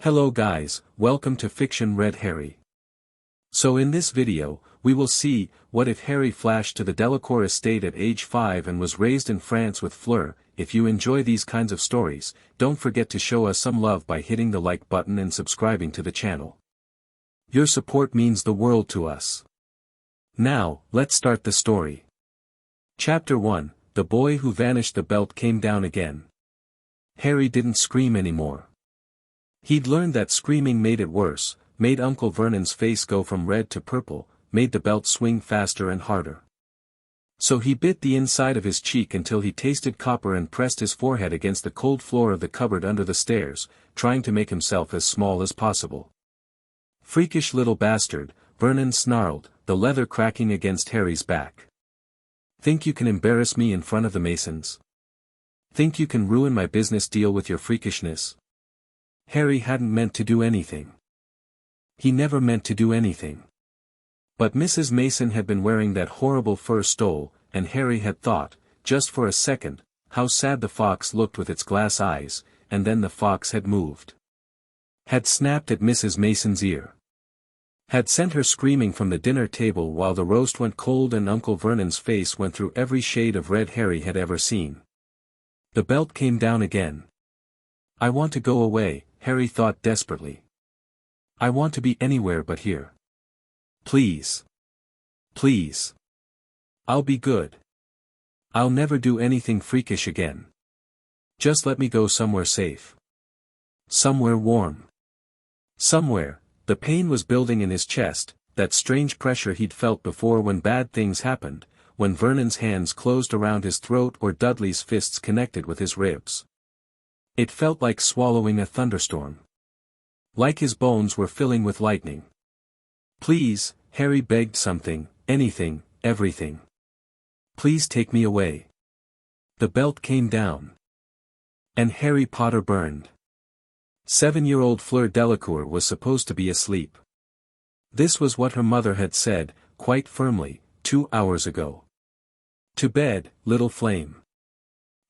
Hello guys, welcome to Fiction Read Harry. So in this video, we will see, what if Harry flashed to the Delacour estate at age 5 and was raised in France with Fleur. If you enjoy these kinds of stories, don't forget to show us some love by hitting the like button and subscribing to the channel. Your support means the world to us. Now, let's start the story. Chapter 1, The Boy Who Vanished. The belt came down again. Harry didn't scream anymore. He'd learned that screaming made it worse, made Uncle Vernon's face go from red to purple, made the belt swing faster and harder. So he bit the inside of his cheek until he tasted copper and pressed his forehead against the cold floor of the cupboard under the stairs, trying to make himself as small as possible. Freakish little bastard, Vernon snarled, the leather cracking against Harry's back. Think you can embarrass me in front of the Masons? Think you can ruin my business deal with your freakishness? Harry hadn't meant to do anything. He never meant to do anything. But Mrs. Mason had been wearing that horrible fur stole, and Harry had thought, just for a second, how sad the fox looked with its glass eyes, and then the fox had moved. Had snapped at Mrs. Mason's ear. Had sent her screaming from the dinner table while the roast went cold and Uncle Vernon's face went through every shade of red Harry had ever seen. The belt came down again. I want to go away, Harry thought desperately. I want to be anywhere but here. Please. Please. I'll be good. I'll never do anything freakish again. Just let me go somewhere safe. Somewhere warm. Somewhere, the pain was building in his chest, that strange pressure he'd felt before when bad things happened, when Vernon's hands closed around his throat or Dudley's fists connected with his ribs. It felt like swallowing a thunderstorm. Like his bones were filling with lightning. Please, Harry begged, something, anything, everything. Please take me away. The belt came down. And Harry Potter burned. 7-year-old Fleur Delacour was supposed to be asleep. This was what her mother had said, quite firmly, 2 hours ago. To bed, little flame.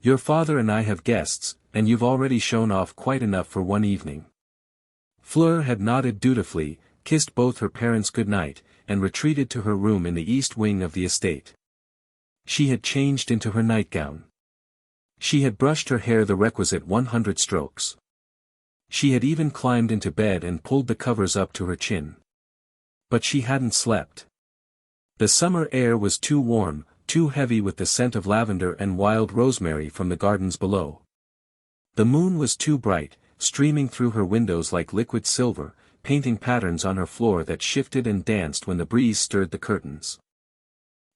Your father and I have guests, and you've already shown off quite enough for one evening. Fleur had nodded dutifully, kissed both her parents good night, and retreated to her room in the east wing of the estate. She had changed into her nightgown. She had brushed her hair the requisite 100 strokes. She had even climbed into bed and pulled the covers up to her chin. But she hadn't slept. The summer air was too warm, too heavy with the scent of lavender and wild rosemary from the gardens below. The moon was too bright, streaming through her windows like liquid silver, painting patterns on her floor that shifted and danced when the breeze stirred the curtains.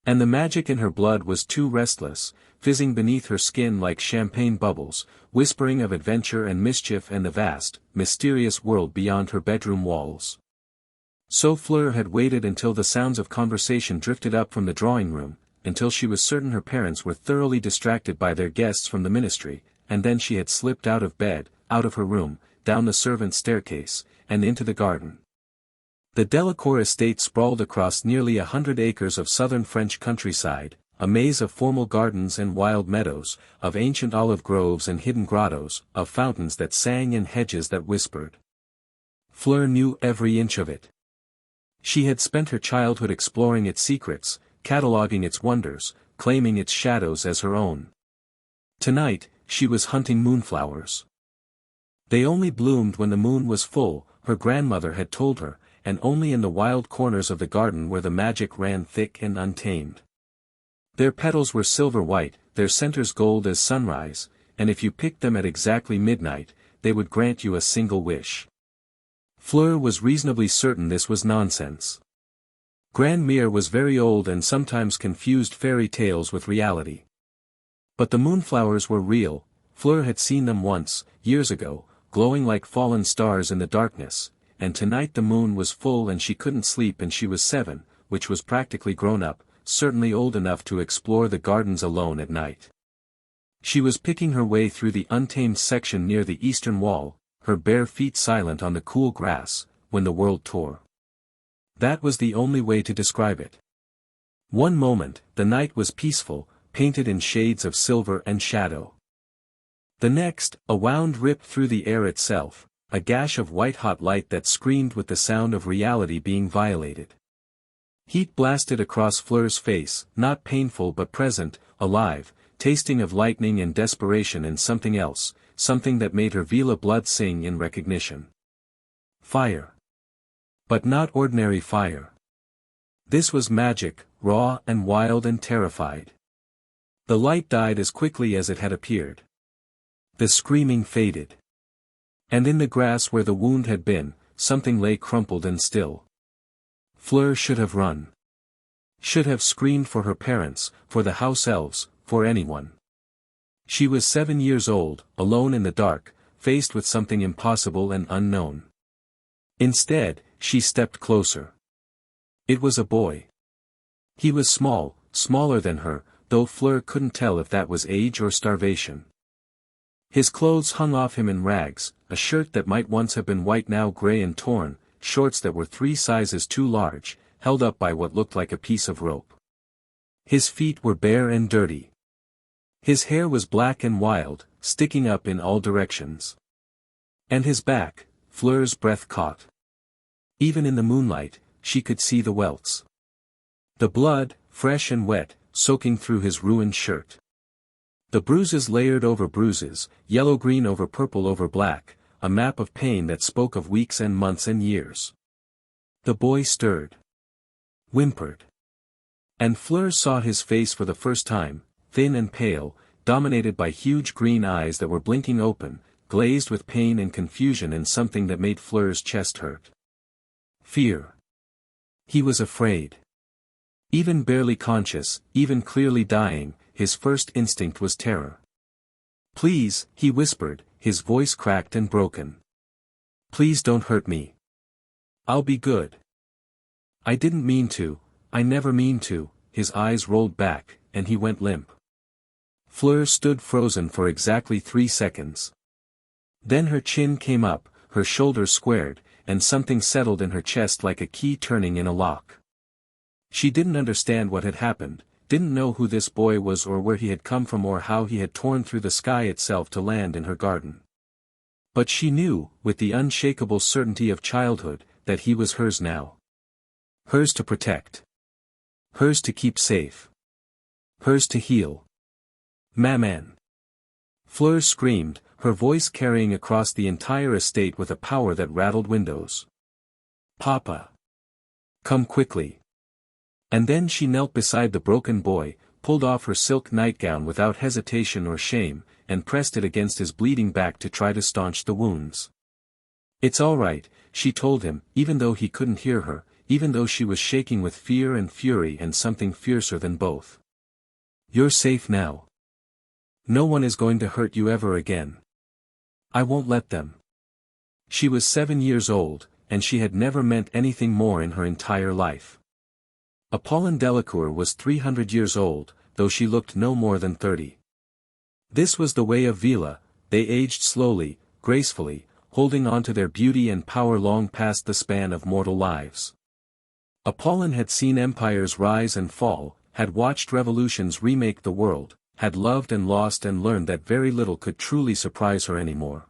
And the magic in her blood was too restless, fizzing beneath her skin like champagne bubbles, whispering of adventure and mischief and the vast, mysterious world beyond her bedroom walls. So Fleur had waited until the sounds of conversation drifted up from the drawing room, until she was certain her parents were thoroughly distracted by their guests from the ministry, and then she had slipped out of bed, out of her room, down the servants' staircase, and into the garden. The Delacour estate sprawled across nearly 100 acres of southern French countryside, a maze of formal gardens and wild meadows, of ancient olive groves and hidden grottos, of fountains that sang and hedges that whispered. Fleur knew every inch of it. She had spent her childhood exploring its secrets, cataloguing its wonders, claiming its shadows as her own. Tonight, she was hunting moonflowers. They only bloomed when the moon was full, her grandmother had told her, and only in the wild corners of the garden where the magic ran thick and untamed. Their petals were silver white, their centers gold as sunrise, and if you picked them at exactly midnight, they would grant you a single wish. Fleur was reasonably certain this was nonsense. Grandmere was very old and sometimes confused fairy tales with reality. But the moonflowers were real. Fleur had seen them once, years ago, glowing like fallen stars in the darkness, and tonight the moon was full and she couldn't sleep, and she was 7, which was practically grown up, certainly old enough to explore the gardens alone at night. She was picking her way through the untamed section near the eastern wall, her bare feet silent on the cool grass, when the world tore. That was the only way to describe it. One moment, the night was peaceful, painted in shades of silver and shadow. The next, a wound ripped through the air itself, a gash of white-hot light that screamed with the sound of reality being violated. Heat blasted across Fleur's face, not painful but present, alive, tasting of lightning and desperation and something else, something that made her Vila blood sing in recognition. Fire. But not ordinary fire. This was magic, raw and wild and terrified. The light died as quickly as it had appeared. The screaming faded. And in the grass where the wound had been, something lay crumpled and still. Fleur should have run. Should have screamed for her parents, for the house elves, for anyone. She was 7 years old, alone in the dark, faced with something impossible and unknown. Instead, she stepped closer. It was a boy. He was small, smaller than her, though Fleur couldn't tell if that was age or starvation. His clothes hung off him in rags, a shirt that might once have been white now gray and torn, shorts that were 3 sizes too large, held up by what looked like a piece of rope. His feet were bare and dirty. His hair was black and wild, sticking up in all directions. And his back, Fleur's breath caught. Even in the moonlight, she could see the welts. The blood, fresh and wet, soaking through his ruined shirt. The bruises layered over bruises, yellow-green over purple over black, a map of pain that spoke of weeks and months and years. The boy stirred. Whimpered. And Fleur saw his face for the first time, thin and pale, dominated by huge green eyes that were blinking open, glazed with pain and confusion and something that made Fleur's chest hurt. Fear. He was afraid. Even barely conscious, even clearly dying, his first instinct was terror. "Please," he whispered, his voice cracked and broken. "Please don't hurt me. I'll be good. I didn't mean to, I never mean to." His eyes rolled back, and he went limp. Fleur stood frozen for exactly 3 seconds. Then her chin came up, her shoulders squared, and something settled in her chest like a key turning in a lock. She didn't understand what had happened, didn't know who this boy was or where he had come from or how he had torn through the sky itself to land in her garden. But she knew, with the unshakable certainty of childhood, that he was hers now. Hers to protect. Hers to keep safe. Hers to heal. "Maman!" Fleur screamed, her voice carrying across the entire estate with a power that rattled windows. "Papa! Come quickly!" And then she knelt beside the broken boy, pulled off her silk nightgown without hesitation or shame, and pressed it against his bleeding back to try to staunch the wounds. "It's all right," she told him, even though he couldn't hear her, even though she was shaking with fear and fury and something fiercer than both. "You're safe now. No one is going to hurt you ever again. I won't let them." She was 7 years old, and she had never meant anything more in her entire life. Apollon Delacour was 300 years old, though she looked no more than 30. This was the way of Vila, they aged slowly, gracefully, holding on to their beauty and power long past the span of mortal lives. Apollon had seen empires rise and fall, had watched revolutions remake the world, had loved and lost and learned that very little could truly surprise her anymore.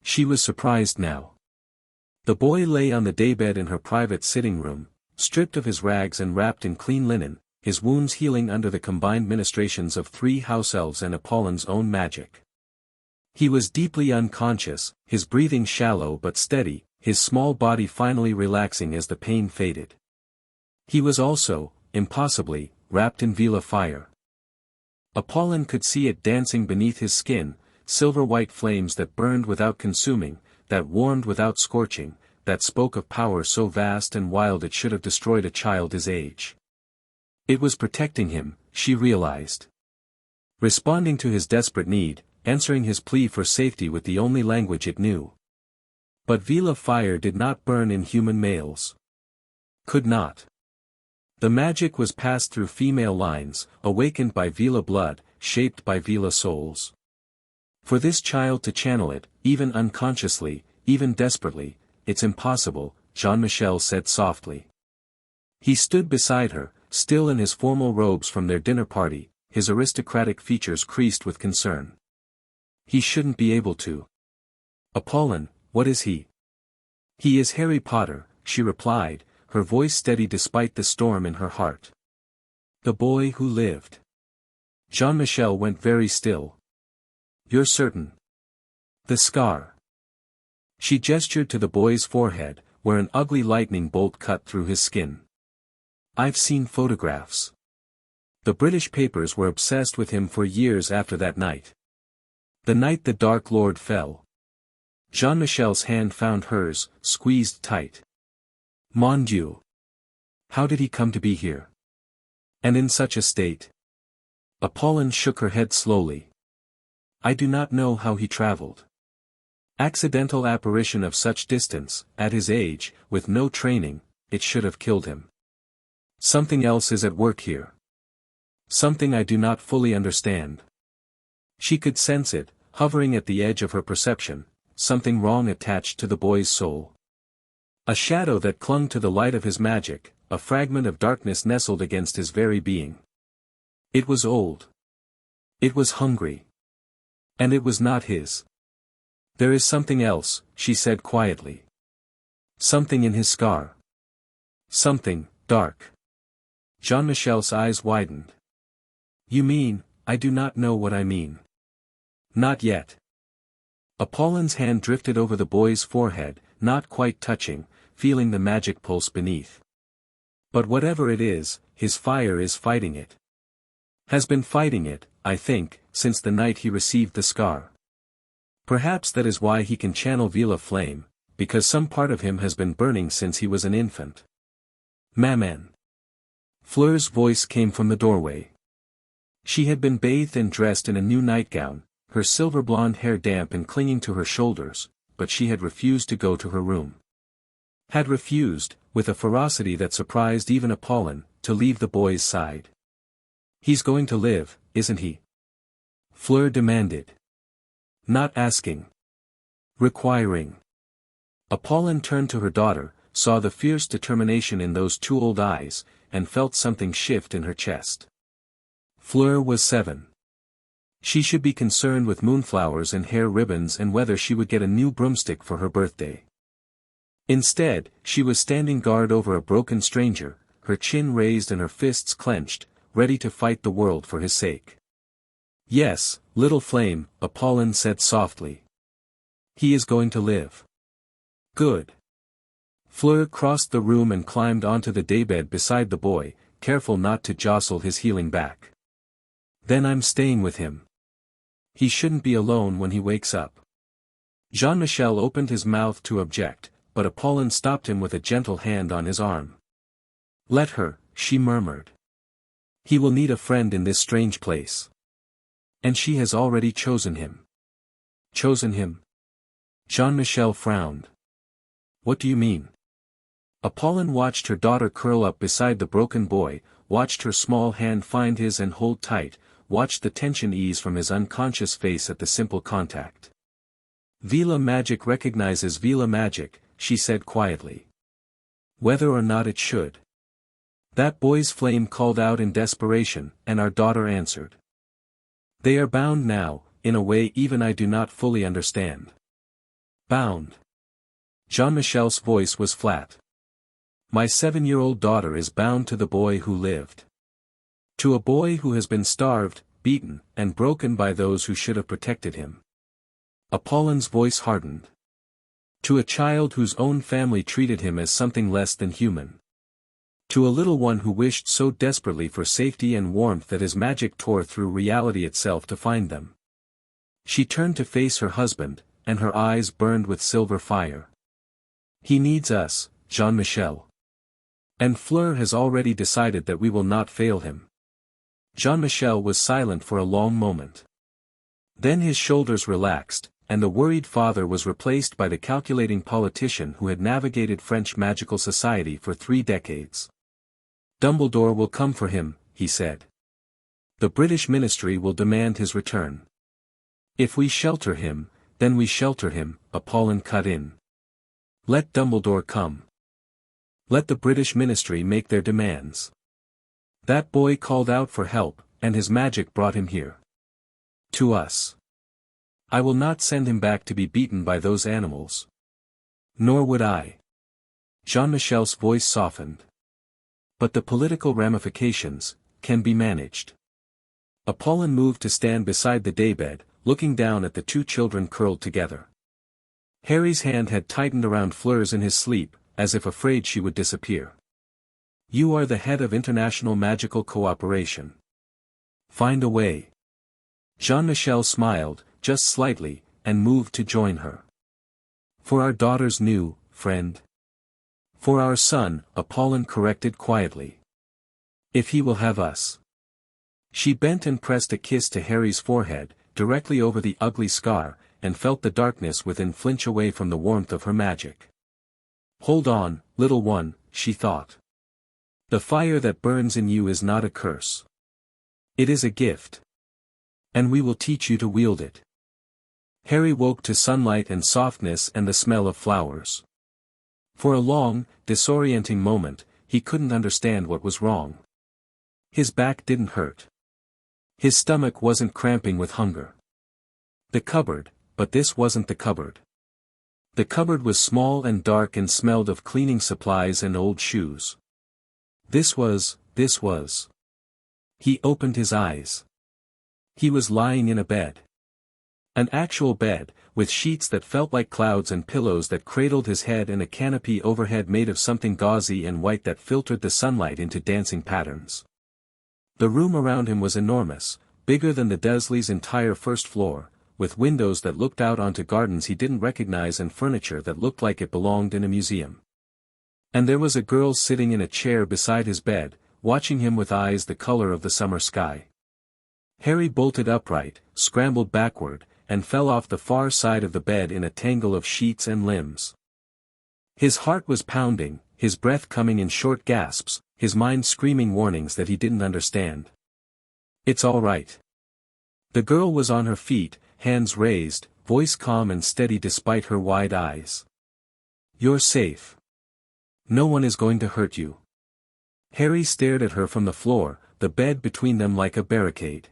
She was surprised now. The boy lay on the daybed in her private sitting room, stripped of his rags and wrapped in clean linen, his wounds healing under the combined ministrations of 3 house elves and Apollon's own magic. He was deeply unconscious, his breathing shallow but steady, his small body finally relaxing as the pain faded. He was also, impossibly, wrapped in Vila fire. Apollon could see it dancing beneath his skin, silver-white flames that burned without consuming, that warmed without scorching, that spoke of power so vast and wild it should have destroyed a child his age. It was protecting him, she realized. Responding to his desperate need, answering his plea for safety with the only language it knew. But Vila fire did not burn in human males. Could not. The magic was passed through female lines, awakened by Vila blood, shaped by Vila souls. For this child to channel it, even unconsciously, even desperately, "It's impossible," Jean-Michel said softly. He stood beside her, still in his formal robes from their dinner party, his aristocratic features creased with concern. "He shouldn't be able to." "Apollon, What is he? He is Harry Potter, she replied, her voice steady despite the storm in her heart. The boy who lived. Jean-Michel went very still. You're certain? The scar. She gestured to the boy's forehead, where an ugly lightning bolt cut through his skin. I've seen photographs. The British papers were obsessed with him for years after that night. The night the Dark Lord fell. Jean-Michel's hand found hers, squeezed tight. Mon Dieu! How did he come to be here? And in such a state? Apollon shook her head slowly. I do not know how he traveled. Accidental apparition of such distance, at his age, with no training, it should have killed him. Something else is at work here. Something I do not fully understand. She could sense it, hovering at the edge of her perception, something wrong attached to the boy's soul. A shadow that clung to the light of his magic, a fragment of darkness nestled against his very being. It was old. It was hungry. And it was not his. There is something else, she said quietly. Something in his scar. Something, dark. Jean-Michel's eyes widened. You mean, I do not know what I mean. Not yet. Apollon's hand drifted over the boy's forehead, not quite touching, feeling the magic pulse beneath. But whatever it is, his fire is fighting it. Has been fighting it, I think, since the night he received the scar. Perhaps that is why he can channel Vila flame, because some part of him has been burning since he was an infant. Maman. Fleur's voice came from the doorway. She had been bathed and dressed in a new nightgown, her silver blonde hair damp and clinging to her shoulders, but she had refused to go to her room. Had refused, with a ferocity that surprised even Apollon, to leave the boy's side. He's going to live, isn't he? Fleur demanded. Not asking. Requiring. Apollon turned to her daughter, saw the fierce determination in those two old eyes, and felt something shift in her chest. Fleur was 7. She should be concerned with moonflowers and hair ribbons and whether she would get a new broomstick for her birthday. Instead, she was standing guard over a broken stranger, her chin raised and her fists clenched, ready to fight the world for his sake. Yes, little flame, Apollon said softly. He is going to live. Good. Fleur crossed the room and climbed onto the daybed beside the boy, careful not to jostle his healing back. Then I'm staying with him. He shouldn't be alone when he wakes up. Jean-Michel opened his mouth to object, but Apollon stopped him with a gentle hand on his arm. Let her, she murmured. He will need a friend in this strange place. And she has already chosen him. Chosen him? Jean-Michel frowned. What do you mean? Apollon watched her daughter curl up beside the broken boy, watched her small hand find his and hold tight, watched the tension ease from his unconscious face at the simple contact. Vila magic recognizes Vila magic, she said quietly. Whether or not it should. That boy's flame called out in desperation, and our daughter answered. They are bound now, in a way even I do not fully understand. Bound. Jean-Michel's voice was flat. My 7-year-old daughter is bound to the boy who lived. To a boy who has been starved, beaten, and broken by those who should have protected him. Apollon's voice hardened. To a child whose own family treated him as something less than human. To a little one who wished so desperately for safety and warmth that his magic tore through reality itself to find them. She turned to face her husband, and her eyes burned with silver fire. He needs us, Jean-Michel. And Fleur has already decided that we will not fail him. Jean-Michel was silent for a long moment. Then his shoulders relaxed, and the worried father was replaced by the calculating politician who had navigated French magical society for 3 decades. Dumbledore will come for him, he said. The British ministry will demand his return. If we shelter him, then we shelter him, Apollon cut in. Let Dumbledore come. Let the British ministry make their demands. That boy called out for help, and his magic brought him here. To us. I will not send him back to be beaten by those animals. Nor would I. Jean-Michel's voice softened. But the political ramifications can be managed. Apollon moved to stand beside the daybed, looking down at the two children curled together. Harry's hand had tightened around Fleur's in his sleep, as if afraid she would disappear. You are the head of international magical cooperation. Find a way. Jean-Michel smiled, just slightly, and moved to join her. For our daughter's new friend. For our son, Apollon corrected quietly. If he will have us. She bent and pressed a kiss to Harry's forehead, directly over the ugly scar, and felt the darkness within flinch away from the warmth of her magic. Hold on, little one, she thought. The fire that burns in you is not a curse. It is a gift. And we will teach you to wield it. Harry woke to sunlight and softness and the smell of flowers. For a long, disorienting moment, he couldn't understand what was wrong. His back didn't hurt. His stomach wasn't cramping with hunger. The cupboard, but this wasn't the cupboard. The cupboard was small and dark and smelled of cleaning supplies and old shoes. This was. He opened his eyes. He was lying in a bed. An actual bed, with sheets that felt like clouds and pillows that cradled his head and a canopy overhead made of something gauzy and white that filtered the sunlight into dancing patterns. The room around him was enormous, bigger than the Dursleys' entire first floor, with windows that looked out onto gardens he didn't recognize and furniture that looked like it belonged in a museum. And there was a girl sitting in a chair beside his bed, watching him with eyes the color of the summer sky. Harry bolted upright, scrambled backward, and fell off the far side of the bed in a tangle of sheets and limbs. His heart was pounding, his breath coming in short gasps, his mind screaming warnings that he didn't understand. It's all right. The girl was on her feet, hands raised, voice calm and steady despite her wide eyes. You're safe. No one is going to hurt you. Harry stared at her from the floor, the bed between them like a barricade.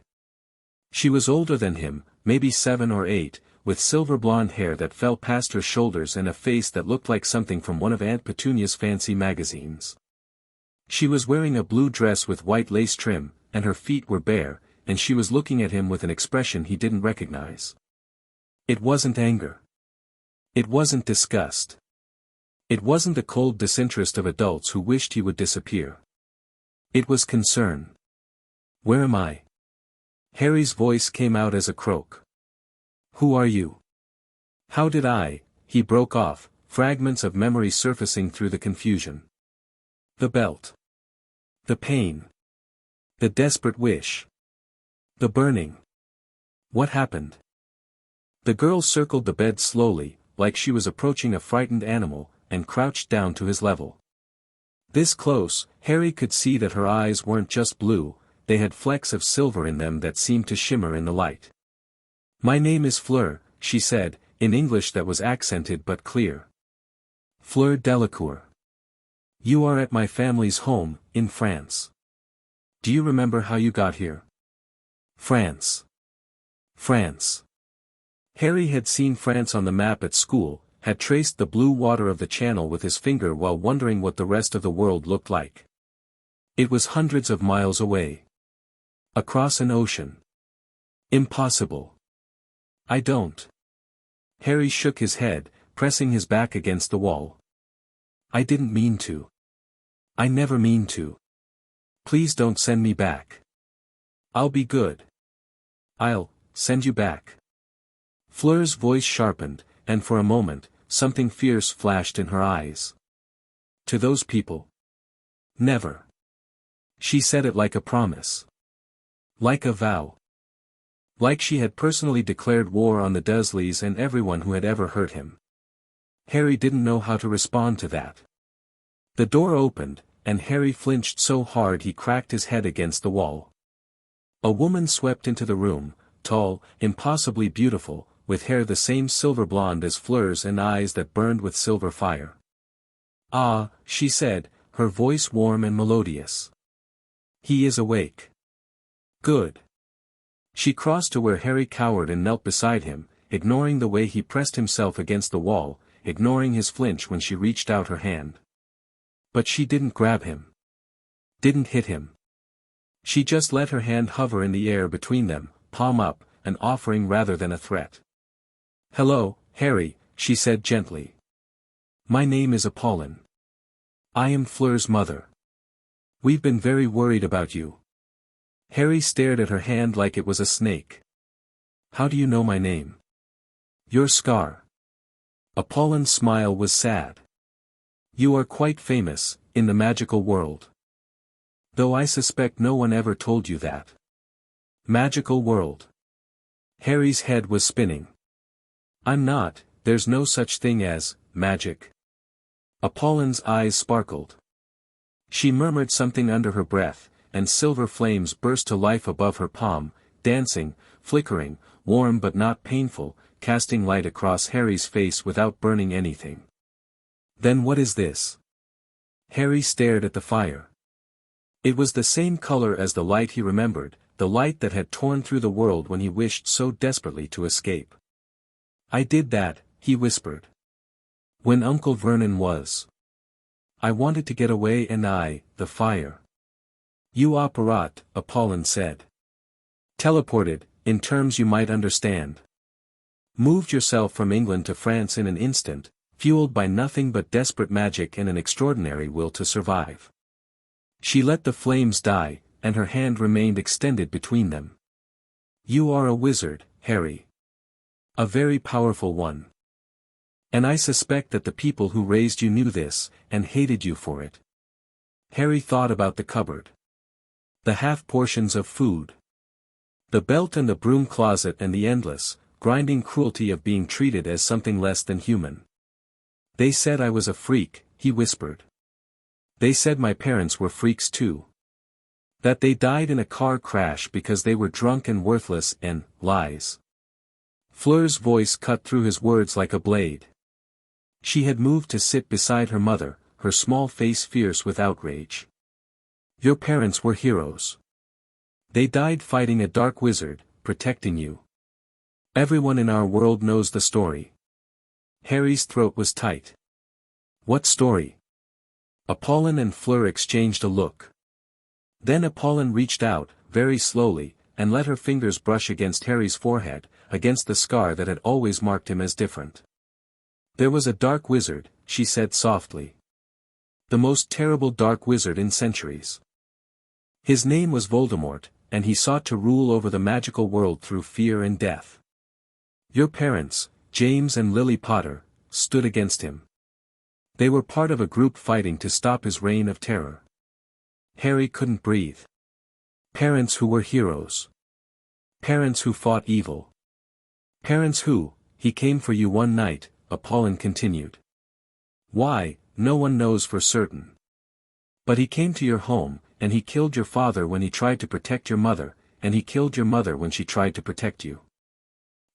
She was older than him, maybe 7 or 8, with silver blonde hair that fell past her shoulders and a face that looked like something from one of Aunt Petunia's fancy magazines. She was wearing a blue dress with white lace trim, and her feet were bare, and she was looking at him with an expression he didn't recognize. It wasn't anger. It wasn't disgust. It wasn't the cold disinterest of adults who wished he would disappear. It was concern. Where am I? Harry's voice came out as a croak. Who are you? How did I? He broke off, fragments of memory surfacing through the confusion. The belt. The pain. The desperate wish. The burning. What happened? The girl circled the bed slowly, like she was approaching a frightened animal, and crouched down to his level. This close, Harry could see that her eyes weren't just blue, they had flecks of silver in them that seemed to shimmer in the light. My name is Fleur, she said, in English that was accented but clear. Fleur Delacour. You are at my family's home, in France. Do you remember how you got here? France. France. Harry had seen France on the map at school, had traced the blue water of the channel with his finger while wondering what the rest of the world looked like. It was hundreds of miles away. Across an ocean. Impossible. I don't. Harry shook his head, pressing his back against the wall. I didn't mean to. I never mean to. Please don't send me back. I'll be good. I'll send you back. Fleur's voice sharpened, and for a moment, something fierce flashed in her eyes. To those people? Never. She said it like a promise. Like a vow. Like she had personally declared war on the Dursleys and everyone who had ever hurt him. Harry didn't know how to respond to that. The door opened, and Harry flinched so hard he cracked his head against the wall. A woman swept into the room, tall, impossibly beautiful, with hair the same silver blonde as Fleur's and eyes that burned with silver fire. Ah, she said, her voice warm and melodious. He is awake. Good. She crossed to where Harry cowered and knelt beside him, ignoring the way he pressed himself against the wall, ignoring his flinch when she reached out her hand. But she didn't grab him. Didn't hit him. She just let her hand hover in the air between them, palm up, an offering rather than a threat. "Hello, Harry," she said gently. "My name is Apollon. I am Fleur's mother. We've been very worried about you." Harry stared at her hand like it was a snake. "How do you know my name?" "Your scar." Apollon's smile was sad. "You are quite famous, in the magical world. Though I suspect no one ever told you that." Magical world. Harry's head was spinning. "I'm not, there's no such thing as magic." Apollon's eyes sparkled. She murmured something under her breath, and silver flames burst to life above her palm, dancing, flickering, warm but not painful, casting light across Harry's face without burning anything. "Then what is this?" Harry stared at the fire. It was the same color as the light he remembered, the light that had torn through the world when he wished so desperately to escape. "I did that," he whispered. "When Uncle Vernon was. I wanted to get away and the fire." "You operat," Apollon said. "Teleported, in terms you might understand. Moved yourself from England to France in an instant, fueled by nothing but desperate magic and an extraordinary will to survive." She let the flames die, and her hand remained extended between them. "You are a wizard, Harry. A very powerful one. And I suspect that the people who raised you knew this, and hated you for it." Harry thought about the cupboard. The half portions of food. The belt and the broom closet and the endless, grinding cruelty of being treated as something less than human. "They said I was a freak," he whispered. "They said my parents were freaks too. That they died in a car crash because they were drunk and worthless and lies." Fleur's voice cut through his words like a blade. She had moved to sit beside her mother, her small face fierce with outrage. "Your parents were heroes. They died fighting a dark wizard, protecting you. Everyone in our world knows the story." Harry's throat was tight. "What story?" Apollon and Fleur exchanged a look. Then Apollon reached out, very slowly, and let her fingers brush against Harry's forehead, against the scar that had always marked him as different. "There was a dark wizard," she said softly. "The most terrible dark wizard in centuries. His name was Voldemort, and he sought to rule over the magical world through fear and death. Your parents, James and Lily Potter, stood against him. They were part of a group fighting to stop his reign of terror." Harry couldn't breathe. Parents who were heroes. Parents who fought evil. Parents who, "He came for you one night," Apollon continued. "Why, no one knows for certain. But he came to your home, and he killed your father when he tried to protect your mother, and he killed your mother when she tried to protect you.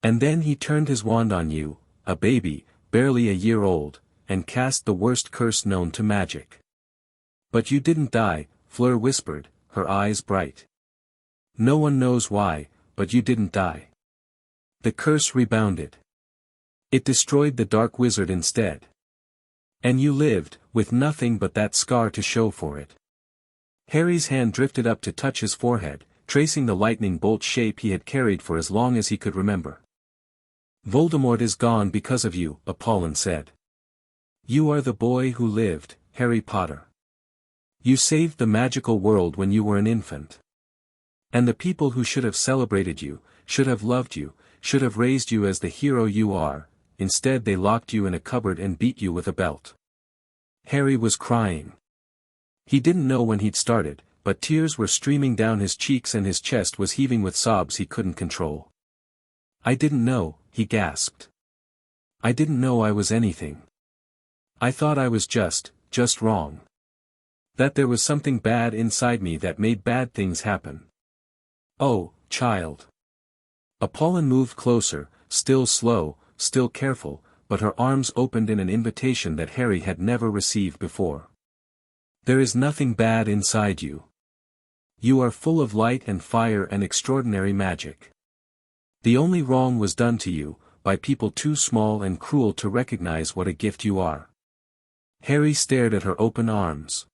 And then he turned his wand on you, a baby, barely a year old, and cast the worst curse known to magic. But you didn't die," Fleur whispered, her eyes bright. "No one knows why, but you didn't die. The curse rebounded. It destroyed the dark wizard instead. And you lived, with nothing but that scar to show for it." Harry's hand drifted up to touch his forehead, tracing the lightning bolt shape he had carried for as long as he could remember. "Voldemort is gone because of you," Apollon said. "You are the boy who lived, Harry Potter. You saved the magical world when you were an infant. And the people who should have celebrated you, should have loved you, should have raised you as the hero you are, instead they locked you in a cupboard and beat you with a belt." Harry was crying. He didn't know when he'd started, but tears were streaming down his cheeks and his chest was heaving with sobs he couldn't control. "I didn't know," he gasped. "I didn't know I was anything. I thought I was just wrong. That there was something bad inside me that made bad things happen. Oh, child." Apollon moved closer, still slow, still careful, but her arms opened in an invitation that Harry had never received before. "There is nothing bad inside you. You are full of light and fire and extraordinary magic. The only wrong was done to you, by people too small and cruel to recognize what a gift you are. Harry stared at her open arms.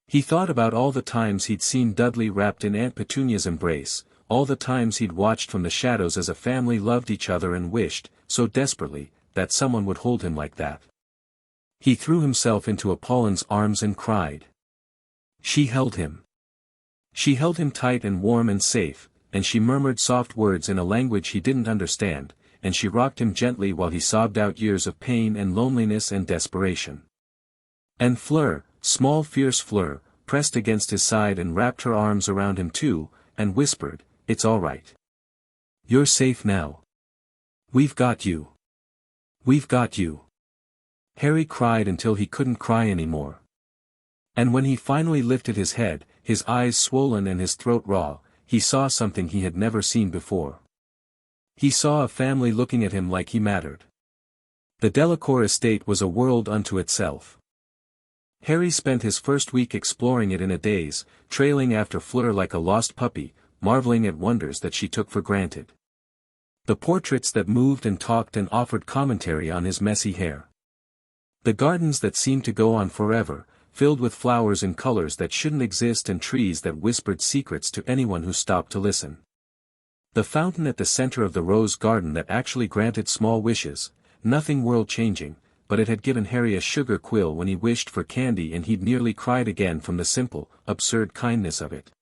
He thought about all the times he'd seen Dudley wrapped in Aunt Petunia's embrace, all the times he'd watched from the shadows as a family loved each other and wished, so desperately, that someone would hold him like that. He threw himself into Apollin's arms and cried. She held him. She held him tight and warm and safe, and she murmured soft words in a language he didn't understand, and she rocked him gently while he sobbed out years of pain and loneliness and desperation. And Fleur, small fierce Fleur, pressed against his side and wrapped her arms around him too, and whispered, "It's all right. You're safe now. We've got you. We've got you." Harry cried until he couldn't cry anymore. And when he finally lifted his head, his eyes swollen and his throat raw, he saw something he had never seen before. He saw a family looking at him like he mattered. The Delacour estate was a world unto itself. Harry spent his first week exploring it in a daze, trailing after Fleur like a lost puppy, marveling at wonders that she took for granted. The portraits that moved and talked and offered commentary on his messy hair. The gardens that seemed to go on forever, filled with flowers in colors that shouldn't exist and trees that whispered secrets to anyone who stopped to listen. The fountain at the center of the rose garden that actually granted small wishes, nothing world-changing, but it had given Harry a sugar quill when he wished for candy and he'd nearly cried again from the simple, absurd kindness of it.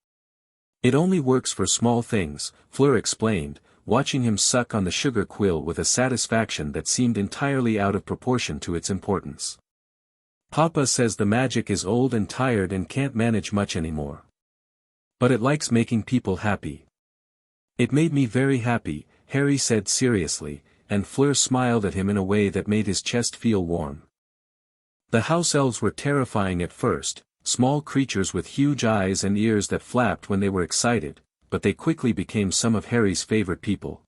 "It only works for small things," Fleur explained, watching him suck on the sugar quill with a satisfaction that seemed entirely out of proportion to its importance. "Papa says the magic is old and tired and can't manage much anymore. But it likes making people happy." "It made me very happy," Harry said seriously, and Fleur smiled at him in a way that made his chest feel warm. The house elves were terrifying at first, small creatures with huge eyes and ears that flapped when they were excited, but they quickly became some of Harry's favorite people.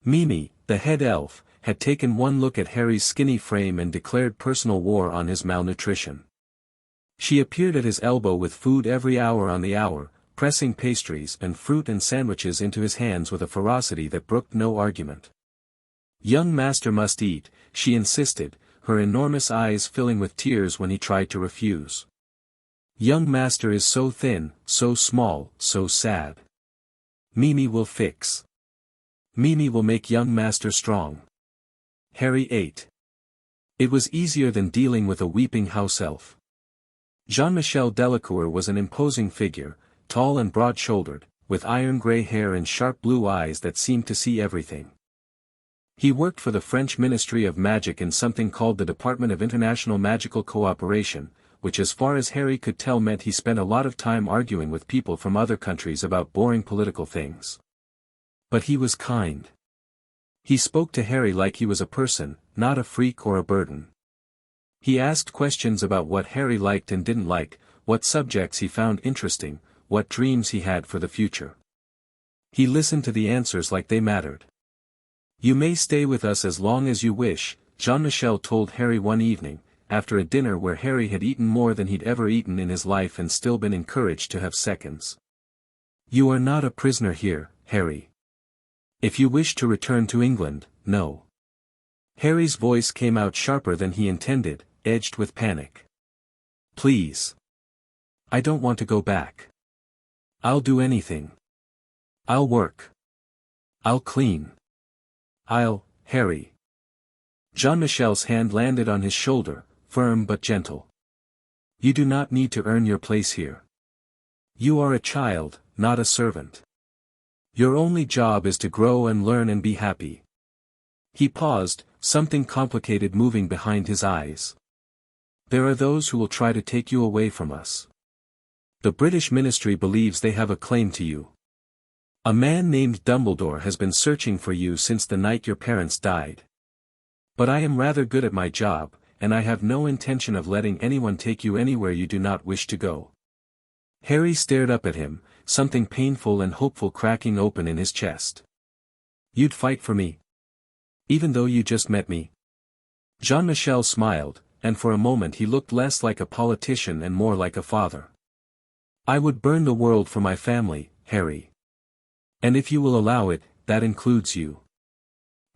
Mimi, the head elf, had taken one look at Harry's skinny frame and declared personal war on his malnutrition. She appeared at his elbow with food every hour on the hour, pressing pastries and fruit and sandwiches into his hands with a ferocity that brooked no argument. "Young master must eat," she insisted, her enormous eyes filling with tears when he tried to refuse. "Young master is so thin, so small, so sad. Mimi will fix. Mimi will make young master strong." Harry ate. It was easier than dealing with a weeping house elf. Jean-Michel Delacour was an imposing figure, tall and broad-shouldered, with iron-gray hair and sharp blue eyes that seemed to see everything. He worked for the French Ministry of Magic in something called the Department of International Magical Cooperation, which as far as Harry could tell meant he spent a lot of time arguing with people from other countries about boring political things. But he was kind. He spoke to Harry like he was a person, not a freak or a burden. He asked questions about what Harry liked and didn't like, what subjects he found interesting, what dreams he had for the future. He listened to the answers like they mattered. "You may stay with us as long as you wish," Jean-Michel told Harry one evening, after a dinner where Harry had eaten more than he'd ever eaten in his life and still been encouraged to have seconds. "You are not a prisoner here, Harry. If you wish to return to England, no." Harry's voice came out sharper than he intended, edged with panic. "Please. I don't want to go back. I'll do anything. I'll work. I'll clean. Harry." Jean-Michel's hand landed on his shoulder, firm but gentle. "You do not need to earn your place here. You are a child, not a servant. Your only job is to grow and learn and be happy." He paused, something complicated moving behind his eyes. "There are those who will try to take you away from us. The British ministry believes they have a claim to you. A man named Dumbledore has been searching for you since the night your parents died. But I am rather good at my job, and I have no intention of letting anyone take you anywhere you do not wish to go." Harry stared up at him, something painful and hopeful cracking open in his chest. "You'd fight for me? Even though you just met me?" Jean-Michel smiled, and for a moment he looked less like a politician and more like a father. "I would burn the world for my family, Harry. And if you will allow it, that includes you."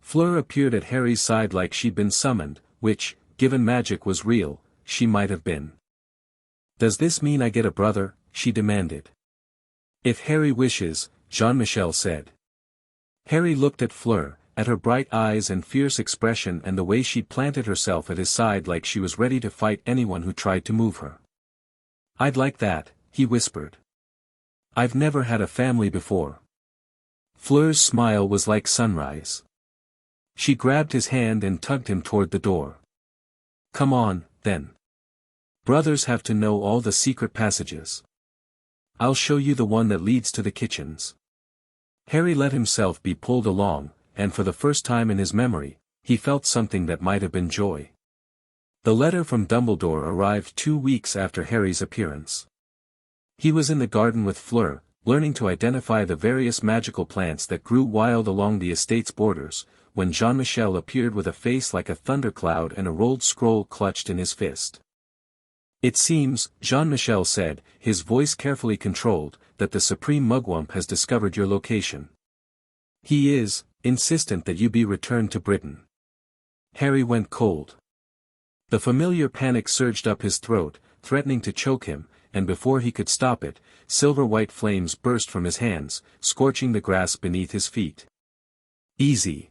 Fleur appeared at Harry's side like she'd been summoned, which, given magic was real, she might have been. "Does this mean I get a brother?" she demanded. "If Harry wishes," Jean-Michel said. Harry looked at Fleur, at her bright eyes and fierce expression and the way she'd planted herself at his side like she was ready to fight anyone who tried to move her. "I'd like that," he whispered. "I've never had a family before." Fleur's smile was like sunrise. She grabbed his hand and tugged him toward the door. "Come on, then. Brothers have to know all the secret passages. I'll show you the one that leads to the kitchens." Harry let himself be pulled along, and for the first time in his memory, he felt something that might have been joy. The letter from Dumbledore arrived 2 weeks after Harry's appearance. He was in the garden with Fleur, learning to identify the various magical plants that grew wild along the estate's borders, when Jean-Michel appeared with a face like a thundercloud and a rolled scroll clutched in his fist. "It seems," Jean-Michel said, his voice carefully controlled, "that the Supreme Mugwump has discovered your location. He is insistent that you be returned to Britain." Harry went cold. The familiar panic surged up his throat, threatening to choke him, and before he could stop it, silver-white flames burst from his hands, scorching the grass beneath his feet. "Easy."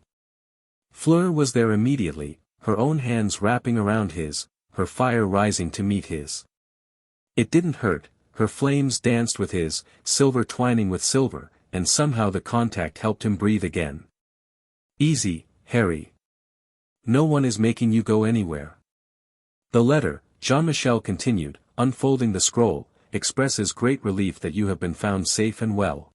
Fleur was there immediately, her own hands wrapping around his, her fire rising to meet his. It didn't hurt, her flames danced with his, silver twining with silver, and somehow the contact helped him breathe again. "Easy, Harry. No one is making you go anywhere." "The letter," Jean-Michel continued, unfolding the scroll, "expresses great relief that you have been found safe and well.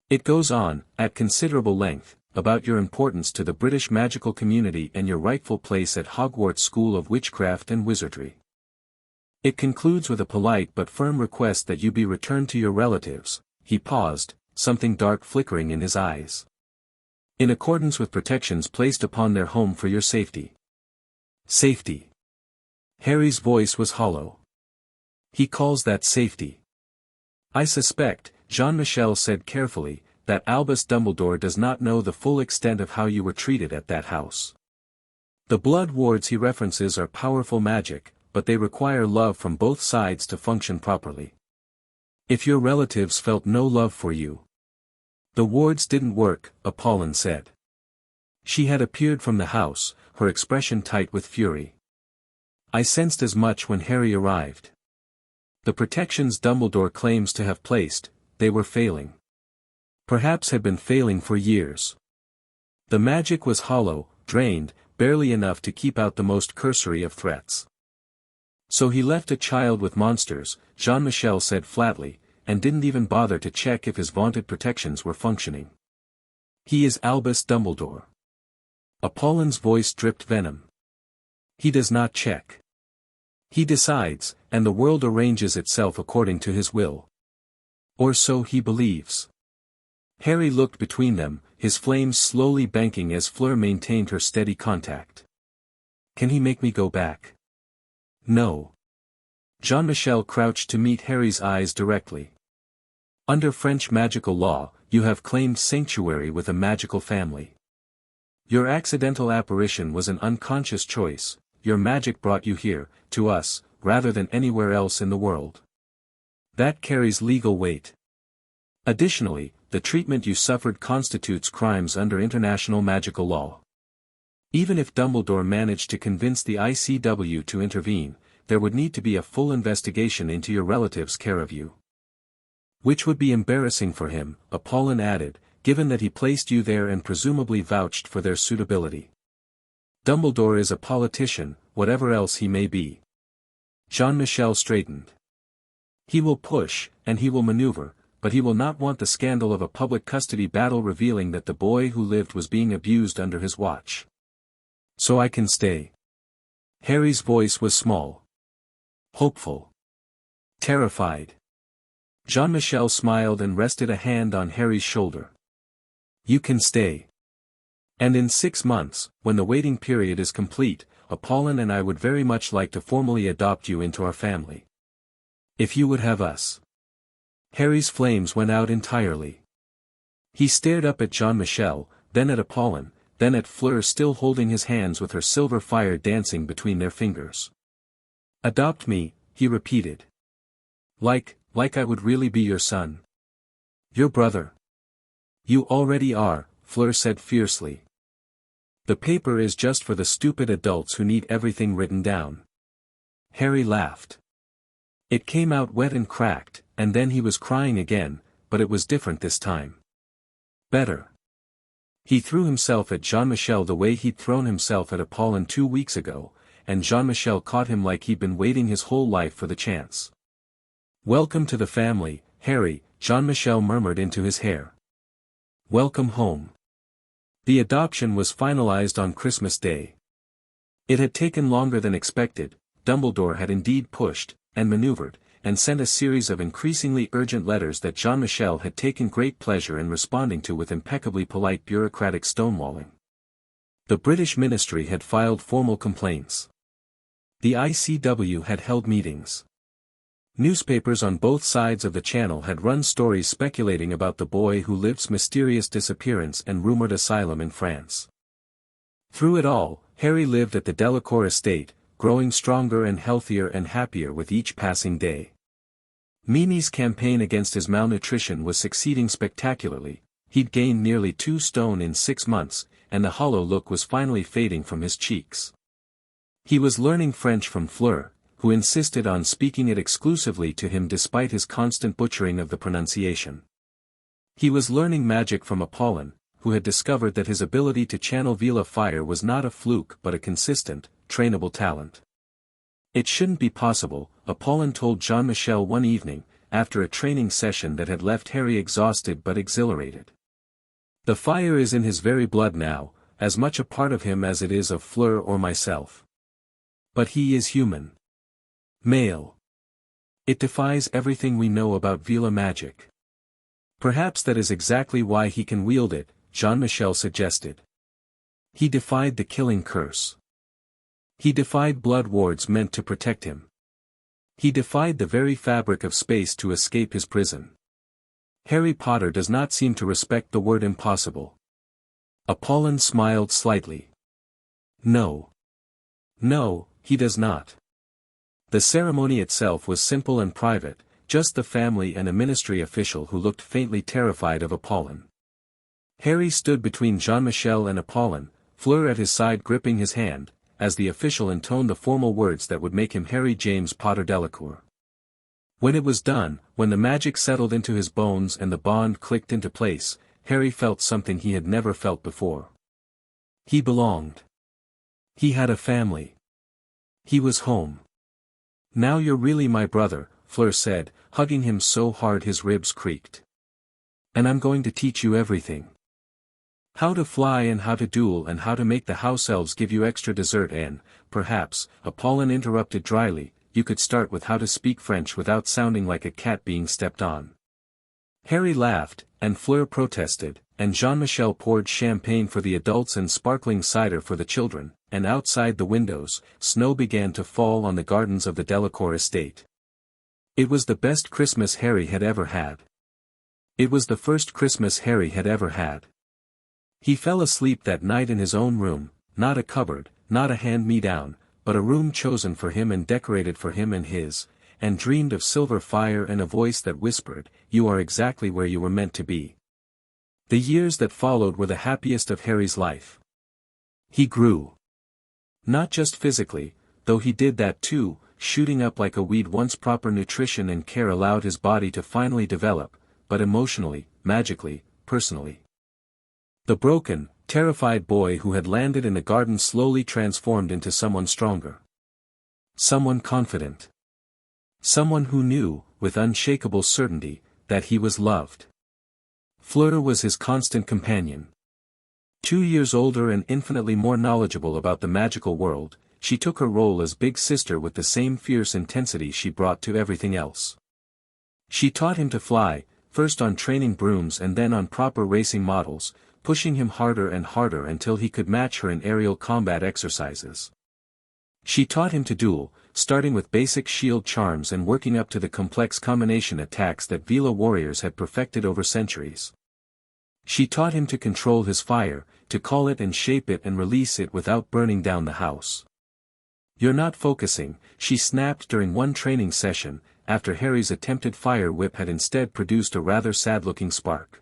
It goes on, at considerable length, about your importance to the British magical community and your rightful place at Hogwarts School of Witchcraft and Wizardry. It concludes with a polite but firm request that you be returned to your relatives." He paused, something dark flickering in his eyes. "In accordance with protections placed upon their home for your safety." Safety. Harry's voice was hollow. "He calls that safety." "I suspect," Jean-Michel said carefully, "that Albus Dumbledore does not know the full extent of how you were treated at that house. The blood wards he references are powerful magic, but they require love from both sides to function properly. If your relatives felt no love for you—" "The wards didn't work," Apollon said. She had appeared from the house, her expression tight with fury. "I sensed as much when Harry arrived. The protections Dumbledore claims to have placed, they were failing. Perhaps had been failing for years. The magic was hollow, drained, barely enough to keep out the most cursory of threats. So he left a child with monsters," Jean-Michel said flatly, "and didn't even bother to check if his vaunted protections were functioning. He is Albus Dumbledore." Apollon's voice dripped venom. "He does not check. He decides, and the world arranges itself according to his will. Or so he believes." Harry looked between them, his flames slowly banking as Fleur maintained her steady contact. "Can he make me go back?" "No." Jean-Michel crouched to meet Harry's eyes directly. "Under French magical law, you have claimed sanctuary with a magical family. Your accidental apparition was an unconscious choice, your magic brought you here, to us, rather than anywhere else in the world. That carries legal weight. Additionally, the treatment you suffered constitutes crimes under international magical law. Even if Dumbledore managed to convince the ICW to intervene, there would need to be a full investigation into your relatives' care of you. Which would be embarrassing for him," Apollon added, "given that he placed you there and presumably vouched for their suitability. Dumbledore is a politician, whatever else he may be." Jean-Michel straightened. "He will push, and he will maneuver, but he will not want the scandal of a public custody battle revealing that the boy who lived was being abused under his watch. So I can stay." Harry's voice was small. Hopeful. Terrified. Jean-Michel smiled and rested a hand on Harry's shoulder. "You can stay. And in 6 months, when the waiting period is complete, Apollon and I would very much like to formally adopt you into our family. If you would have us." Harry's flames went out entirely. He stared up at Jean-Michel, then at Apollon, then at Fleur still holding his hands with her silver fire dancing between their fingers. "Adopt me," he repeated. Like I would really be your son. Your brother." "You already are," Fleur said fiercely. "The paper is just for the stupid adults who need everything written down." Harry laughed. It came out wet and cracked, and then he was crying again, but it was different this time. Better. He threw himself at Jean-Michel the way he'd thrown himself at Apollon 2 weeks ago, and Jean-Michel caught him like he'd been waiting his whole life for the chance. "Welcome to the family, Harry," Jean-Michel murmured into his hair. "Welcome home." The adoption was finalized on Christmas Day. It had taken longer than expected. Dumbledore had indeed pushed, and maneuvered, and sent a series of increasingly urgent letters that Jean-Michel had taken great pleasure in responding to with impeccably polite bureaucratic stonewalling. The British ministry had filed formal complaints. The ICW had held meetings. Newspapers on both sides of the channel had run stories speculating about the boy who lived's mysterious disappearance and rumored asylum in France. Through it all, Harry lived at the Delacour estate, growing stronger and healthier and happier with each passing day. Mimi's campaign against his malnutrition was succeeding spectacularly. He'd gained nearly 2 stone in 6 months, and the hollow look was finally fading from his cheeks. He was learning French from Fleur, who insisted on speaking it exclusively to him despite his constant butchering of the pronunciation. He was learning magic from Apollon, who had discovered that his ability to channel Vila fire was not a fluke but a consistent, trainable talent. "It shouldn't be possible," Apollon told Jean-Michel one evening, after a training session that had left Harry exhausted but exhilarated. "The fire is in his very blood now, as much a part of him as it is of Fleur or myself. But he is human. Male. It defies everything we know about Vila magic." "Perhaps that is exactly why he can wield it," Jean-Michel suggested. "He defied the killing curse. He defied blood wards meant to protect him. He defied the very fabric of space to escape his prison. Harry Potter does not seem to respect the word impossible." Apollon smiled slightly. No, he does not. The ceremony itself was simple and private, just the family and a ministry official who looked faintly terrified of Apollon. Harry stood between Jean-Michel and Apollon, Fleur at his side gripping his hand, as the official intoned the formal words that would make him Harry James Potter Delacour. When it was done, when the magic settled into his bones and the bond clicked into place, Harry felt something he had never felt before. He belonged. He had a family. He was home. "Now you're really my brother," Fleur said, hugging him so hard his ribs creaked. "And I'm going to teach you everything. How to fly and how to duel and how to make the house elves give you extra dessert and, perhaps," Apollon interrupted dryly, "you could start with how to speak French without sounding like a cat being stepped on." Harry laughed, and Fleur protested, and Jean-Michel poured champagne for the adults and sparkling cider for the children, and outside the windows, snow began to fall on the gardens of the Delacour estate. It was the best Christmas Harry had ever had. It was the first Christmas Harry had ever had. He fell asleep that night in his own room, not a cupboard, not a hand-me-down, but a room chosen for him and decorated for him and his, and dreamed of silver fire and a voice that whispered, "You are exactly where you were meant to be." The years that followed were the happiest of Harry's life. He grew. Not just physically, though he did that too, shooting up like a weed once proper nutrition and care allowed his body to finally develop, but emotionally, magically, personally. The broken, terrified boy who had landed in a garden slowly transformed into someone stronger. Someone confident. Someone who knew, with unshakable certainty, that he was loved. Fleur was his constant companion. 2 years older and infinitely more knowledgeable about the magical world, she took her role as big sister with the same fierce intensity she brought to everything else. She taught him to fly, first on training brooms and then on proper racing models, pushing him harder and harder until he could match her in aerial combat exercises. She taught him to duel, starting with basic shield charms and working up to the complex combination attacks that Vila warriors had perfected over centuries. She taught him to control his fire, to call it and shape it and release it without burning down the house. "You're not focusing," she snapped during one training session, after Harry's attempted fire whip had instead produced a rather sad-looking spark.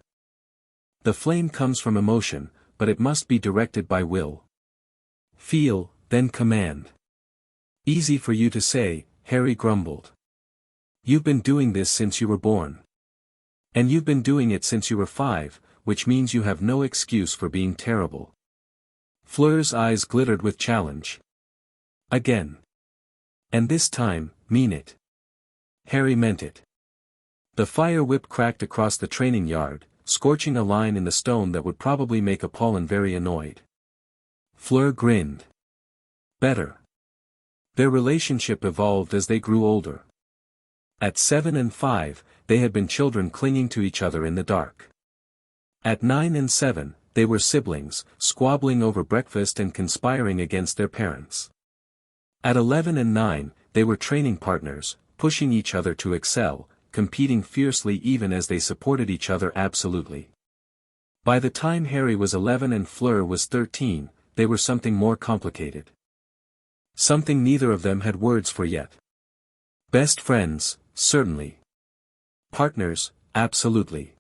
"The flame comes from emotion, but it must be directed by will. Feel, then command." "Easy for you to say," Harry grumbled. "You've been doing this since you were born. And you've been doing it since you were 5, which means you have no excuse for being terrible." Fleur's eyes glittered with challenge. "Again. And this time, mean it." Harry meant it. The fire whip cracked across the training yard, scorching a line in the stone that would probably make Apollon very annoyed. Fleur grinned. Better. Their relationship evolved as they grew older. At 7 and 5, they had been children clinging to each other in the dark. At 9 and 7, they were siblings, squabbling over breakfast and conspiring against their parents. At 11 and 9, they were training partners, pushing each other to excel, competing fiercely even as they supported each other absolutely. By the time Harry was 11 and Fleur was 13, they were something more complicated. Something neither of them had words for yet. Best friends, certainly. Partners, absolutely.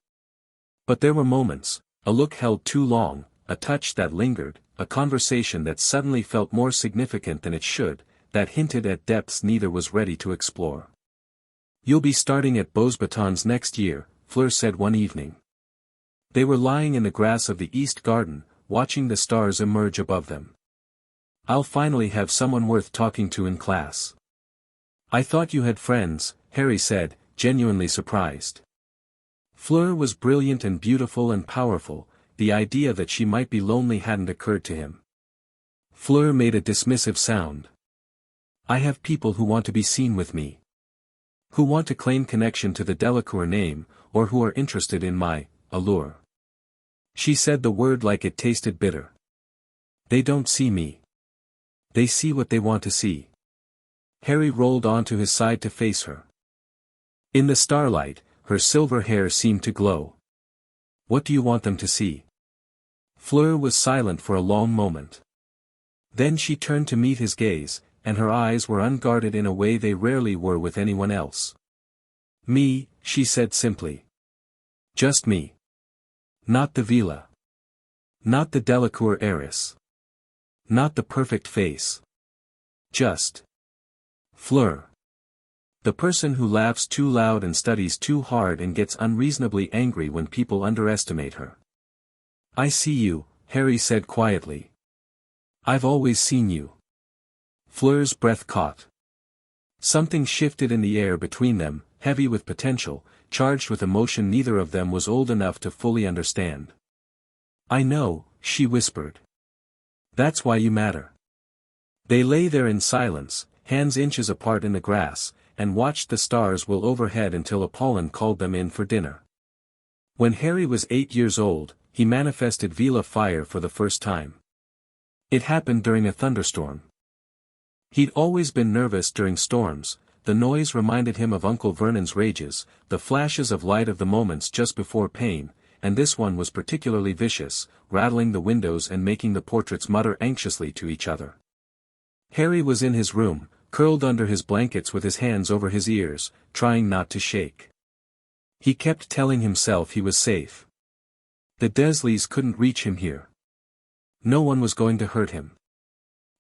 But there were moments, a look held too long, a touch that lingered, a conversation that suddenly felt more significant than it should, that hinted at depths neither was ready to explore. "You'll be starting at Beauxbatons next year," Fleur said one evening. They were lying in the grass of the East Garden, watching the stars emerge above them. "I'll finally have someone worth talking to in class." "I thought you had friends," Harry said, genuinely surprised. Fleur was brilliant and beautiful and powerful, the idea that she might be lonely hadn't occurred to him. Fleur made a dismissive sound. "I have people who want to be seen with me. Who want to claim connection to the Delacour name, or who are interested in my allure." She said the word like it tasted bitter. "They don't see me. They see what they want to see." Harry rolled onto his side to face her. In the starlight, her silver hair seemed to glow. "What do you want them to see?" Fleur was silent for a long moment. Then she turned to meet his gaze, and her eyes were unguarded in a way they rarely were with anyone else. "Me," she said simply. "Just me. Not the villa. Not the Delacour heiress. Not the perfect face. Just Fleur. The person who laughs too loud and studies too hard and gets unreasonably angry when people underestimate her." "I see you," Harry said quietly. "I've always seen you." Fleur's breath caught. Something shifted in the air between them, heavy with potential, charged with emotion neither of them was old enough to fully understand. "I know," she whispered. "That's why you matter." They lay there in silence, hands inches apart in the grass, and watched the stars whirl overhead until Apollon called them in for dinner. When Harry was 8 years old, he manifested Vila fire for the first time. It happened during a thunderstorm. He'd always been nervous during storms, the noise reminded him of Uncle Vernon's rages, the flashes of light of the moments just before pain, and this one was particularly vicious, rattling the windows and making the portraits mutter anxiously to each other. Harry was in his room, curled under his blankets with his hands over his ears, trying not to shake. He kept telling himself he was safe. The Desleys couldn't reach him here. No one was going to hurt him.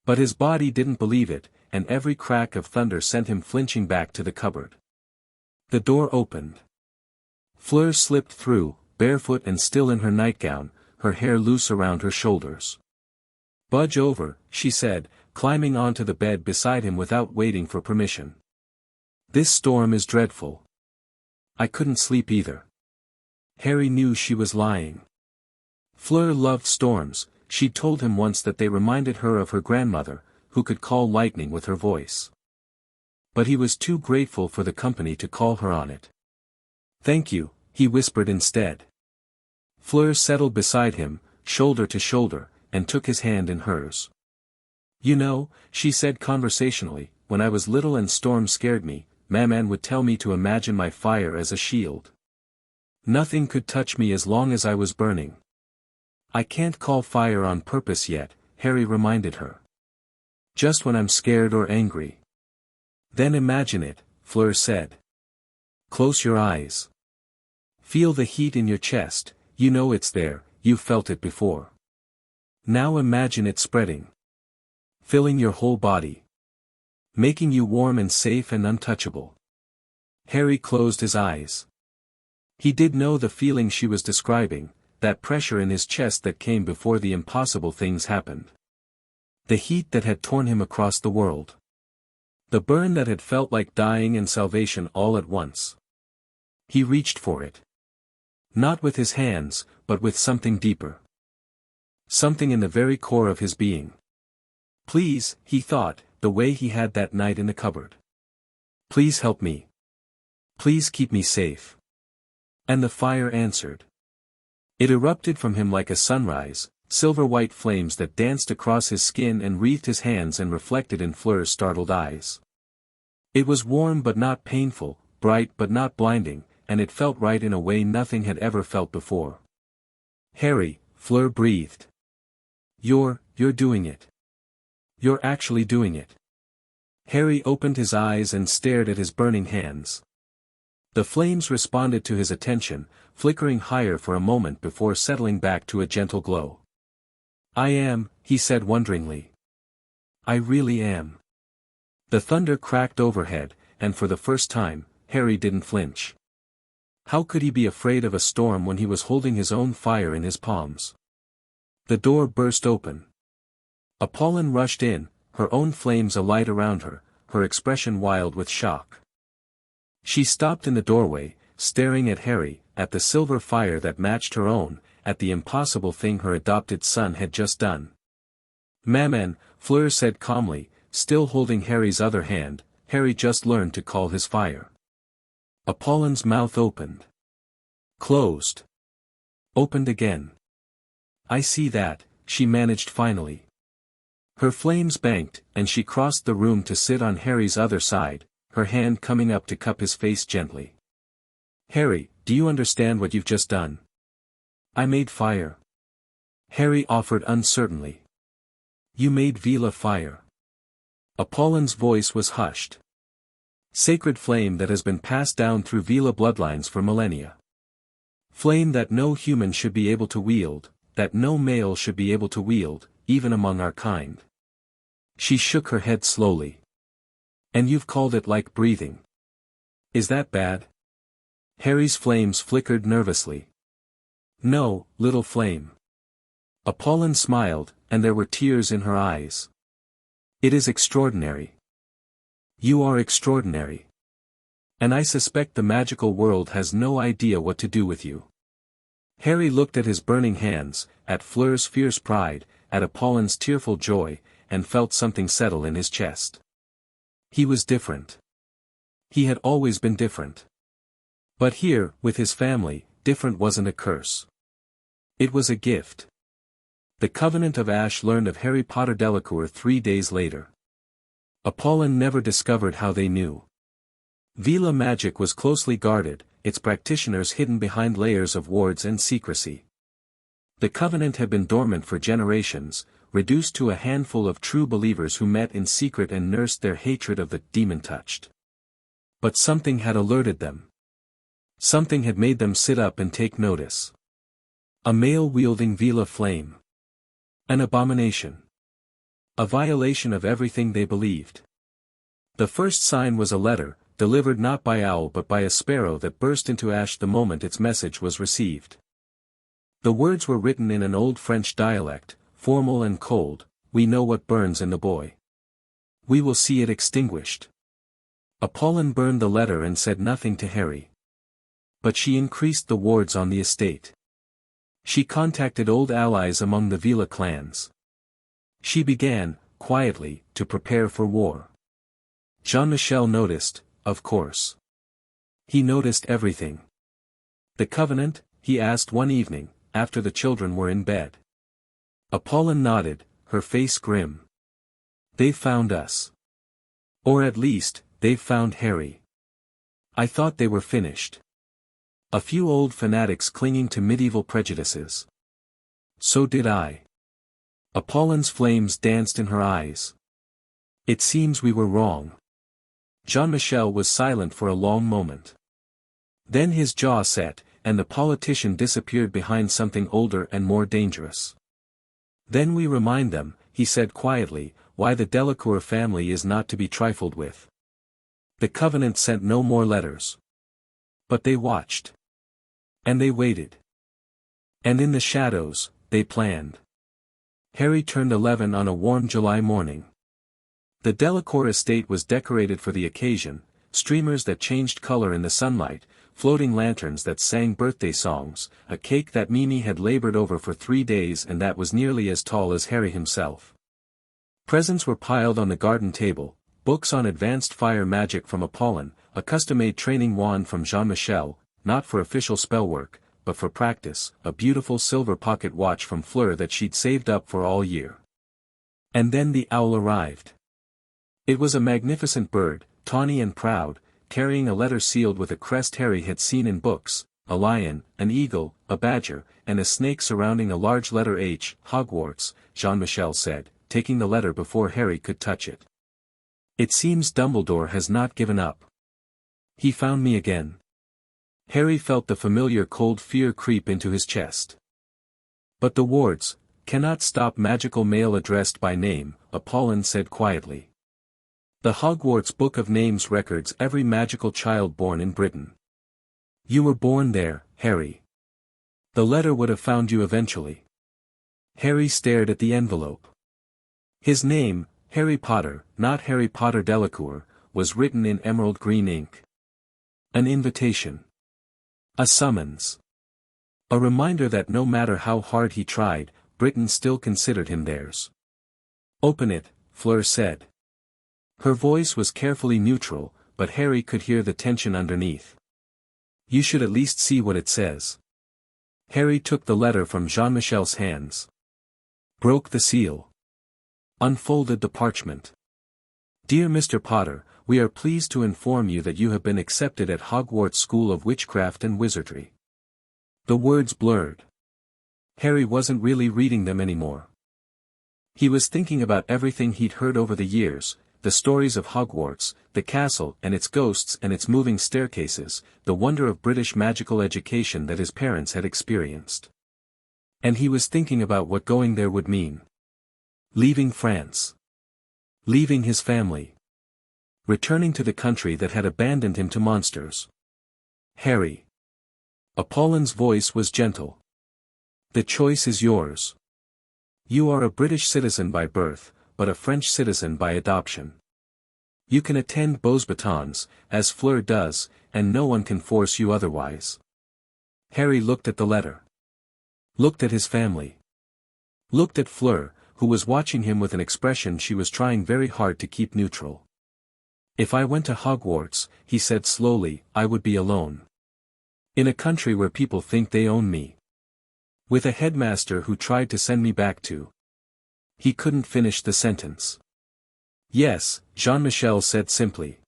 But his body didn't believe it, and every crack of thunder sent him flinching back to the cupboard. The door opened. Fleur slipped through, barefoot and still in her nightgown, her hair loose around her shoulders. "Budge over," she said, climbing onto the bed beside him without waiting for permission. "This storm is dreadful." "I couldn't sleep either." Harry knew she was lying. Fleur loved storms. She'd told him once that they reminded her of her grandmother, who could call lightning with her voice. But he was too grateful for the company to call her on it. "Thank you," he whispered instead. Fleur settled beside him, shoulder to shoulder, and took his hand in hers. "You know," she said conversationally, "when I was little and storms scared me, Maman would tell me to imagine my fire as a shield. Nothing could touch me as long as I was burning. I can't call fire on purpose yet, Harry reminded her. Just when I'm scared or angry. Then imagine it, Fleur said. Close your eyes. Feel the heat in your chest, you know it's there, you've felt it before. Now imagine it spreading. Filling your whole body. Making you warm and safe and untouchable. Harry closed his eyes. He did know the feeling she was describing, that pressure in his chest that came before the impossible things happened. The heat that had torn him across the world. The burn that had felt like dying and salvation all at once. He reached for it. Not with his hands, but with something deeper. Something in the very core of his being. Please, he thought, the way he had that night in the cupboard. Please help me. Please keep me safe. And the fire answered. It erupted from him like a sunrise, silver-white flames that danced across his skin and wreathed his hands and reflected in Fleur's startled eyes. It was warm but not painful, bright but not blinding, and it felt right in a way nothing had ever felt before. Harry, Fleur breathed. You're doing it. You're actually doing it. Harry opened his eyes and stared at his burning hands. The flames responded to his attention, flickering higher for a moment before settling back to a gentle glow. I am, he said wonderingly. I really am. The thunder cracked overhead, and for the first time, Harry didn't flinch. How could he be afraid of a storm when he was holding his own fire in his palms? The door burst open. Apollon rushed in, her own flames alight around her, her expression wild with shock. She stopped in the doorway, staring at Harry, at the silver fire that matched her own, at the impossible thing her adopted son had just done. Maman, Fleur said calmly, still holding Harry's other hand, Harry just learned to call his fire. Apollon's mouth opened. Closed. Opened again. I see that, she managed finally. Her flames banked, and she crossed the room to sit on Harry's other side, her hand coming up to cup his face gently. Harry, do you understand what you've just done? I made fire. Harry offered uncertainly. You made Vila fire. Apollon's voice was hushed. Sacred flame that has been passed down through Vila bloodlines for millennia. Flame that no human should be able to wield, that no male should be able to wield, even among our kind. She shook her head slowly. And you've called it like breathing. Is that bad? Harry's flames flickered nervously. No, little flame. Apollon smiled, and there were tears in her eyes. It is extraordinary. You are extraordinary. And I suspect the magical world has no idea what to do with you. Harry looked at his burning hands, at Fleur's fierce pride, at Apollon's tearful joy, and felt something settle in his chest. He was different. He had always been different. But here, with his family, different wasn't a curse. It was a gift. The Covenant of Ash learned of Harry Potter Delacour 3 days later. Apollon never discovered how they knew. Vila magic was closely guarded, its practitioners hidden behind layers of wards and secrecy. The Covenant had been dormant for generations, reduced to a handful of true believers who met in secret and nursed their hatred of the demon-touched. But something had alerted them. Something had made them sit up and take notice. A male wielding Vila flame. An abomination. A violation of everything they believed. The first sign was a letter, delivered not by owl but by a sparrow that burst into ash the moment its message was received. The words were written in an old French dialect, formal and cold. We know what burns in the boy. We will see it extinguished. Apollon burned the letter and said nothing to Harry. But she increased the wards on the estate. She contacted old allies among the Vila clans. She began, quietly, to prepare for war. Jean-Michel noticed, of course. He noticed everything. The Covenant? He asked one evening, after the children were in bed. Apollon nodded, her face grim. They've found us. Or at least, they've found Harry. I thought they were finished. A few old fanatics clinging to medieval prejudices. So did I. Apollone's flames danced in her eyes. It seems we were wrong. Jean-Michel was silent for a long moment. Then his jaw set, and the politician disappeared behind something older and more dangerous. Then we remind them, he said quietly, why the Delacour family is not to be trifled with. The Covenant sent no more letters. But they watched. And they waited. And in the shadows, they planned. Harry turned 11 on a warm July morning. The Delacour estate was decorated for the occasion, streamers that changed color in the sunlight, floating lanterns that sang birthday songs, a cake that Mimi had labored over for 3 days and that was nearly as tall as Harry himself. Presents were piled on the garden table, books on advanced fire magic from Apollon, a custom-made training wand from Jean-Michel, not for official spellwork, but for practice, a beautiful silver pocket watch from Fleur that she'd saved up for all year. And then the owl arrived. It was a magnificent bird, tawny and proud, carrying a letter sealed with a crest Harry had seen in books, a lion, an eagle, a badger, and a snake surrounding a large letter H. Hogwarts, Jean-Michel said, taking the letter before Harry could touch it. It seems Dumbledore has not given up. He found me again. Harry felt the familiar cold fear creep into his chest. But the wards cannot stop magical mail addressed by name, Apollon said quietly. The Hogwarts Book of Names records every magical child born in Britain. You were born there, Harry. The letter would have found you eventually. Harry stared at the envelope. His name, Harry Potter, not Harry Potter Delacour, was written in emerald green ink. An invitation. A summons. A reminder that no matter how hard he tried, Britain still considered him theirs. Open it, Fleur said. Her voice was carefully neutral, but Harry could hear the tension underneath. You should at least see what it says. Harry took the letter from Jean-Michel's hands. Broke the seal. Unfolded the parchment. Dear Mr. Potter, we are pleased to inform you that you have been accepted at Hogwarts School of Witchcraft and Wizardry. The words blurred. Harry wasn't really reading them anymore. He was thinking about everything he'd heard over the years, the stories of Hogwarts, the castle and its ghosts and its moving staircases, the wonder of British magical education that his parents had experienced. And he was thinking about what going there would mean. Leaving France. Leaving his family. Returning to the country that had abandoned him to monsters. Harry. Apollon's voice was gentle. The choice is yours. You are a British citizen by birth, but a French citizen by adoption. You can attend Beauxbatons, as Fleur does, and no one can force you otherwise. Harry looked at the letter. Looked at his family. Looked at Fleur, who was watching him with an expression she was trying very hard to keep neutral. If I went to Hogwarts, he said slowly, I would be alone. In a country where people think they own me. With a headmaster who tried to send me back to. He couldn't finish the sentence. Yes, Jean-Michel said simply.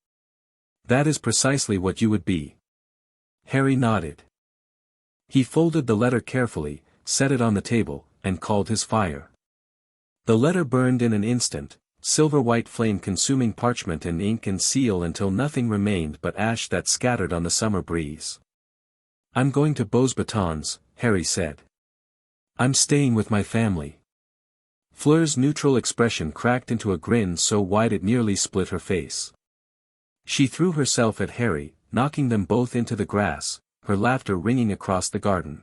That is precisely what you would be. Harry nodded. He folded the letter carefully, set it on the table, and called his fire. The letter burned in an instant, silver-white flame consuming parchment and ink and seal until nothing remained but ash that scattered on the summer breeze. I'm going to Beauxbatons, Harry said. I'm staying with my family. Fleur's neutral expression cracked into a grin so wide it nearly split her face. She threw herself at Harry, knocking them both into the grass, her laughter ringing across the garden.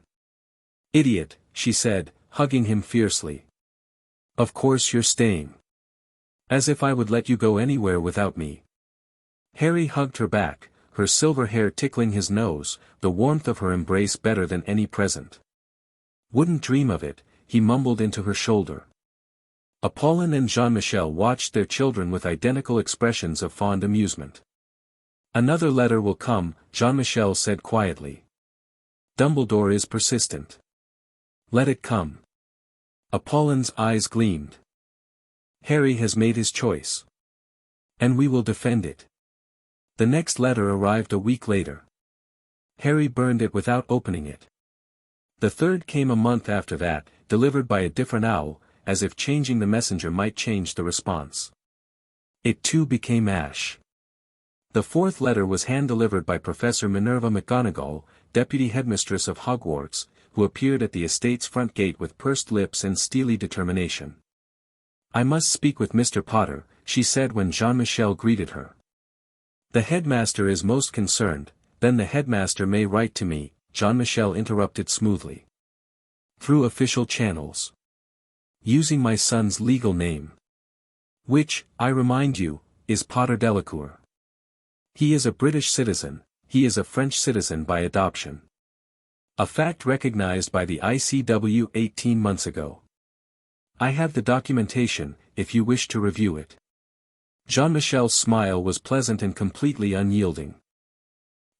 Idiot, she said, hugging him fiercely. Of course you're staying. As if I would let you go anywhere without me. Harry hugged her back, her silver hair tickling his nose, the warmth of her embrace better than any present. Wouldn't dream of it, he mumbled into her shoulder. Apollon and Jean-Michel watched their children with identical expressions of fond amusement. Another letter will come, Jean-Michel said quietly. Dumbledore is persistent. Let it come. Apollon's eyes gleamed. Harry has made his choice. And we will defend it. The next letter arrived a week later. Harry burned it without opening it. The third came a month after that, delivered by a different owl, as if changing the messenger might change the response. It too became ash. The fourth letter was hand-delivered by Professor Minerva McGonagall, deputy headmistress of Hogwarts, who appeared at the estate's front gate with pursed lips and steely determination. "I must speak with Mr. Potter," she said when Jean-Michel greeted her. "The headmaster is most concerned." "Then the headmaster may write to me," Jean-Michel interrupted smoothly. "Through official channels. Using my son's legal name. Which, I remind you, is Potter Delacour. He is a British citizen, he is a French citizen by adoption. A fact recognized by the ICW 18 months ago. I have the documentation, if you wish to review it." Jean-Michel's smile was pleasant and completely unyielding.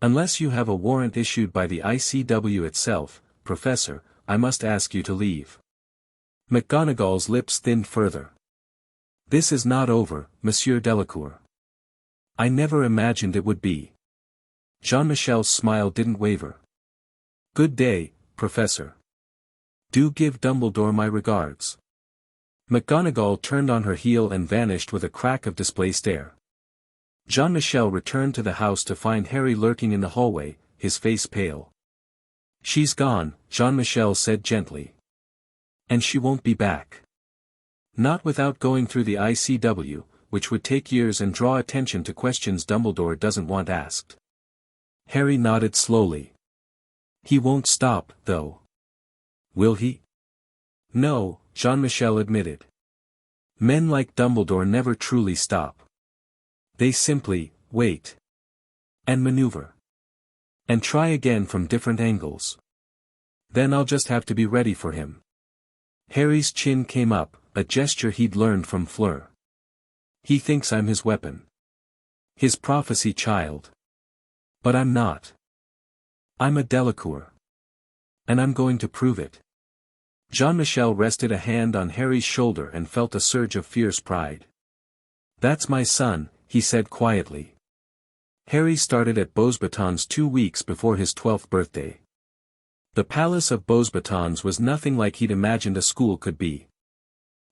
"Unless you have a warrant issued by the ICW itself, Professor, I must ask you to leave." McGonagall's lips thinned further. "This is not over, Monsieur Delacour. I never imagined it would be." Jean-Michel's smile didn't waver. "Good day, Professor. Do give Dumbledore my regards." McGonagall turned on her heel and vanished with a crack of displaced air. Jean-Michel returned to the house to find Harry lurking in the hallway, his face pale. "She's gone," Jean-Michel said gently. "And she won't be back. Not without going through the ICW, which would take years and draw attention to questions Dumbledore doesn't want asked." Harry nodded slowly. "He won't stop, though. Will he?" "No," Jean-Michel admitted. "Men like Dumbledore never truly stop. They simply wait. And maneuver. And try again from different angles. Then I'll just have to be ready for him." Harry's chin came up, a gesture he'd learned from Fleur. "He thinks I'm his weapon. His prophecy child. But I'm not. I'm a Delacour. And I'm going to prove it." Jean-Michel rested a hand on Harry's shoulder and felt a surge of fierce pride. "That's my son," he said quietly. Harry started at Beauxbatons 2 weeks before his 12th birthday. The palace of Beauxbatons was nothing like he'd imagined a school could be.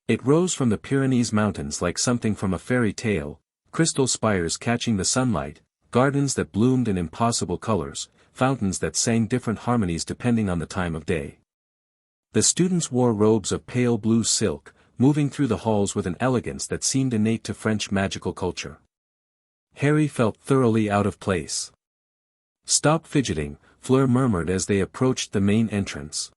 It rose from the Pyrenees mountains like something from a fairy tale, crystal spires catching the sunlight, gardens that bloomed in impossible colors, fountains that sang different harmonies depending on the time of day. The students wore robes of pale blue silk, moving through the halls with an elegance that seemed innate to French magical culture. Harry felt thoroughly out of place. "Stop fidgeting," Fleur murmured as they approached the main entrance.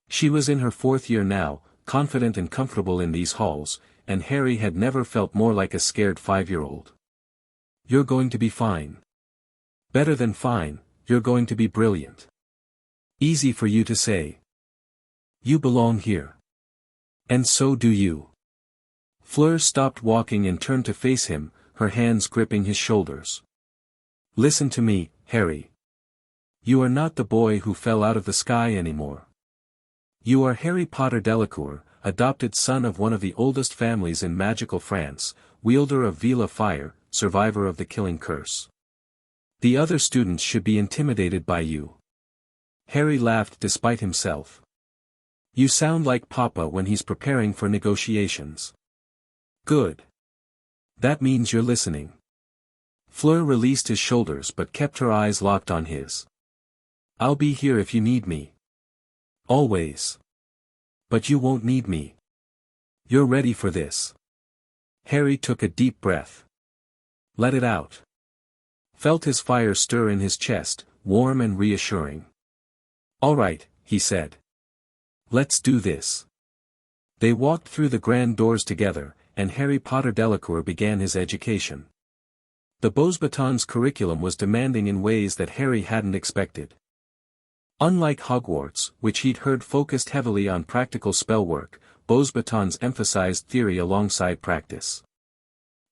She was in her 4th year now, confident and comfortable in these halls, and Harry had never felt more like a scared 5-year-old. "You're going to be fine. Better than fine, you're going to be brilliant. Easy for you to say. You belong here. And so do you." Fleur stopped walking and turned to face him, her hands gripping his shoulders. "Listen to me, Harry. You are not the boy who fell out of the sky anymore. You are Harry Potter Delacour, adopted son of one of the oldest families in magical France, wielder of Vila fire, survivor of the killing curse. The other students should be intimidated by you." Harry laughed despite himself. "You sound like Papa when he's preparing for negotiations." "Good. That means you're listening." Fleur released his shoulders but kept her eyes locked on his. "I'll be here if you need me. Always. But you won't need me. You're ready for this." Harry took a deep breath. Let it out. Felt his fire stir in his chest, warm and reassuring. "All right," he said. "Let's do this." They walked through the grand doors together, and Harry Potter Delacour began his education. The Beauxbatons curriculum was demanding in ways that Harry hadn't expected. Unlike Hogwarts, which he'd heard focused heavily on practical spellwork, Beauxbatons emphasized theory alongside practice.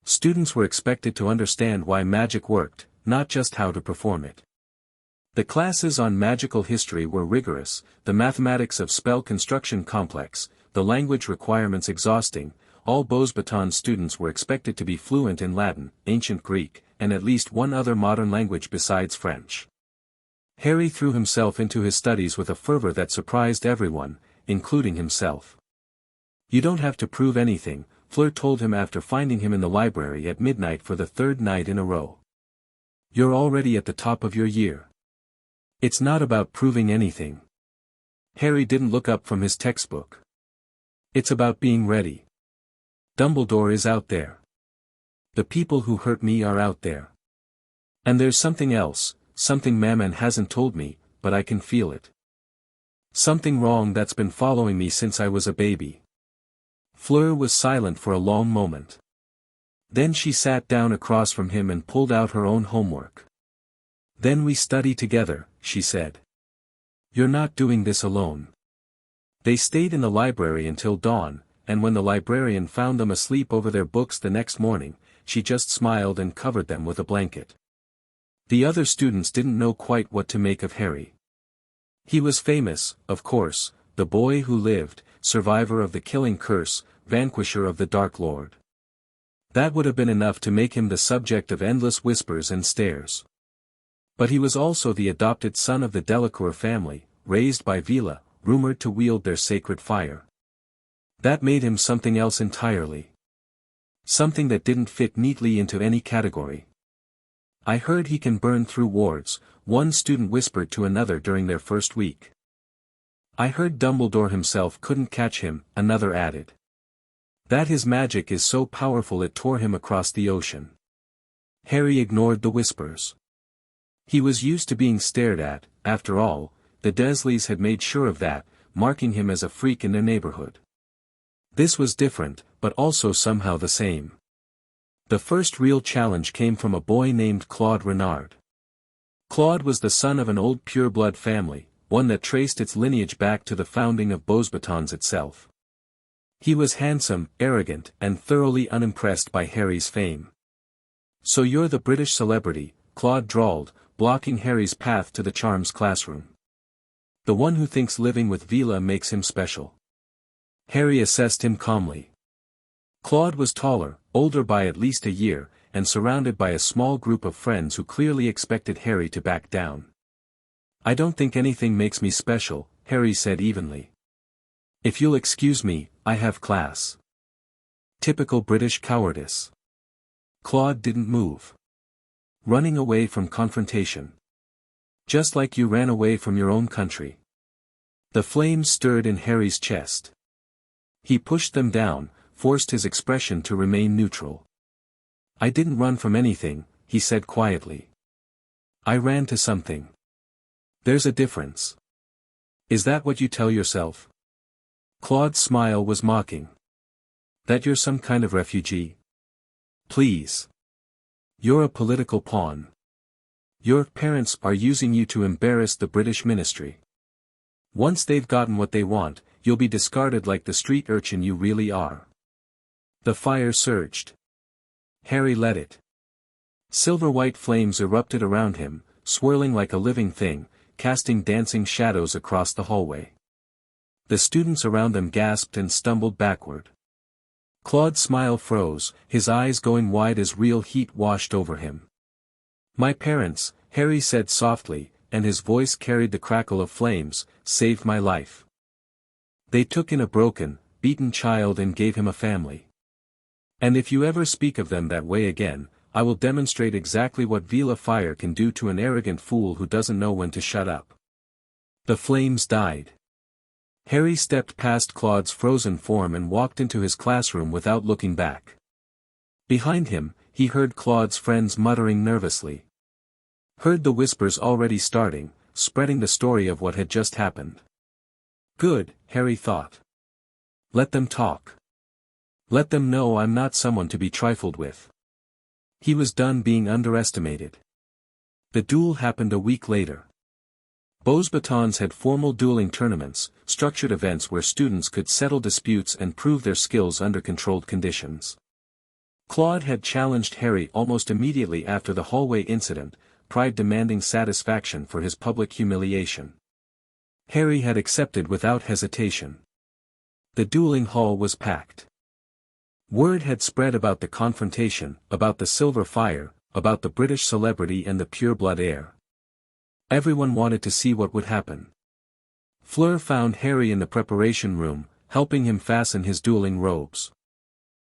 Students were expected to understand why magic worked, not just how to perform it. The classes on magical history were rigorous, the mathematics of spell construction complex, the language requirements exhausting. All Beauxbatons students were expected to be fluent in Latin, ancient Greek, and at least one other modern language besides French. Harry threw himself into his studies with a fervor that surprised everyone, including himself. "You don't have to prove anything," Fleur told him after finding him in the library at midnight for the third night in a row. "You're already at the top of your year. It's not about proving anything." Harry didn't look up from his textbook. "It's about being ready. Dumbledore is out there. The people who hurt me are out there. And there's something else, something Maman hasn't told me, but I can feel it. Something wrong that's been following me since I was a baby." Fleur was silent for a long moment. Then she sat down across from him and pulled out her own homework. "Then we study together," she said. "You're not doing this alone." They stayed in the library until dawn, and when the librarian found them asleep over their books the next morning, she just smiled and covered them with a blanket. The other students didn't know quite what to make of Harry. He was famous, of course, the boy who lived, survivor of the killing curse, vanquisher of the Dark Lord. That would have been enough to make him the subject of endless whispers and stares. But he was also the adopted son of the Delacour family, raised by Vila, rumored to wield their sacred fire. That made him something else entirely. Something that didn't fit neatly into any category. "I heard he can burn through wards," one student whispered to another during their first week. "I heard Dumbledore himself couldn't catch him," another added. "That his magic is so powerful it tore him across the ocean." Harry ignored the whispers. He was used to being stared at. After all, the Dursleys had made sure of that, marking him as a freak in their neighborhood. This was different, but also somehow the same. The first real challenge came from a boy named Claude Renard. Claude was the son of an old pure-blood family, one that traced its lineage back to the founding of Beauxbatons itself. He was handsome, arrogant, and thoroughly unimpressed by Harry's fame. "So you're the British celebrity," Claude drawled, blocking Harry's path to the charms classroom. "The one who thinks living with Vila makes him special." Harry assessed him calmly. Claude was taller, older by at least a year, and surrounded by a small group of friends who clearly expected Harry to back down. "I don't think anything makes me special," Harry said evenly. "If you'll excuse me, I have class." Typical British cowardice. Claude didn't move. "Running away from confrontation. Just like you ran away from your own country." The flames stirred in Harry's chest. He pushed them down, forced his expression to remain neutral. "I didn't run from anything," he said quietly. "I ran to something. There's a difference." "Is that what you tell yourself?" Claude's smile was mocking. "That you're some kind of refugee? Please. You're a political pawn. Your parents are using you to embarrass the British ministry. Once they've gotten what they want, you'll be discarded like the street urchin you really are." The fire surged. Harry let it. Silver-white flames erupted around him, swirling like a living thing, casting dancing shadows across the hallway. The students around them gasped and stumbled backward. Claude's smile froze, his eyes going wide as real heat washed over him. "My parents," Harry said softly, and his voice carried the crackle of flames, "saved my life. They took in a broken, beaten child and gave him a family. And if you ever speak of them that way again, I will demonstrate exactly what Vila fire can do to an arrogant fool who doesn't know when to shut up." The flames died. Harry stepped past Claude's frozen form and walked into his classroom without looking back. Behind him, he heard Claude's friends muttering nervously. Heard the whispers already starting, spreading the story of what had just happened. Good, Harry thought. Let them talk. Let them know I'm not someone to be trifled with. He was done being underestimated. The duel happened a week later. Beauxbatons had formal dueling tournaments, structured events where students could settle disputes and prove their skills under controlled conditions. Claude had challenged Harry almost immediately after the hallway incident, pride demanding satisfaction for his public humiliation. Harry had accepted without hesitation. The dueling hall was packed. Word had spread about the confrontation, about the silver fire, about the British celebrity and the pure-blood heir. Everyone wanted to see what would happen. Fleur found Harry in the preparation room, helping him fasten his dueling robes.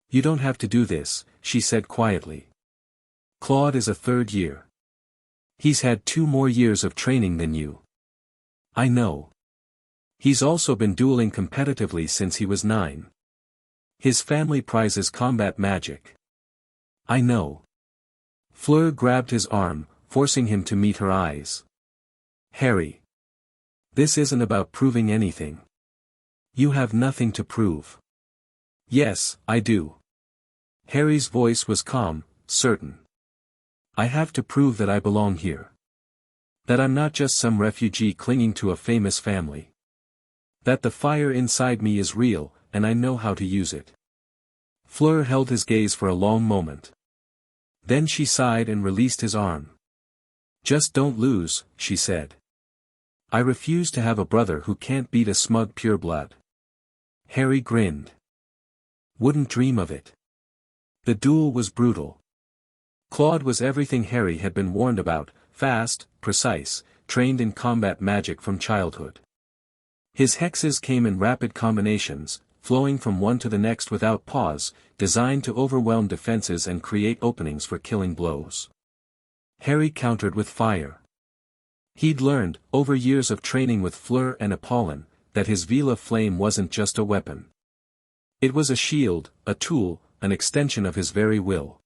"You don't have to do this," she said quietly. "Claude is a third year. He's had 2 more years of training than you." "I know. He's also been dueling competitively since he was 9. His family prizes combat magic." "I know." Fleur grabbed his arm, forcing him to meet her eyes. "Harry. This isn't about proving anything. You have nothing to prove." "Yes, I do." Harry's voice was calm, certain. "I have to prove that I belong here. That I'm not just some refugee clinging to a famous family. That the fire inside me is real, and I know how to use it." Fleur held his gaze for a long moment. Then she sighed and released his arm. "Just don't lose," she said. "I refuse to have a brother who can't beat a smug pureblood." Harry grinned. "Wouldn't dream of it." The duel was brutal. Claude was everything Harry had been warned about: fast, precise, trained in combat magic from childhood. His hexes came in rapid combinations, flowing from one to the next without pause, designed to overwhelm defenses and create openings for killing blows. Harry countered with fire. He'd learned, over years of training with Fleur and Apollon, that his Vela flame wasn't just a weapon. It was a shield, a tool, an extension of his very will.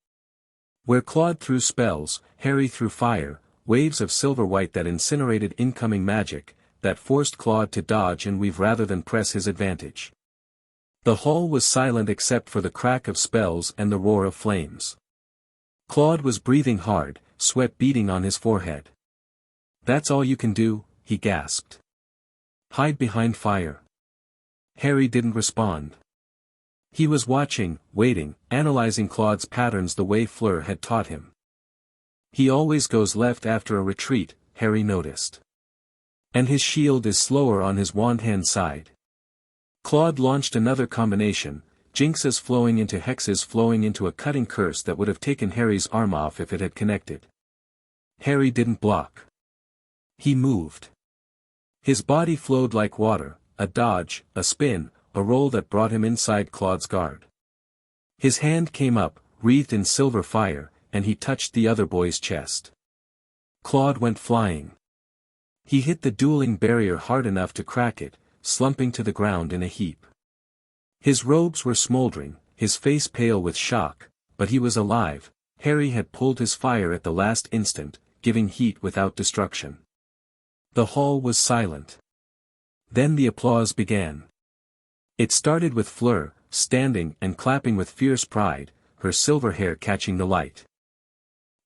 Where Claude threw spells, Harry threw fire, waves of silver white that incinerated incoming magic, that forced Claude to dodge and weave rather than press his advantage. The hall was silent except for the crack of spells and the roar of flames. Claude was breathing hard, sweat beading on his forehead. "That's all you can do?" he gasped. "Hide behind fire." Harry didn't respond. He was watching, waiting, analyzing Claude's patterns the way Fleur had taught him. "He always goes left after a retreat," Harry noticed. "And his shield is slower on his wand hand side." Claude launched another combination, jinxes flowing into hexes flowing into a cutting curse that would have taken Harry's arm off if it had connected. Harry didn't block. He moved. His body flowed like water, a dodge, a spin, a roll that brought him inside Claude's guard. His hand came up, wreathed in silver fire, and he touched the other boy's chest. Claude went flying. He hit the dueling barrier hard enough to crack it, slumping to the ground in a heap. His robes were smoldering, his face pale with shock, but he was alive. Harry had pulled his fire at the last instant, giving heat without destruction. The hall was silent. Then the applause began. It started with Fleur, standing and clapping with fierce pride, her silver hair catching the light.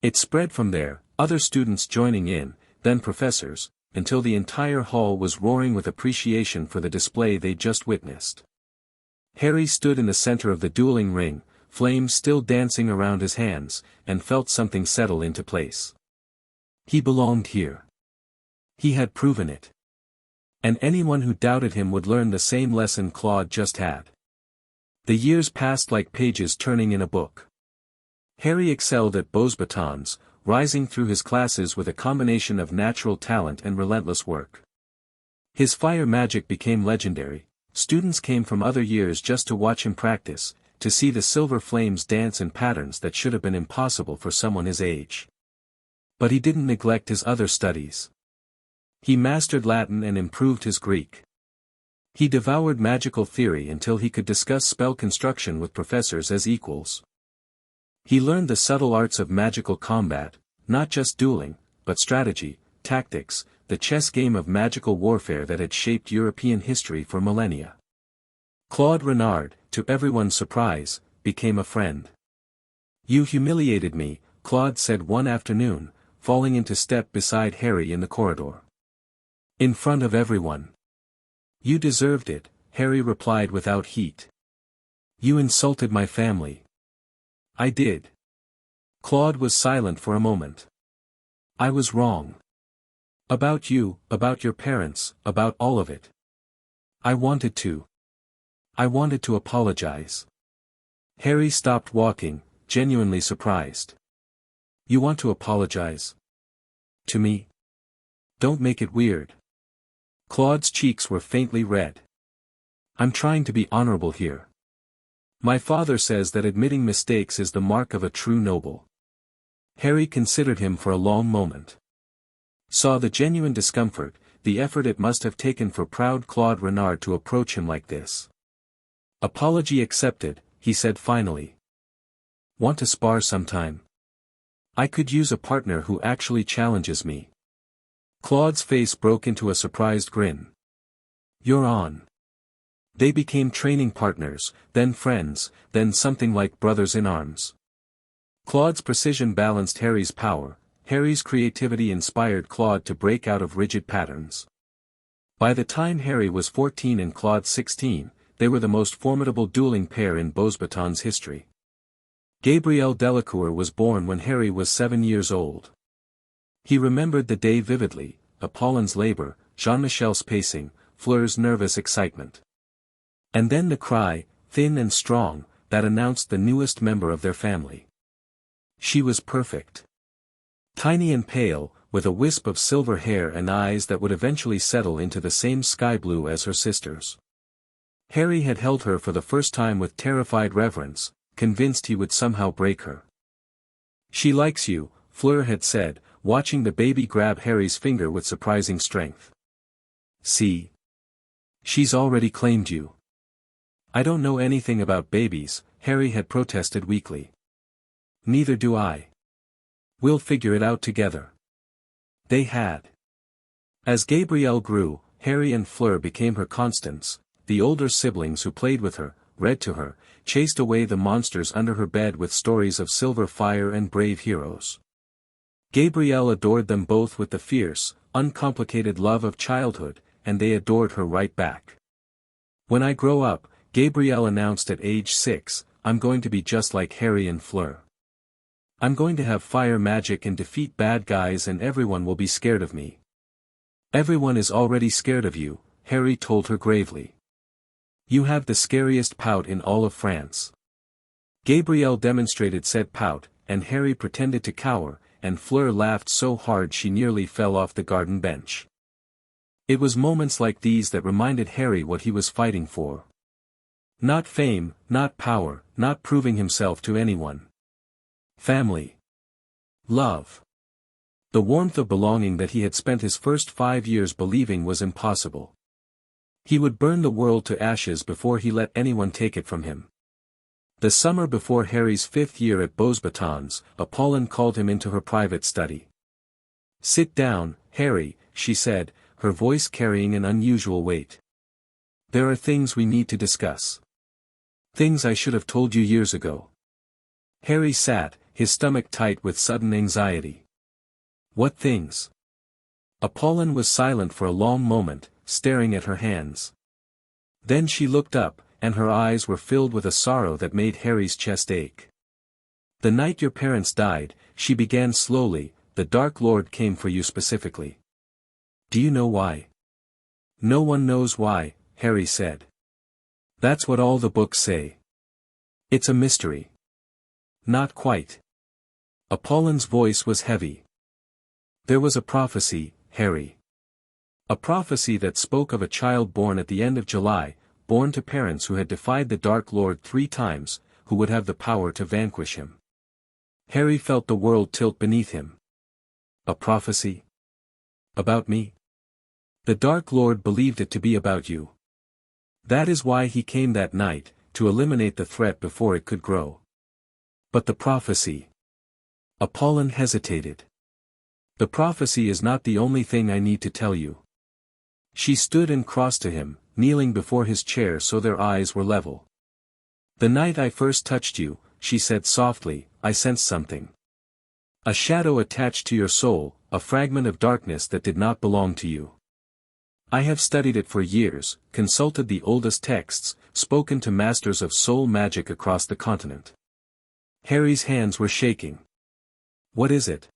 It spread from there, other students joining in, then professors, until the entire hall was roaring with appreciation for the display they'd just witnessed. Harry stood in the center of the dueling ring, flames still dancing around his hands, and felt something settle into place. He belonged here. He had proven it. And anyone who doubted him would learn the same lesson Claude just had. The years passed like pages turning in a book. Harry excelled at bows batons, rising through his classes with a combination of natural talent and relentless work. His fire magic became legendary. Students came from other years just to watch him practice, to see the silver flames dance in patterns that should have been impossible for someone his age. But he didn't neglect his other studies. He mastered Latin and improved his Greek. He devoured magical theory until he could discuss spell construction with professors as equals. He learned the subtle arts of magical combat, not just dueling, but strategy, tactics, the chess game of magical warfare that had shaped European history for millennia. Claude Renard, to everyone's surprise, became a friend. "You humiliated me," Claude said one afternoon, falling into step beside Harry in the corridor. "In front of everyone." "You deserved it," Harry replied without heat. "You insulted my family." "I did." Claude was silent for a moment. "I was wrong. About you, about your parents, about all of it. I wanted to apologize." Harry stopped walking, genuinely surprised. "You want to apologize? To me? Don't make it weird." Claude's cheeks were faintly red. I'm trying to be honorable here. My father says that admitting mistakes is the mark of a true noble. Harry considered him for a long moment. Saw the genuine discomfort, the effort it must have taken for proud Claude Renard to approach him like this. Apology accepted, he said finally. Want to spar sometime? I could use a partner who actually challenges me. Claude's face broke into a surprised grin. You're on. They became training partners, then friends, then something like brothers in arms. Claude's precision balanced Harry's power. Harry's creativity inspired Claude to break out of rigid patterns. By the time Harry was 14 and Claude 16, they were the most formidable dueling pair in Beauxbatons history. Gabriel Delacour was born when Harry was 7 years old. He remembered the day vividly, Apollin's labor, Jean-Michel's pacing, Fleur's nervous excitement. And then the cry, thin and strong, that announced the newest member of their family. She was perfect. Tiny and pale, with a wisp of silver hair and eyes that would eventually settle into the same sky blue as her sisters. Harry had held her for the first time with terrified reverence, convinced he would somehow break her. She likes you, Fleur had said, watching the baby grab Harry's finger with surprising strength. See? She's already claimed you. I don't know anything about babies, Harry had protested weakly. Neither do I. We'll figure it out together. They had. As Gabrielle grew, Harry and Fleur became her constants, the older siblings who played with her, read to her, chased away the monsters under her bed with stories of silver fire and brave heroes. Gabrielle adored them both with the fierce, uncomplicated love of childhood, and they adored her right back. When I grow up, Gabrielle announced at age 6, I'm going to be just like Harry and Fleur. I'm going to have fire magic and defeat bad guys and everyone will be scared of me. Everyone is already scared of you, Harry told her gravely. You have the scariest pout in all of France. Gabrielle demonstrated said pout, and Harry pretended to cower, and Fleur laughed so hard she nearly fell off the garden bench. It was moments like these that reminded Harry what he was fighting for. Not fame, not power, not proving himself to anyone. Family. Love. The warmth of belonging that he had spent his first 5 years believing was impossible. He would burn the world to ashes before he let anyone take it from him. The summer before Harry's 5th year at Beauxbatons, Apollon called him into her private study. Sit down, Harry, she said, her voice carrying an unusual weight. There are things we need to discuss. Things I should have told you years ago. Harry sat, his stomach tight with sudden anxiety. What things? Apollon was silent for a long moment, staring at her hands. Then she looked up, and her eyes were filled with a sorrow that made Harry's chest ache. The night your parents died, she began slowly, the Dark Lord came for you specifically. Do you know why? No one knows why, Harry said. That's what all the books say. It's a mystery. Not quite. Apollon's voice was heavy. There was a prophecy, Harry. A prophecy that spoke of a child born at the end of July, born to parents who had defied the Dark Lord 3 times, who would have the power to vanquish him. Harry felt the world tilt beneath him. A prophecy? About me? The Dark Lord believed it to be about you. That is why he came that night, to eliminate the threat before it could grow. But the prophecy. Apollon hesitated. The prophecy is not the only thing I need to tell you. She stood and crossed to him, kneeling before his chair so their eyes were level. The night I first touched you, she said softly, I sensed something. A shadow attached to your soul, a fragment of darkness that did not belong to you. I have studied it for years, consulted the oldest texts, spoken to masters of soul magic across the continent. Harry's hands were shaking. What is it?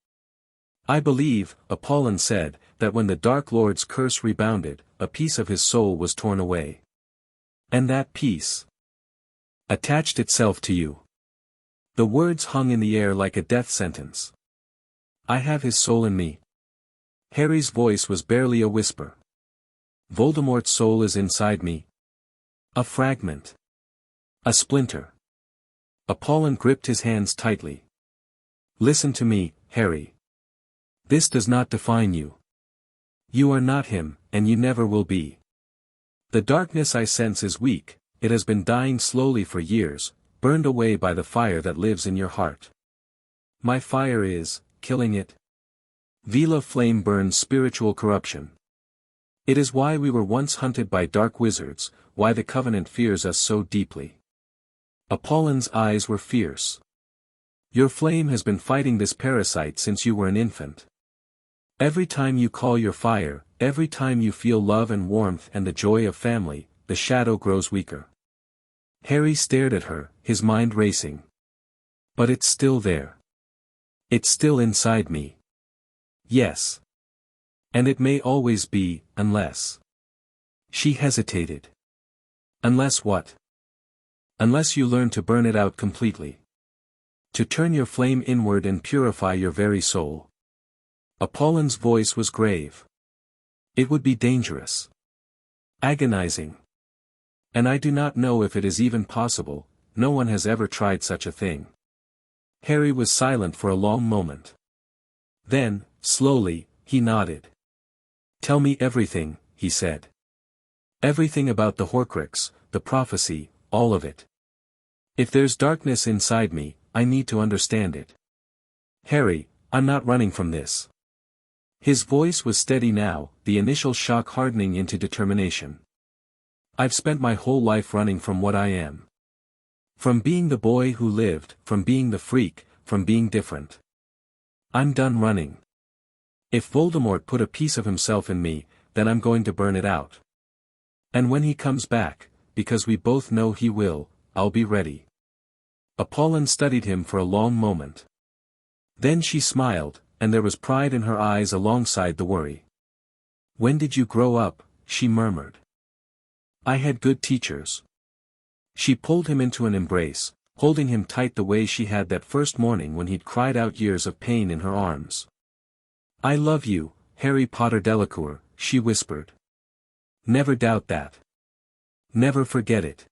I believe, Apollon said, that when the Dark Lord's curse rebounded, a piece of his soul was torn away. And that piece attached itself to you. The words hung in the air like a death sentence. I have his soul in me. Harry's voice was barely a whisper. Voldemort's soul is inside me. A fragment. A splinter. Apollon gripped his hands tightly. Listen to me, Harry. This does not define you. You are not him, and you never will be. The darkness I sense is weak, it has been dying slowly for years, burned away by the fire that lives in your heart. My fire is, killing it. Vila flame burns spiritual corruption. It is why we were once hunted by dark wizards, why the Covenant fears us so deeply. Apollon's eyes were fierce. Your flame has been fighting this parasite since you were an infant. Every time you call your fire, every time you feel love and warmth and the joy of family, the shadow grows weaker. Harry stared at her, his mind racing. But it's still there. It's still inside me. Yes. And it may always be, unless. She hesitated. Unless what? Unless you learn to burn it out completely. To turn your flame inward and purify your very soul. Apollon's voice was grave. It would be dangerous. Agonizing. And I do not know if it is even possible, no one has ever tried such a thing. Harry was silent for a long moment. Then, slowly, he nodded. Tell me everything, he said. Everything about the Horcrux, the prophecy, all of it. If there's darkness inside me, I need to understand it. Harry, I'm not running from this. His voice was steady now, the initial shock hardening into determination. I've spent my whole life running from what I am. From being the boy who lived, from being the freak, from being different. I'm done running. If Voldemort put a piece of himself in me, then I'm going to burn it out. And when he comes back, because we both know he will, I'll be ready. Apollon studied him for a long moment. Then she smiled, and there was pride in her eyes alongside the worry. When did you grow up? She murmured. I had good teachers. She pulled him into an embrace, holding him tight the way she had that first morning when he'd cried out years of pain in her arms. I love you, Harry Potter Delacour, she whispered. Never doubt that. Never forget it.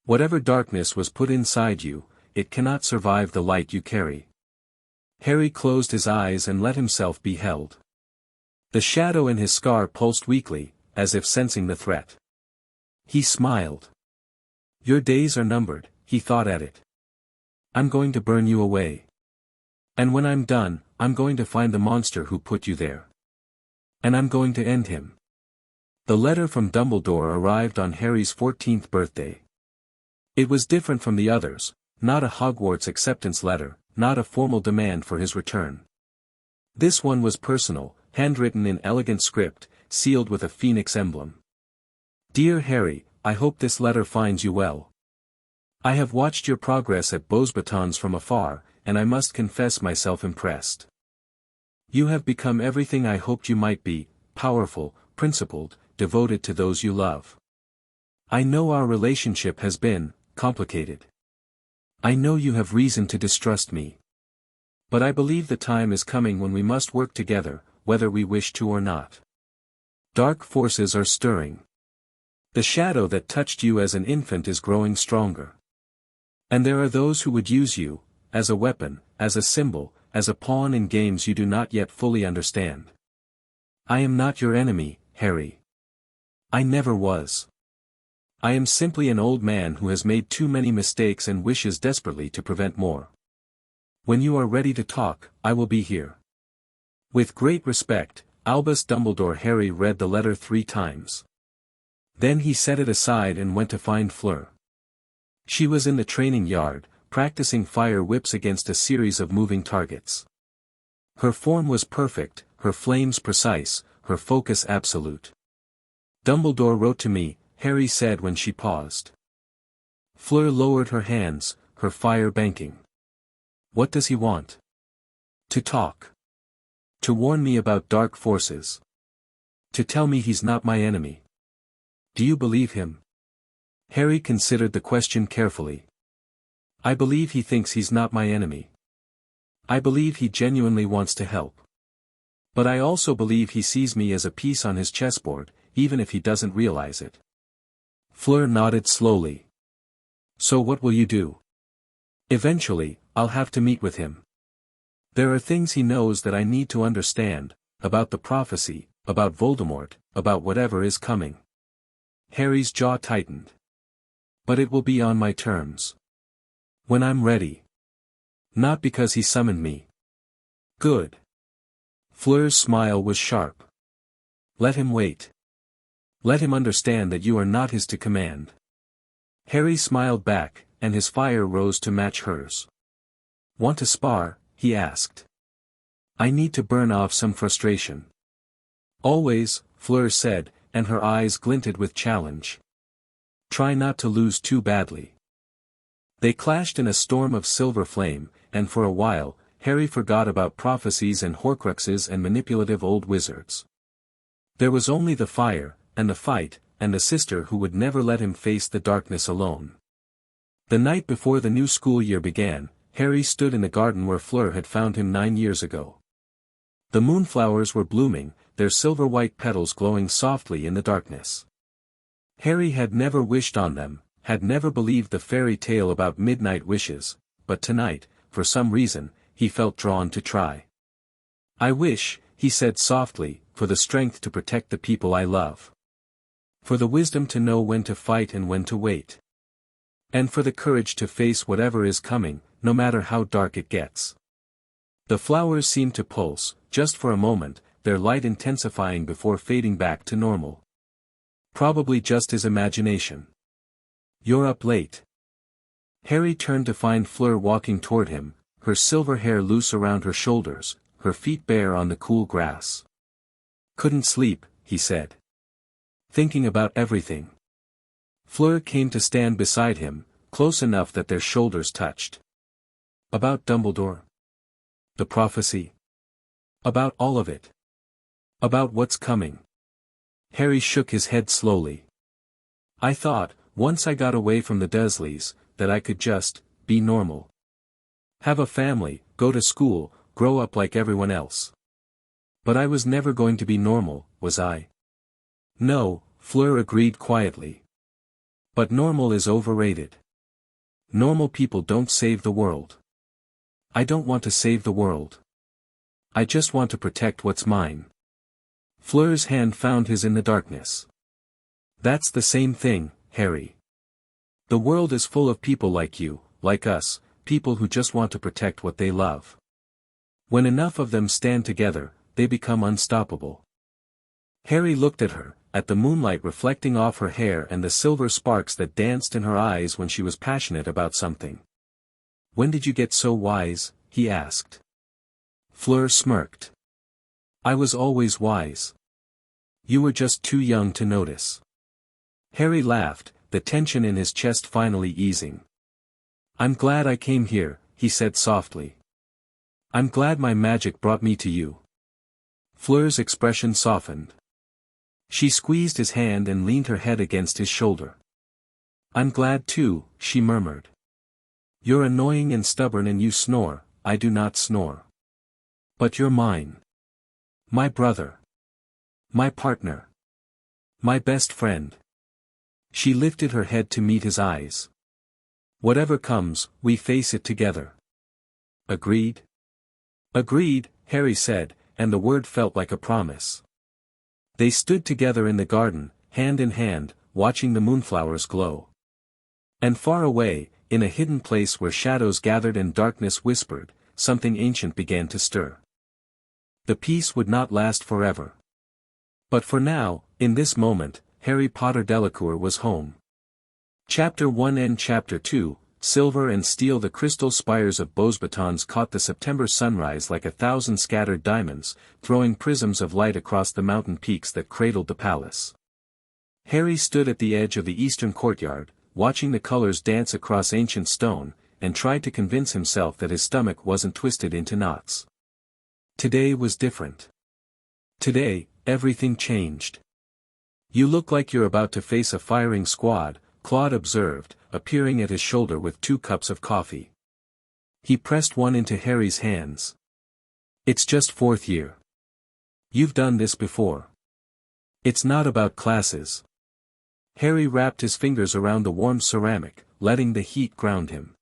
Whatever darkness was put inside you, it cannot survive the light you carry. Harry closed his eyes and let himself be held. The shadow in his scar pulsed weakly, as if sensing the threat. He smiled. Your days are numbered, he thought at it. I'm going to burn you away. And when I'm done, I'm going to find the monster who put you there. And I'm going to end him. The letter from Dumbledore arrived on Harry's 14th birthday. It was different from the others, not a Hogwarts acceptance letter, not a formal demand for his return. This one was personal, handwritten in elegant script, sealed with a phoenix emblem. Dear Harry, I hope this letter finds you well. I have watched your progress at Beauxbatons from afar, and I must confess myself impressed. You have become everything I hoped you might be, powerful, principled, devoted to those you love. I know our relationship has been complicated. I know you have reason to distrust me. But I believe the time is coming when we must work together, whether we wish to or not. Dark forces are stirring. The shadow that touched you as an infant is growing stronger. And there are those who would use you, as a weapon, as a symbol, as a pawn in games you do not yet fully understand. I am not your enemy, Harry. I never was. I am simply an old man who has made too many mistakes and wishes desperately to prevent more. When you are ready to talk, I will be here. With great respect, Albus Dumbledore. Harry read the letter 3 times. Then he set it aside and went to find Fleur. She was in the training yard, practicing fire whips against a series of moving targets. Her form was perfect, her flames precise, her focus absolute. Dumbledore wrote to me, Harry said when she paused. Fleur lowered her hands, her fire banking. What does he want? To talk. To warn me about dark forces. To tell me he's not my enemy. Do you believe him? Harry considered the question carefully. I believe he thinks he's not my enemy. I believe he genuinely wants to help. But I also believe he sees me as a piece on his chessboard, even if he doesn't realize it. Fleur nodded slowly. So what will you do? Eventually, I'll have to meet with him. There are things he knows that I need to understand, about the prophecy, about Voldemort, about whatever is coming. Harry's jaw tightened. But it will be on my terms. When I'm ready. Not because he summoned me. Good. Fleur's smile was sharp. Let him wait. Let him understand that you are not his to command. Harry smiled back, and his fire rose to match hers. Want to spar? He asked. I need to burn off some frustration. Always, Fleur said, and her eyes glinted with challenge. Try not to lose too badly. They clashed in a storm of silver flame, and for a while, Harry forgot about prophecies and horcruxes and manipulative old wizards. There was only the fire, and the fight, and a sister who would never let him face the darkness alone. The night before the new school year began, Harry stood in the garden where Fleur had found him 9 years ago. The moonflowers were blooming, their silver-white petals glowing softly in the darkness. Harry had never wished on them, had never believed the fairy tale about midnight wishes, but tonight, for some reason, he felt drawn to try. I wish, he said softly, for the strength to protect the people I love. For the wisdom to know when to fight and when to wait. And for the courage to face whatever is coming, no matter how dark it gets. The flowers seemed to pulse, just for a moment, their light intensifying before fading back to normal. Probably just his imagination. You're up late. Harry turned to find Fleur walking toward him, her silver hair loose around her shoulders, her feet bare on the cool grass. Couldn't sleep, he said. Thinking about everything. Fleur came to stand beside him, close enough that their shoulders touched. About Dumbledore? The prophecy? About all of it? About what's coming? Harry shook his head slowly. I thought, once I got away from the Dursleys, that I could just be normal. Have a family, go to school, grow up like everyone else. But I was never going to be normal, was I? No, Fleur agreed quietly. But normal is overrated. Normal people don't save the world. I don't want to save the world. I just want to protect what's mine. Fleur's hand found his in the darkness. That's the same thing, Harry. The world is full of people like you, like us, people who just want to protect what they love. When enough of them stand together, they become unstoppable. Harry looked at her, at the moonlight reflecting off her hair and the silver sparks that danced in her eyes when she was passionate about something. When did you get so wise? He asked. Fleur smirked. I was always wise. You were just too young to notice. Harry laughed, the tension in his chest finally easing. I'm glad I came here, he said softly. I'm glad my magic brought me to you. Fleur's expression softened. She squeezed his hand and leaned her head against his shoulder. I'm glad too, she murmured. You're annoying and stubborn and you snore, I do not snore. But you're mine. My brother. My partner. My best friend. She lifted her head to meet his eyes. Whatever comes, we face it together. Agreed? Agreed, Harry said, and the word felt like a promise. They stood together in the garden, hand in hand, watching the moonflowers glow. And far away, in a hidden place where shadows gathered and darkness whispered, something ancient began to stir. The peace would not last forever. But for now, in this moment, Harry Potter Delacour was home. Chapter 1 and Chapter 2, Silver and Steel. The crystal spires of Beauxbatons caught the September sunrise like 1,000 scattered diamonds, throwing prisms of light across the mountain peaks that cradled the palace. Harry stood at the edge of the eastern courtyard, watching the colors dance across ancient stone, and tried to convince himself that his stomach wasn't twisted into knots. Today was different. Today, everything changed. You look like you're about to face a firing squad, Claude observed, appearing at his shoulder with 2 cups of coffee. He pressed one into Harry's hands. It's just 4th year. You've done this before. It's not about classes. Harry wrapped his fingers around the warm ceramic, letting the heat ground him.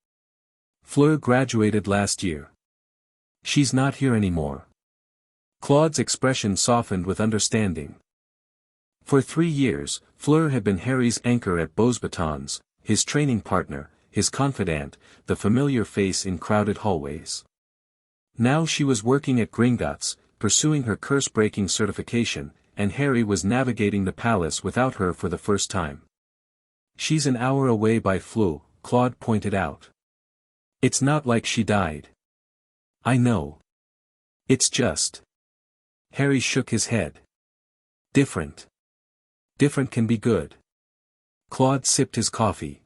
Fleur graduated last year. She's not here anymore. Claude's expression softened with understanding. For 3 years, Fleur had been Harry's anchor at Beauxbatons, his training partner, his confidant, the familiar face in crowded hallways. Now she was working at Gringotts, pursuing her curse-breaking certification, and Harry was navigating the palace without her for the first time. She's an hour away by Fleur, Claude pointed out. It's not like she died. I know. It's just. Harry shook his head. Different. Different can be good. Claude sipped his coffee.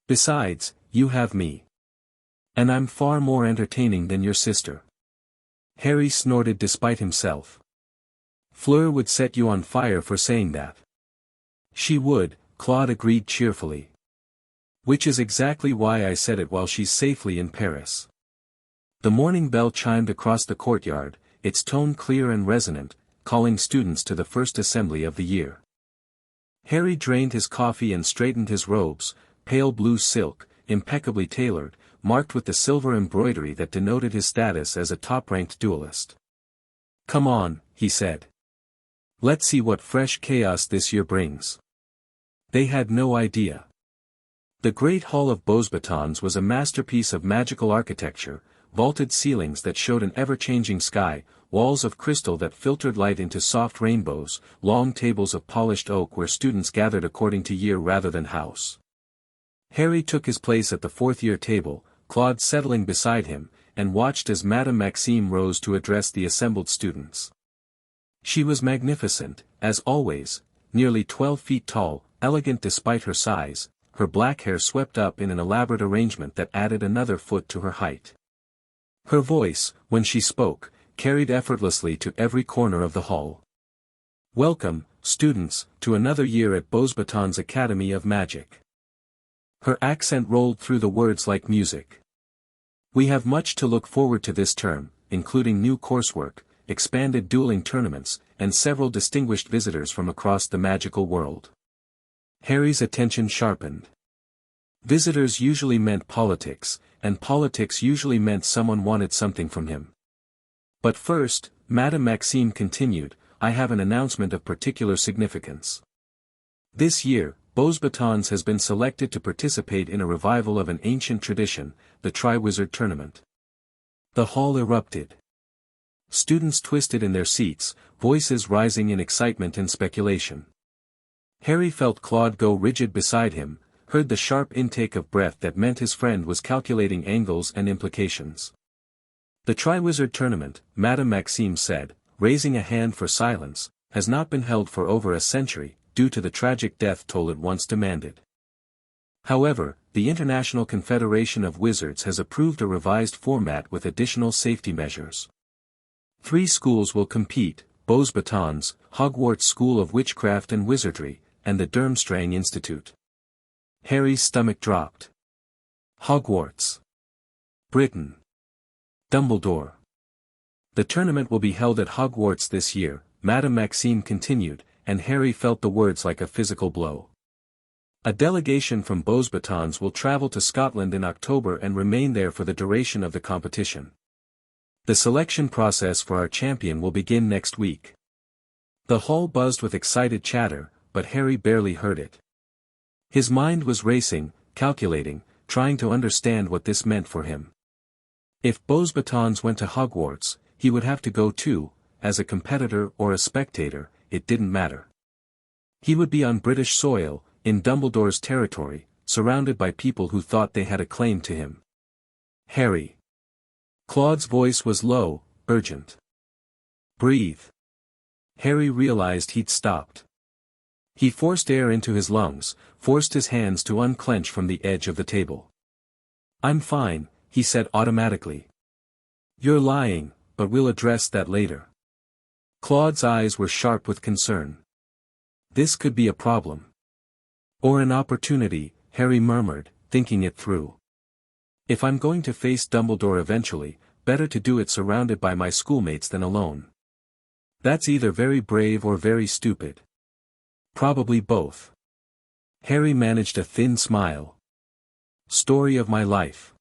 Besides, you have me. And I'm far more entertaining than your sister. Harry snorted despite himself. Fleur would set you on fire for saying that. She would, Claude agreed cheerfully. Which is exactly why I said it while she's safely in Paris. The morning bell chimed across the courtyard, its tone clear and resonant, calling students to the first assembly of the year. Harry drained his coffee and straightened his robes, pale blue silk, impeccably tailored, marked with the silver embroidery that denoted his status as a top-ranked duelist. Come on, he said. Let's see what fresh chaos this year brings. They had no idea. The Great Hall of Beauxbatons was a masterpiece of magical architecture, vaulted ceilings that showed an ever-changing sky, walls of crystal that filtered light into soft rainbows, long tables of polished oak where students gathered according to year rather than house. Harry took his place at the fourth-year table, Claude settling beside him, and watched as Madame Maxime rose to address the assembled students. She was magnificent, as always, nearly 12 feet tall, elegant despite her size, her black hair swept up in an elaborate arrangement that added another foot to her height. Her voice, when she spoke, carried effortlessly to every corner of the hall. Welcome, students, to another year at Beauxbatons Academy of Magic. Her accent rolled through the words like music. We have much to look forward to this term, including new coursework, expanded dueling tournaments, and several distinguished visitors from across the magical world. Harry's attention sharpened. Visitors usually meant politics, and politics usually meant someone wanted something from him. But first, Madame Maxime continued, I have an announcement of particular significance. This year, Beauxbatons has been selected to participate in a revival of an ancient tradition, the Triwizard Tournament. The hall erupted. Students twisted in their seats, voices rising in excitement and speculation. Harry felt Claude go rigid beside him, heard the sharp intake of breath that meant his friend was calculating angles and implications. The Triwizard Tournament, Madame Maxime said, raising a hand for silence, has not been held for over a century, due to the tragic death toll it once demanded. However, the International Confederation of Wizards has approved a revised format with additional safety measures. 3 schools will compete, Beauxbatons, Hogwarts School of Witchcraft and Wizardry, and the Durmstrang Institute. Harry's stomach dropped. Hogwarts. Britain. Dumbledore. The tournament will be held at Hogwarts this year, Madame Maxime continued, and Harry felt the words like a physical blow. A delegation from Beauxbatons will travel to Scotland in October and remain there for the duration of the competition. The selection process for our champion will begin next week. The hall buzzed with excited chatter, but Harry barely heard it. His mind was racing, calculating, trying to understand what this meant for him. If Beauxbatons went to Hogwarts, he would have to go too, as a competitor or a spectator, it didn't matter. He would be on British soil, in Dumbledore's territory, surrounded by people who thought they had a claim to him. Harry. Claude's voice was low, urgent. Breathe. Harry realized he'd stopped. He forced air into his lungs, forced his hands to unclench from the edge of the table. I'm fine, he said automatically. You're lying, but we'll address that later. Claude's eyes were sharp with concern. This could be a problem. Or an opportunity, Harry murmured, thinking it through. If I'm going to face Dumbledore eventually, better to do it surrounded by my schoolmates than alone. That's either very brave or very stupid. Probably both. Harry managed a thin smile. Story of my life.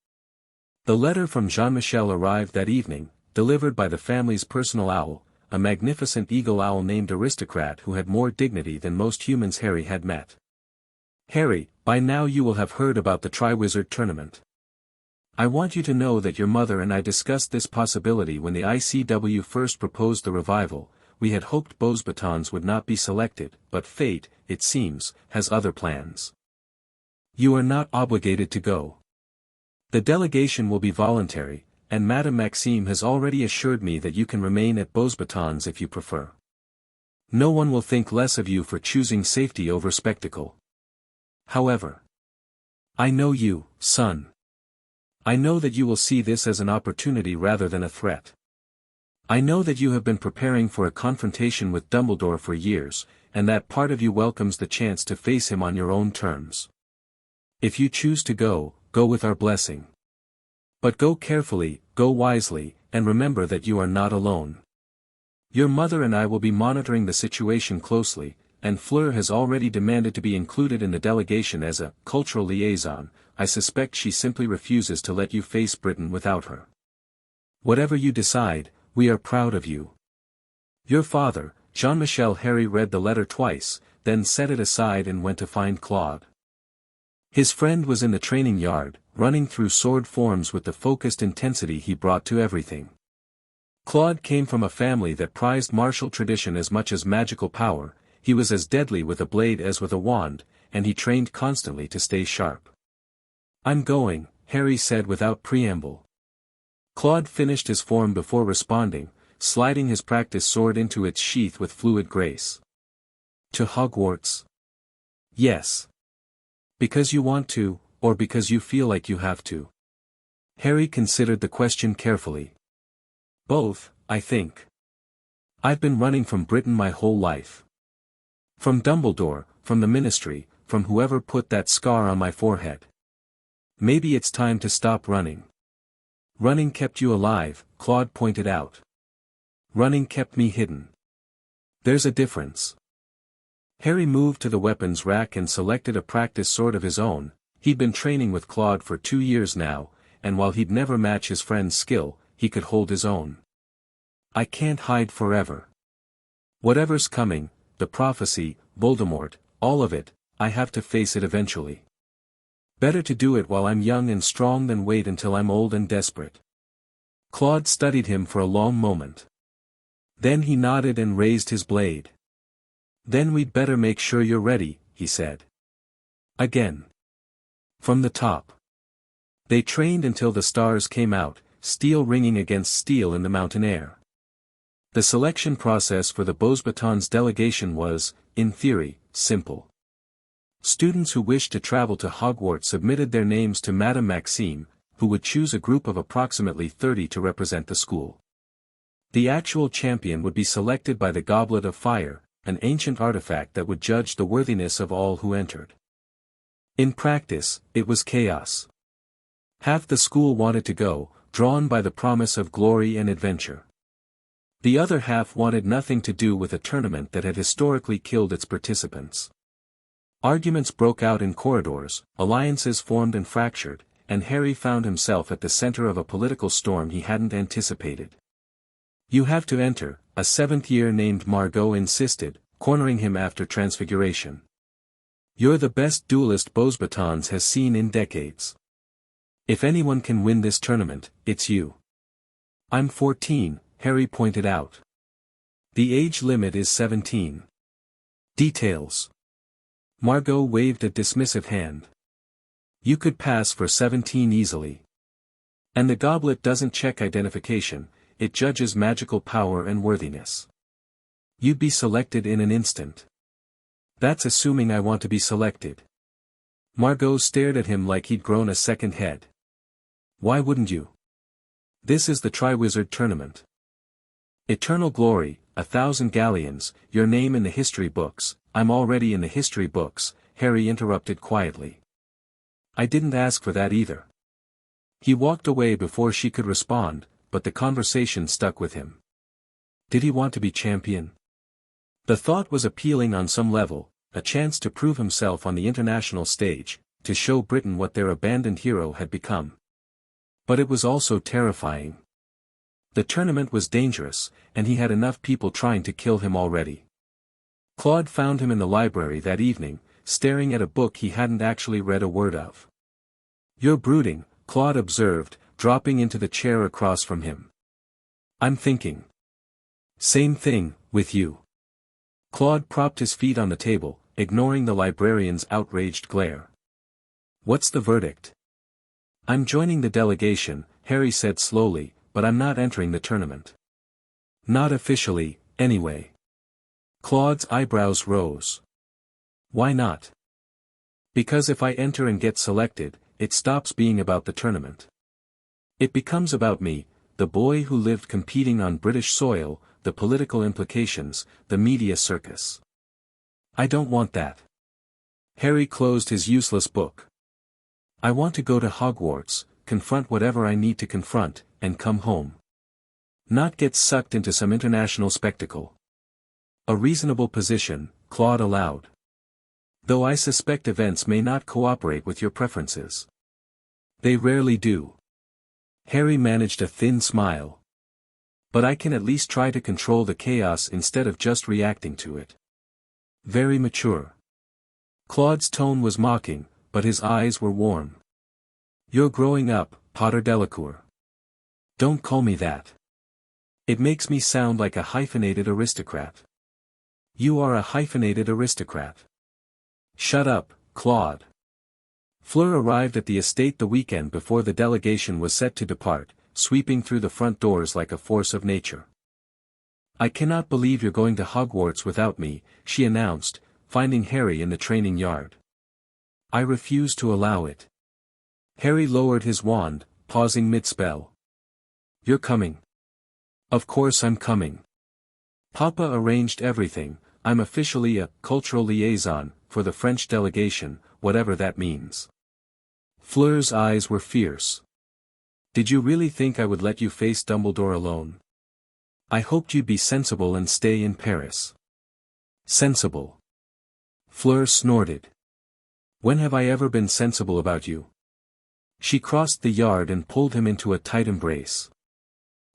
The letter from Jean-Michel arrived that evening, delivered by the family's personal owl, a magnificent eagle owl named Aristocrat who had more dignity than most humans Harry had met. Harry, by now you will have heard about the Triwizard Tournament. I want you to know that your mother and I discussed this possibility when the ICW first proposed the revival. We had hoped Beauxbatons would not be selected, but fate, it seems, has other plans. You are not obligated to go. The delegation will be voluntary, and Madame Maxime has already assured me that you can remain at Beauxbatons if you prefer. No one will think less of you for choosing safety over spectacle. However, I know you, son. I know that you will see this as an opportunity rather than a threat. I know that you have been preparing for a confrontation with Dumbledore for years, and that part of you welcomes the chance to face him on your own terms. If you choose to go, go with our blessing. But go carefully, go wisely, and remember that you are not alone. Your mother and I will be monitoring the situation closely, and Fleur has already demanded to be included in the delegation as a cultural liaison. I suspect she simply refuses to let you face Britain without her. Whatever you decide, we are proud of you. Your father, Jean-Michel. Harry read the letter twice, then set it aside and went to find Claude. His friend was in the training yard, running through sword forms with the focused intensity he brought to everything. Claude came from a family that prized martial tradition as much as magical power. He was as deadly with a blade as with a wand, and he trained constantly to stay sharp. I'm going, Harry said without preamble. Claude finished his form before responding, sliding his practice sword into its sheath with fluid grace. To Hogwarts? Yes. Because you want to, or because you feel like you have to? Harry considered the question carefully. Both, I think. I've been running from Britain my whole life. From Dumbledore, from the Ministry, from whoever put that scar on my forehead. Maybe it's time to stop running. Running kept you alive, Claude pointed out. Running kept me hidden. There's a difference. Harry moved to the weapons rack and selected a practice sword of his own. He'd been training with Claude for 2 years now, and while he'd never match his friend's skill, he could hold his own. I can't hide forever. Whatever's coming, the prophecy, Voldemort, all of it, I have to face it eventually. Better to do it while I'm young and strong than wait until I'm old and desperate. Claude studied him for a long moment. Then he nodded and raised his blade. Then we'd better make sure you're ready, he said. Again. From the top. They trained until the stars came out, steel ringing against steel in the mountain air. The selection process for the Beauxbatons delegation was, in theory, simple. Students who wished to travel to Hogwarts submitted their names to Madame Maxime, who would choose a group of approximately 30 to represent the school. The actual champion would be selected by the Goblet of Fire, an ancient artifact that would judge the worthiness of all who entered. In practice, it was chaos. Half the school wanted to go, drawn by the promise of glory and adventure. The other half wanted nothing to do with a tournament that had historically killed its participants. Arguments broke out in corridors, alliances formed and fractured, and Harry found himself at the center of a political storm he hadn't anticipated. You have to enter, a seventh-year named Margot insisted, cornering him after Transfiguration. You're the best duelist Beauxbatons has seen in decades. If anyone can win this tournament, it's you. I'm 14, Harry pointed out. The age limit is 17. Details. Margot waved a dismissive hand. You could pass for 17 easily. And the goblet doesn't check identification, it judges magical power and worthiness. You'd be selected in an instant. That's assuming I want to be selected. Margot stared at him like he'd grown a second head. Why wouldn't you? This is the Triwizard Tournament. Eternal glory, 1,000 galleons, your name in the history books. I'm already in the history books, Harry interrupted quietly. I didn't ask for that either. He walked away before she could respond, but the conversation stuck with him. Did he want to be champion? The thought was appealing on some level, a chance to prove himself on the international stage, to show Britain what their abandoned hero had become. But it was also terrifying. The tournament was dangerous, and he had enough people trying to kill him already. Claude found him in the library that evening, staring at a book he hadn't actually read a word of. "You're brooding," Claude observed, dropping into the chair across from him. "I'm thinking." "Same thing, with you." Claude propped his feet on the table, ignoring the librarian's outraged glare. "What's the verdict?" "I'm joining the delegation," Harry said slowly, "but I'm not entering the tournament." "Not officially, anyway." Claude's eyebrows rose. "Why not?" "Because if I enter and get selected, it stops being about the tournament. It becomes about me, the boy who lived competing on British soil, the political implications, the media circus. I don't want that." Harry closed his useless book. "I want to go to Hogwarts, confront whatever I need to confront, and come home. Not get sucked into some international spectacle." "A reasonable position," Claude allowed. "Though I suspect events may not cooperate with your preferences." "They rarely do." Harry managed a thin smile. "But I can at least try to control the chaos instead of just reacting to it." "Very mature." Claude's tone was mocking, but his eyes were warm. "You're growing up, Potter Delacour." "Don't call me that. It makes me sound like a hyphenated aristocrat." "You are a hyphenated aristocrat." "Shut up, Claude." Fleur arrived at the estate the weekend before the delegation was set to depart, sweeping through the front doors like a force of nature. "I cannot believe you're going to Hogwarts without me," she announced, finding Harry in the training yard. "I refuse to allow it." Harry lowered his wand, pausing mid-spell. "You're coming." "Of course I'm coming. Papa arranged everything. I'm officially a cultural liaison for the French delegation, whatever that means." Fleur's eyes were fierce. "Did you really think I would let you face Dumbledore alone? I hoped you'd be sensible and stay in Paris." "Sensible?" Fleur snorted. "When have I ever been sensible about you?" She crossed the yard and pulled him into a tight embrace.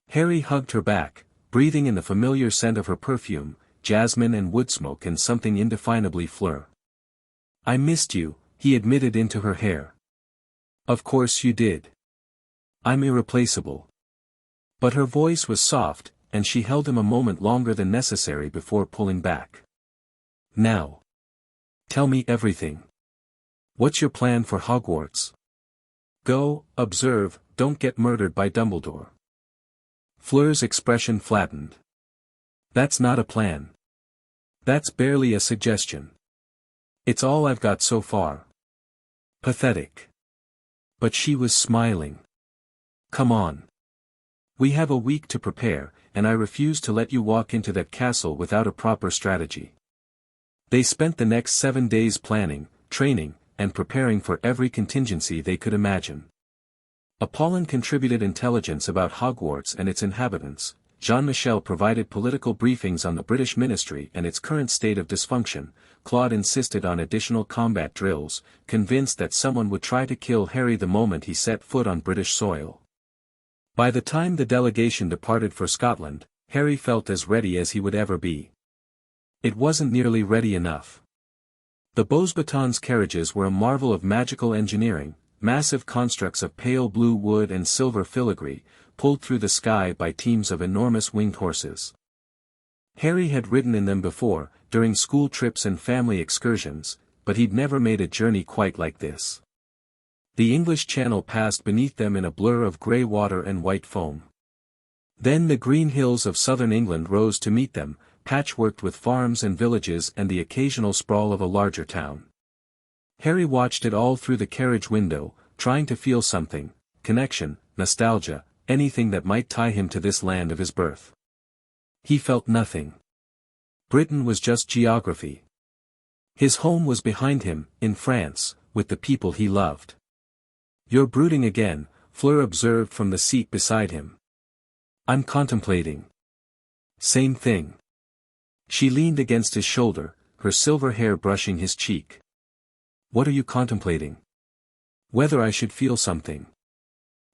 Harry hugged her back, breathing in the familiar scent of her perfume, jasmine and wood smoke and something indefinably Fleur. "I missed you," he admitted into her hair. "Of course you did. I'm irreplaceable." But her voice was soft, and she held him a moment longer than necessary before pulling back. "Now. Tell me everything. What's your plan for Hogwarts? Go, observe, don't get murdered by Dumbledore." Fleur's expression flattened. "That's not a plan. That's barely a suggestion. It's all I've got so far." Pathetic. But she was smiling. "Come on. We have a week to prepare, and I refuse to let you walk into that castle without a proper strategy." They spent the next 7 days planning, training, and preparing for every contingency they could imagine. Apollon contributed intelligence about Hogwarts and its inhabitants, Jean-Michel provided political briefings on the British ministry and its current state of dysfunction, Claude insisted on additional combat drills, convinced that someone would try to kill Harry the moment he set foot on British soil. By the time the delegation departed for Scotland, Harry felt as ready as he would ever be. It wasn't nearly ready enough. The Beauxbatons carriages were a marvel of magical engineering, massive constructs of pale blue wood and silver filigree, pulled through the sky by teams of enormous winged horses. Harry had ridden in them before, during school trips and family excursions, but he'd never made a journey quite like this. The English Channel passed beneath them in a blur of grey water and white foam. Then the green hills of southern England rose to meet them, patchworked with farms and villages and the occasional sprawl of a larger town. Harry watched it all through the carriage window, trying to feel something, connection, nostalgia, anything that might tie him to this land of his birth. He felt nothing. Britain was just geography. His home was behind him, in France, with the people he loved. "You're brooding again," Fleur observed from the seat beside him. "I'm contemplating." "Same thing." She leaned against his shoulder, her silver hair brushing his cheek. "What are you contemplating?" "Whether I should feel something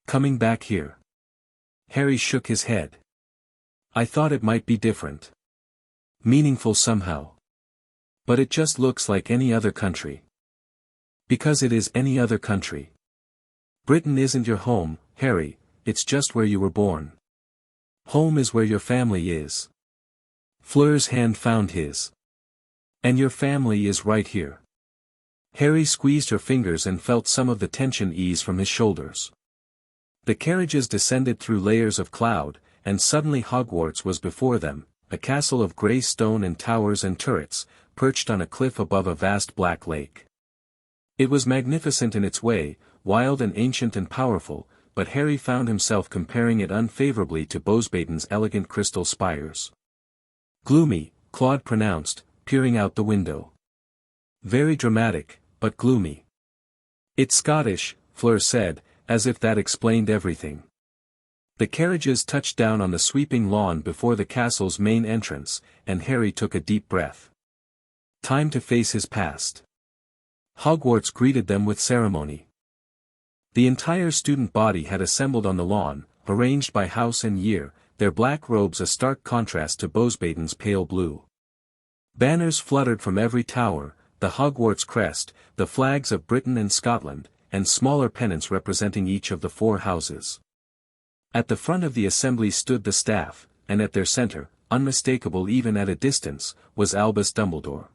coming back here." Harry shook his head. "I thought it might be different. Meaningful somehow. But it just looks like any other country." "Because it is any other country. Britain isn't your home, Harry, it's just where you were born. Home is where your family is." Fleur's hand found his. "And your family is right here." Harry squeezed her fingers and felt some of the tension ease from his shoulders. The carriages descended through layers of cloud, and suddenly Hogwarts was before them, a castle of grey stone and towers and turrets, perched on a cliff above a vast black lake. It was magnificent in its way, wild and ancient and powerful, but Harry found himself comparing it unfavorably to Bosbaden's elegant crystal spires. "Gloomy," Claude pronounced, peering out the window. "Very dramatic, but gloomy." "It's Scottish," Fleur said, as if that explained everything. The carriages touched down on the sweeping lawn before the castle's main entrance, and Harry took a deep breath. Time to face his past. Hogwarts greeted them with ceremony. The entire student body had assembled on the lawn, arranged by house and year, their black robes a stark contrast to Bosbaden's pale blue. Banners fluttered from every tower, the Hogwarts crest, the flags of Britain and Scotland, and smaller pennants representing each of the 4 houses. At the front of the assembly stood the staff, and at their center, unmistakable even at a distance, was Albus Dumbledore.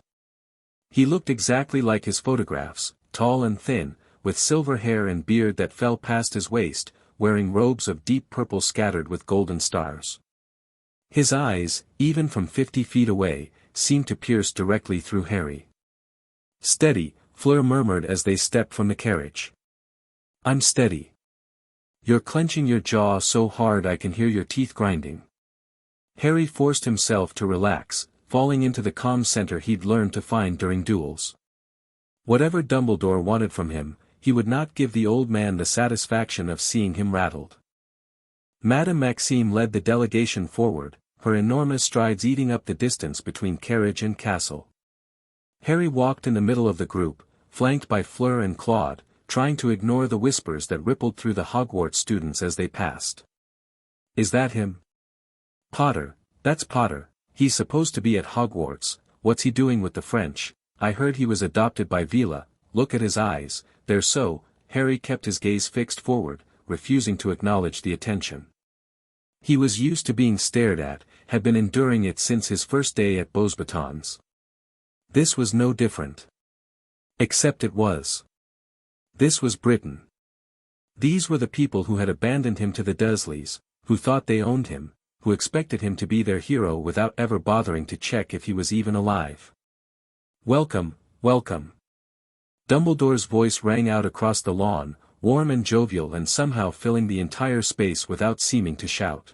He looked exactly like his photographs, tall and thin, with silver hair and beard that fell past his waist, wearing robes of deep purple scattered with golden stars. His eyes, even from 50 feet away, seemed to pierce directly through Harry. "Steady," Fleur murmured as they stepped from the carriage. "I'm steady." "You're clenching your jaw so hard I can hear your teeth grinding." Harry forced himself to relax, falling into the calm center he'd learned to find during duels. Whatever Dumbledore wanted from him, he would not give the old man the satisfaction of seeing him rattled. Madame Maxime led the delegation forward, her enormous strides eating up the distance between carriage and castle. Harry walked in the middle of the group, flanked by Fleur and Claude, trying to ignore the whispers that rippled through the Hogwarts students as they passed. "Is that him?" "Potter, that's Potter, he's supposed to be at Hogwarts, what's he doing with the French? I heard he was adopted by Vila, look at his eyes, they're so." Harry kept his gaze fixed forward, refusing to acknowledge the attention. He was used to being stared at, had been enduring it since his first day at Beauxbatons. This was no different. Except it was. This was Britain. These were the people who had abandoned him to the Dursleys, who thought they owned him, who expected him to be their hero without ever bothering to check if he was even alive. "Welcome, welcome." Dumbledore's voice rang out across the lawn, warm and jovial and somehow filling the entire space without seeming to shout.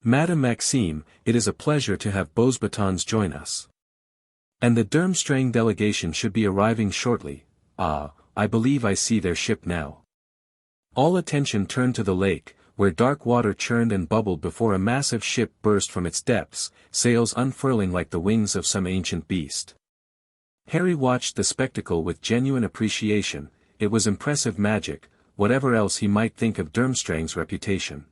"Madame Maxime, it is a pleasure to have Beauxbatons join us. And the Durmstrang delegation should be arriving shortly. I believe I see their ship now." All attention turned to the lake, where dark water churned and bubbled before a massive ship burst from its depths, sails unfurling like the wings of some ancient beast. Harry watched the spectacle with genuine appreciation. It was impressive magic, whatever else he might think of Durmstrang's reputation.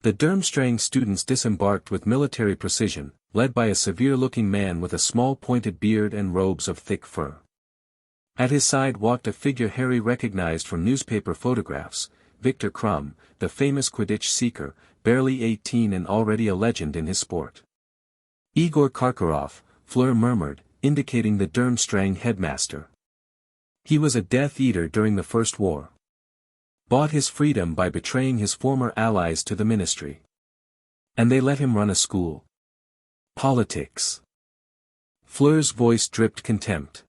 The Durmstrang students disembarked with military precision, led by a severe-looking man with a small pointed beard and robes of thick fur. At his side walked a figure Harry recognized from newspaper photographs, Victor Crumb, the famous Quidditch seeker, barely 18 and already a legend in his sport. "Igor Karkaroff," Fleur murmured, indicating the Durmstrang headmaster. "He was a Death Eater during the First War. Bought his freedom by betraying his former allies to the Ministry. And they let him run a school. Politics." Fleur's voice dripped contempt.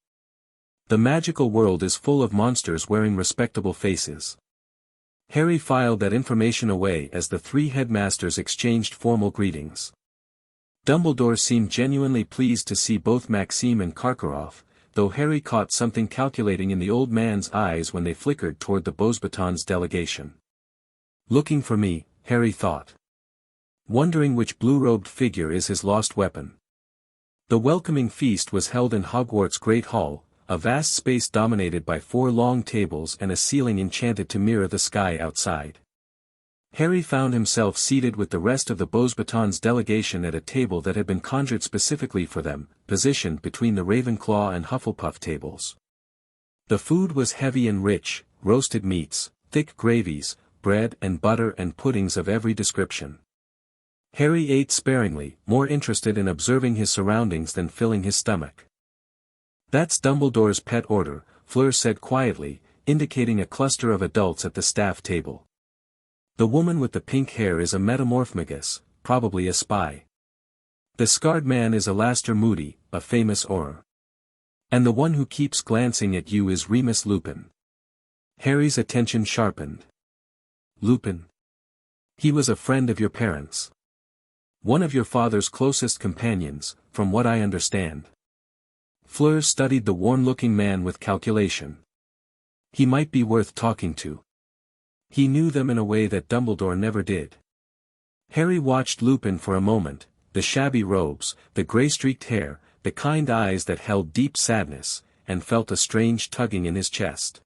"The magical world is full of monsters wearing respectable faces." Harry filed that information away as the 3 headmasters exchanged formal greetings. Dumbledore seemed genuinely pleased to see both Maxime and Karkaroff, though Harry caught something calculating in the old man's eyes when they flickered toward the Beauxbatons delegation. "Looking for me," Harry thought. "Wondering which blue-robed figure is his lost weapon." The welcoming feast was held in Hogwarts' Great Hall, a vast space dominated by 4 long tables and a ceiling enchanted to mirror the sky outside. Harry found himself seated with the rest of the Beauxbatons delegation at a table that had been conjured specifically for them, positioned between the Ravenclaw and Hufflepuff tables. The food was heavy and rich, roasted meats, thick gravies, bread and butter and puddings of every description. Harry ate sparingly, more interested in observing his surroundings than filling his stomach. "That's Dumbledore's pet order," Fleur said quietly, indicating a cluster of adults at the staff table. "The woman with the pink hair is a metamorphmagus, probably a spy. The scarred man is Alastair Moody, a famous Auror. And the one who keeps glancing at you is Remus Lupin." Harry's attention sharpened. "Lupin? He was a friend of your parents. One of your father's closest companions, from what I understand." Fleur studied the worn-looking man with calculation. He might be worth talking to. He knew them in a way that Dumbledore never did. Harry watched Lupin for a moment, the shabby robes, the grey-streaked hair, the kind eyes that held deep sadness, and felt a strange tugging in his chest.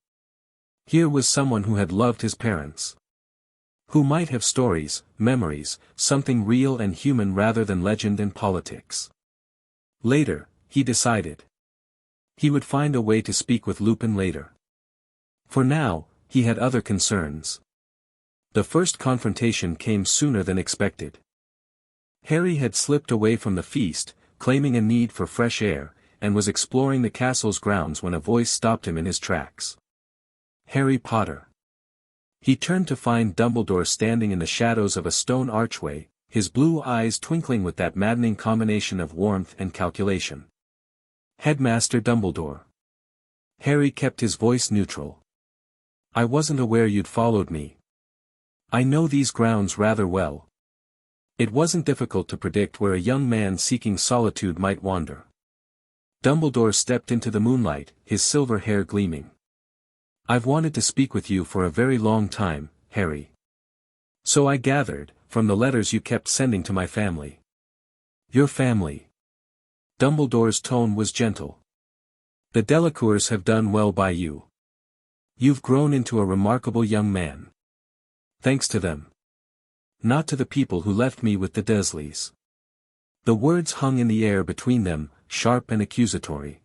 Here was someone who had loved his parents. Who might have stories, memories, something real and human rather than legend and politics. Later, he decided. He would find a way to speak with Lupin later. For now, he had other concerns. The first confrontation came sooner than expected. Harry had slipped away from the feast, claiming a need for fresh air, and was exploring the castle's grounds when a voice stopped him in his tracks. "Harry Potter." He turned to find Dumbledore standing in the shadows of a stone archway, his blue eyes twinkling with that maddening combination of warmth and calculation. "Headmaster Dumbledore." Harry kept his voice neutral. "I wasn't aware you'd followed me. I know these grounds rather well. It wasn't difficult to predict where a young man seeking solitude might wander." Dumbledore stepped into the moonlight, his silver hair gleaming. "I've wanted to speak with you for a very long time, Harry. So I gathered, from the letters you kept sending to my family." "Your family?" Dumbledore's tone was gentle. "The Delacours have done well by you. You've grown into a remarkable young man. Thanks to them. Not to the people who left me with the Dursleys." The words hung in the air between them, sharp and accusatory.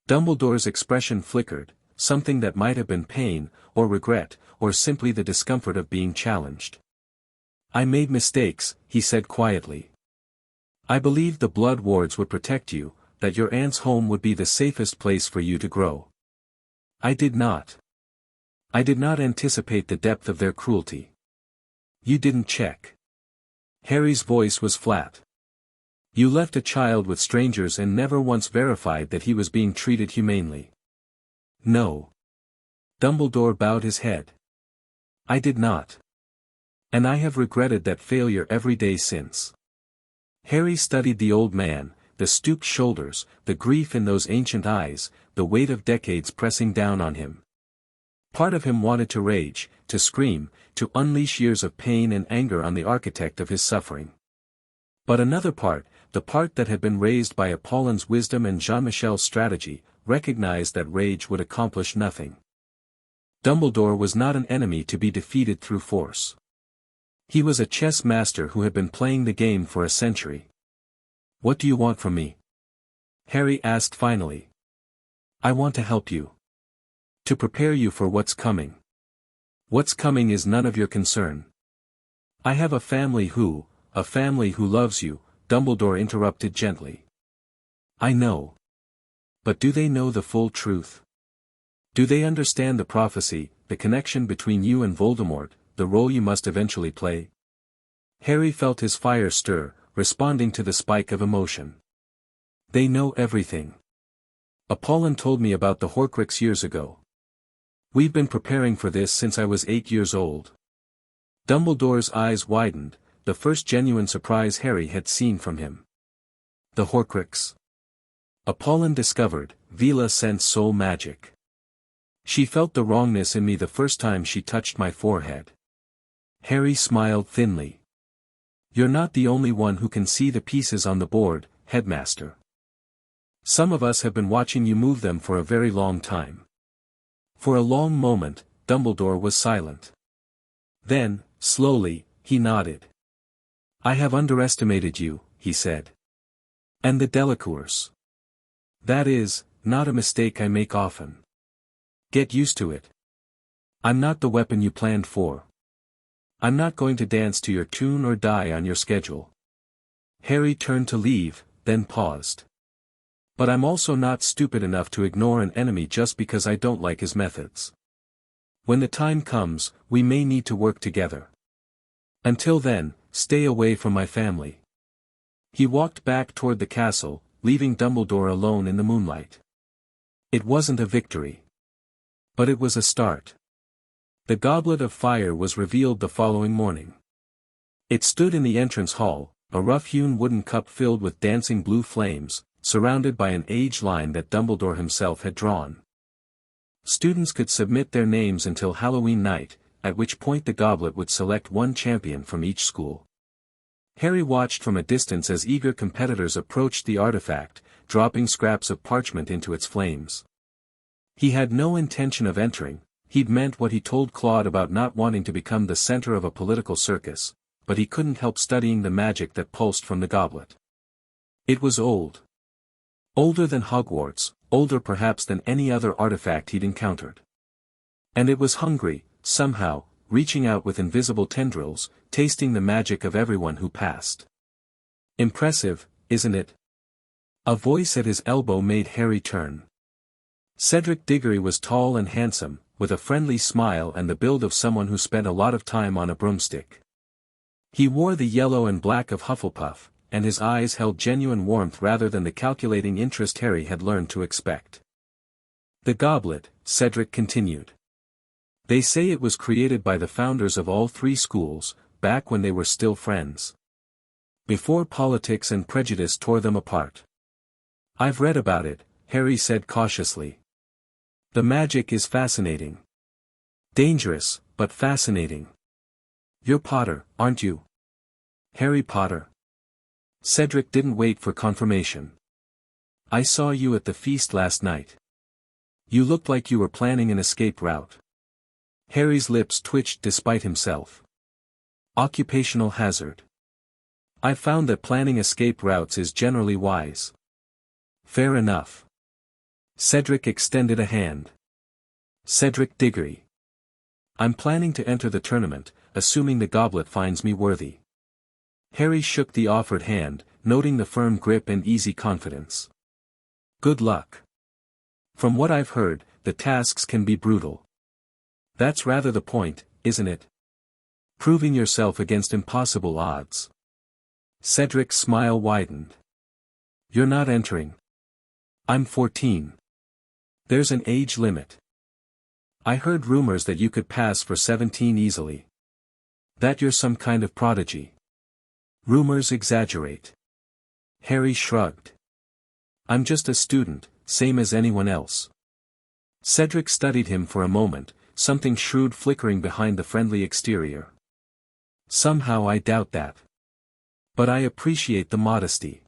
Dumbledore's expression flickered, something that might have been pain, or regret, or simply the discomfort of being challenged. "I made mistakes," he said quietly. "I believed the Blood Wards would protect you, that your aunt's home would be the safest place for you to grow. I did not. I did not anticipate the depth of their cruelty. You didn't check." Harry's voice was flat. "You left a child with strangers and never once verified that he was being treated humanely." "No." Dumbledore bowed his head. "I did not. And I have regretted that failure every day since." Harry studied the old man, the stooped shoulders, the grief in those ancient eyes, the weight of decades pressing down on him. Part of him wanted to rage, to scream, to unleash years of pain and anger on the architect of his suffering. But another part, the part that had been raised by Apollin's wisdom and Jean-Michel's strategy, recognized that rage would accomplish nothing. Dumbledore was not an enemy to be defeated through force. He was a chess master who had been playing the game for a century. "What do you want from me?" Harry asked finally. "I want to help you. To prepare you for what's coming." "What's coming is none of your concern." "I have a family who loves you," Dumbledore interrupted gently. "I know. But do they know the full truth? Do they understand the prophecy, the connection between you and Voldemort, the role you must eventually play?" Harry felt his fire stir, responding to the spike of emotion. "They know everything. Apollon told me about the Horcrux years ago. We've been preparing for this since I was 8 years old." Dumbledore's eyes widened, the first genuine surprise Harry had seen from him. "The Horcrux?" Apollon discovered, Vila sensed soul magic. She felt the wrongness in me the first time she touched my forehead. Harry smiled thinly. "You're not the only one who can see the pieces on the board, headmaster. Some of us have been watching you move them for a very long time. For a long moment, Dumbledore was silent. Then, slowly, he nodded. I have underestimated you, he said. And the Delacours. That is, not a mistake I make often. Get used to it. I'm not the weapon you planned for. I'm not going to dance to your tune or die on your schedule. Harry turned to leave, then paused. But I'm also not stupid enough to ignore an enemy just because I don't like his methods. When the time comes, we may need to work together. Until then, stay away from my family. He walked back toward the castle, leaving Dumbledore alone in the moonlight. It wasn't a victory. But it was a start. The Goblet of Fire was revealed the following morning. It stood in the entrance hall, a rough-hewn wooden cup filled with dancing blue flames, surrounded by an age line that Dumbledore himself had drawn. Students could submit their names until Halloween night, at which point the goblet would select one champion from each school. Harry watched from a distance as eager competitors approached the artifact, dropping scraps of parchment into its flames. He had no intention of entering. He'd meant what he told Claude about not wanting to become the center of a political circus, but he couldn't help studying the magic that pulsed from the goblet. It was old. Older than Hogwarts, older perhaps than any other artifact he'd encountered. And it was hungry, somehow, reaching out with invisible tendrils, tasting the magic of everyone who passed. Impressive, isn't it? A voice at his elbow made Harry turn. Cedric Diggory was tall and handsome, with a friendly smile and the build of someone who spent a lot of time on a broomstick. He wore the yellow and black of Hufflepuff, and his eyes held genuine warmth rather than the calculating interest Harry had learned to expect. The goblet, Cedric continued. They say it was created by the founders of all three schools, back when they were still friends. Before politics and prejudice tore them apart. I've read about it, Harry said cautiously. The magic is fascinating. Dangerous, but fascinating. You're Potter, aren't you? Harry Potter. Cedric didn't wait for confirmation. I saw you at the feast last night. You looked like you were planning an escape route. Harry's lips twitched despite himself. Occupational hazard. I've found that planning escape routes is generally wise. Fair enough. Cedric extended a hand. Cedric Diggory. I'm planning to enter the tournament, assuming the goblet finds me worthy. Harry shook the offered hand, noting the firm grip and easy confidence. Good luck. From what I've heard, the tasks can be brutal. That's rather the point, isn't it? Proving yourself against impossible odds. Cedric's smile widened. You're not entering. I'm 14. There's an age limit. I heard rumors that you could pass for 17 easily. That you're some kind of prodigy. Rumors exaggerate. Harry shrugged. I'm just a student, same as anyone else. Cedric studied him for a moment, something shrewd flickering behind the friendly exterior. Somehow I doubt that. But I appreciate the modesty.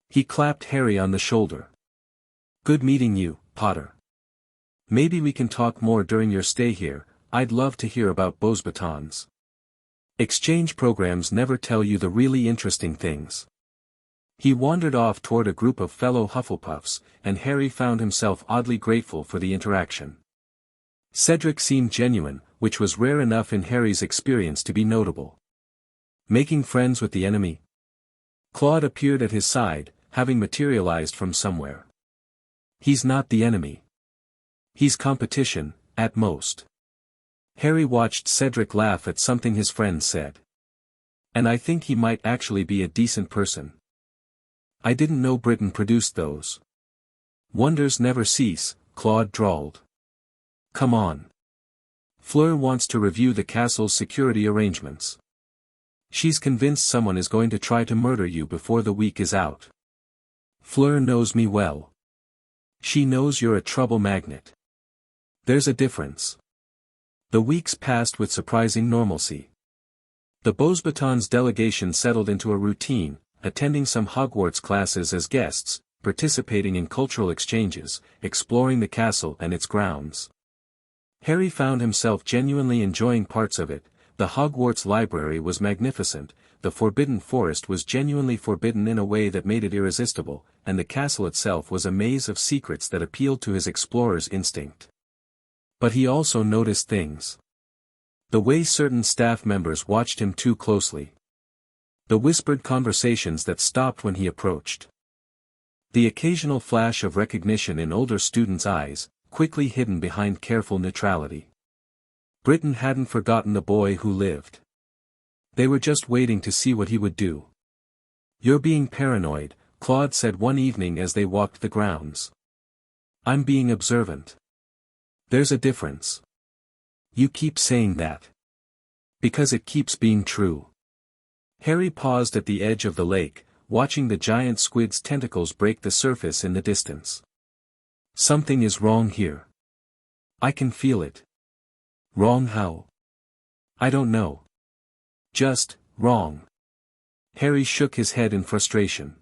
He clapped Harry on the shoulder. Good meeting you, Potter. Maybe we can talk more during your stay here. I'd love to hear about Beauxbatons. Exchange programs never tell you the really interesting things. He wandered off toward a group of fellow Hufflepuffs, and Harry found himself oddly grateful for the interaction. Cedric seemed genuine, which was rare enough in Harry's experience to be notable. Making friends with the enemy? Claude appeared at his side, having materialized from somewhere. He's not the enemy. He's competition, at most. Harry watched Cedric laugh at something his friend said. And I think he might actually be a decent person. I didn't know Britain produced those. Wonders never cease, Claude drawled. Come on. Fleur wants to review the castle's security arrangements. She's convinced someone is going to try to murder you before the week is out. Fleur knows me well. She knows you're a trouble magnet. There's a difference. The weeks passed with surprising normalcy. The Beauxbatons delegation settled into a routine, attending some Hogwarts classes as guests, participating in cultural exchanges, exploring the castle and its grounds. Harry found himself genuinely enjoying parts of it. The Hogwarts library was magnificent, the Forbidden Forest was genuinely forbidden in a way that made it irresistible, and the castle itself was a maze of secrets that appealed to his explorer's instinct. But he also noticed things. The way certain staff members watched him too closely. The whispered conversations that stopped when he approached. The occasional flash of recognition in older students' eyes, quickly hidden behind careful neutrality. Britain hadn't forgotten the boy who lived. They were just waiting to see what he would do. "You're being paranoid," Claude said one evening as they walked the grounds. "I'm being observant." "There's a difference." "You keep saying that." "Because it keeps being true." Harry paused at the edge of the lake, watching the giant squid's tentacles break the surface in the distance. "Something is wrong here. I can feel it." "Wrong how?" "I don't know. Just, wrong." Harry shook his head in frustration.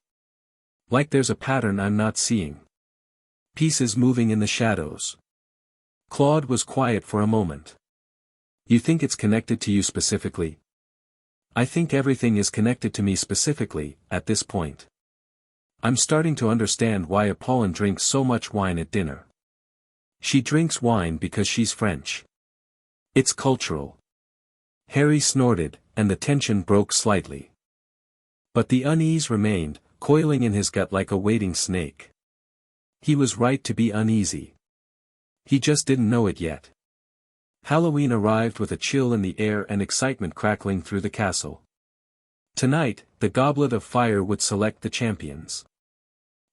"Like there's a pattern I'm not seeing. Pieces moving in the shadows." Claude was quiet for a moment. "You think it's connected to you specifically?" "I think everything is connected to me specifically, at this point. I'm starting to understand why Apollon drinks so much wine at dinner. She drinks wine because she's French. It's cultural." Harry snorted, and the tension broke slightly. But the unease remained, coiling in his gut like a waiting snake. He was right to be uneasy. He just didn't know it yet. Halloween arrived with a chill in the air and excitement crackling through the castle. Tonight, the Goblet of Fire would select the champions.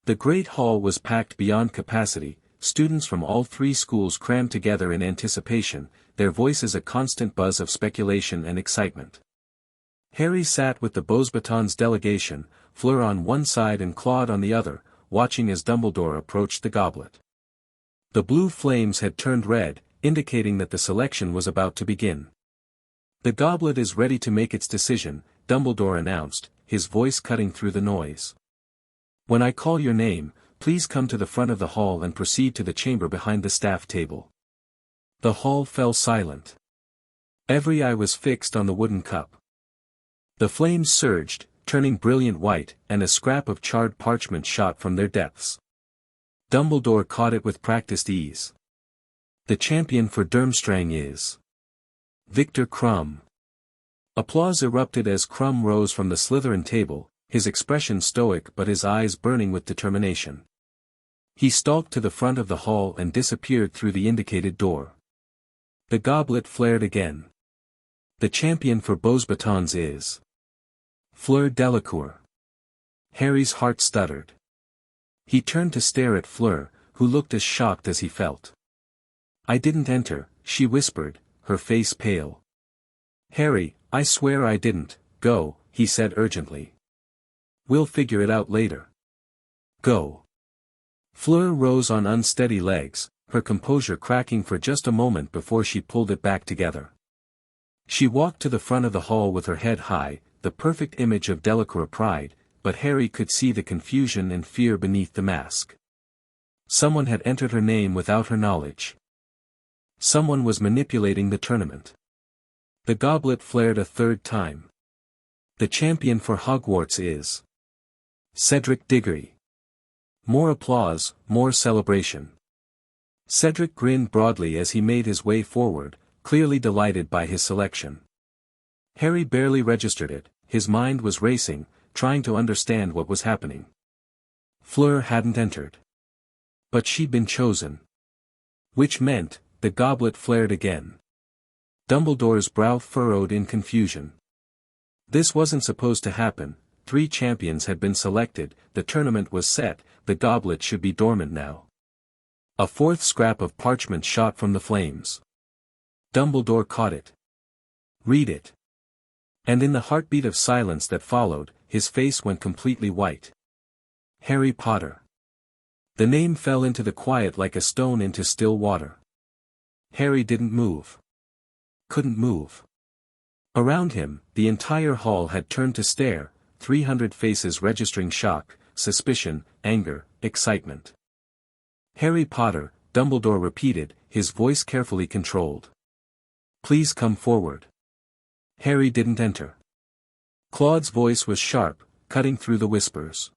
The Great Hall was packed beyond capacity, students from all three schools crammed together in anticipation, their voices a constant buzz of speculation and excitement. Harry sat with the Beauxbatons delegation, Fleur on one side and Claude on the other, watching as Dumbledore approached the goblet. The blue flames had turned red, indicating that the selection was about to begin. "The goblet is ready to make its decision," Dumbledore announced, his voice cutting through the noise. "When I call your name, please come to the front of the hall and proceed to the chamber behind the staff table." The hall fell silent. Every eye was fixed on the wooden cup. The flames surged, turning brilliant white, and a scrap of charred parchment shot from their depths. Dumbledore caught it with practiced ease. "The champion for Durmstrang is Victor Krum." Applause erupted as Krum rose from the Slytherin table, his expression stoic but his eyes burning with determination. He stalked to the front of the hall and disappeared through the indicated door. The goblet flared again. "The champion for Beauxbatons is Fleur Delacour." Harry's heart stuttered. He turned to stare at Fleur, who looked as shocked as he felt. "I didn't enter," she whispered, her face pale. "Harry, I swear I didn't. Go," he said urgently. "We'll figure it out later. Go." Fleur rose on unsteady legs, her composure cracking for just a moment before she pulled it back together. She walked to the front of the hall with her head high, the perfect image of Delacour pride, but Harry could see the confusion and fear beneath the mask. Someone had entered her name without her knowledge. Someone was manipulating the tournament. The goblet flared a third time. "The champion for Hogwarts is Cedric Diggory." More applause, more celebration. Cedric grinned broadly as he made his way forward, clearly delighted by his selection. Harry barely registered it, his mind was racing, trying to understand what was happening. Fleur hadn't entered. But she'd been chosen. Which meant, the goblet flared again. Dumbledore's brow furrowed in confusion. This wasn't supposed to happen. 3 champions had been selected, the tournament was set, the goblet should be dormant now. A 4th scrap of parchment shot from the flames. Dumbledore caught it. "Read it." And in the heartbeat of silence that followed, his face went completely white. Harry Potter. The name fell into the quiet like a stone into still water. Harry didn't move. Couldn't move. Around him, the entire hall had turned to stare, 300 faces registering shock, suspicion, anger, excitement. "Harry Potter," Dumbledore repeated, his voice carefully controlled. "Please come forward." Harry didn't enter. Claude's voice was sharp, cutting through the whispers.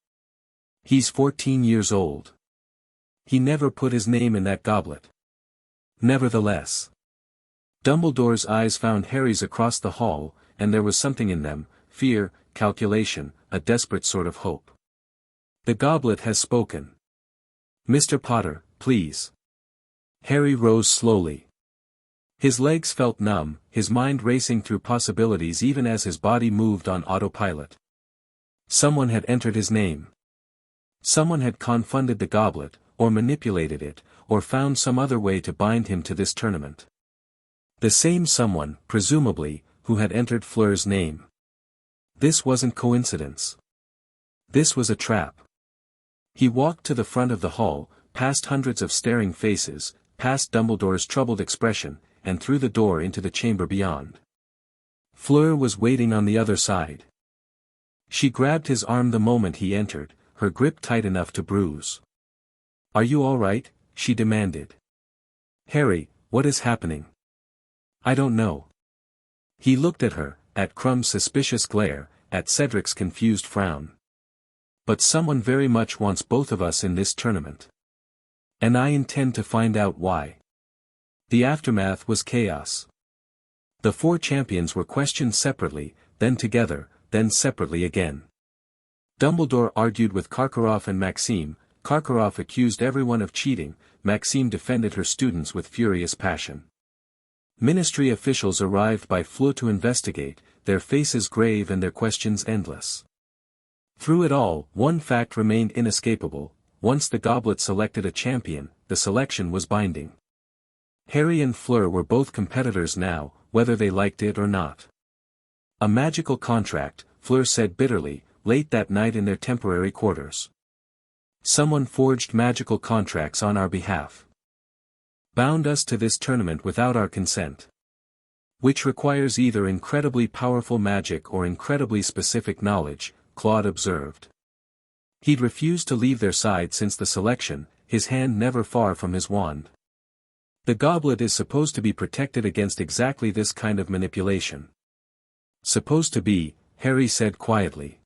"He's 14 years old. He never put his name in that goblet." Nevertheless. Dumbledore's eyes found Harry's across the hall, and there was something in them, fear, calculation, a desperate sort of hope. "The goblet has spoken. Mr. Potter, please." Harry rose slowly. His legs felt numb, his mind racing through possibilities even as his body moved on autopilot. Someone had entered his name. Someone had confounded the goblet, or manipulated it, or found some other way to bind him to this tournament. The same someone, presumably, who had entered Fleur's name. This wasn't coincidence. This was a trap. He walked to the front of the hall, past hundreds of staring faces, past Dumbledore's troubled expression, and through the door into the chamber beyond. Fleur was waiting on the other side. She grabbed his arm the moment he entered, her grip tight enough to bruise. "Are you all right?" she demanded. "Harry, what is happening?" "I don't know." He looked at her, at Crumb's suspicious glare, at Cedric's confused frown. "But someone very much wants both of us in this tournament. And I intend to find out why." The aftermath was chaos. The 4 champions were questioned separately, then together, then separately again. Dumbledore argued with Karkaroff and Maxime. Karkaroff accused everyone of cheating, Maxime defended her students with furious passion. Ministry officials arrived by Fleur to investigate, their faces grave and their questions endless. Through it all, one fact remained inescapable: once the goblet selected a champion, the selection was binding. Harry and Fleur were both competitors now, whether they liked it or not. "A magical contract," Fleur said bitterly, late that night in their temporary quarters. "Someone forged magical contracts on our behalf. Bound us to this tournament without our consent. Which requires either incredibly powerful magic or incredibly specific knowledge," Claude observed. He'd refused to leave their side since the selection, his hand never far from his wand. "The goblet is supposed to be protected against exactly this kind of manipulation." "Supposed to be," Harry said quietly.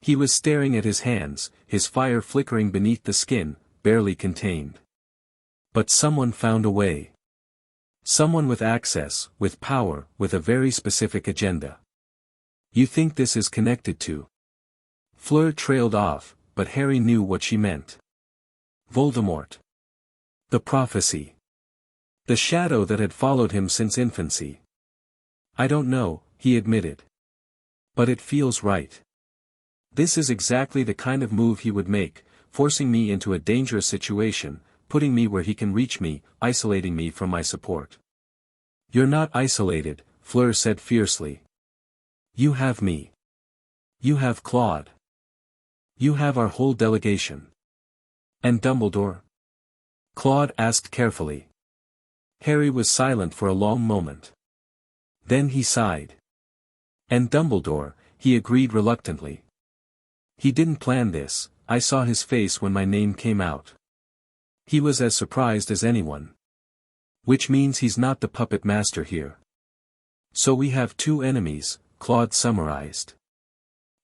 He was staring at his hands, his fire flickering beneath the skin, barely contained. But someone found a way. Someone with access, with power, with a very specific agenda. "You think this is connected to?" Fleur trailed off, but Harry knew what she meant. Voldemort. The prophecy. The shadow that had followed him since infancy. "I don't know," he admitted. "But it feels right. This is exactly the kind of move he would make, forcing me into a dangerous situation, putting me where he can reach me, isolating me from my support." "You're not isolated," Fleur said fiercely. "You have me. You have Claude. You have our whole delegation." "And Dumbledore?" Claude asked carefully. Harry was silent for a long moment. Then he sighed. "And Dumbledore," he agreed reluctantly. "He didn't plan this, I saw his face when my name came out. He was as surprised as anyone. Which means he's not the puppet master here. So we have 2 enemies," Claude summarized.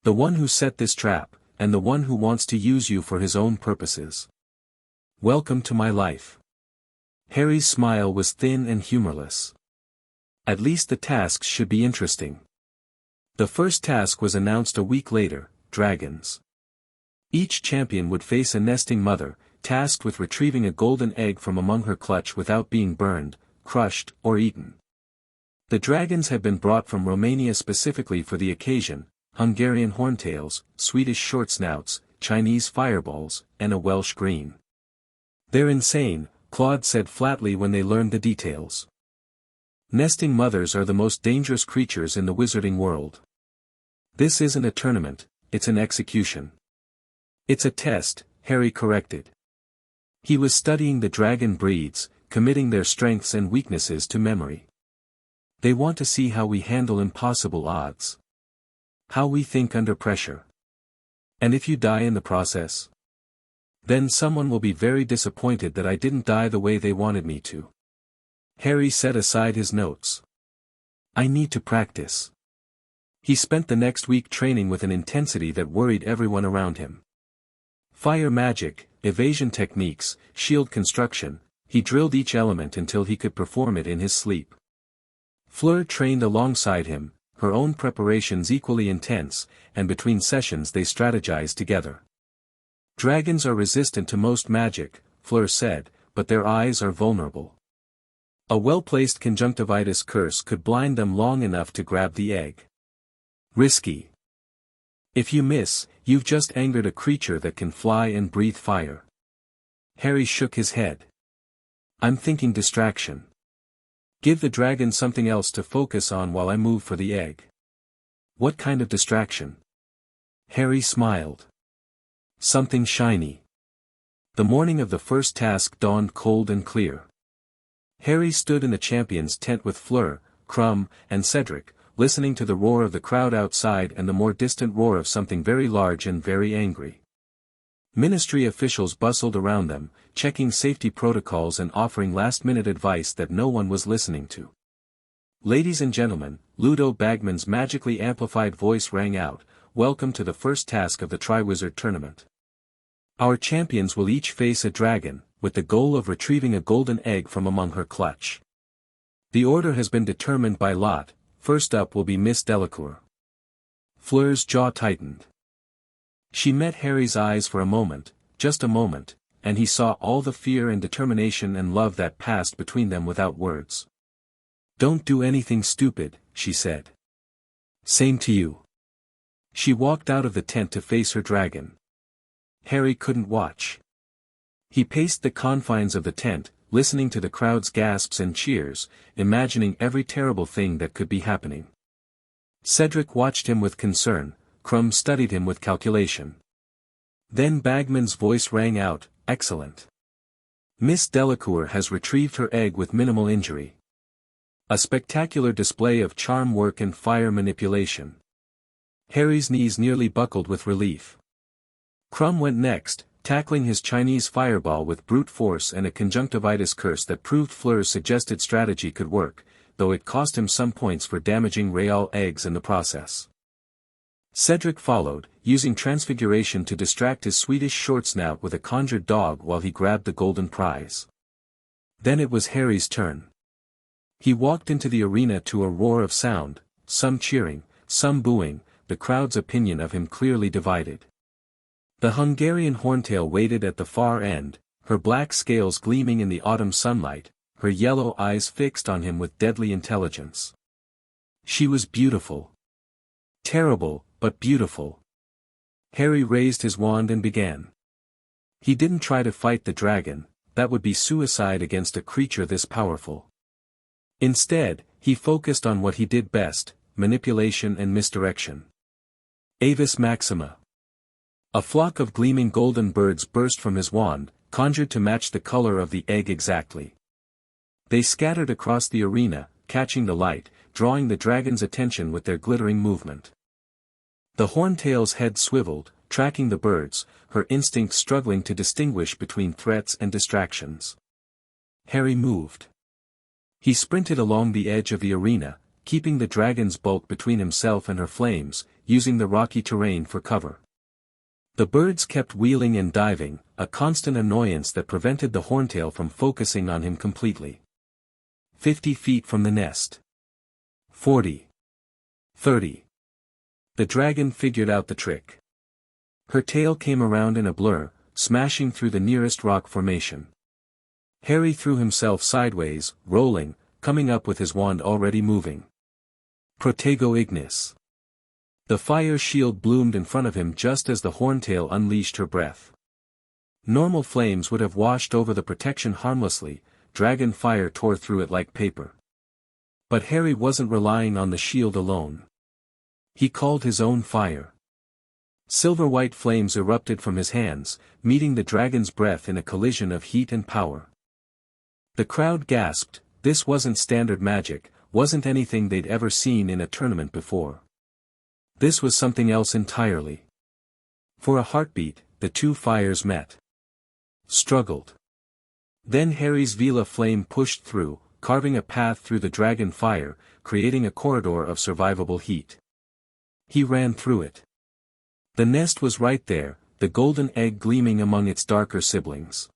"The one who set this trap, and the one who wants to use you for his own purposes. Welcome to my life." Harry's smile was thin and humorless. "At least the tasks should be interesting." The first task was announced a week later: dragons. Each champion would face a nesting mother, tasked with retrieving a golden egg from among her clutch without being burned, crushed, or eaten. The dragons had been brought from Romania specifically for the occasion: Hungarian horntails, Swedish shortsnouts, Chinese fireballs, and a Welsh green. "They're insane," Claude said flatly when they learned the details. "Nesting mothers are the most dangerous creatures in the wizarding world. This isn't a tournament, it's an execution." "It's a test," Harry corrected. He was studying the dragon breeds, committing their strengths and weaknesses to memory. "They want to see how we handle impossible odds." How we think under pressure. And if you die in the process? Then someone will be very disappointed that I didn't die the way they wanted me to. Harry set aside his notes. I need to practice. He spent the next week training with an intensity that worried everyone around him. Fire magic, evasion techniques, shield construction, he drilled each element until he could perform it in his sleep. Fleur trained alongside him, her own preparations equally intense, and between sessions they strategized together. Dragons are resistant to most magic, Fleur said, but their eyes are vulnerable. A well-placed conjunctivitis curse could blind them long enough to grab the egg. Risky. If you miss, you've just angered a creature that can fly and breathe fire. Harry shook his head. I'm thinking distraction. Give the dragon something else to focus on while I move for the egg. What kind of distraction? Harry smiled. Something shiny. The morning of the first task dawned cold and clear. Harry stood in the champion's tent with Fleur, Crumb, and Cedric, listening to the roar of the crowd outside and the more distant roar of something very large and very angry. Ministry officials bustled around them, checking safety protocols and offering last-minute advice that no one was listening to. Ladies and gentlemen, Ludo Bagman's magically amplified voice rang out, welcome to the first task of the Triwizard Tournament. Our champions will each face a dragon, with the goal of retrieving a golden egg from among her clutch. The order has been determined by lot, first up will be Miss Delacour. Fleur's jaw tightened. She met Harry's eyes for a moment, just a moment, and he saw all the fear and determination and love that passed between them without words. Don't do anything stupid, she said. Same to you. She walked out of the tent to face her dragon. Harry couldn't watch. He paced the confines of the tent, listening to the crowd's gasps and cheers, imagining every terrible thing that could be happening. Cedric watched him with concern, Crumb studied him with calculation. Then Bagman's voice rang out, excellent. Miss Delacour has retrieved her egg with minimal injury. A spectacular display of charm work and fire manipulation. Harry's knees nearly buckled with relief. Crumb went next, tackling his Chinese fireball with brute force and a conjunctivitis curse that proved Fleur's suggested strategy could work, though it cost him some points for damaging Real eggs in the process. Cedric followed, using transfiguration to distract his Swedish short snout with a conjured dog while he grabbed the golden prize. Then it was Harry's turn. He walked into the arena to a roar of sound, some cheering, some booing, the crowd's opinion of him clearly divided. The Hungarian horntail waited at the far end, her black scales gleaming in the autumn sunlight, her yellow eyes fixed on him with deadly intelligence. She was beautiful. Terrible, but beautiful. Harry raised his wand and began. He didn't try to fight the dragon, that would be suicide against a creature this powerful. Instead, he focused on what he did best, manipulation and misdirection. Avis Maxima. A flock of gleaming golden birds burst from his wand, conjured to match the color of the egg exactly. They scattered across the arena, catching the light, drawing the dragon's attention with their glittering movement. The horntail's head swiveled, tracking the birds, her instinct struggling to distinguish between threats and distractions. Harry moved. He sprinted along the edge of the arena, keeping the dragon's bulk between himself and her flames, using the rocky terrain for cover. The birds kept wheeling and diving, a constant annoyance that prevented the horntail from focusing on him completely. 50 feet from the nest. 40. 30. The dragon figured out the trick. Her tail came around in a blur, smashing through the nearest rock formation. Harry threw himself sideways, rolling, coming up with his wand already moving. Protego Ignis. The fire shield bloomed in front of him just as the horntail unleashed her breath. Normal flames would have washed over the protection harmlessly, dragon fire tore through it like paper. But Harry wasn't relying on the shield alone. He called his own fire. Silver-white flames erupted from his hands, meeting the dragon's breath in a collision of heat and power. The crowd gasped, this wasn't standard magic, wasn't anything they'd ever seen in a tournament before. This was something else entirely. For a heartbeat, the two fires met. Struggled. Then Harry's Vela flame pushed through, carving a path through the dragon fire, creating a corridor of survivable heat. He ran through it. The nest was right there, the golden egg gleaming among its darker siblings.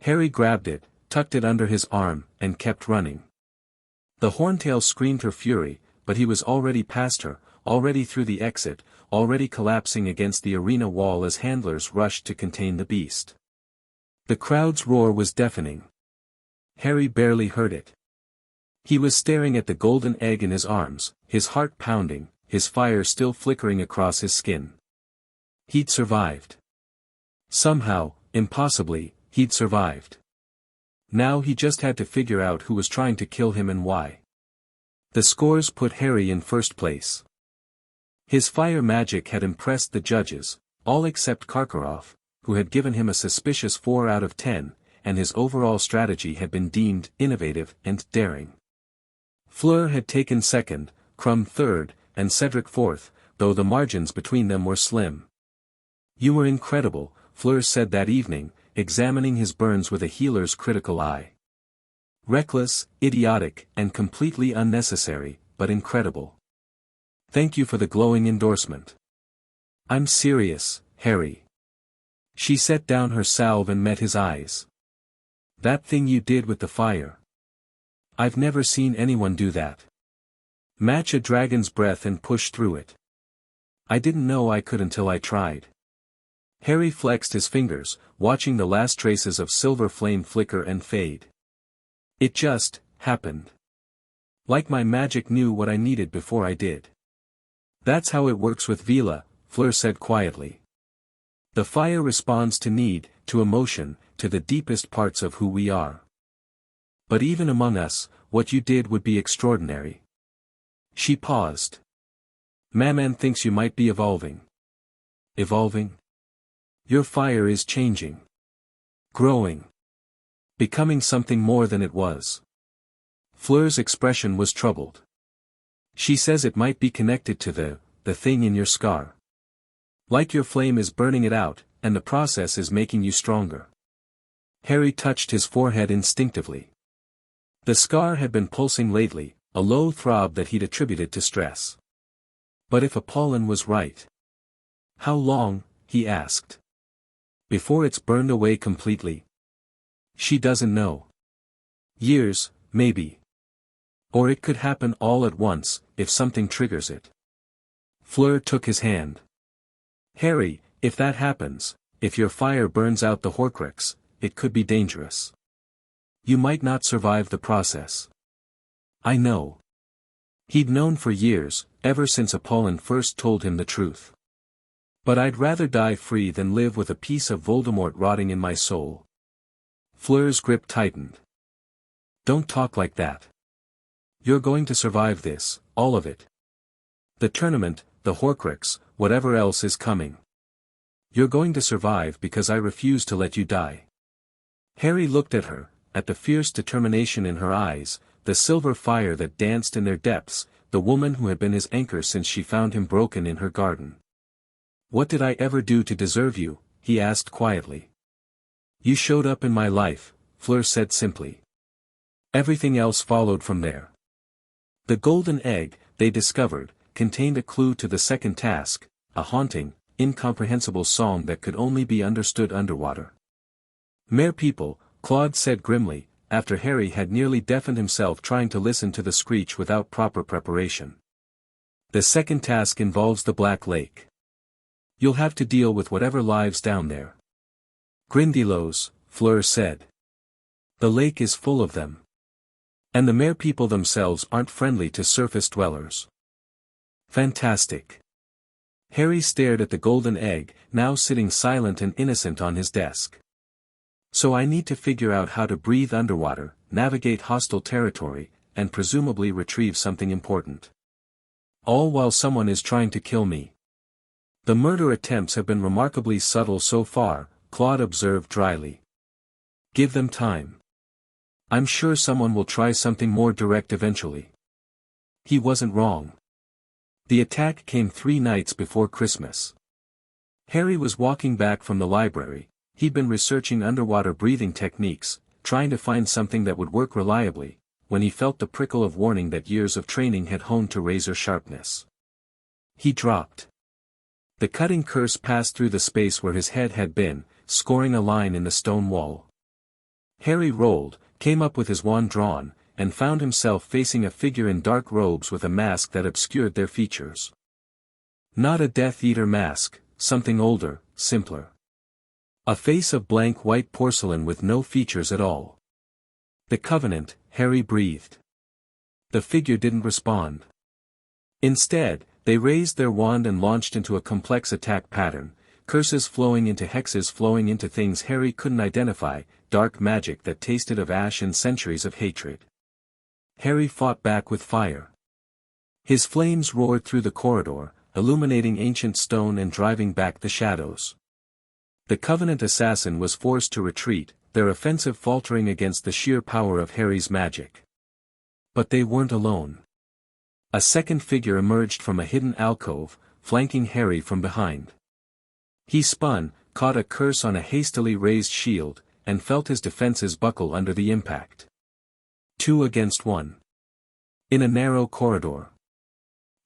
Harry grabbed it, tucked it under his arm, and kept running. The horntail screamed her fury, but he was already past her, already through the exit, already collapsing against the arena wall as handlers rushed to contain the beast. The crowd's roar was deafening. Harry barely heard it. He was staring at the golden egg in his arms, his heart pounding, his fire still flickering across his skin. He'd survived. Somehow, impossibly, he'd survived. Now he just had to figure out who was trying to kill him and why. The scores put Harry in first place. His fire magic had impressed the judges, all except Karkaroff, who had given him a suspicious 4 out of 10, and his overall strategy had been deemed innovative and daring. Fleur had taken second, Crumb third, and Cedric fourth, though the margins between them were slim. "You were incredible," Fleur said that evening, examining his burns with a healer's critical eye. "Reckless, idiotic, and completely unnecessary, but incredible. Thank you for the glowing endorsement." "I'm serious, Harry." She set down her salve and met his eyes. "That thing you did with the fire. I've never seen anyone do that. Match a dragon's breath and push through it. I didn't know I could until I tried." Harry flexed his fingers, watching the last traces of silver flame flicker and fade. "It just happened. Like my magic knew what I needed before I did." "That's how it works with Vela," Fleur said quietly. "The fire responds to need, to emotion, to the deepest parts of who we are. But even among us, what you did would be extraordinary." She paused. "Maman thinks you might be evolving." "Evolving?" "Your fire is changing. Growing. Becoming something more than it was." Fleur's expression was troubled. "She says it might be connected to the thing in your scar. Like your flame is burning it out, and the process is making you stronger." Harry touched his forehead instinctively. The scar had been pulsing lately, a low throb that he'd attributed to stress. But if Apollon was right. "How long?" he asked. "Before it's burned away completely?" "She doesn't know. Years, maybe. Or it could happen all at once, if something triggers it." Fleur took his hand. "Harry, if that happens, if your fire burns out the Horcrux, it could be dangerous. You might not survive the process." "I know." He'd known for years, ever since Apollon first told him the truth. "But I'd rather die free than live with a piece of Voldemort rotting in my soul." Fleur's grip tightened. "Don't talk like that. You're going to survive this, all of it. The tournament, the Horcrux, whatever else is coming. You're going to survive because I refuse to let you die." Harry looked at her, at the fierce determination in her eyes, the silver fire that danced in their depths, the woman who had been his anchor since she found him broken in her garden. "What did I ever do to deserve you?" he asked quietly. "You showed up in my life," Fleur said simply. Everything else followed from there. The golden egg, they discovered, contained a clue to the second task, a haunting, incomprehensible song that could only be understood underwater. "Mere people," Claude said grimly, after Harry had nearly deafened himself trying to listen to the screech without proper preparation. "The second task involves the Black Lake. You'll have to deal with whatever lives down there." "Grindylows," Fleur said. "The lake is full of them. And the mere people themselves aren't friendly to surface dwellers." "Fantastic." Harry stared at the golden egg, now sitting silent and innocent on his desk. "So I need to figure out how to breathe underwater, navigate hostile territory, and presumably retrieve something important. All while someone is trying to kill me." "The murder attempts have been remarkably subtle so far," Claude observed dryly. "Give them time. I'm sure someone will try something more direct eventually." He wasn't wrong. The attack came 3 nights before Christmas. Harry was walking back from the library. He'd been researching underwater breathing techniques, trying to find something that would work reliably, when he felt the prickle of warning that years of training had honed to razor sharpness. He dropped. The cutting curse passed through the space where his head had been, scoring a line in the stone wall. Harry rolled, came up with his wand drawn, and found himself facing a figure in dark robes with a mask that obscured their features. Not a Death Eater mask, something older, simpler. A face of blank white porcelain with no features at all. The Covenant, Harry breathed. The figure didn't respond. Instead, they raised their wand and launched into a complex attack pattern, curses flowing into hexes flowing into things Harry couldn't identify, dark magic that tasted of ash and centuries of hatred. Harry fought back with fire. His flames roared through the corridor, illuminating ancient stone and driving back the shadows. The Covenant assassin was forced to retreat, their offensive faltering against the sheer power of Harry's magic. But they weren't alone. A second figure emerged from a hidden alcove, flanking Harry from behind. He spun, caught a curse on a hastily raised shield, and felt his defenses buckle under the impact. 2 against 1. In a narrow corridor.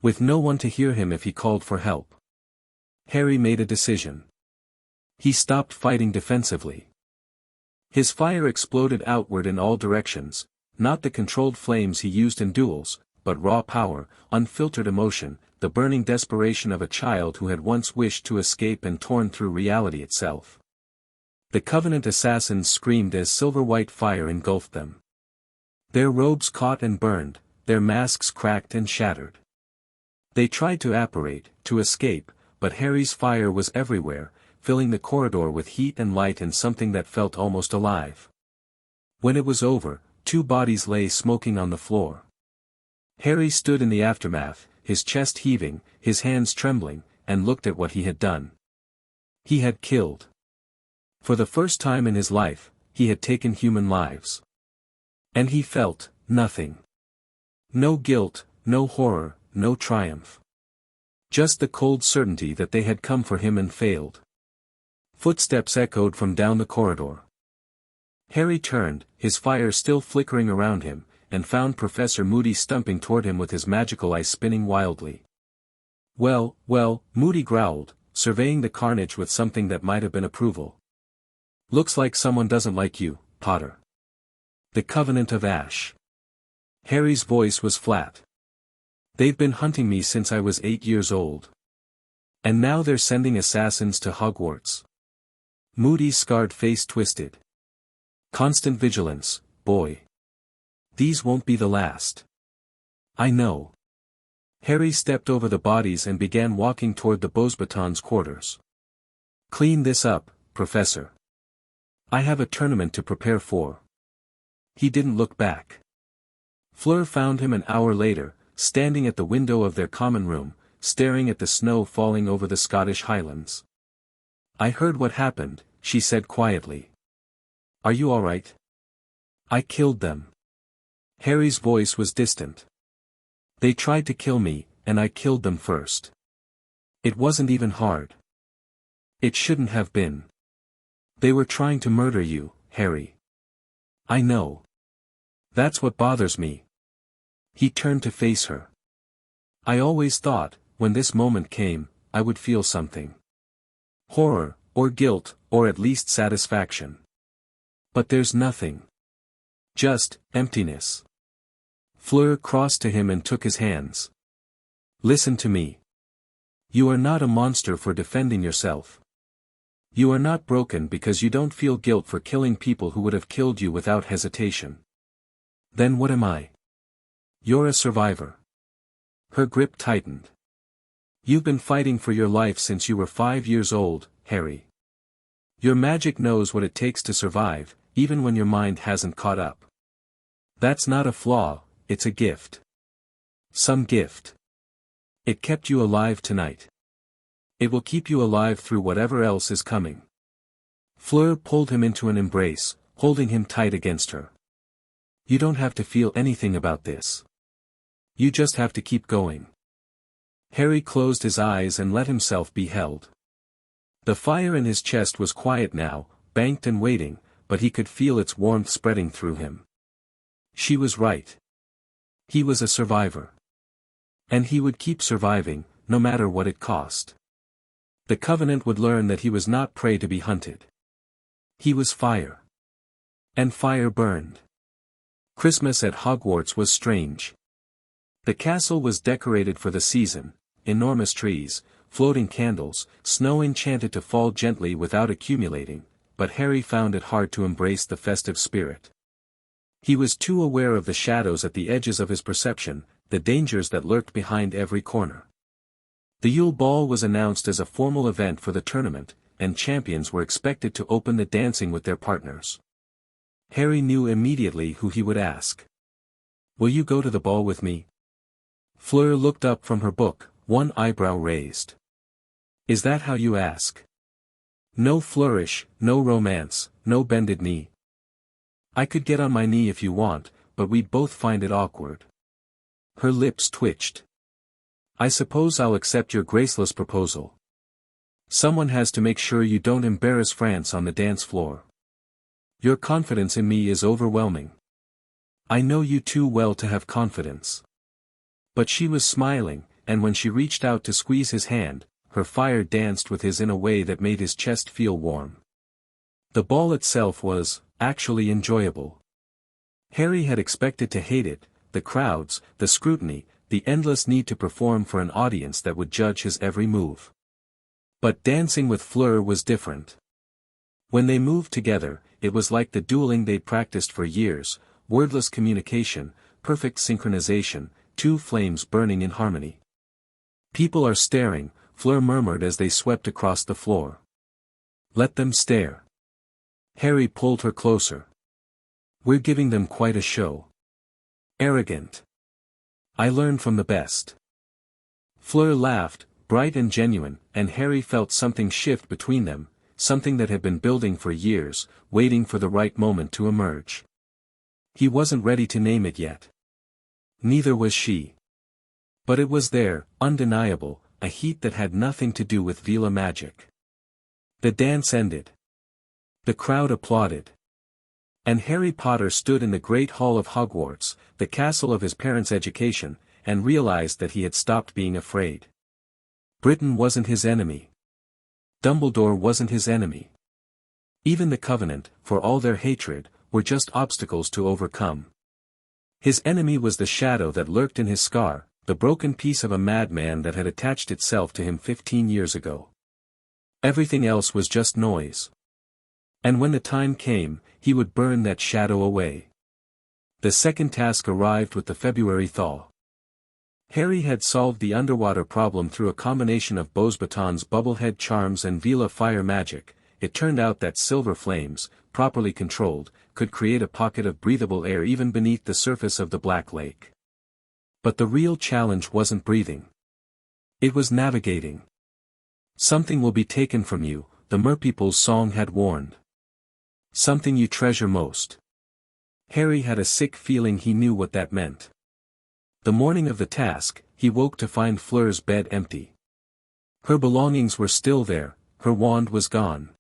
With no one to hear him if he called for help. Harry made a decision. He stopped fighting defensively. His fire exploded outward in all directions, not the controlled flames he used in duels, but raw power, unfiltered emotion, the burning desperation of a child who had once wished to escape and torn through reality itself. The Covenant assassins screamed as silver-white fire engulfed them. Their robes caught and burned, their masks cracked and shattered. They tried to apparate, to escape, but Harry's fire was everywhere, filling the corridor with heat and light and something that felt almost alive. When it was over, 2 bodies lay smoking on the floor. Harry stood in the aftermath, his chest heaving, his hands trembling, and looked at what he had done. He had killed. For the first time in his life, he had taken human lives. And he felt nothing. No guilt, no horror, no triumph. Just the cold certainty that they had come for him and failed. Footsteps echoed from down the corridor. Harry turned, his fire still flickering around him, and found Professor Moody stumping toward him with his magical eye spinning wildly. Well, Moody growled, surveying the carnage with something that might have been approval. Looks like someone doesn't like you, Potter. The Covenant of Ash. Harry's voice was flat. They've been hunting me since I was 8 years old. And now they're sending assassins to Hogwarts. Moody's scarred face twisted. Constant vigilance, boy. These won't be the last. I know. Harry stepped over the bodies and began walking toward the Beauxbatons' quarters. Clean this up, Professor. I have a tournament to prepare for. He didn't look back. Fleur found him an hour later, standing at the window of their common room, staring at the snow falling over the Scottish Highlands. I heard what happened, she said quietly. Are you all right? I killed them. Harry's voice was distant. They tried to kill me, and I killed them first. It wasn't even hard. It shouldn't have been. They were trying to murder you, Harry. I know. That's what bothers me. He turned to face her. I always thought, when this moment came, I would feel something. Horror, or guilt, or at least satisfaction. But there's nothing. Just emptiness. Fleur crossed to him and took his hands. Listen to me. You are not a monster for defending yourself. You are not broken because you don't feel guilt for killing people who would have killed you without hesitation. Then what am I? You're a survivor. Her grip tightened. You've been fighting for your life since you were 5 years old, Harry. Your magic knows what it takes to survive, even when your mind hasn't caught up. That's not a flaw, it's a gift. Some gift. It kept you alive tonight. It will keep you alive through whatever else is coming. Fleur pulled him into an embrace, holding him tight against her. You don't have to feel anything about this. You just have to keep going. Harry closed his eyes and let himself be held. The fire in his chest was quiet now, banked and waiting, but he could feel its warmth spreading through him. She was right. He was a survivor. And he would keep surviving, no matter what it cost. The Covenant would learn that he was not prey to be hunted. He was fire. And fire burned. Christmas at Hogwarts was strange. The castle was decorated for the season, enormous trees, floating candles, snow enchanted to fall gently without accumulating, but Harry found it hard to embrace the festive spirit. He was too aware of the shadows at the edges of his perception, the dangers that lurked behind every corner. The Yule Ball was announced as a formal event for the tournament, and champions were expected to open the dancing with their partners. Harry knew immediately who he would ask. "Will you go to the ball with me?" Fleur looked up from her book, one eyebrow raised. "Is that how you ask? No flourish, no romance, no bended knee." "I could get on my knee if you want, but we'd both find it awkward." Her lips twitched. "I suppose I'll accept your graceless proposal. Someone has to make sure you don't embarrass France on the dance floor. Your confidence in me is overwhelming. I know you too well to have confidence." But she was smiling, and when she reached out to squeeze his hand, her fire danced with his in a way that made his chest feel warm. The ball itself was, actually enjoyable. Harry had expected to hate it, the crowds, the scrutiny, the endless need to perform for an audience that would judge his every move. But dancing with Fleur was different. When they moved together, it was like the dueling they'd practiced for years, wordless communication, perfect synchronization, two flames burning in harmony. "People are staring," Fleur murmured as they swept across the floor. "Let them stare." Harry pulled her closer. "We're giving them quite a show." "Arrogant. I learn from the best." Fleur laughed, bright and genuine, and Harry felt something shift between them, something that had been building for years, waiting for the right moment to emerge. He wasn't ready to name it yet. Neither was she. But it was there, undeniable, a heat that had nothing to do with Vila magic. The dance ended. The crowd applauded. And Harry Potter stood in the great hall of Hogwarts, the castle of his parents' education, and realized that he had stopped being afraid. Britain wasn't his enemy. Dumbledore wasn't his enemy. Even the Covenant, for all their hatred, were just obstacles to overcome. His enemy was the shadow that lurked in his scar, the broken piece of a madman that had attached itself to him 15 years ago. Everything else was just noise. And when the time came, he would burn that shadow away. The second task arrived with the February thaw. Harry had solved the underwater problem through a combination of Beauxbaton's bubblehead charms and Vila fire magic. It turned out that silver flames, properly controlled, could create a pocket of breathable air even beneath the surface of the Black Lake. But the real challenge wasn't breathing. It was navigating. "Something will be taken from you," the merpeople's song had warned. "Something you treasure most." Harry had a sick feeling he knew what that meant. The morning of the task, he woke to find Fleur's bed empty. Her belongings were still there, her wand was gone.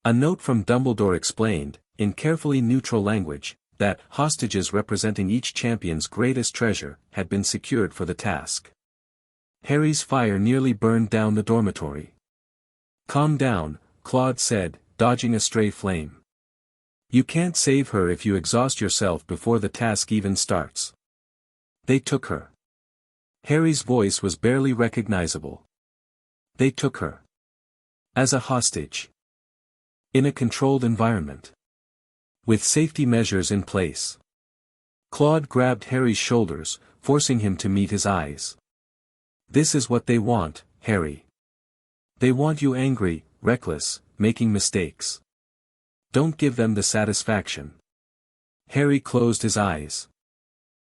A note from Dumbledore explained, in carefully neutral language, that hostages representing each champion's greatest treasure had been secured for the task. Harry's fire nearly burned down the dormitory. "Calm down," Claude said, dodging a stray flame. "You can't save her if you exhaust yourself before the task even starts." "They took her." Harry's voice was barely recognizable. "They took her. As a hostage. In a controlled environment. With safety measures in place." Claude grabbed Harry's shoulders, forcing him to meet his eyes. "This is what they want, Harry. They want you angry, reckless, making mistakes. Don't give them the satisfaction." Harry closed his eyes.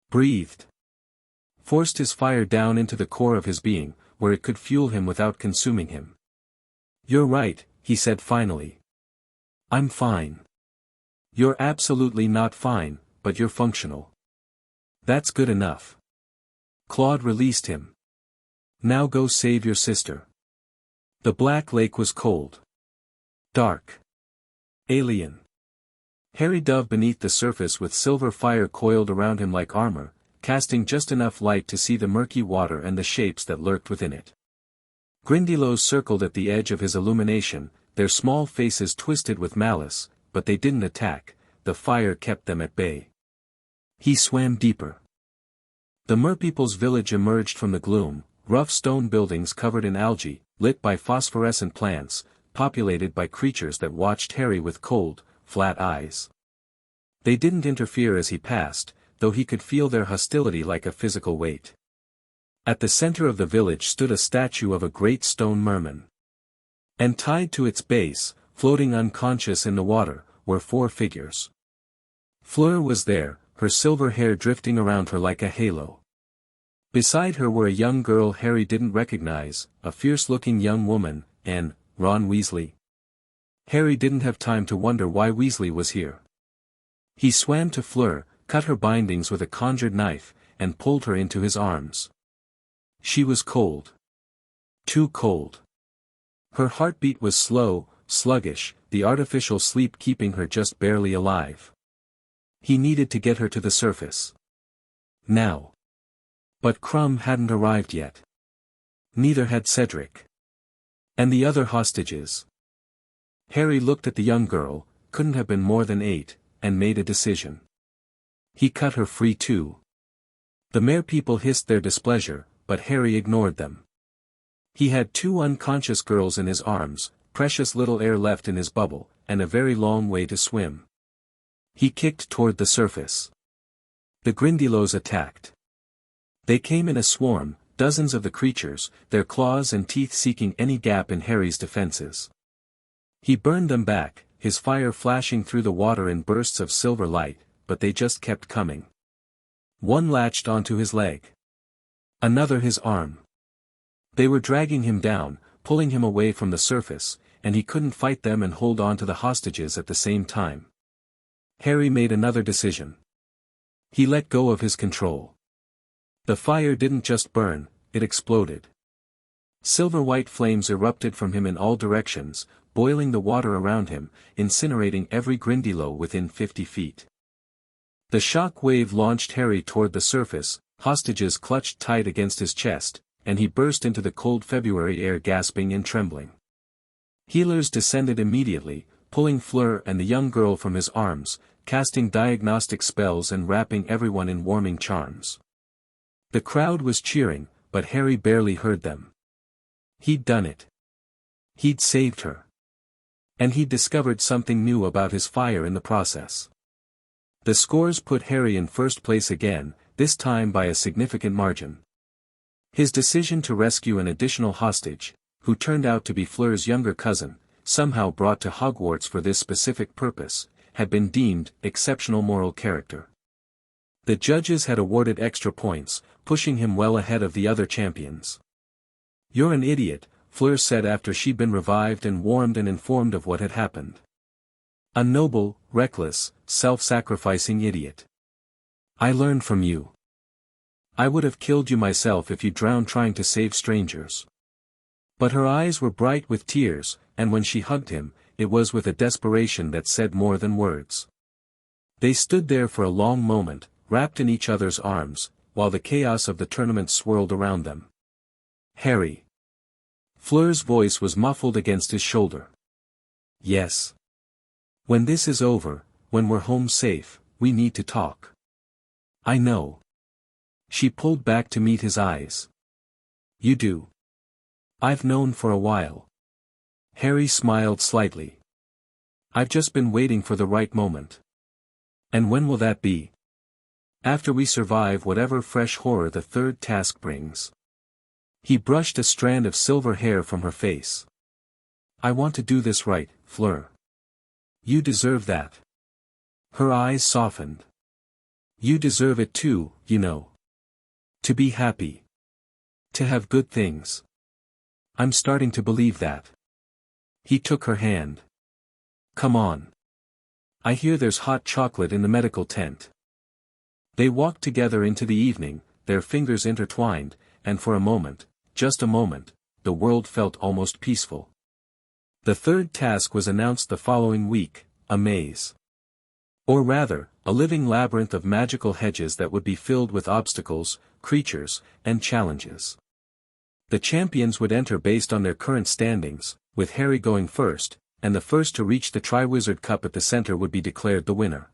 Breathed. Forced his fire down into the core of his being, where it could fuel him without consuming him. "You're right," he said finally. "I'm fine." "You're absolutely not fine, but you're functional. That's good enough." Claude released him. Now go save your sister. The black lake was cold. Dark. Alien. Harry dove beneath the surface with silver fire coiled around him like armor, casting just enough light to see the murky water and the shapes that lurked within it. Grindylows circled at the edge of his illumination, their small faces twisted with malice, but they didn't attack, the fire kept them at bay. He swam deeper. The merpeople's village emerged from the gloom, rough stone buildings covered in algae, lit by phosphorescent plants, populated by creatures that watched Harry with cold, flat eyes. They didn't interfere as he passed, though he could feel their hostility like a physical weight. At the center of the village stood a statue of a great stone merman. And tied to its base, floating unconscious in the water, were 4 figures. Fleur was there, her silver hair drifting around her like a halo. Beside her were a young girl Harry didn't recognize, a fierce-looking young woman, and Ron Weasley. Harry didn't have time to wonder why Weasley was here. He swam to Fleur, cut her bindings with a conjured knife, and pulled her into his arms. She was cold. Too cold. Her heartbeat was slow, sluggish, the artificial sleep keeping her just barely alive. He needed to get her to the surface. Now. But Crumb hadn't arrived yet. Neither had Cedric. And the other hostages. Harry looked at the young girl, couldn't have been more than 8, and made a decision. He cut her free too. The merpeople hissed their displeasure, but Harry ignored them. He had 2 unconscious girls in his arms, precious little air left in his bubble, and a very long way to swim. He kicked toward the surface. The Grindylows attacked. They came in a swarm, dozens of the creatures, their claws and teeth seeking any gap in Harry's defenses. He burned them back, his fire flashing through the water in bursts of silver light, but they just kept coming. One latched onto his leg. Another his arm. They were dragging him down, pulling him away from the surface, and he couldn't fight them and hold on to the hostages at the same time. Harry made another decision. He let go of his control. The fire didn't just burn, it exploded. Silver-white flames erupted from him in all directions, boiling the water around him, incinerating every Grindylow within 50 feet. The shock wave launched Harry toward the surface, hostages clutched tight against his chest, and he burst into the cold February air gasping and trembling. Healers descended immediately, pulling Fleur and the young girl from his arms, casting diagnostic spells and wrapping everyone in warming charms. The crowd was cheering, but Harry barely heard them. He'd done it. He'd saved her. And he'd discovered something new about his fire in the process. The scores put Harry in first place again, this time by a significant margin. His decision to rescue an additional hostage, who turned out to be Fleur's younger cousin, somehow brought to Hogwarts for this specific purpose, had been deemed exceptional moral character. The judges had awarded extra points, pushing him well ahead of the other champions. "You're an idiot," Fleur said after she'd been revived and warmed and informed of what had happened. "A noble, reckless, self-sacrificing idiot. I learned from you. I would have killed you myself if you drowned trying to save strangers." But her eyes were bright with tears, and when she hugged him, it was with a desperation that said more than words. They stood there for a long moment, wrapped in each other's arms, while the chaos of the tournament swirled around them. "Harry." Fleur's voice was muffled against his shoulder. "Yes. When this is over, when we're home safe, we need to talk." "I know." She pulled back to meet his eyes. "You do." "I've known for a while." Harry smiled slightly. "I've just been waiting for the right moment." "And when will that be?" "After we survive whatever fresh horror the third task brings." He brushed a strand of silver hair from her face. "I want to do this right, Fleur. You deserve that." Her eyes softened. "You deserve it too, you know. To be happy. To have good things. I'm starting to believe that." He took her hand. "Come on. I hear there's hot chocolate in the medical tent." They walked together into the evening, their fingers intertwined, and for a moment, just a moment, the world felt almost peaceful. The third task was announced the following week, a maze. Or rather, a living labyrinth of magical hedges that would be filled with obstacles, creatures, and challenges. The champions would enter based on their current standings, with Harry going first, and the first to reach the Triwizard Cup at the center would be declared the winner.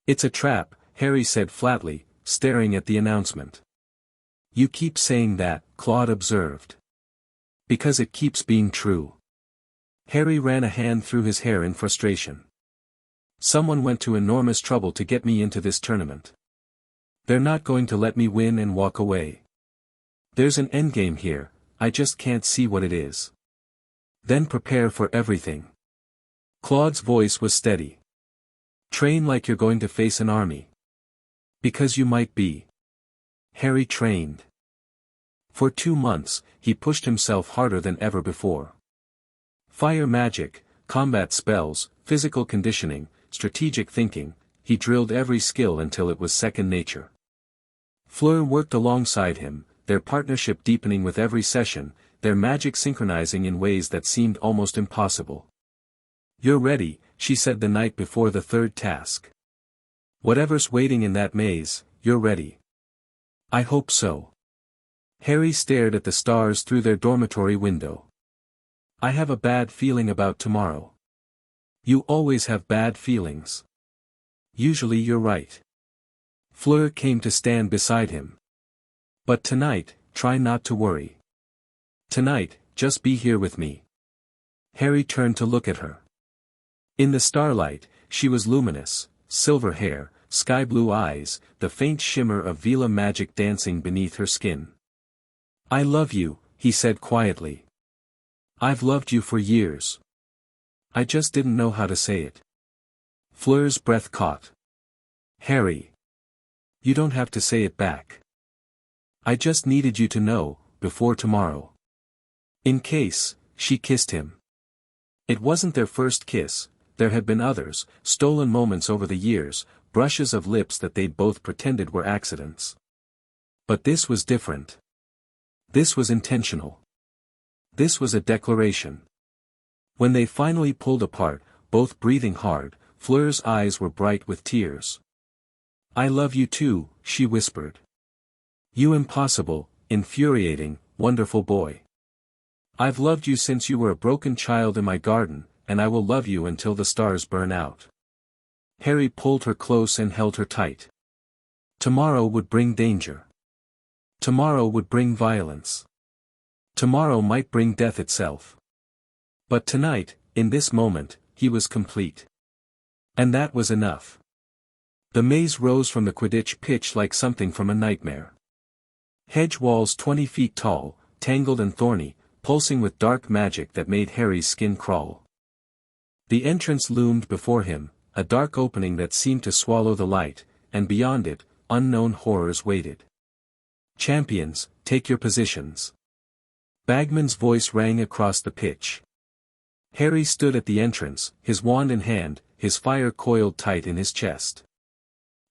"It's a trap," Harry said flatly, staring at the announcement. "You keep saying that," Claude observed. "Because it keeps being true." Harry ran a hand through his hair in frustration. "Someone went to enormous trouble to get me into this tournament. They're not going to let me win and walk away. There's an endgame here, I just can't see what it is." "Then prepare for everything." Claude's voice was steady. "Train like you're going to face an army. Because you might be." Harry trained. For 2 months, he pushed himself harder than ever before. Fire magic, combat spells, physical conditioning, strategic thinking, he drilled every skill until it was second nature. Fleur worked alongside him, their partnership deepening with every session, their magic synchronizing in ways that seemed almost impossible. "You're ready," she said the night before the third task. "Whatever's waiting in that maze, you're ready." "I hope so." Harry stared at the stars through their dormitory window. "I have a bad feeling about tomorrow." "You always have bad feelings." "Usually you're right." Fleur came to stand beside him. "But tonight, try not to worry. Tonight, just be here with me." Harry turned to look at her. In the starlight, she was luminous, silver hair, sky-blue eyes, the faint shimmer of Vela magic dancing beneath her skin. "I love you," he said quietly. "I've loved you for years. I just didn't know how to say it." Fleur's breath caught. "Harry. You don't have to say it back. I just needed you to know, before tomorrow." In case, she kissed him. It wasn't their first kiss, there had been others, stolen moments over the years, brushes of lips that they'd both pretended were accidents. But this was different. This was intentional. This was a declaration. When they finally pulled apart, both breathing hard, Fleur's eyes were bright with tears. "I love you too," she whispered. "You impossible, infuriating, wonderful boy. I've loved you since you were a broken child in my garden, and I will love you until the stars burn out." Harry pulled her close and held her tight. Tomorrow would bring danger. Tomorrow would bring violence. Tomorrow might bring death itself. But tonight, in this moment, he was complete. And that was enough. The maze rose from the Quidditch pitch like something from a nightmare. Hedge walls 20 feet tall, tangled and thorny, pulsing with dark magic that made Harry's skin crawl. The entrance loomed before him, a dark opening that seemed to swallow the light, and beyond it, unknown horrors waited. "Champions, take your positions." Bagman's voice rang across the pitch. Harry stood at the entrance, his wand in hand, his fire coiled tight in his chest.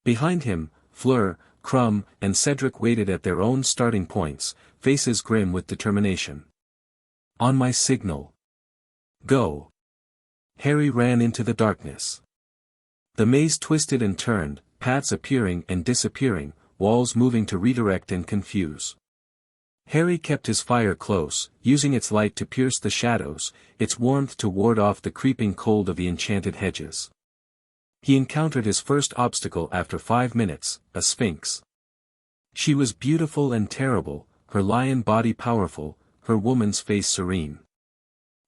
Behind him, Fleur, Crumb, and Cedric waited at their own starting points, faces grim with determination. "On my signal. Go." Harry ran into the darkness. The maze twisted and turned, paths appearing and disappearing, walls moving to redirect and confuse. Harry kept his fire close, using its light to pierce the shadows, its warmth to ward off the creeping cold of the enchanted hedges. He encountered his first obstacle after 5 minutes, a sphinx. She was beautiful and terrible, her lion body powerful, her woman's face serene.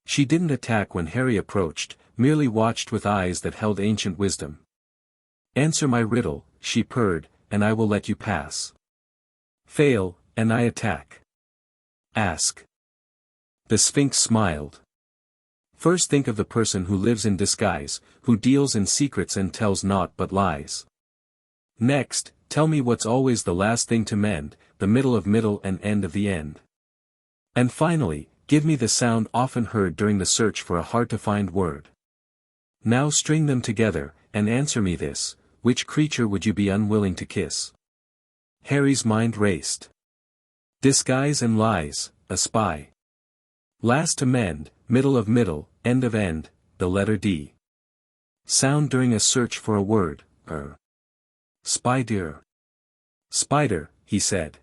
She didn't attack when Harry approached, merely watched with eyes that held ancient wisdom. "Answer my riddle," she purred, "and I will let you pass. Fail, and I attack. Ask." The Sphinx smiled. "First think of the person who lives in disguise, who deals in secrets and tells naught but lies. Next, tell me what's always the last thing to mend, the middle of middle and end of the end. And finally, give me the sound often heard during the search for a hard-to-find word. Now string them together, and answer me this, which creature would you be unwilling to kiss?" Harry's mind raced. Disguise and lies, a spy. Last to mend, middle of middle, end of end, the letter D. Sound during a search for a word, Spider. Spider, he said.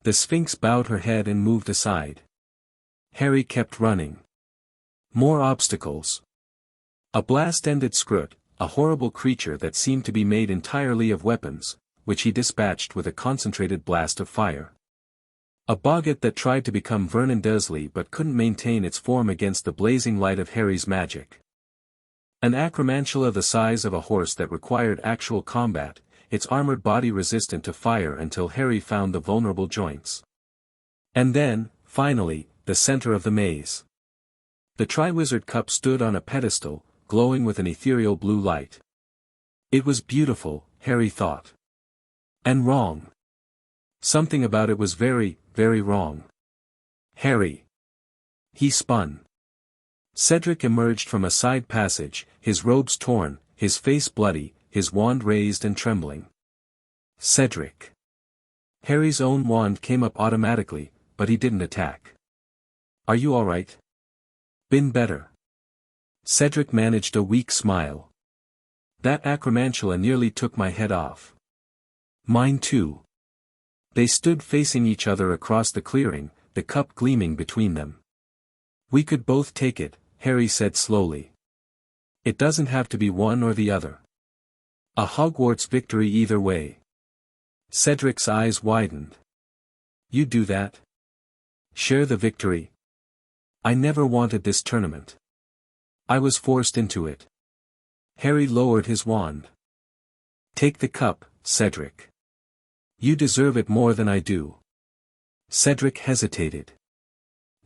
The Sphinx bowed her head and moved aside. Harry kept running. More obstacles. A blast-ended scrut, a horrible creature that seemed to be made entirely of weapons, which he dispatched with a concentrated blast of fire. A boggart that tried to become Vernon Dursley but couldn't maintain its form against the blazing light of Harry's magic. An acromantula the size of a horse that required actual combat, its armored body resistant to fire until Harry found the vulnerable joints. And then, finally, the center of the maze. The Triwizard Cup stood on a pedestal, glowing with an ethereal blue light. It was beautiful, Harry thought. And wrong. Something about it was very, very wrong. Harry. He spun. Cedric emerged from a side passage, his robes torn, his face bloody, his wand raised and trembling. Cedric. Harry's own wand came up automatically, but he didn't attack. Are you all right? Been better. Cedric managed a weak smile. That acromantula nearly took my head off. Mine too. They stood facing each other across the clearing, the cup gleaming between them. We could both take it, Harry said slowly. It doesn't have to be one or the other. A Hogwarts victory either way. Cedric's eyes widened. You do that? Share the victory? I never wanted this tournament. I was forced into it. Harry lowered his wand. Take the cup, Cedric. You deserve it more than I do. Cedric hesitated.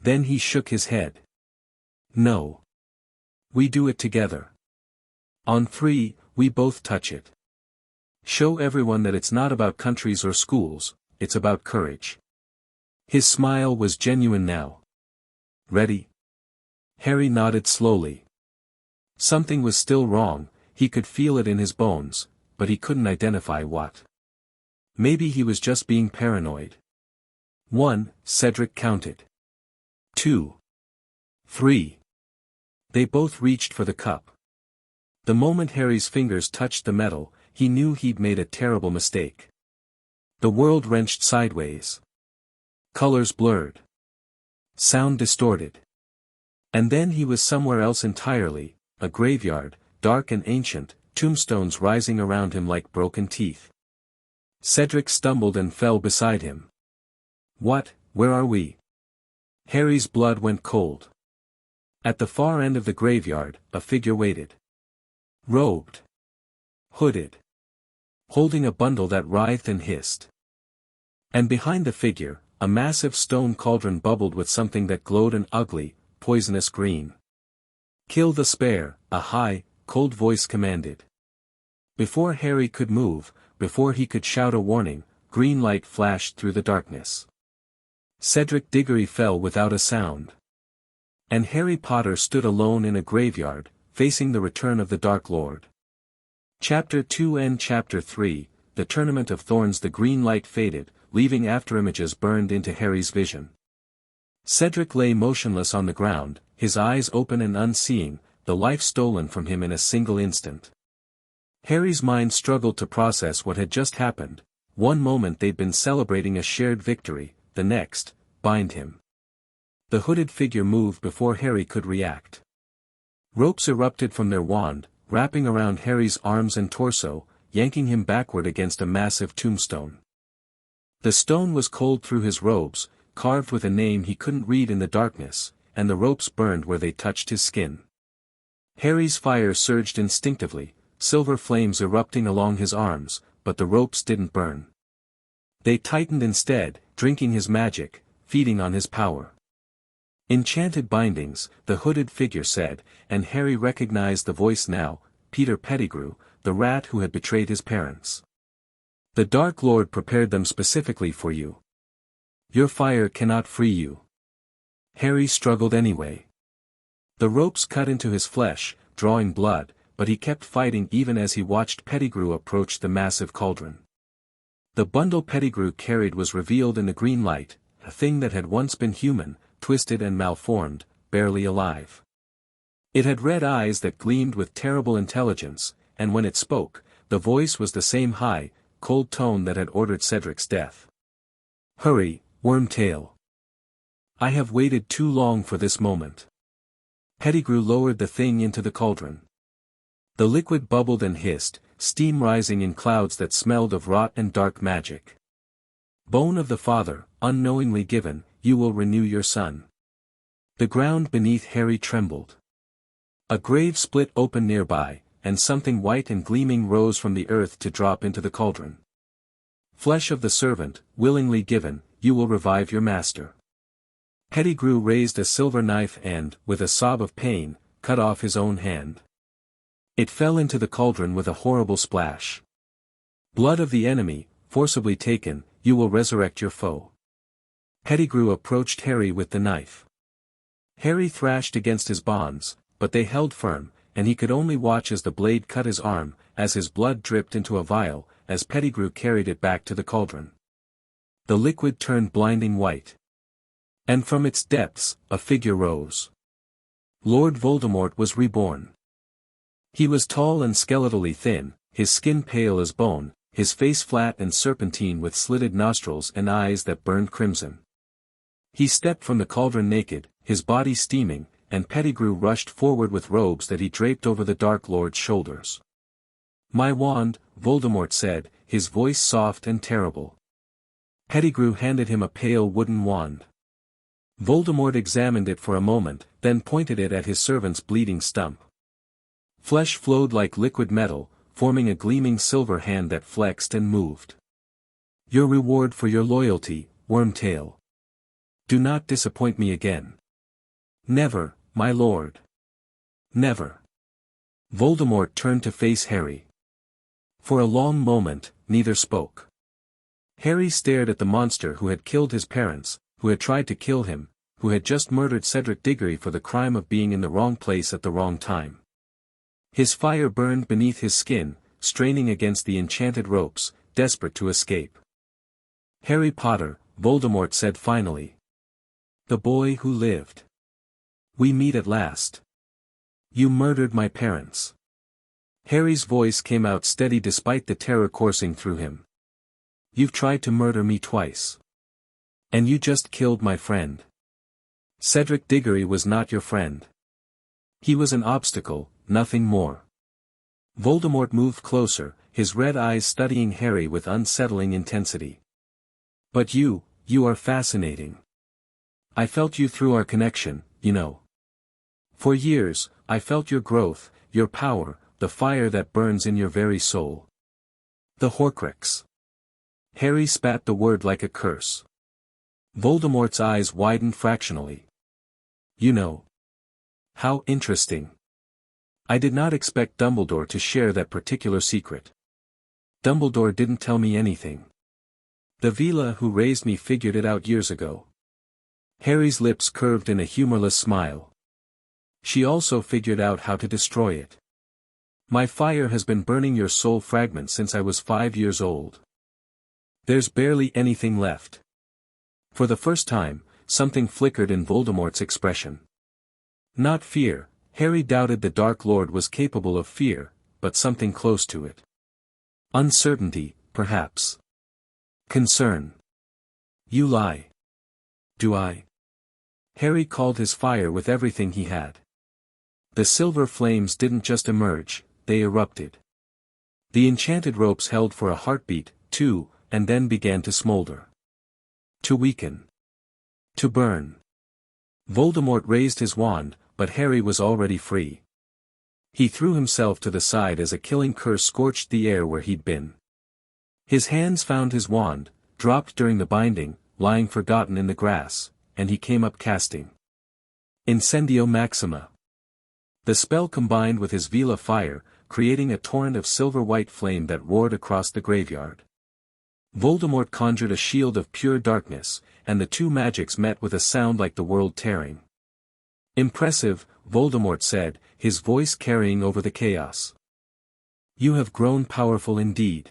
Then he shook his head. No. We do it together. On 3, we both touch it. Show everyone that it's not about countries or schools, it's about courage. His smile was genuine now. Ready? Harry nodded slowly. Something was still wrong, he could feel it in his bones, but he couldn't identify what. Maybe he was just being paranoid. 1, Cedric counted. 2. 3. They both reached for the cup. The moment Harry's fingers touched the metal, he knew he'd made a terrible mistake. The world wrenched sideways. Colors blurred. Sound distorted. And then he was somewhere else entirely, a graveyard, dark and ancient, tombstones rising around him like broken teeth. Cedric stumbled and fell beside him. What, where are we? Harry's blood went cold. At the far end of the graveyard, a figure waited. Robed. Hooded. Holding a bundle that writhed and hissed. And behind the figure, a massive stone cauldron bubbled with something that glowed an ugly, poisonous green. Kill the spare, a high, cold voice commanded. Before Harry could move, before he could shout a warning, green light flashed through the darkness. Cedric Diggory fell without a sound. And Harry Potter stood alone in a graveyard, facing the return of the Dark Lord. Chapter 2 and Chapter 3, The Tournament of Thorns. The green light faded, leaving afterimages burned into Harry's vision. Cedric lay motionless on the ground, his eyes open and unseeing, the life stolen from him in a single instant. Harry's mind struggled to process what had just happened. One moment they'd been celebrating a shared victory, the next, bind him. The hooded figure moved before Harry could react. Ropes erupted from their wand, wrapping around Harry's arms and torso, yanking him backward against a massive tombstone. The stone was cold through his robes, carved with a name he couldn't read in the darkness, and the ropes burned where they touched his skin. Harry's fire surged instinctively, silver flames erupting along his arms, but the ropes didn't burn. They tightened instead, drinking his magic, feeding on his power. Enchanted bindings, the hooded figure said, and Harry recognized the voice now, Peter Pettigrew, the rat who had betrayed his parents. The Dark Lord prepared them specifically for you. Your fire cannot free you. Harry struggled anyway. The ropes cut into his flesh, drawing blood, but he kept fighting even as he watched Pettigrew approach the massive cauldron. The bundle Pettigrew carried was revealed in the green light, a thing that had once been human, twisted and malformed, barely alive. It had red eyes that gleamed with terrible intelligence, and when it spoke, the voice was the same high, cold tone that had ordered Cedric's death. "Hurry, Wormtail. I have waited too long for this moment." Pettigrew lowered the thing into the cauldron. The liquid bubbled and hissed, steam rising in clouds that smelled of rot and dark magic. "Bone of the father, unknowingly given, you will renew your son." The ground beneath Harry trembled. A grave split open nearby, and something white and gleaming rose from the earth to drop into the cauldron. "Flesh of the servant, willingly given, you will revive your master." Pettigrew raised a silver knife and, with a sob of pain, cut off his own hand. It fell into the cauldron with a horrible splash. "Blood of the enemy, forcibly taken, you will resurrect your foe." Pettigrew approached Harry with the knife. Harry thrashed against his bonds, but they held firm, and he could only watch as the blade cut his arm, as his blood dripped into a vial, as Pettigrew carried it back to the cauldron. The liquid turned blinding white. And from its depths, a figure rose. Lord Voldemort was reborn. He was tall and skeletally thin, his skin pale as bone, his face flat and serpentine with slitted nostrils and eyes that burned crimson. He stepped from the cauldron naked, his body steaming, and Pettigrew rushed forward with robes that he draped over the Dark Lord's shoulders. "My wand," Voldemort said, his voice soft and terrible. Pettigrew handed him a pale wooden wand. Voldemort examined it for a moment, then pointed it at his servant's bleeding stump. Flesh flowed like liquid metal, forming a gleaming silver hand that flexed and moved. "Your reward for your loyalty, Wormtail. Do not disappoint me again." "Never, my lord. Never." Voldemort turned to face Harry. For a long moment, neither spoke. Harry stared at the monster who had killed his parents, who had tried to kill him, who had just murdered Cedric Diggory for the crime of being in the wrong place at the wrong time. His fire burned beneath his skin, straining against the enchanted ropes, desperate to escape. "Harry Potter," Voldemort said finally. "The boy who lived. We meet at last. You murdered my parents." Harry's voice came out steady despite the terror coursing through him. "You've tried to murder me twice. And you just killed my friend. Cedric Diggory was not your friend. He was an obstacle, nothing more." Voldemort moved closer, his red eyes studying Harry with unsettling intensity. "But you are fascinating. I felt you through our connection, you know. For years, I felt your growth, your power, the fire that burns in your very soul. The Horcrux." Harry spat the word like a curse. Voldemort's eyes widened fractionally. "You know. How interesting. I did not expect Dumbledore to share that particular secret. Dumbledore didn't tell me anything. The Vila who raised me figured it out years ago." Harry's lips curved in a humorless smile. "She also figured out how to destroy it. My fire has been burning your soul fragments since I was 5 years old. There's barely anything left." For the first time, something flickered in Voldemort's expression. Not fear. Harry doubted the Dark Lord was capable of fear, but something close to it. Uncertainty, perhaps. Concern. "You lie." "Do I?" Harry called his fire with everything he had. The silver flames didn't just emerge, they erupted. The enchanted ropes held for a heartbeat, too, and then began to smolder. To weaken. To burn. Voldemort raised his wand, but Harry was already free. He threw himself to the side as a killing curse scorched the air where he'd been. His hands found his wand, dropped during the binding, lying forgotten in the grass, and he came up casting Incendio Maxima. The spell combined with his Vila fire, creating a torrent of silver-white flame that roared across the graveyard. Voldemort conjured a shield of pure darkness, and the two magics met with a sound like the world tearing. "Impressive," Voldemort said, his voice carrying over the chaos. "You have grown powerful indeed.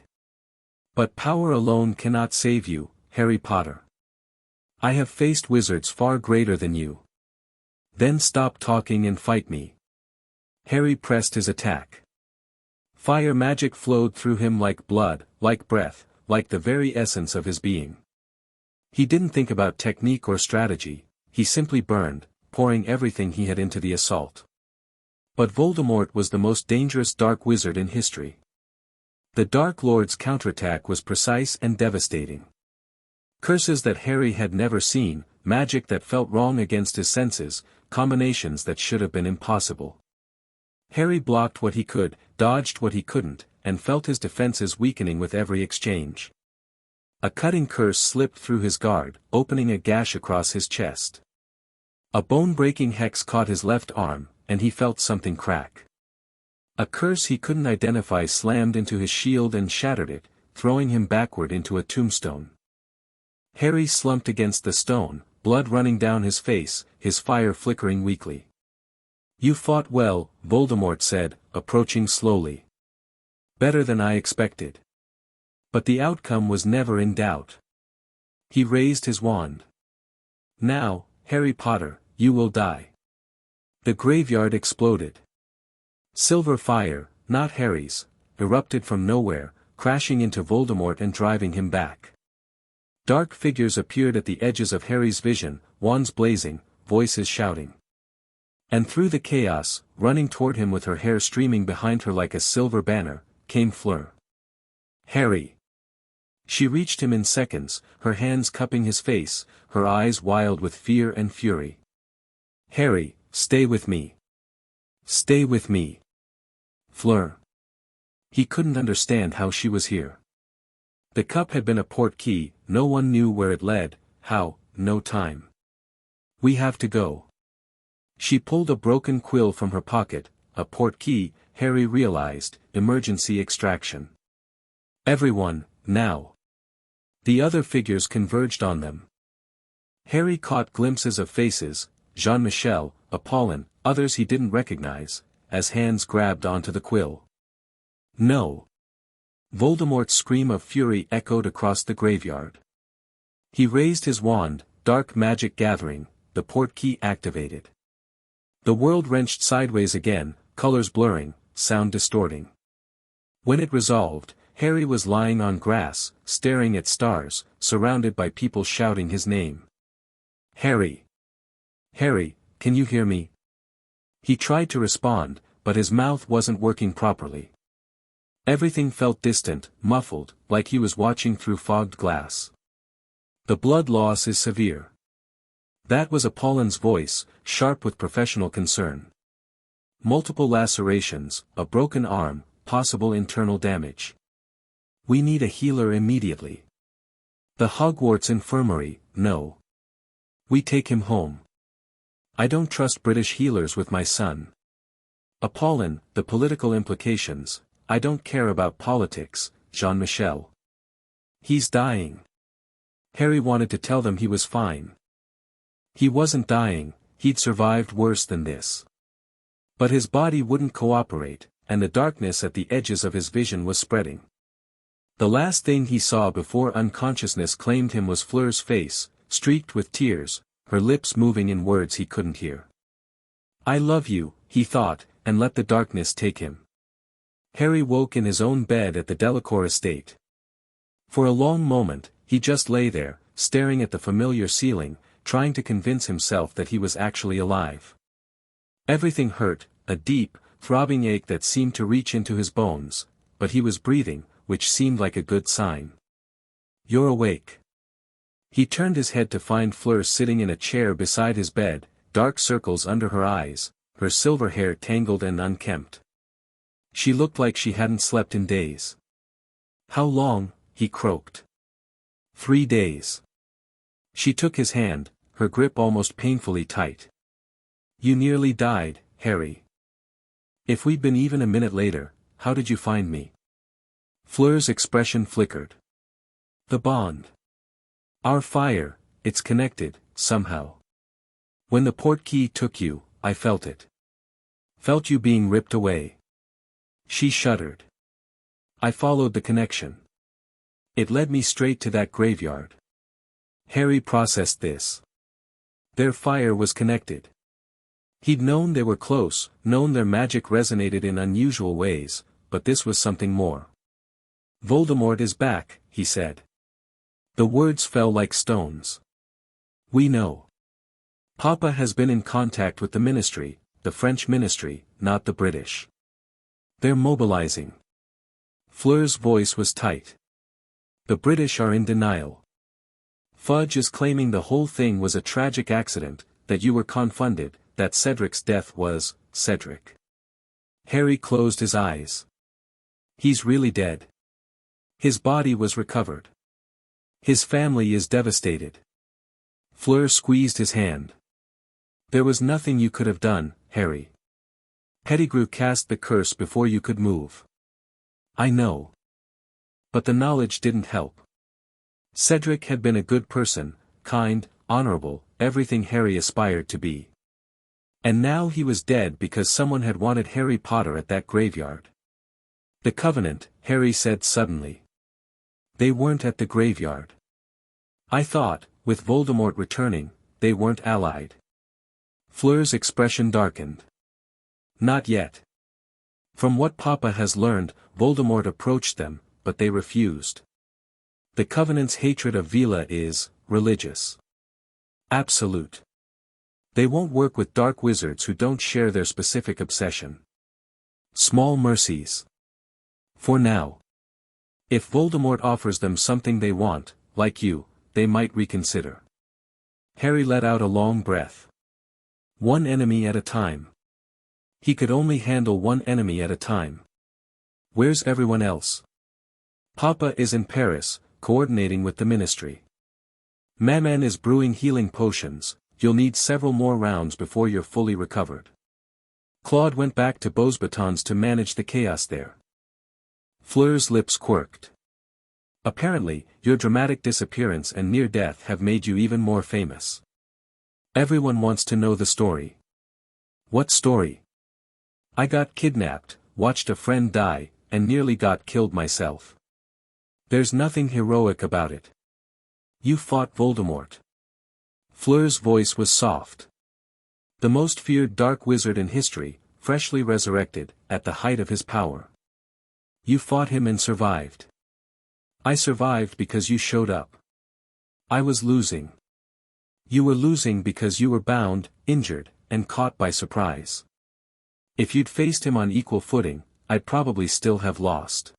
But power alone cannot save you, Harry Potter. I have faced wizards far greater than you. Then stop talking and fight me. Harry pressed his attack. Fire magic flowed through him like blood, like breath, like the very essence of his being. He didn't think about technique or strategy, he simply burned, pouring everything he had into the assault. But Voldemort was the most dangerous dark wizard in history. The Dark Lord's counterattack was precise and devastating. Curses that Harry had never seen, magic that felt wrong against his senses, combinations that should have been impossible. Harry blocked what he could, dodged what he couldn't, and felt his defenses weakening with every exchange. A cutting curse slipped through his guard, opening a gash across his chest. A bone-breaking hex caught his left arm, and he felt something crack. A curse he couldn't identify slammed into his shield and shattered it, throwing him backward into a tombstone. Harry slumped against the stone, blood running down his face, his fire flickering weakly. You fought well, Voldemort said, approaching slowly. Better than I expected. But the outcome was never in doubt. He raised his wand. Now, Harry Potter, you will die. The graveyard exploded. Silver fire, not Harry's, erupted from nowhere, crashing into Voldemort and driving him back. Dark figures appeared at the edges of Harry's vision, wands blazing, voices shouting. And through the chaos, running toward him with her hair streaming behind her like a silver banner, came Fleur. Harry. She reached him in seconds, her hands cupping his face, her eyes wild with fear and fury. Harry, stay with me. Stay with me. Fleur. He couldn't understand how she was here. The cup had been a portkey, no one knew where it led, how, no time. We have to go. She pulled a broken quill from her pocket, a portkey, Harry realized, emergency extraction. Everyone, now. The other figures converged on them. Harry caught glimpses of faces, Jean-Michel, Apollon, others he didn't recognize, as hands grabbed onto the quill. No. Voldemort's scream of fury echoed across the graveyard. He raised his wand, dark magic gathering, the portkey activated. The world wrenched sideways again, colors blurring, sound distorting. When it resolved, Harry was lying on grass, staring at stars, surrounded by people shouting his name. Harry! Harry, can you hear me? He tried to respond, but his mouth wasn't working properly. Everything felt distant, muffled, like he was watching through fogged glass. The blood loss is severe. That was Apollon's voice, sharp with professional concern. Multiple lacerations, a broken arm, possible internal damage. We need a healer immediately. The Hogwarts infirmary, no. We take him home. I don't trust British healers with my son. Apollon, the political implications, I don't care about politics, Jean-Michel. He's dying. Harry wanted to tell them he was fine. He wasn't dying, he'd survived worse than this. But his body wouldn't cooperate, and the darkness at the edges of his vision was spreading. The last thing he saw before unconsciousness claimed him was Fleur's face, streaked with tears, her lips moving in words he couldn't hear. I love you, he thought, and let the darkness take him. Harry woke in his own bed at the Delacour estate. For a long moment, he just lay there, staring at the familiar ceiling, trying to convince himself that he was actually alive. Everything hurt, a deep, throbbing ache that seemed to reach into his bones, but he was breathing, which seemed like a good sign. You're awake. He turned his head to find Fleur sitting in a chair beside his bed, dark circles under her eyes, her silver hair tangled and unkempt. She looked like she hadn't slept in days. How long? He croaked. 3 days. She took his hand, her grip almost painfully tight. You nearly died, Harry. If we'd been even a minute later, how did you find me? Fleur's expression flickered. The bond. Our fire, it's connected, somehow. When the portkey took you, I felt it. Felt you being ripped away. She shuddered. I followed the connection. It led me straight to that graveyard. Harry processed this. Their fire was connected. He'd known they were close, known their magic resonated in unusual ways, but this was something more. Voldemort is back, he said. The words fell like stones. We know. Papa has been in contact with the ministry, the French ministry, not the British. They're mobilizing. Fleur's voice was tight. The British are in denial. Fudge is claiming the whole thing was a tragic accident, that you were confounded, that Cedric's death was, Cedric. Harry closed his eyes. He's really dead. His body was recovered. His family is devastated. Fleur squeezed his hand. There was nothing you could have done, Harry. Pettigrew cast the curse before you could move. I know. But the knowledge didn't help. Cedric had been a good person, kind, honorable, everything Harry aspired to be. And now he was dead because someone had wanted Harry Potter at that graveyard. The Covenant, Harry said suddenly. They weren't at the graveyard. I thought, with Voldemort returning, they weren't allied. Fleur's expression darkened. Not yet. From what Papa has learned, Voldemort approached them, but they refused. The Covenant's hatred of Vila is, religious. Absolute. They won't work with dark wizards who don't share their specific obsession. Small mercies. For now. If Voldemort offers them something they want, like you, they might reconsider. Harry let out a long breath. One enemy at a time. He could only handle one enemy at a time. Where's everyone else? Papa is in Paris, coordinating with the ministry. Maman is brewing healing potions, you'll need several more rounds before you're fully recovered. Claude went back to Beauxbatons to manage the chaos there. Fleur's lips quirked. Apparently, your dramatic disappearance and near death have made you even more famous. Everyone wants to know the story. What story? I got kidnapped, watched a friend die, and nearly got killed myself. There's nothing heroic about it. You fought Voldemort. Fleur's voice was soft. The most feared dark wizard in history, freshly resurrected, at the height of his power. You fought him and survived. I survived because you showed up. I was losing. You were losing because you were bound, injured, and caught by surprise. If you'd faced him on equal footing, I'd probably still have lost.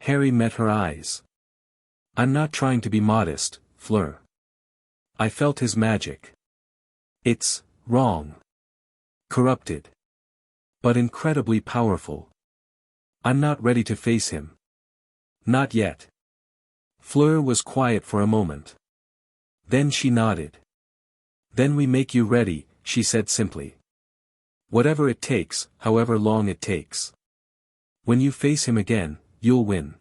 Harry met her eyes. I'm not trying to be modest, Fleur. I felt his magic. It's wrong. Corrupted. But incredibly powerful. I'm not ready to face him. Not yet. Fleur was quiet for a moment. Then she nodded. Then we make you ready, she said simply. Whatever it takes, however long it takes. When you face him again, you'll win.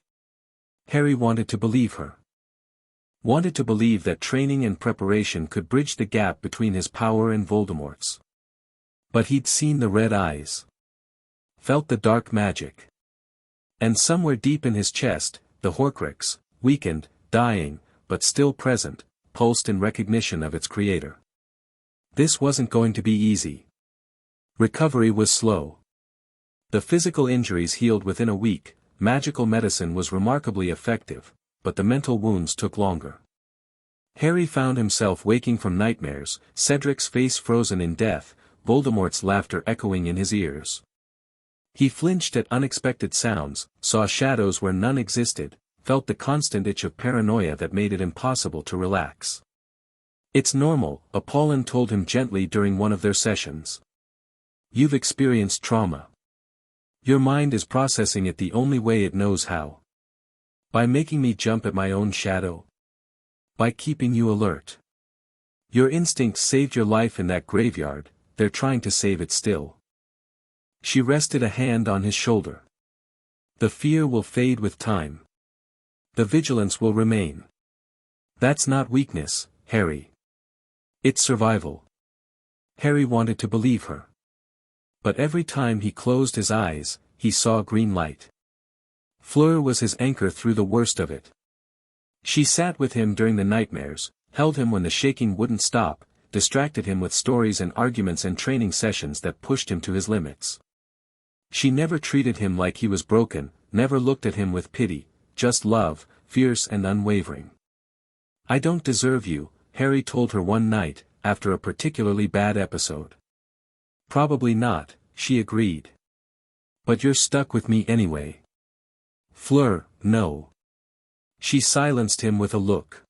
Harry wanted to believe her. Wanted to believe that training and preparation could bridge the gap between his power and Voldemort's. But he'd seen the red eyes. Felt the dark magic. And somewhere deep in his chest, the Horcrux, weakened, dying, but still present, pulsed in recognition of its creator. This wasn't going to be easy. Recovery was slow. The physical injuries healed within a week, magical medicine was remarkably effective, but the mental wounds took longer. Harry found himself waking from nightmares, Cedric's face frozen in death, Voldemort's laughter echoing in his ears. He flinched at unexpected sounds, saw shadows where none existed, felt the constant itch of paranoia that made it impossible to relax. It's normal, Apollon told him gently during one of their sessions. You've experienced trauma. Your mind is processing it the only way it knows how. By making me jump at my own shadow. By keeping you alert. Your instincts saved your life in that graveyard, they're trying to save it still. She rested a hand on his shoulder. The fear will fade with time. The vigilance will remain. That's not weakness, Harry. It's survival. Harry wanted to believe her. But every time he closed his eyes, he saw green light. Fleur was his anchor through the worst of it. She sat with him during the nightmares, held him when the shaking wouldn't stop, distracted him with stories and arguments and training sessions that pushed him to his limits. She never treated him like he was broken, never looked at him with pity, just love, fierce and unwavering. "I don't deserve you," Harry told her one night, after a particularly bad episode. "Probably not," she agreed. "But you're stuck with me anyway." "Fleur, no." She silenced him with a look.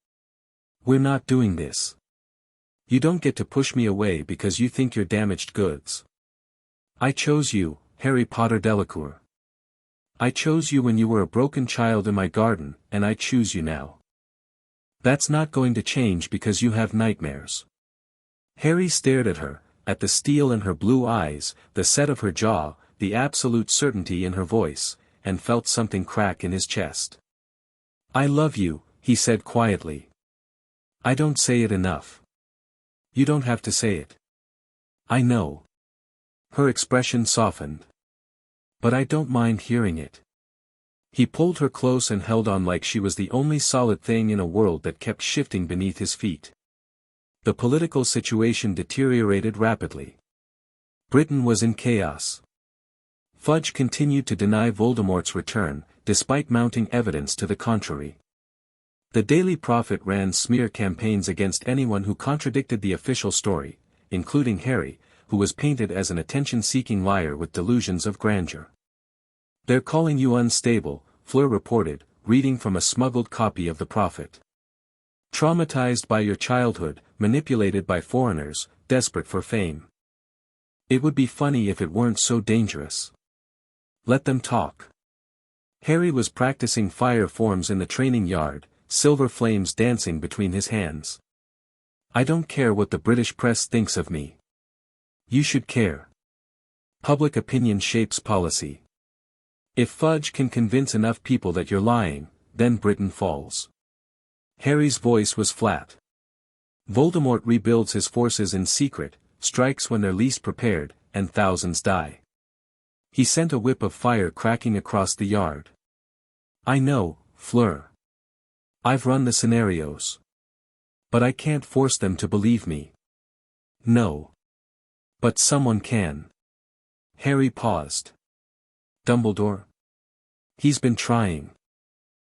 "We're not doing this. You don't get to push me away because you think you're damaged goods. I chose you, Harry Potter Delacour. I chose you when you were a broken child in my garden, and I choose you now. That's not going to change because you have nightmares." Harry stared at her, at the steel in her blue eyes, the set of her jaw, the absolute certainty in her voice, and felt something crack in his chest. "I love you," he said quietly. "I don't say it enough." "You don't have to say it. I know." Her expression softened. "But I don't mind hearing it." He pulled her close and held on like she was the only solid thing in a world that kept shifting beneath his feet. The political situation deteriorated rapidly. Britain was in chaos. Fudge continued to deny Voldemort's return, despite mounting evidence to the contrary. The Daily Prophet ran smear campaigns against anyone who contradicted the official story, including Harry, who was painted as an attention-seeking liar with delusions of grandeur. "They're calling you unstable," Fleur reported, reading from a smuggled copy of the Prophet. "Traumatized by your childhood, manipulated by foreigners, desperate for fame. It would be funny if it weren't so dangerous. Let them talk." Harry was practicing fire forms in the training yard, silver flames dancing between his hands. "I don't care what the British press thinks of me. You should care. Public opinion shapes policy. If Fudge can convince enough people that you're lying, then Britain falls." Harry's voice was flat. "Voldemort rebuilds his forces in secret, strikes when they're least prepared, and thousands die." He sent a whip of fire cracking across the yard. "I know, Fleur. I've run the scenarios. But I can't force them to believe me." "No. But someone can." Harry paused. "Dumbledore? He's been trying.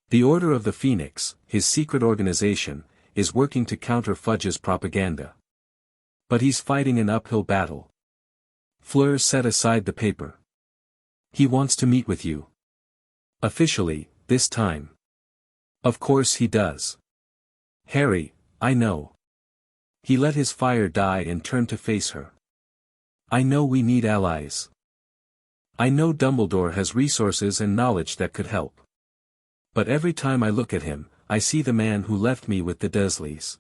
The Order of the Phoenix, his secret organization, is working to counter Fudge's propaganda. But he's fighting an uphill battle." Fleur set aside the paper. "He wants to meet with you. Officially, this time." "Of course he does. Harry, I know." He let his fire die and turned to face her. "I know we need allies. I know Dumbledore has resources and knowledge that could help. But every time I look at him, I see the man who left me with the Dursleys.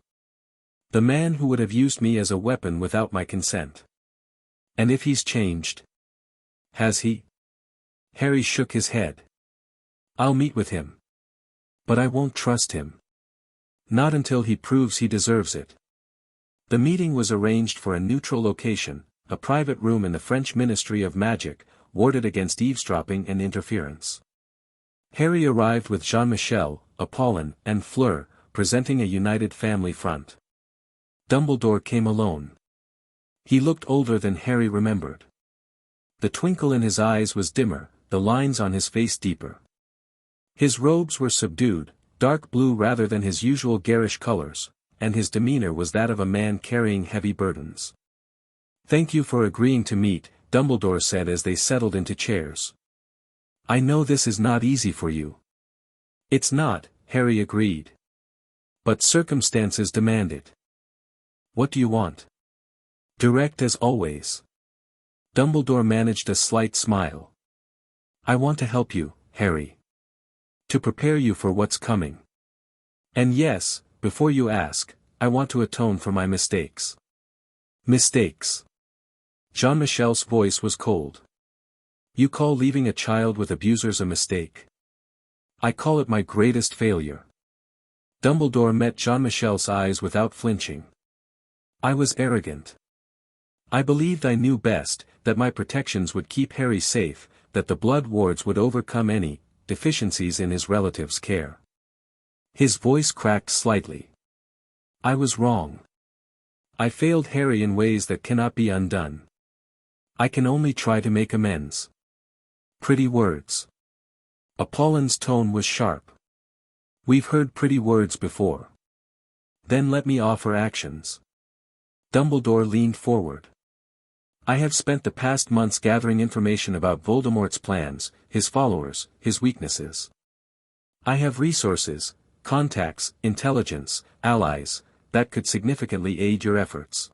The man who would have used me as a weapon without my consent. And if he's changed." "Has he?" Harry shook his head. "I'll meet with him. But I won't trust him. Not until he proves he deserves it." The meeting was arranged for a neutral location, a private room in the French Ministry of Magic, warded against eavesdropping and interference. Harry arrived with Jean-Michel, Apollon, and Fleur, presenting a united family front. Dumbledore came alone. He looked older than Harry remembered. The twinkle in his eyes was dimmer, the lines on his face deeper. His robes were subdued, dark blue rather than his usual garish colors, and his demeanor was that of a man carrying heavy burdens. "Thank you for agreeing to meet," Dumbledore said as they settled into chairs. "I know this is not easy for you." "It's not," Harry agreed. "But circumstances demand it." "What do you want?" "Direct as always." Dumbledore managed a slight smile. "I want to help you, Harry. To prepare you for what's coming. And yes, before you ask, I want to atone for my mistakes." "Mistakes?" Jean-Michel's voice was cold. "You call leaving a child with abusers a mistake? I call it my greatest failure." Dumbledore met Jean-Michel's eyes without flinching. "I was arrogant. I believed I knew best, that my protections would keep Harry safe, that the blood wards would overcome any deficiencies in his relatives' care." His voice cracked slightly. I was wrong. I failed Harry in ways that cannot be undone. I can only try to make amends. Pretty words. Apollin's tone was sharp. We've heard pretty words before. Then let me offer actions. Dumbledore leaned forward. I have spent the past months gathering information about Voldemort's plans, his followers, his weaknesses. I have resources, contacts, intelligence, allies, that could significantly aid your efforts.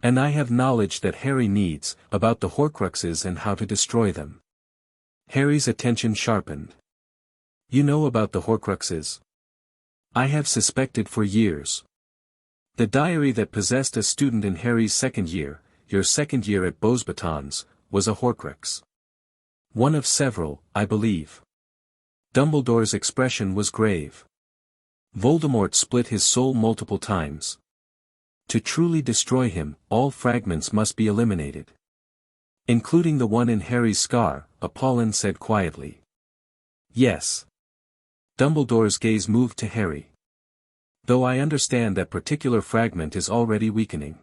And I have knowledge that Harry needs, about the Horcruxes and how to destroy them. Harry's attention sharpened. You know about the Horcruxes? I have suspected for years. The diary that possessed a student in Harry's second year, your second year at Beauxbatons, was a Horcrux. One of several, I believe. Dumbledore's expression was grave. Voldemort split his soul multiple times. To truly destroy him, all fragments must be eliminated. Including the one in Harry's scar, Apollon said quietly. Yes. Dumbledore's gaze moved to Harry. Though I understand that particular fragment is already weakening.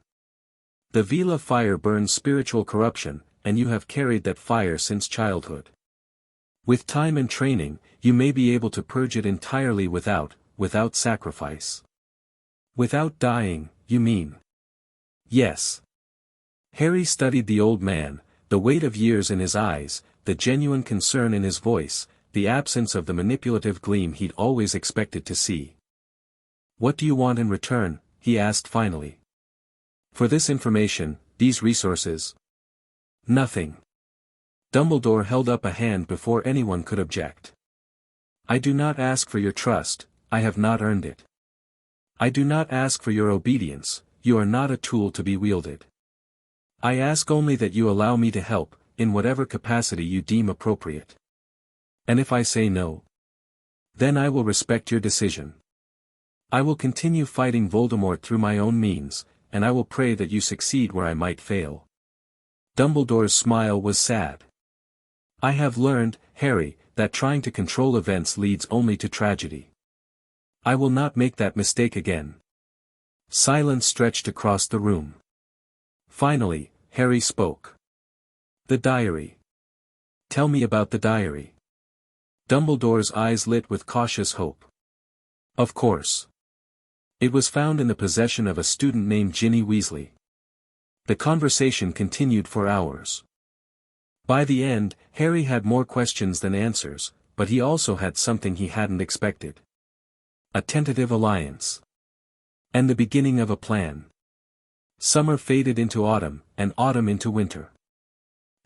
The Vila fire burns spiritual corruption, and you have carried that fire since childhood. With time and training, you may be able to purge it entirely without sacrifice. Without dying, you mean? Yes. Harry studied the old man, the weight of years in his eyes, the genuine concern in his voice, the absence of the manipulative gleam he'd always expected to see. What do you want in return? He asked finally. For this information, these resources? Nothing. Dumbledore held up a hand before anyone could object. I do not ask for your trust, I have not earned it. I do not ask for your obedience, you are not a tool to be wielded. I ask only that you allow me to help, in whatever capacity you deem appropriate. And if I say no, then I will respect your decision. I will continue fighting Voldemort through my own means, and I will pray that you succeed where I might fail. Dumbledore's smile was sad. I have learned, Harry, that trying to control events leads only to tragedy. I will not make that mistake again. Silence stretched across the room. Finally, Harry spoke. The diary. Tell me about the diary. Dumbledore's eyes lit with cautious hope. Of course. It was found in the possession of a student named Ginny Weasley. The conversation continued for hours. By the end, Harry had more questions than answers, but he also had something he hadn't expected. A tentative alliance. And the beginning of a plan. Summer faded into autumn, and autumn into winter.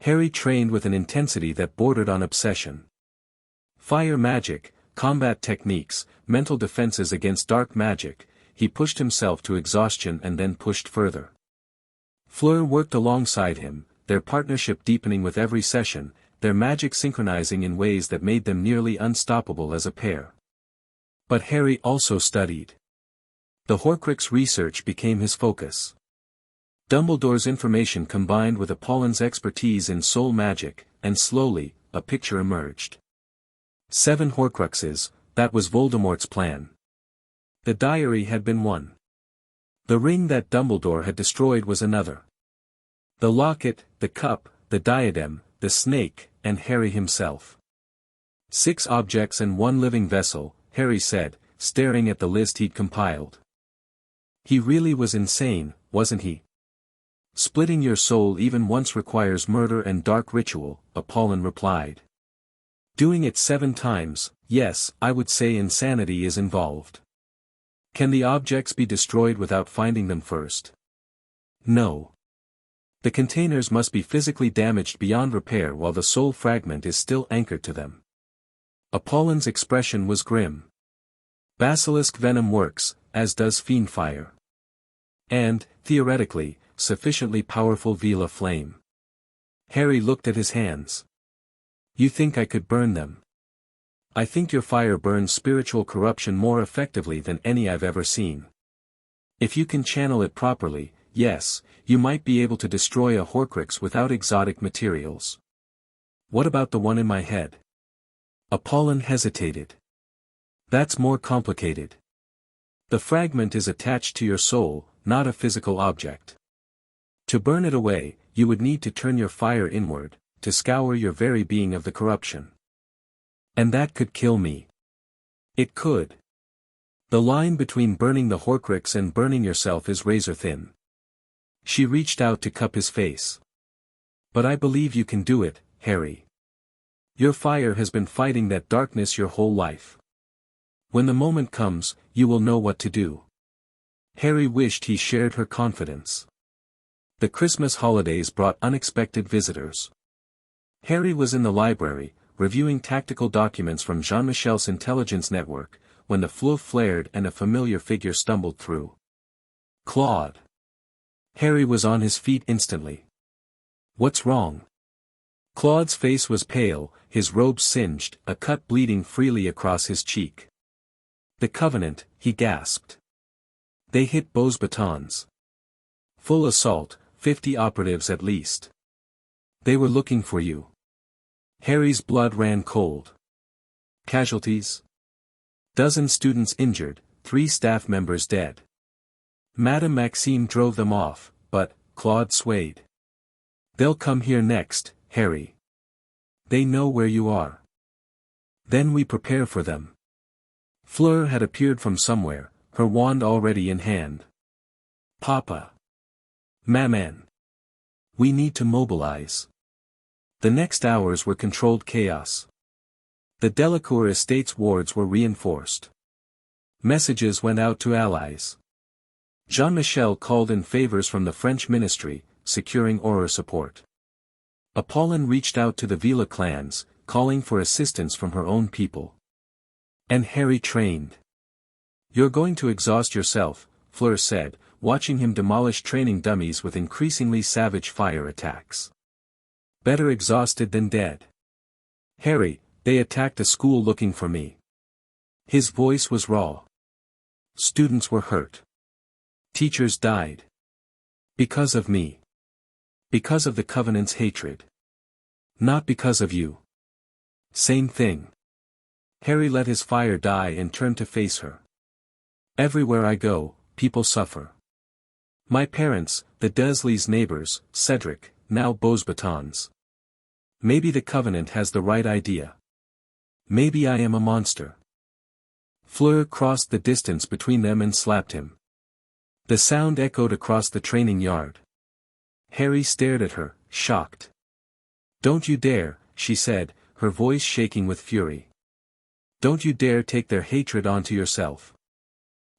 Harry trained with an intensity that bordered on obsession. Fire magic, combat techniques, mental defenses against dark magic, he pushed himself to exhaustion and then pushed further. Fleur worked alongside him, their partnership deepening with every session, their magic synchronizing in ways that made them nearly unstoppable as a pair. But Harry also studied. The Horcrux research became his focus. Dumbledore's information combined with Apollin's expertise in soul magic, and slowly, a picture emerged. 7 Horcruxes, that was Voldemort's plan. The diary had been one. The ring that Dumbledore had destroyed was another. The locket, the cup, the diadem, the snake, and Harry himself. 6 objects and 1 living vessel, Harry said, staring at the list he'd compiled. He really was insane, wasn't he? Splitting your soul even once requires murder and dark ritual, Apollon replied. Doing it 7 times, yes, I would say insanity is involved. Can the objects be destroyed without finding them first? No. The containers must be physically damaged beyond repair while the soul fragment is still anchored to them. Apollon's expression was grim. Basilisk venom works, as does fiend fire. And, theoretically, sufficiently powerful Vila flame. Harry looked at his hands. You think I could burn them? I think your fire burns spiritual corruption more effectively than any I've ever seen. If you can channel it properly, yes, you might be able to destroy a Horcrux without exotic materials. What about the one in my head? Apollon hesitated. That's more complicated. The fragment is attached to your soul, not a physical object. To burn it away, you would need to turn your fire inward, to scour your very being of the corruption. And that could kill me. It could. The line between burning the Horcrux and burning yourself is razor thin. She reached out to cup his face. But I believe you can do it, Harry. Your fire has been fighting that darkness your whole life. When the moment comes, you will know what to do. Harry wished he shared her confidence. The Christmas holidays brought unexpected visitors. Harry was in the library, reviewing tactical documents from Jean-Michel's intelligence network, when the Fleur flared and a familiar figure stumbled through. Claude. Harry was on his feet instantly. What's wrong? Claude's face was pale, his robes singed, a cut bleeding freely across his cheek. The Covenant, he gasped. They hit Beau's batons. Full assault, 50 operatives at least. They were looking for you. Harry's blood ran cold. Casualties? Dozen students injured, 3 staff members dead. Madame Maxime drove them off, but, Claude swayed. They'll come here next, Harry. They know where you are. Then we prepare for them. Fleur had appeared from somewhere, her wand already in hand. Papa. Maman. We need to mobilize. The next hours were controlled chaos. The Delacour estate's wards were reinforced. Messages went out to allies. Jean-Michel called in favors from the French ministry, securing Aurore support. Apollon reached out to the Villa clans, calling for assistance from her own people. And Harry trained. You're going to exhaust yourself, Fleur said, watching him demolish training dummies with increasingly savage fire attacks. Better exhausted than dead. Harry, they attacked a school looking for me. His voice was raw. Students were hurt. Teachers died. Because of me. Because of the Covenant's hatred. Not because of you. Same thing. Harry let his fire die and turned to face her. Everywhere I go, people suffer. My parents, the Dursleys' neighbors, Cedric, now Beau's batons. Maybe the Covenant has the right idea. Maybe I am a monster. Fleur crossed the distance between them and slapped him. The sound echoed across the training yard. Harry stared at her, shocked. Don't you dare, she said, her voice shaking with fury. Don't you dare take their hatred onto yourself.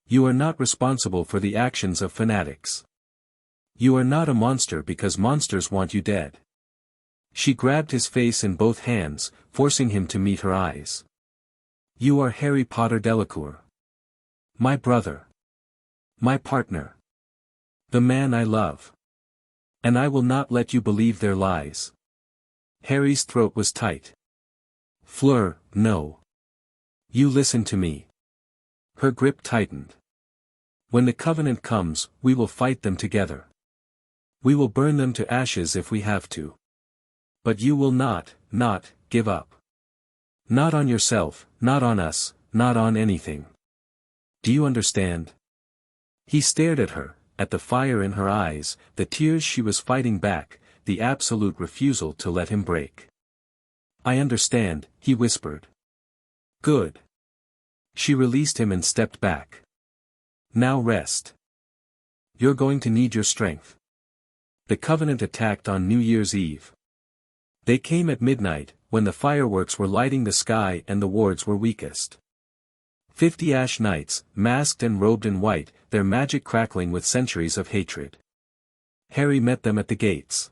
You are not responsible for the actions of fanatics. You are not a monster because monsters want you dead. She grabbed his face in both hands, forcing him to meet her eyes. You are Harry Potter Delacour. My brother. My partner. The man I love. And I will not let you believe their lies. Harry's throat was tight. Fleur, no. You listen to me. Her grip tightened. When the Covenant comes, we will fight them together. We will burn them to ashes if we have to. But you will not give up. Not on yourself, not on us, not on anything. Do you understand? He stared at her, at the fire in her eyes, the tears she was fighting back, the absolute refusal to let him break. I understand, he whispered. Good. She released him and stepped back. Now rest. You're going to need your strength. The Covenant attacked on New Year's Eve. They came at midnight, when the fireworks were lighting the sky and the wards were weakest. 50 Ash Knights, masked and robed in white, their magic crackling with centuries of hatred. Harry met them at the gates.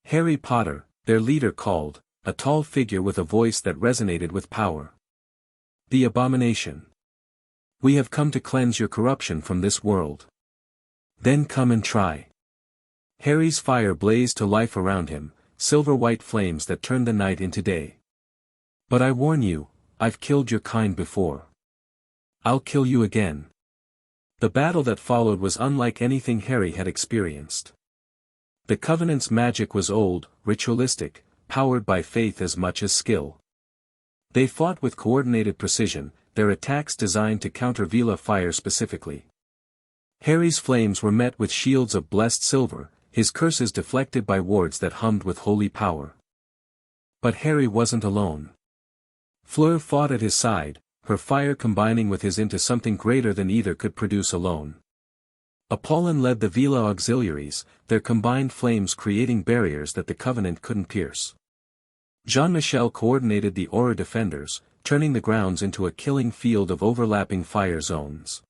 Harry Potter, their leader called, a tall figure with a voice that resonated with power. The abomination. We have come to cleanse your corruption from this world. Then come and try. Harry's fire blazed to life around him, silver-white flames that turned the night into day. But I warn you, I've killed your kind before. I'll kill you again. The battle that followed was unlike anything Harry had experienced. The Covenant's magic was old, ritualistic, powered by faith as much as skill. They fought with coordinated precision, their attacks designed to counter Vila fire specifically. Harry's flames were met with shields of blessed silver, his curses deflected by wards that hummed with holy power. But Harry wasn't alone. Fleur fought at his side, her fire combining with his into something greater than either could produce alone. Apollon led the Vila auxiliaries, their combined flames creating barriers that the Covenant couldn't pierce. Jean-Michel coordinated the Aura defenders, turning the grounds into a killing field of overlapping fire zones.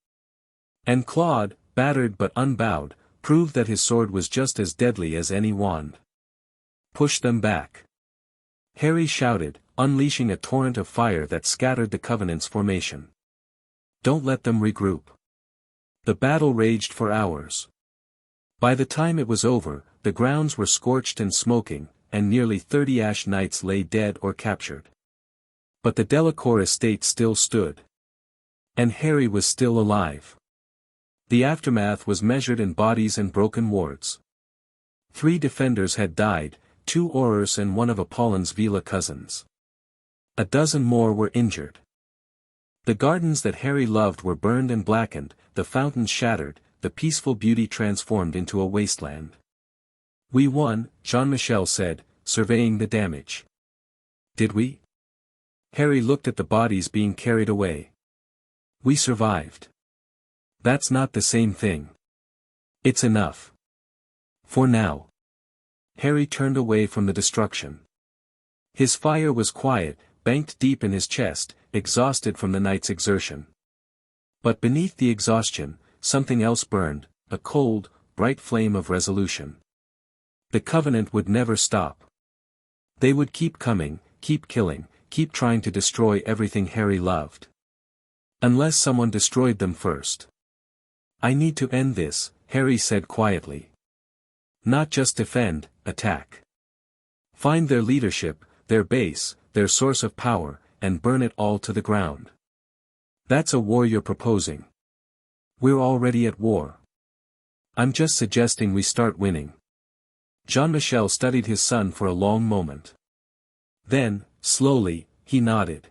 And Claude, battered but unbowed, proved that his sword was just as deadly as any wand. "Push them back!" Harry shouted, unleashing a torrent of fire that scattered the Covenant's formation. "Don't let them regroup." The battle raged for hours. By the time it was over, the grounds were scorched and smoking, and nearly 30 Ash Knights lay dead or captured. But the Delacour estate still stood. And Harry was still alive. The aftermath was measured in bodies and broken wards. 3 defenders had died, 2 Aurors and 1 of Apollon's Vila cousins. A dozen more were injured. The gardens that Harry loved were burned and blackened, the fountains shattered, the peaceful beauty transformed into a wasteland. "We won," Jean-Michel said, surveying the damage. "Did we?" Harry looked at the bodies being carried away. "We survived." "That's not the same thing." "It's enough. For now." Harry turned away from the destruction. His fire was quiet, banked deep in his chest, exhausted from the night's exertion. But beneath the exhaustion, something else burned, a cold, bright flame of resolution. The Covenant would never stop. They would keep coming, keep killing, keep trying to destroy everything Harry loved. Unless someone destroyed them first. "I need to end this," Harry said quietly. "Not just defend, attack. Find their leadership, their base, their source of power, and burn it all to the ground. That's a war you're proposing. We're already at war. I'm just suggesting we start winning." Jean-Michel studied his son for a long moment. Then, slowly, he nodded.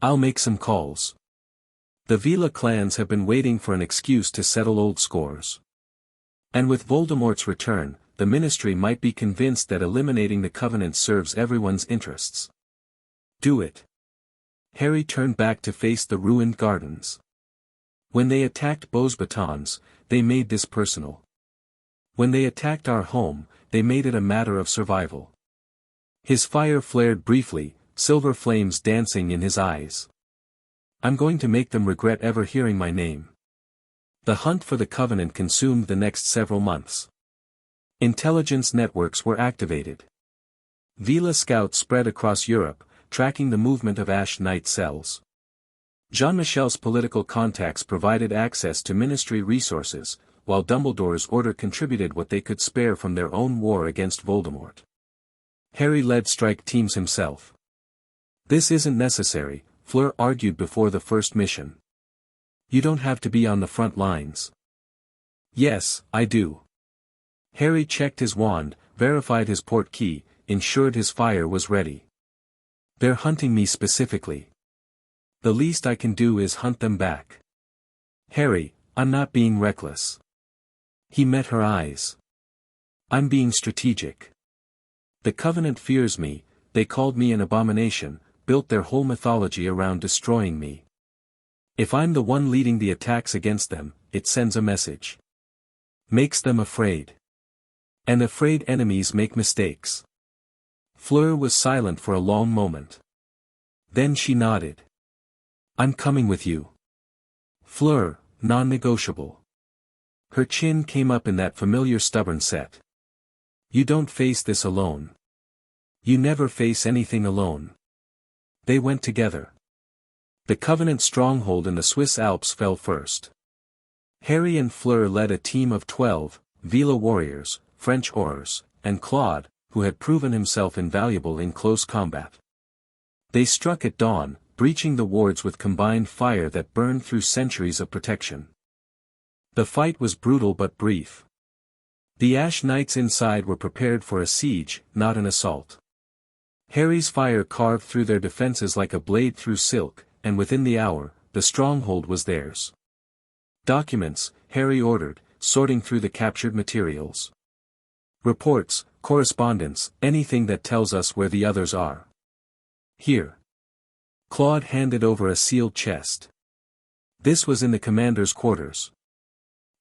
"I'll make some calls. The Vila clans have been waiting for an excuse to settle old scores. And with Voldemort's return, the Ministry might be convinced that eliminating the Covenant serves everyone's interests. Do it." Harry turned back to face the ruined gardens. "When they attacked Beauxbatons, they made this personal. When they attacked our home, they made it a matter of survival." His fire flared briefly, silver flames dancing in his eyes. "I'm going to make them regret ever hearing my name." The hunt for the Covenant consumed the next several months. Intelligence networks were activated. Vila scouts spread across Europe, tracking the movement of Ash Knight cells. Jean-Michel's political contacts provided access to Ministry resources, while Dumbledore's order contributed what they could spare from their own war against Voldemort. Harry led strike teams himself. "This isn't necessary," Fleur argued before the first mission. "You don't have to be on the front lines." "Yes, I do." Harry checked his wand, verified his port key, ensured his fire was ready. "They're hunting me specifically. The least I can do is hunt them back." "Harry, I'm not being reckless." He met her eyes. "I'm being strategic. The Covenant fears me, they called me an abomination, built their whole mythology around destroying me. If I'm the one leading the attacks against them, it sends a message. Makes them afraid. And afraid enemies make mistakes." Fleur was silent for a long moment. Then she nodded. "I'm coming with you." Fleur, non-negotiable. Her chin came up in that familiar stubborn set. "You don't face this alone. You never face anything alone." They went together. The Covenant stronghold in the Swiss Alps fell first. Harry and Fleur led a team of 12, Vila warriors, French Aurors, and Claude, who had proven himself invaluable in close combat. They struck at dawn, breaching the wards with combined fire that burned through centuries of protection. The fight was brutal but brief. The Ash Knights inside were prepared for a siege, not an assault. Harry's fire carved through their defenses like a blade through silk, and within the hour, the stronghold was theirs. Documents, Harry ordered, sorting through the captured materials. Reports, correspondence, anything that tells us where the others are. Here. Claude handed over a sealed chest. This was in the commander's quarters.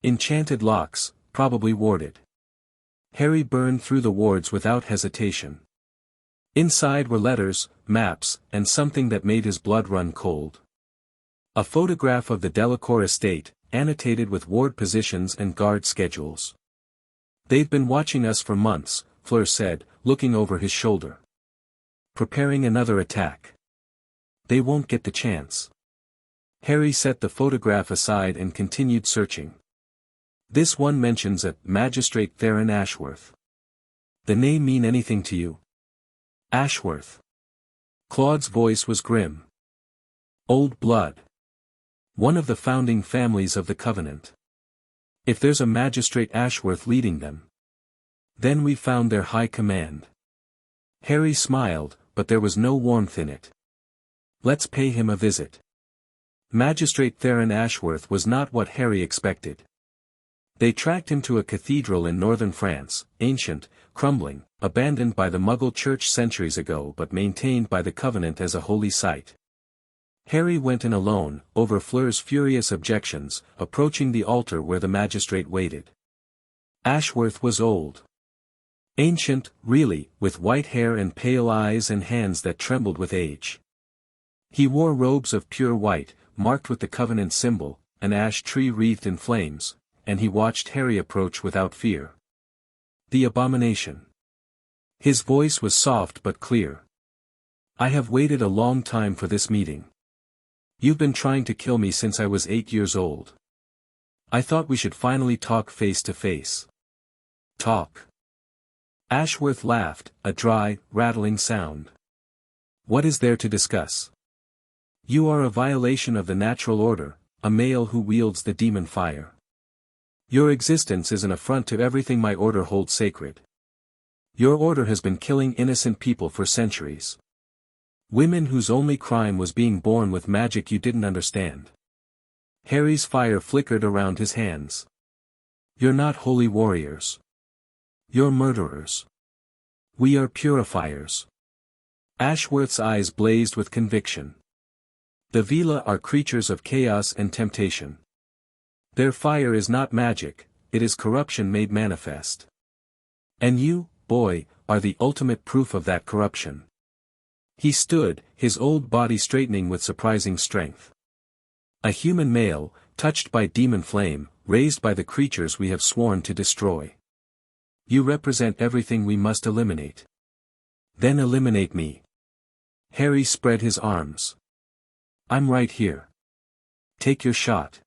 Enchanted locks, probably warded. Harry burned through the wards without hesitation. Inside were letters, maps, and something that made his blood run cold. A photograph of the Delacour estate, annotated with ward positions and guard schedules. "They've been watching us for months," Fleur said, looking over his shoulder. "Preparing another attack. They won't get the chance." Harry set the photograph aside and continued searching. "This one mentions a Magistrate Theron Ashworth. The name mean anything to you?" "Ashworth." Claude's voice was grim. "Old blood. One of the founding families of the Covenant. If there's a Magistrate Ashworth leading them, then we found their high command." Harry smiled, but there was no warmth in it. "Let's pay him a visit." Magistrate Theron Ashworth was not what Harry expected. They tracked him to a cathedral in northern France, ancient, crumbling, abandoned by the Muggle Church centuries ago but maintained by the Covenant as a holy site. Harry went in alone, over Fleur's furious objections, approaching the altar where the magistrate waited. Ashworth was old. Ancient, really, with white hair and pale eyes and hands that trembled with age. He wore robes of pure white, marked with the Covenant symbol, an ash tree wreathed in flames, and he watched Harry approach without fear. "The abomination." His voice was soft but clear. "I have waited a long time for this meeting. You've been trying to kill me since I was 8 years old. I thought we should finally talk face to face." "Talk?" Ashworth laughed, a dry, rattling sound. "What is there to discuss? You are a violation of the natural order, a male who wields the demon fire. Your existence is an affront to everything my order holds sacred. Your order has been killing innocent people for centuries. Women whose only crime was being born with magic you didn't understand." Harry's fire flickered around his hands. "You're not holy warriors. You're murderers. We are purifiers." Ashworth's eyes blazed with conviction. "The Vila are creatures of chaos and temptation. Their fire is not magic, it is corruption made manifest. And you, boy, are the ultimate proof of that corruption." He stood, his old body straightening with surprising strength. "A human male, touched by demon flame, raised by the creatures we have sworn to destroy. You represent everything we must eliminate. Then eliminate me." Harry spread his arms. "I'm right here. Take your shot."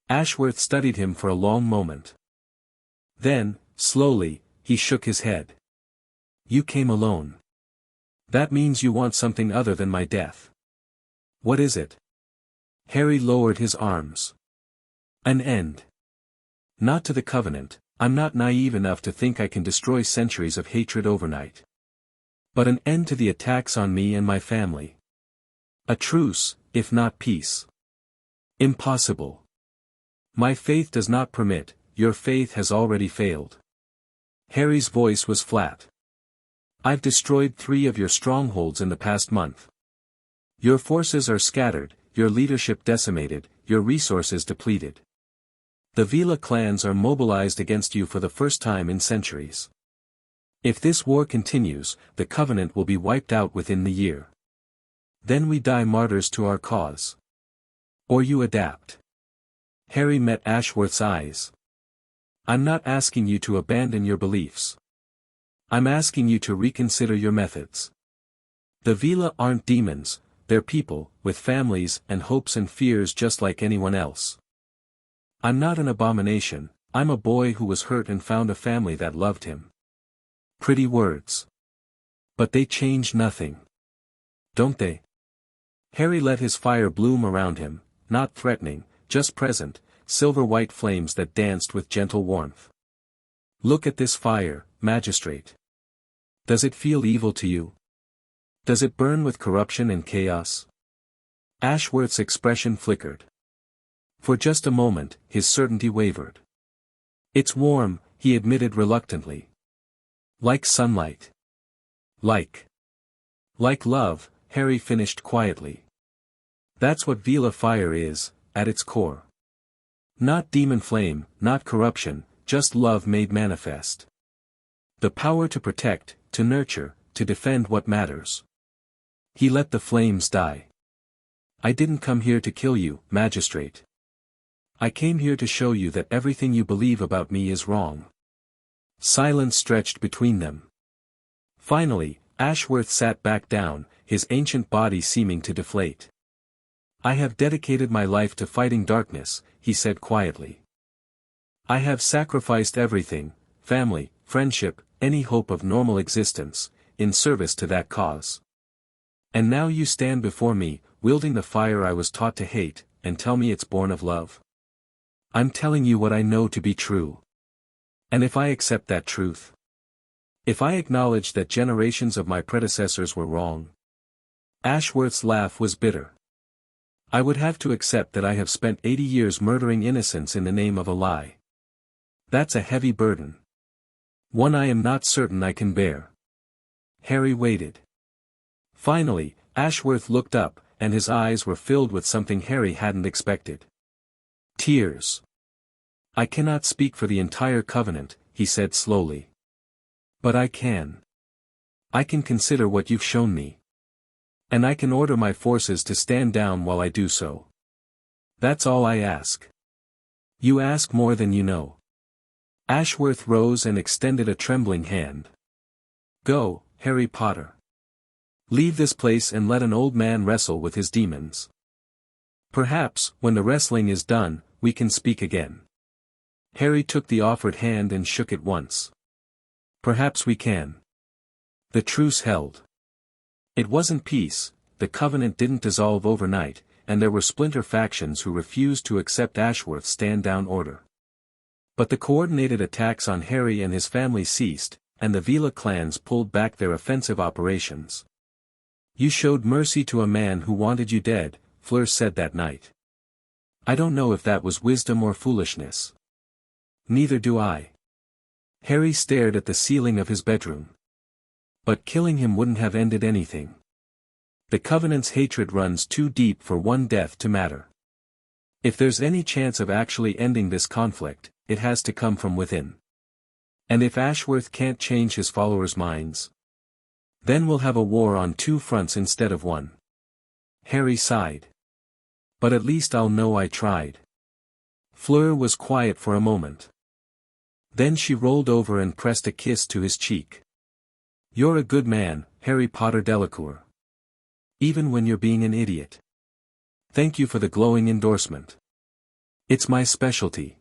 Ashworth studied him for a long moment. Then, slowly, he shook his head. "You came alone. That means you want something other than my death. What is it?" Harry lowered his arms. "An end. Not to the Covenant, I'm not naive enough to think I can destroy centuries of hatred overnight. But an end to the attacks on me and my family. A truce, if not peace. Impossible. My faith does not permit, your faith has already failed." Harry's voice was flat. "I've destroyed 3 of your strongholds in the past month. Your forces are scattered, your leadership decimated, your resources depleted. The Vila clans are mobilized against you for the first time in centuries. If this war continues, the Covenant will be wiped out within the year. Then we die martyrs to our cause. Or you adapt." Harry met Ashworth's eyes. "I'm not asking you to abandon your beliefs. I'm asking you to reconsider your methods. The Vila aren't demons, they're people, with families and hopes and fears just like anyone else. I'm not an abomination, I'm a boy who was hurt and found a family that loved him." Pretty words. But they change nothing. Don't they? Harry let his fire bloom around him, not threatening, just present, silver-white flames that danced with gentle warmth. "Look at this fire, Magistrate. Does it feel evil to you? Does it burn with corruption and chaos? Ashworth's expression flickered. For just a moment, his certainty wavered. It's warm, he admitted reluctantly. Like sunlight. Like love, Harry finished quietly. That's what Vila fire is, at its core. Not demon flame, not corruption, just love made manifest. The power to protect, to nurture, to defend what matters. He let the flames die. I didn't come here to kill you, magistrate. I came here to show you that everything you believe about me is wrong. Silence stretched between them. Finally, Ashworth sat back down, his ancient body seeming to deflate. I have dedicated my life to fighting darkness, he said quietly. I have sacrificed everything, family, friendship, any hope of normal existence, in service to that cause. And now you stand before me, wielding the fire I was taught to hate, and tell me it's born of love. I'm telling you what I know to be true. And if I accept that truth, if I acknowledge that generations of my predecessors were wrong. Ashworth's laugh was bitter. I would have to accept that I have spent 80 years murdering innocents in the name of a lie. That's a heavy burden. One I am not certain I can bear. Harry waited. Finally, Ashworth looked up, and his eyes were filled with something Harry hadn't expected. Tears. I cannot speak for the entire covenant, he said slowly. But I can. I can consider what you've shown me. And I can order my forces to stand down while I do so. That's all I ask. You ask more than you know. Ashworth rose and extended a trembling hand. Go, Harry Potter. Leave this place and let an old man wrestle with his demons. Perhaps, when the wrestling is done, we can speak again. Harry took the offered hand and shook it once. Perhaps we can. The truce held. It wasn't peace, the covenant didn't dissolve overnight, and there were splinter factions who refused to accept Ashworth's stand-down order. But the coordinated attacks on Harry and his family ceased, and the Vila clans pulled back their offensive operations. You showed mercy to a man who wanted you dead, Fleur said that night. I don't know if that was wisdom or foolishness. Neither do I. Harry stared at the ceiling of his bedroom. But killing him wouldn't have ended anything. The Covenant's hatred runs too deep for one death to matter. If there's any chance of actually ending this conflict, it has to come from within. And if Ashworth can't change his followers' minds, then we'll have a war on two fronts instead of one. Harry sighed. But at least I'll know I tried. Fleur was quiet for a moment. Then she rolled over and pressed a kiss to his cheek. You're a good man, Harry Potter Delacour. Even when you're being an idiot. Thank you for the glowing endorsement. It's my specialty.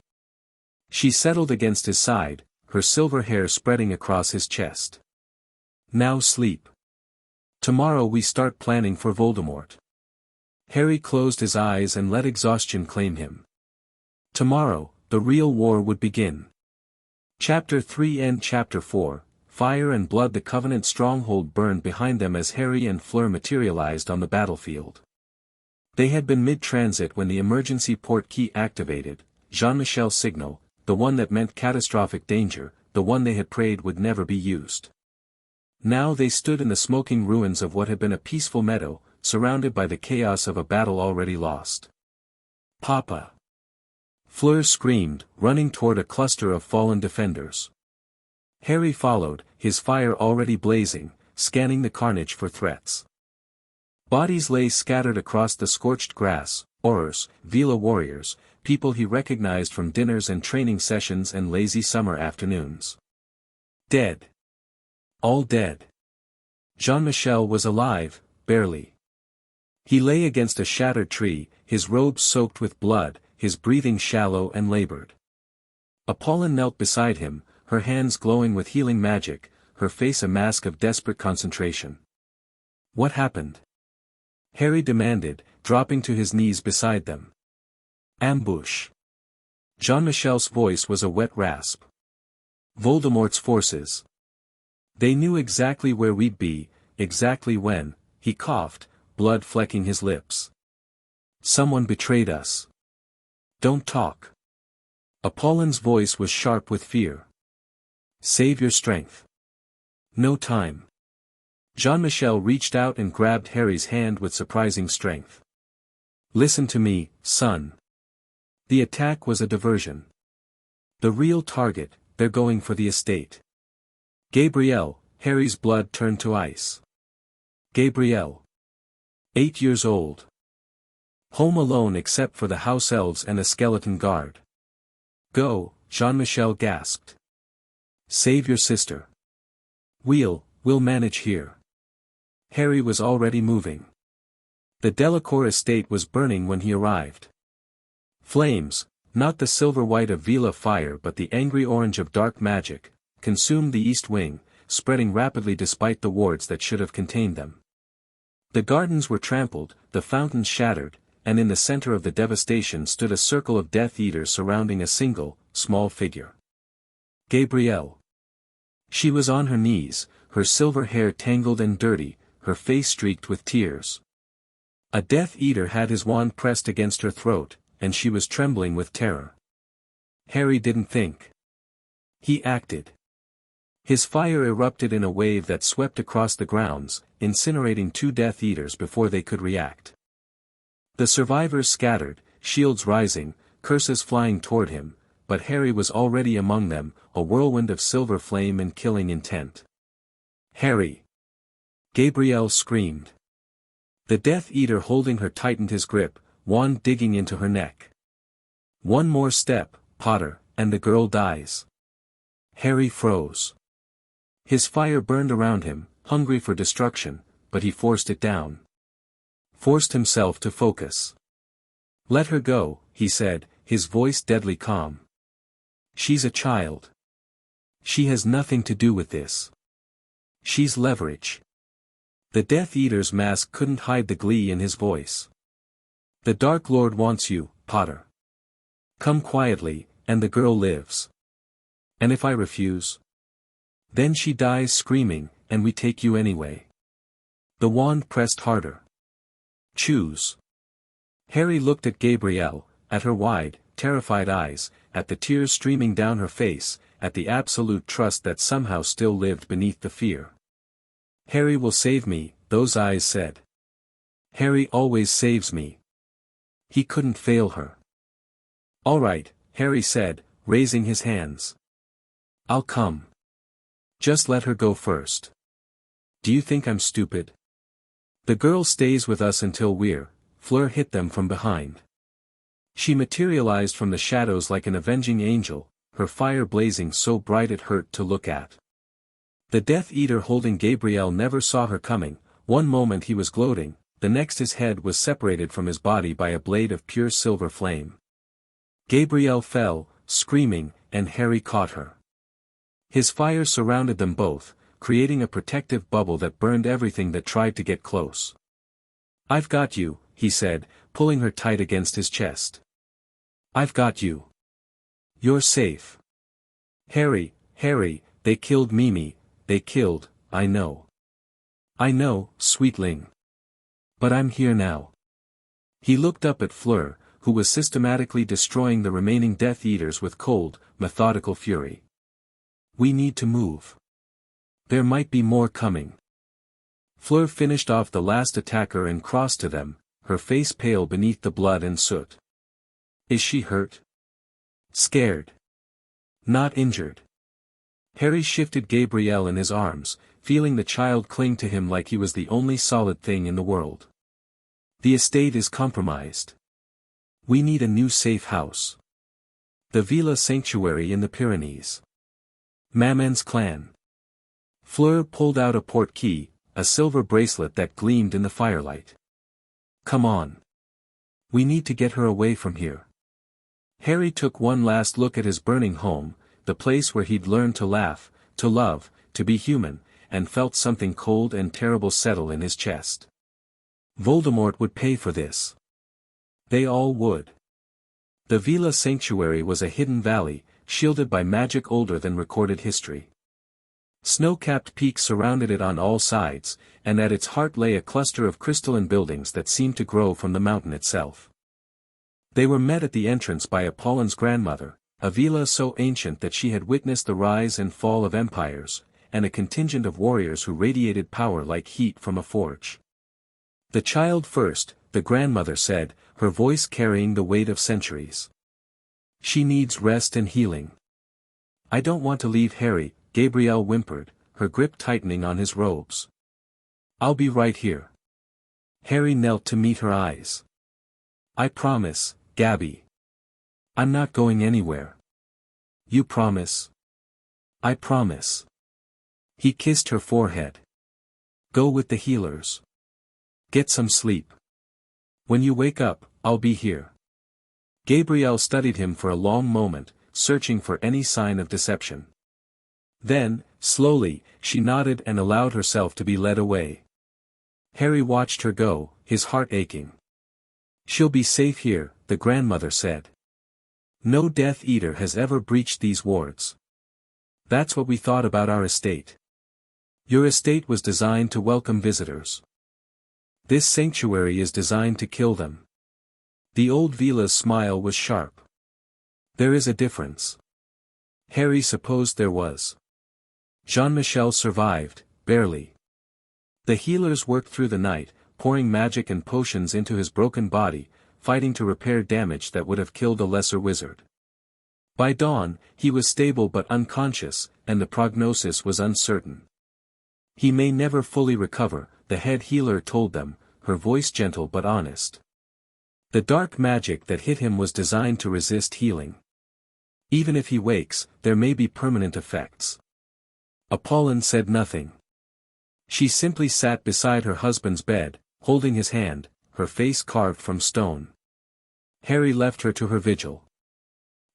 She settled against his side, her silver hair spreading across his chest. Now sleep. Tomorrow we start planning for Voldemort. Harry closed his eyes and let exhaustion claim him. Tomorrow, the real war would begin. Chapter 3 and Chapter 4, Fire and Blood. The Covenant stronghold burned behind them as Harry and Fleur materialized on the battlefield. They had been mid-transit when the emergency port key activated, Jean-Michel's signal, the one that meant catastrophic danger, the one they had prayed would never be used. Now they stood in the smoking ruins of what had been a peaceful meadow, surrounded by the chaos of a battle already lost. Papa! Fleur screamed, running toward a cluster of fallen defenders. Harry followed, his fire already blazing, scanning the carnage for threats. Bodies lay scattered across the scorched grass, Aurors, Vila warriors, people he recognized from dinners and training sessions and lazy summer afternoons. Dead. All dead. Jean-Michel was alive, barely. He lay against a shattered tree, his robes soaked with blood, his breathing shallow and labored. Apollon knelt beside him, her hands glowing with healing magic, her face a mask of desperate concentration. What happened? Harry demanded, dropping to his knees beside them. Ambush. Jean-Michel's voice was a wet rasp. Voldemort's forces. They knew exactly where we'd be, exactly when, he coughed, blood flecking his lips. Someone betrayed us. Don't talk. Apollin's voice was sharp with fear. Save your strength. No time. Jean-Michel reached out and grabbed Harry's hand with surprising strength. Listen to me, son. The attack was a diversion. The real target, they're going for the estate. Gabrielle, Harry's blood turned to ice. Gabrielle. 8 years old. Home alone except for the house elves and a skeleton guard. Go, Jean-Michel gasped. Save your sister. We'll manage here. Harry was already moving. The Delacour estate was burning when he arrived. Flames, not the silver white of Vila fire but the angry orange of dark magic, consumed the east wing, spreading rapidly despite the wards that should have contained them. The gardens were trampled, the fountains shattered, and in the center of the devastation stood a circle of Death Eaters surrounding a single, small figure. Gabrielle. She was on her knees, her silver hair tangled and dirty, her face streaked with tears. A Death Eater had his wand pressed against her throat, and she was trembling with terror. Harry didn't think. He acted. His fire erupted in a wave that swept across the grounds, incinerating 2 Death Eaters before they could react. The survivors scattered, shields rising, curses flying toward him, but Harry was already among them, a whirlwind of silver flame and killing intent. Harry! Gabrielle screamed. The Death Eater holding her tightened his grip, wand digging into her neck. One more step, Potter, and the girl dies. Harry froze. His fire burned around him, hungry for destruction, but he forced it down. Forced himself to focus. Let her go, he said, his voice deadly calm. She's a child. She has nothing to do with this. She's leverage. The Death Eater's mask couldn't hide the glee in his voice. The Dark Lord wants you, Potter. Come quietly, and the girl lives. And if I refuse? Then she dies screaming, and we take you anyway. The wand pressed harder. Choose. Harry looked at Gabrielle, at her wide, terrified eyes, at the tears streaming down her face, at the absolute trust that somehow still lived beneath the fear. Harry will save me, those eyes said. Harry always saves me. He couldn't fail her. All right, Harry said, raising his hands. I'll come. Just let her go first. Do you think I'm stupid? The girl stays with us until Fleur hit them from behind. She materialized from the shadows like an avenging angel, her fire blazing so bright it hurt to look at. The Death Eater holding Gabrielle never saw her coming. One moment he was gloating, the next his head was separated from his body by a blade of pure silver flame. Gabrielle fell, screaming, and Harry caught her. His fire surrounded them both, creating a protective bubble that burned everything that tried to get close. I've got you, he said, pulling her tight against his chest. I've got you. You're safe. Harry, they killed Mimi, I know. I know, sweetling. But I'm here now. He looked up at Fleur, who was systematically destroying the remaining Death Eaters with cold, methodical fury. We need to move. There might be more coming. Fleur finished off the last attacker and crossed to them, her face pale beneath the blood and soot. Is she hurt? Scared. Not injured. Harry shifted Gabrielle in his arms, feeling the child cling to him like he was the only solid thing in the world. The estate is compromised. We need a new safe house. The Villa Sanctuary in the Pyrenees. Maman's clan. Fleur pulled out a portkey, a silver bracelet that gleamed in the firelight. Come on. We need to get her away from here. Harry took one last look at his burning home, the place where he'd learned to laugh, to love, to be human, and felt something cold and terrible settle in his chest. Voldemort would pay for this. They all would. The Villa Sanctuary was a hidden valley, shielded by magic older than recorded history. Snow-capped peaks surrounded it on all sides, and at its heart lay a cluster of crystalline buildings that seemed to grow from the mountain itself. They were met at the entrance by Apollin's grandmother, a villa so ancient that she had witnessed the rise and fall of empires, and a contingent of warriors who radiated power like heat from a forge. "The child first," the grandmother said, her voice carrying the weight of centuries. "She needs rest and healing." "I don't want to leave Harry," Gabrielle whimpered, her grip tightening on his robes. "I'll be right here." Harry knelt to meet her eyes. "I promise, Gabby. I'm not going anywhere." "You promise?" "I promise." He kissed her forehead. "Go with the healers. Get some sleep. When you wake up, I'll be here." Gabrielle studied him for a long moment, searching for any sign of deception. Then, slowly, she nodded and allowed herself to be led away. Harry watched her go, his heart aching. "She'll be safe here," the grandmother said. "No Death Eater has ever breached these wards. That's what we thought about our estate. Your estate was designed to welcome visitors. This sanctuary is designed to kill them." The old villa's smile was sharp. "There is a difference." Harry supposed there was. Jean-Michel survived, barely. The healers worked through the night, pouring magic and potions into his broken body, fighting to repair damage that would have killed a lesser wizard. By dawn, he was stable but unconscious, and the prognosis was uncertain. "He may never fully recover," the head healer told them, her voice gentle but honest. "The dark magic that hit him was designed to resist healing. Even if he wakes, there may be permanent effects." Apollon said nothing. She simply sat beside her husband's bed, holding his hand, her face carved from stone. Harry left her to her vigil.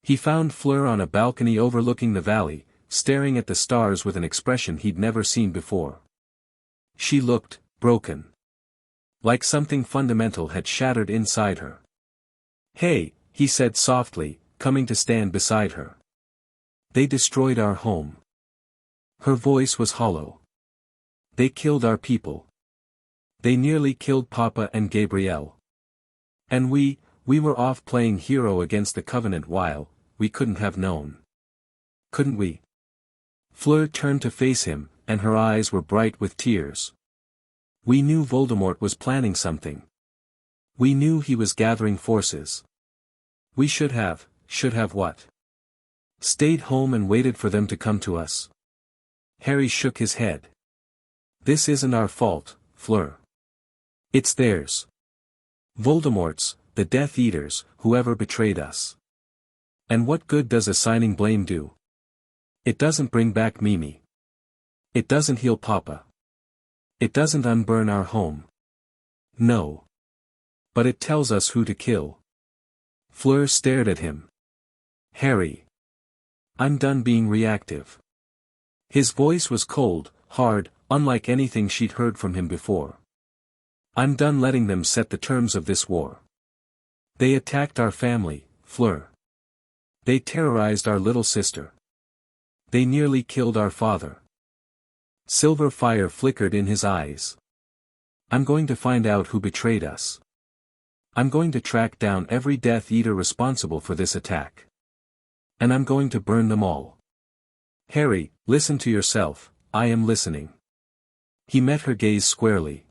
He found Fleur on a balcony overlooking the valley, staring at the stars with an expression he'd never seen before. She looked broken. Like something fundamental had shattered inside her. "Hey," he said softly, coming to stand beside her. "They destroyed our home." Her voice was hollow. "They killed our people. They nearly killed Papa and Gabrielle. And we were off playing hero against the Covenant while, we couldn't have known. Couldn't we?" Fleur turned to face him, and her eyes were bright with tears. "We knew Voldemort was planning something. We knew he was gathering forces. We should have what? Stayed home and waited for them to come to us." Harry shook his head. "This isn't our fault, Fleur. It's theirs. Voldemort's, the Death Eaters, whoever betrayed us. And what good does assigning blame do? It doesn't bring back Mimi. It doesn't heal Papa. It doesn't unburn our home. No. But it tells us who to kill." Fleur stared at him. "Harry. I'm done being reactive." His voice was cold, hard, unlike anything she'd heard from him before. "I'm done letting them set the terms of this war. They attacked our family, Fleur. They terrorized our little sister. They nearly killed our father." Silver fire flickered in his eyes. "I'm going to find out who betrayed us. I'm going to track down every Death Eater responsible for this attack. And I'm going to burn them all." "Harry, listen to yourself, I am listening." He met her gaze squarely.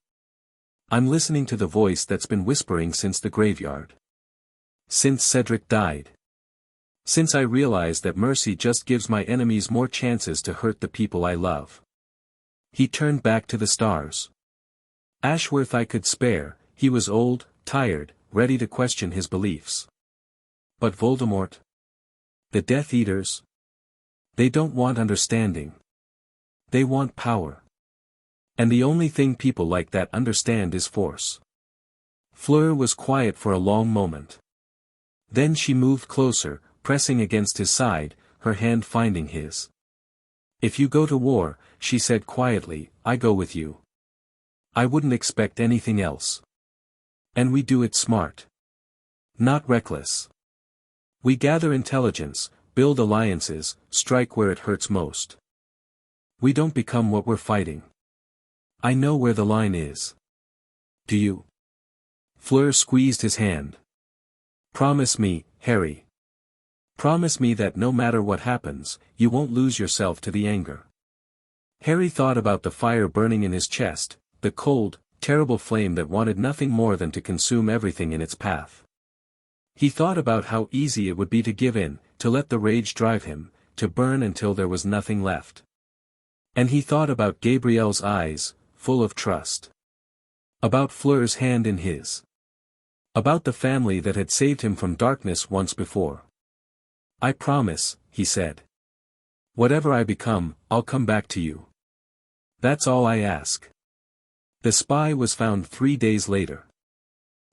"I'm listening to the voice that's been whispering since the graveyard. Since Cedric died. Since I realized that mercy just gives my enemies more chances to hurt the people I love." He turned back to the stars. Ashworth I could spare, he was old, tired, ready to question his beliefs. But Voldemort? The Death Eaters? They don't want understanding. They want power. And the only thing people like that understand is force. Fleur was quiet for a long moment. Then she moved closer, pressing against his side, her hand finding his. "If you go to war," she said quietly, "I go with you. I wouldn't expect anything else. And we do it smart. Not reckless. We gather intelligence, build alliances, strike where it hurts most. We don't become what we're fighting. I know where the line is. Do you? Fleur squeezed his hand. Promise me, Harry. Promise me that no matter what happens, you won't lose yourself to the anger. Harry thought about the fire burning in his chest, the cold, terrible flame that wanted nothing more than to consume everything in its path. He thought about how easy it would be to give in, to let the rage drive him, to burn until there was nothing left. And he thought about Gabrielle's eyes, full of trust. About Fleur's hand in his. About the family that had saved him from darkness once before. I promise, he said. Whatever I become, I'll come back to you. That's all I ask. The spy was found 3 days later.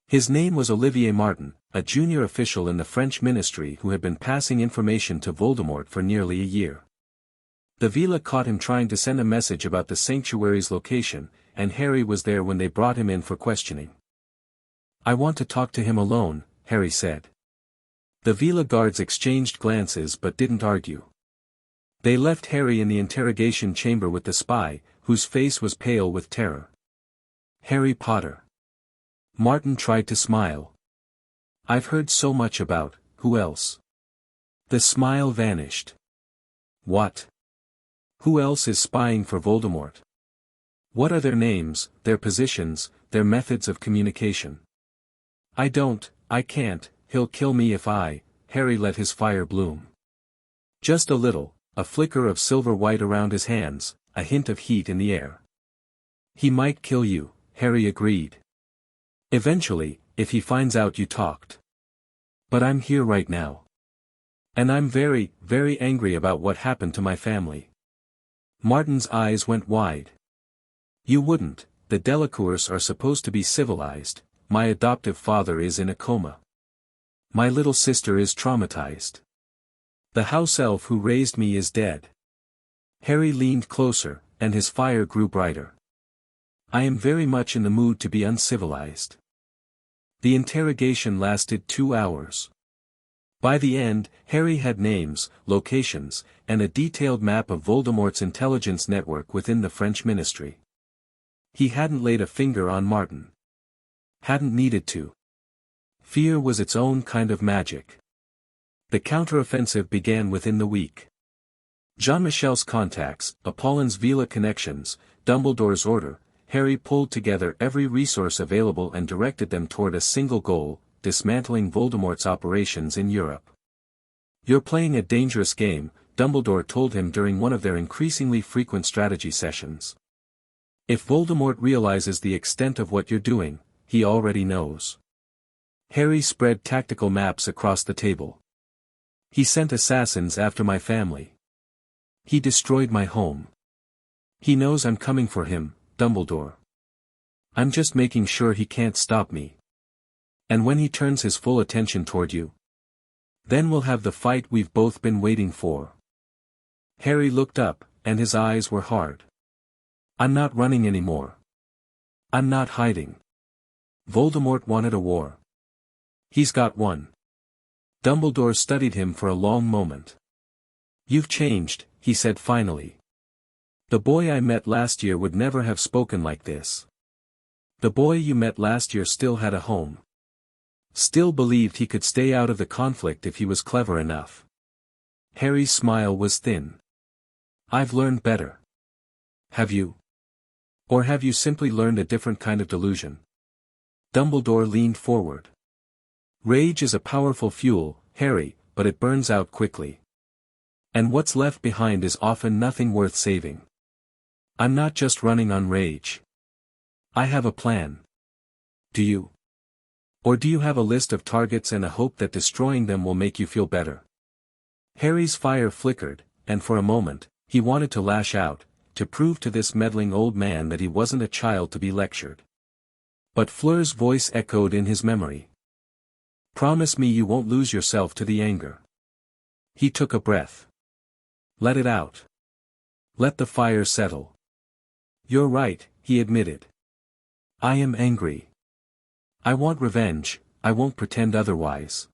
His name was Olivier Martin, a junior official in the French ministry who had been passing information to Voldemort for nearly a year. The Vila caught him trying to send a message about the sanctuary's location, and Harry was there when they brought him in for questioning. I want to talk to him alone, Harry said. The Vila guards exchanged glances but didn't argue. They left Harry in the interrogation chamber with the spy, whose face was pale with terror. Harry Potter. Martin tried to smile. I've heard so much about, who else? The smile vanished. What? Who else is spying for Voldemort? What are their names, their positions, their methods of communication? I can't, he'll kill me if Harry let his fire bloom. Just a little, a flicker of silver white around his hands, a hint of heat in the air. He might kill you, Harry agreed. Eventually, if he finds out you talked. But I'm here right now. And I'm very, very angry about what happened to my family. Martin's eyes went wide. You wouldn't, the Delacours are supposed to be civilized, my adoptive father is in a coma. My little sister is traumatized. The house elf who raised me is dead. Harry leaned closer, and his fire grew brighter. I am very much in the mood to be uncivilized. The interrogation lasted 2 hours. By the end, Harry had names, locations, and a detailed map of Voldemort's intelligence network within the French ministry. He hadn't laid a finger on Martin. Hadn't needed to. Fear was its own kind of magic. The counteroffensive began within the week. Jean-Michel's contacts, Apollin's Vila connections, Dumbledore's order, Harry pulled together every resource available and directed them toward a single goal, dismantling Voldemort's operations in Europe. You're playing a dangerous game, Dumbledore told him during one of their increasingly frequent strategy sessions. If Voldemort realizes the extent of what you're doing, he already knows. Harry spread tactical maps across the table. He sent assassins after my family. He destroyed my home. He knows I'm coming for him, Dumbledore. I'm just making sure he can't stop me. And when he turns his full attention toward you, then we'll have the fight we've both been waiting for. Harry looked up, and his eyes were hard. I'm not running anymore. I'm not hiding. Voldemort wanted a war. He's got one. Dumbledore studied him for a long moment. You've changed, he said finally. The boy I met last year would never have spoken like this. The boy you met last year still had a home. Still believed he could stay out of the conflict if he was clever enough. Harry's smile was thin. I've learned better. Have you? Or have you simply learned a different kind of delusion? Dumbledore leaned forward. Rage is a powerful fuel, Harry, but it burns out quickly. And what's left behind is often nothing worth saving. I'm not just running on rage. I have a plan. Do you? Or do you have a list of targets and a hope that destroying them will make you feel better? Harry's fire flickered, and for a moment, he wanted to lash out, to prove to this meddling old man that he wasn't a child to be lectured. But Fleur's voice echoed in his memory. Promise me you won't lose yourself to the anger. He took a breath. Let it out. Let the fire settle. You're right, he admitted. I am angry. I want revenge, I won't pretend otherwise.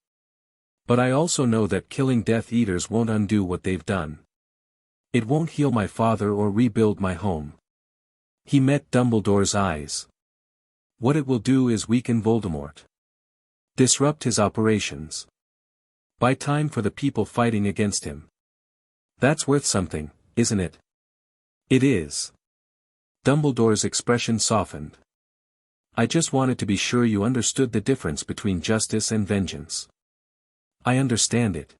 But I also know that killing Death Eaters won't undo what they've done. It won't heal my father or rebuild my home. He met Dumbledore's eyes. What it will do is weaken Voldemort. Disrupt his operations. Buy time for the people fighting against him. That's worth something, isn't it? It is. Dumbledore's expression softened. I just wanted to be sure you understood the difference between justice and vengeance. I understand it.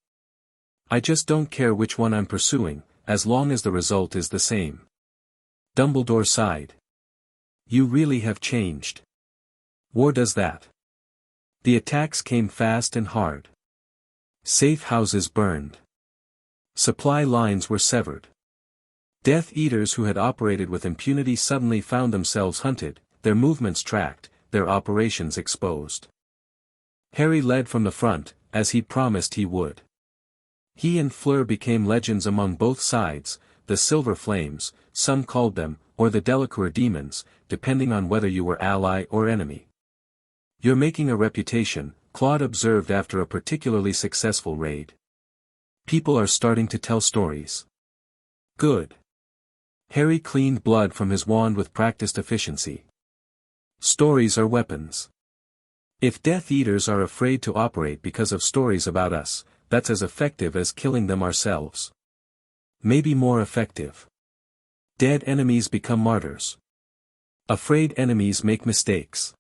I just don't care which one I'm pursuing, as long as the result is the same. Dumbledore sighed. You really have changed. War does that. The attacks came fast and hard. Safe houses burned. Supply lines were severed. Death Eaters who had operated with impunity suddenly found themselves hunted, their movements tracked, their operations exposed. Harry led from the front, as he promised he would. He and Fleur became legends among both sides, the Silver Flames, some called them, or the Delacour demons, depending on whether you were ally or enemy. You're making a reputation, Claude observed after a particularly successful raid. People are starting to tell stories. Good. Harry cleaned blood from his wand with practiced efficiency. Stories are weapons. If Death Eaters are afraid to operate because of stories about us, that's as effective as killing them ourselves. Maybe more effective. Dead enemies become martyrs. Afraid enemies make mistakes.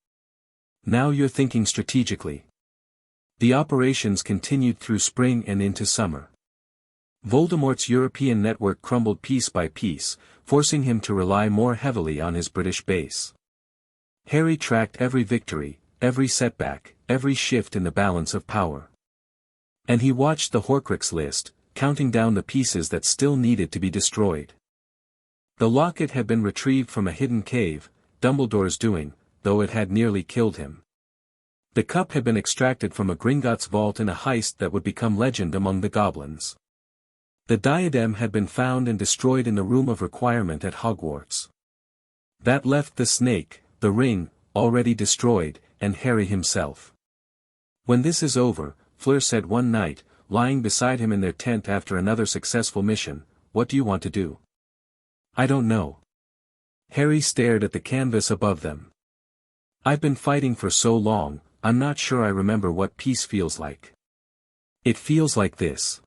Now you're thinking strategically. The operations continued through spring and into summer. Voldemort's European network crumbled piece by piece, forcing him to rely more heavily on his British base. Harry tracked every victory, every setback, every shift in the balance of power. And he watched the Horcrux list, counting down the pieces that still needed to be destroyed. The locket had been retrieved from a hidden cave, Dumbledore's doing, though it had nearly killed him. The cup had been extracted from a Gringotts vault in a heist that would become legend among the goblins. The diadem had been found and destroyed in the Room of Requirement at Hogwarts. That left the snake, the ring, already destroyed, and Harry himself. When this is over, Fleur said one night, lying beside him in their tent after another successful mission, what do you want to do? I don't know. Harry stared at the canvas above them. I've been fighting for so long, I'm not sure I remember what peace feels like. It feels like this.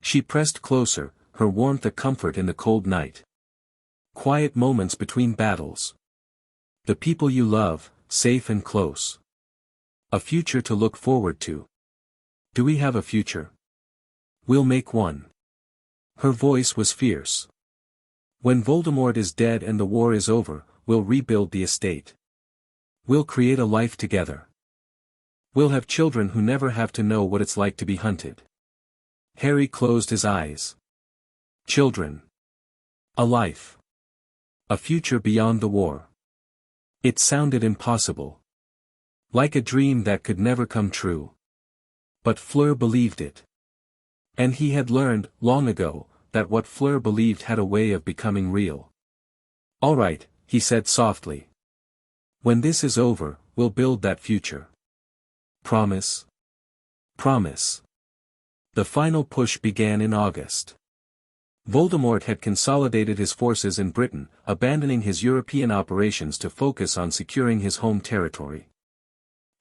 She pressed closer, her warmth a comfort in the cold night. Quiet moments between battles. The people you love, safe and close. A future to look forward to. Do we have a future? We'll make one. Her voice was fierce. When Voldemort is dead and the war is over, we'll rebuild the estate. We'll create a life together. We'll have children who never have to know what it's like to be hunted. Harry closed his eyes. Children. A life. A future beyond the war. It sounded impossible. Like a dream that could never come true. But Fleur believed it. And he had learned, long ago, that what Fleur believed had a way of becoming real. All right, he said softly. When this is over, we'll build that future. Promise? Promise. The final push began in August. Voldemort had consolidated his forces in Britain, abandoning his European operations to focus on securing his home territory.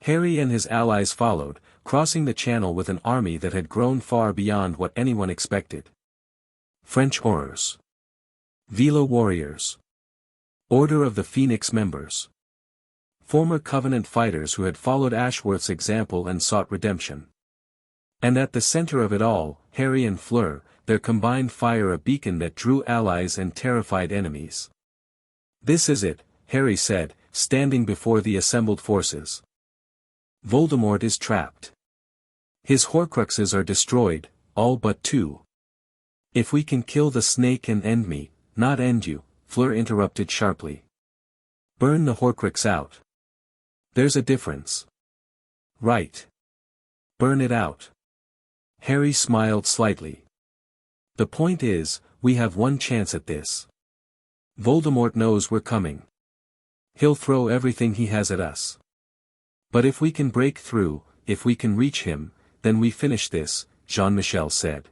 Harry and his allies followed, crossing the Channel with an army that had grown far beyond what anyone expected. French horrors. Vila warriors. Order of the Phoenix members. Former Covenant fighters who had followed Ashworth's example and sought redemption. And at the center of it all, Harry and Fleur, their combined fire a beacon that drew allies and terrified enemies. This is it, Harry said, standing before the assembled forces. Voldemort is trapped. His Horcruxes are destroyed, all but 2. If we can kill the snake and end me, not end you, Fleur interrupted sharply. Burn the Horcrux out. There's a difference. Right. Burn it out. Harry smiled slightly. The point is, we have one chance at this. Voldemort knows we're coming. He'll throw everything he has at us. But if we can break through, if we can reach him, then we finish this, Jean-Michel said.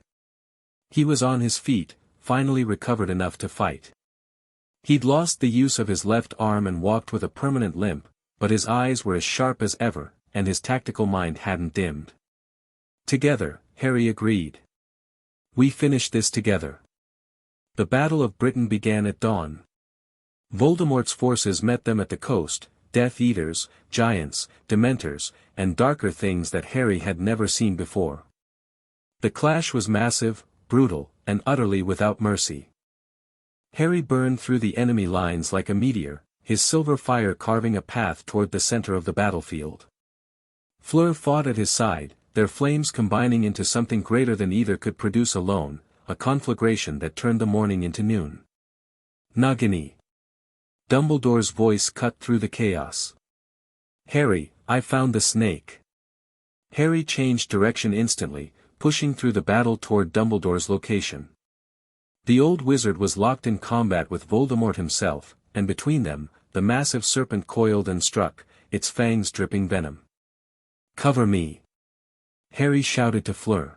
He was on his feet, finally recovered enough to fight. He'd lost the use of his left arm and walked with a permanent limp, but his eyes were as sharp as ever, and his tactical mind hadn't dimmed. Together, Harry agreed. We finish this together. The Battle of Britain began at dawn. Voldemort's forces met them at the coast, Death Eaters, giants, Dementors, and darker things that Harry had never seen before. The clash was massive, brutal, and utterly without mercy. Harry burned through the enemy lines like a meteor, his silver fire carving a path toward the center of the battlefield. Fleur fought at his side, their flames combining into something greater than either could produce alone, a conflagration that turned the morning into noon. Nagini. Dumbledore's voice cut through the chaos. Harry, I found the snake. Harry changed direction instantly, pushing through the battle toward Dumbledore's location. The old wizard was locked in combat with Voldemort himself, and between them, the massive serpent coiled and struck, its fangs dripping venom. Cover me! Harry shouted to Fleur.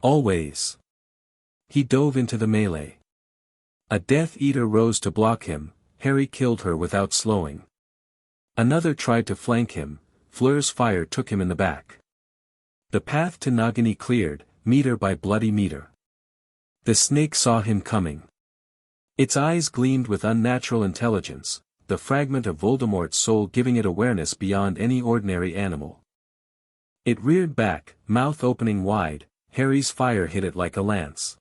Always! He dove into the melee. A Death Eater rose to block him. Harry killed her without slowing. Another tried to flank him, Fleur's fire took him in the back. The path to Nagini cleared, meter by bloody meter. The snake saw him coming. Its eyes gleamed with unnatural intelligence, the fragment of Voldemort's soul giving it awareness beyond any ordinary animal. It reared back, mouth opening wide, Harry's fire hit it like a lance.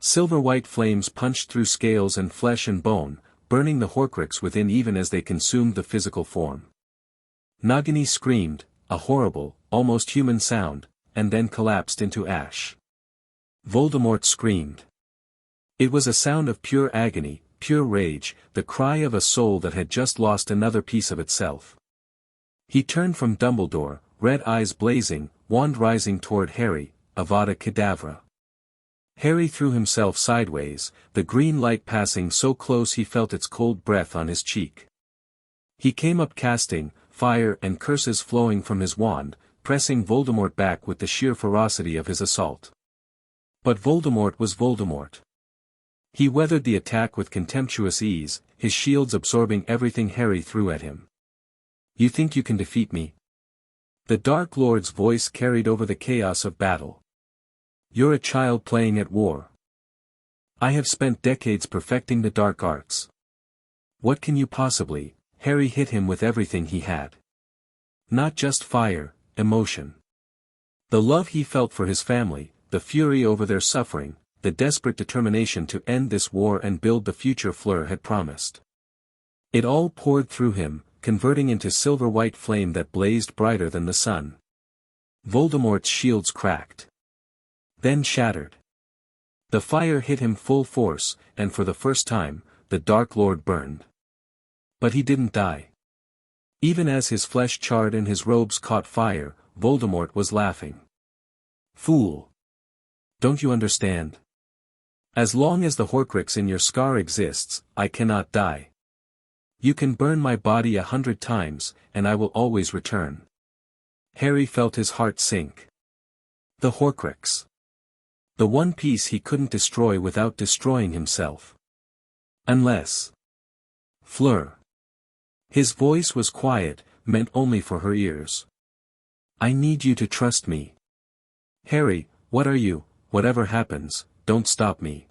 Silver-white flames punched through scales and flesh and bone, burning the Horcrux within even as they consumed the physical form. Nagini screamed, a horrible, almost human sound, and then collapsed into ash. Voldemort screamed. It was a sound of pure agony, pure rage, the cry of a soul that had just lost another piece of itself. He turned from Dumbledore, red eyes blazing, wand rising toward Harry, Avada Kedavra. Harry threw himself sideways, the green light passing so close he felt its cold breath on his cheek. He came up casting, fire and curses flowing from his wand, pressing Voldemort back with the sheer ferocity of his assault. But Voldemort was Voldemort. He weathered the attack with contemptuous ease, his shields absorbing everything Harry threw at him. You think you can defeat me? The Dark Lord's voice carried over the chaos of battle. You're a child playing at war. I have spent decades perfecting the dark arts. What can you possibly? Harry hit him with everything he had. Not just fire, emotion. The love he felt for his family, the fury over their suffering, the desperate determination to end this war and build the future Fleur had promised. It all poured through him, converting into silver-white flame that blazed brighter than the sun. Voldemort's shields cracked. Then shattered. The fire hit him full force, and for the first time, the Dark Lord burned. But he didn't die. Even as his flesh charred and his robes caught fire, Voldemort was laughing. Fool! Don't you understand? As long as the Horcrux in your scar exists, I cannot die. You can burn my body 100 times, and I will always return. Harry felt his heart sink. The Horcrux. The one piece he couldn't destroy without destroying himself. Unless. Fleur. His voice was quiet, meant only for her ears. I need you to trust me. Harry, what are you? Whatever happens, don't stop me.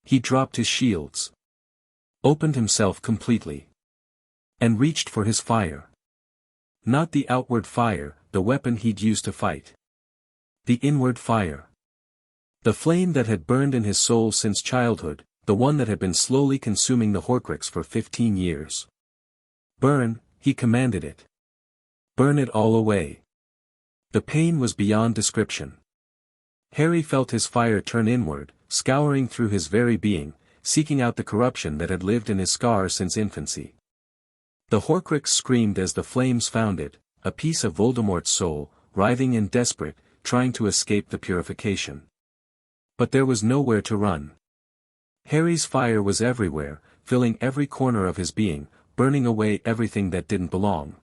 He dropped his shields. Opened himself completely. And reached for his fire. Not the outward fire, the weapon he'd used to fight. The inward fire. The flame that had burned in his soul since childhood, the one that had been slowly consuming the Horcrux for 15 years. Burn, he commanded it. Burn it all away. The pain was beyond description. Harry felt his fire turn inward, scouring through his very being, seeking out the corruption that had lived in his scar since infancy. The Horcrux screamed as the flames found it, a piece of Voldemort's soul, writhing and desperate, trying to escape the purification. But there was nowhere to run. Harry's fire was everywhere, filling every corner of his being, burning away everything that didn't belong.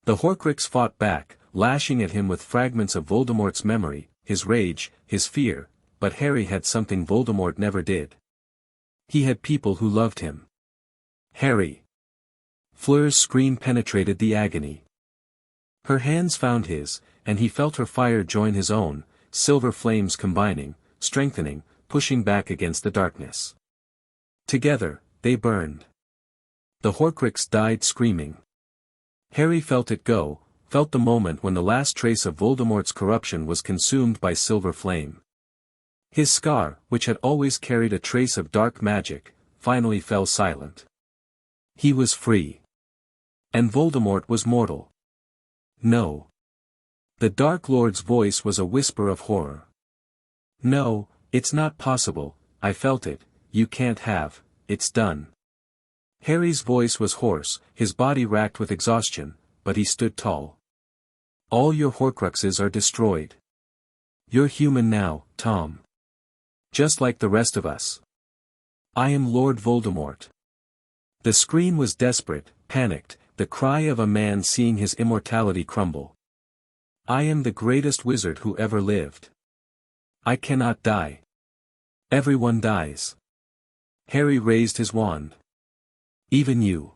The Horcrux fought back, lashing at him with fragments of Voldemort's memory, his rage, his fear, but Harry had something Voldemort never did. He had people who loved him. Harry! Fleur's scream penetrated the agony. Her hands found his, and he felt her fire join his own, silver flames combining, strengthening, pushing back against the darkness. Together, they burned. The Horcrux died screaming. Harry felt it go, felt the moment when the last trace of Voldemort's corruption was consumed by silver flame. His scar, which had always carried a trace of dark magic, finally fell silent. He was free. And Voldemort was mortal. No. The Dark Lord's voice was a whisper of horror. No, it's not possible, I felt it, you can't have, it's done. Harry's voice was hoarse, his body racked with exhaustion, but he stood tall. All your Horcruxes are destroyed. You're human now, Tom. Just like the rest of us. I am Lord Voldemort. The scream was desperate, panicked, the cry of a man seeing his immortality crumble. I am the greatest wizard who ever lived. I cannot die. Everyone dies. Harry raised his wand. Even you.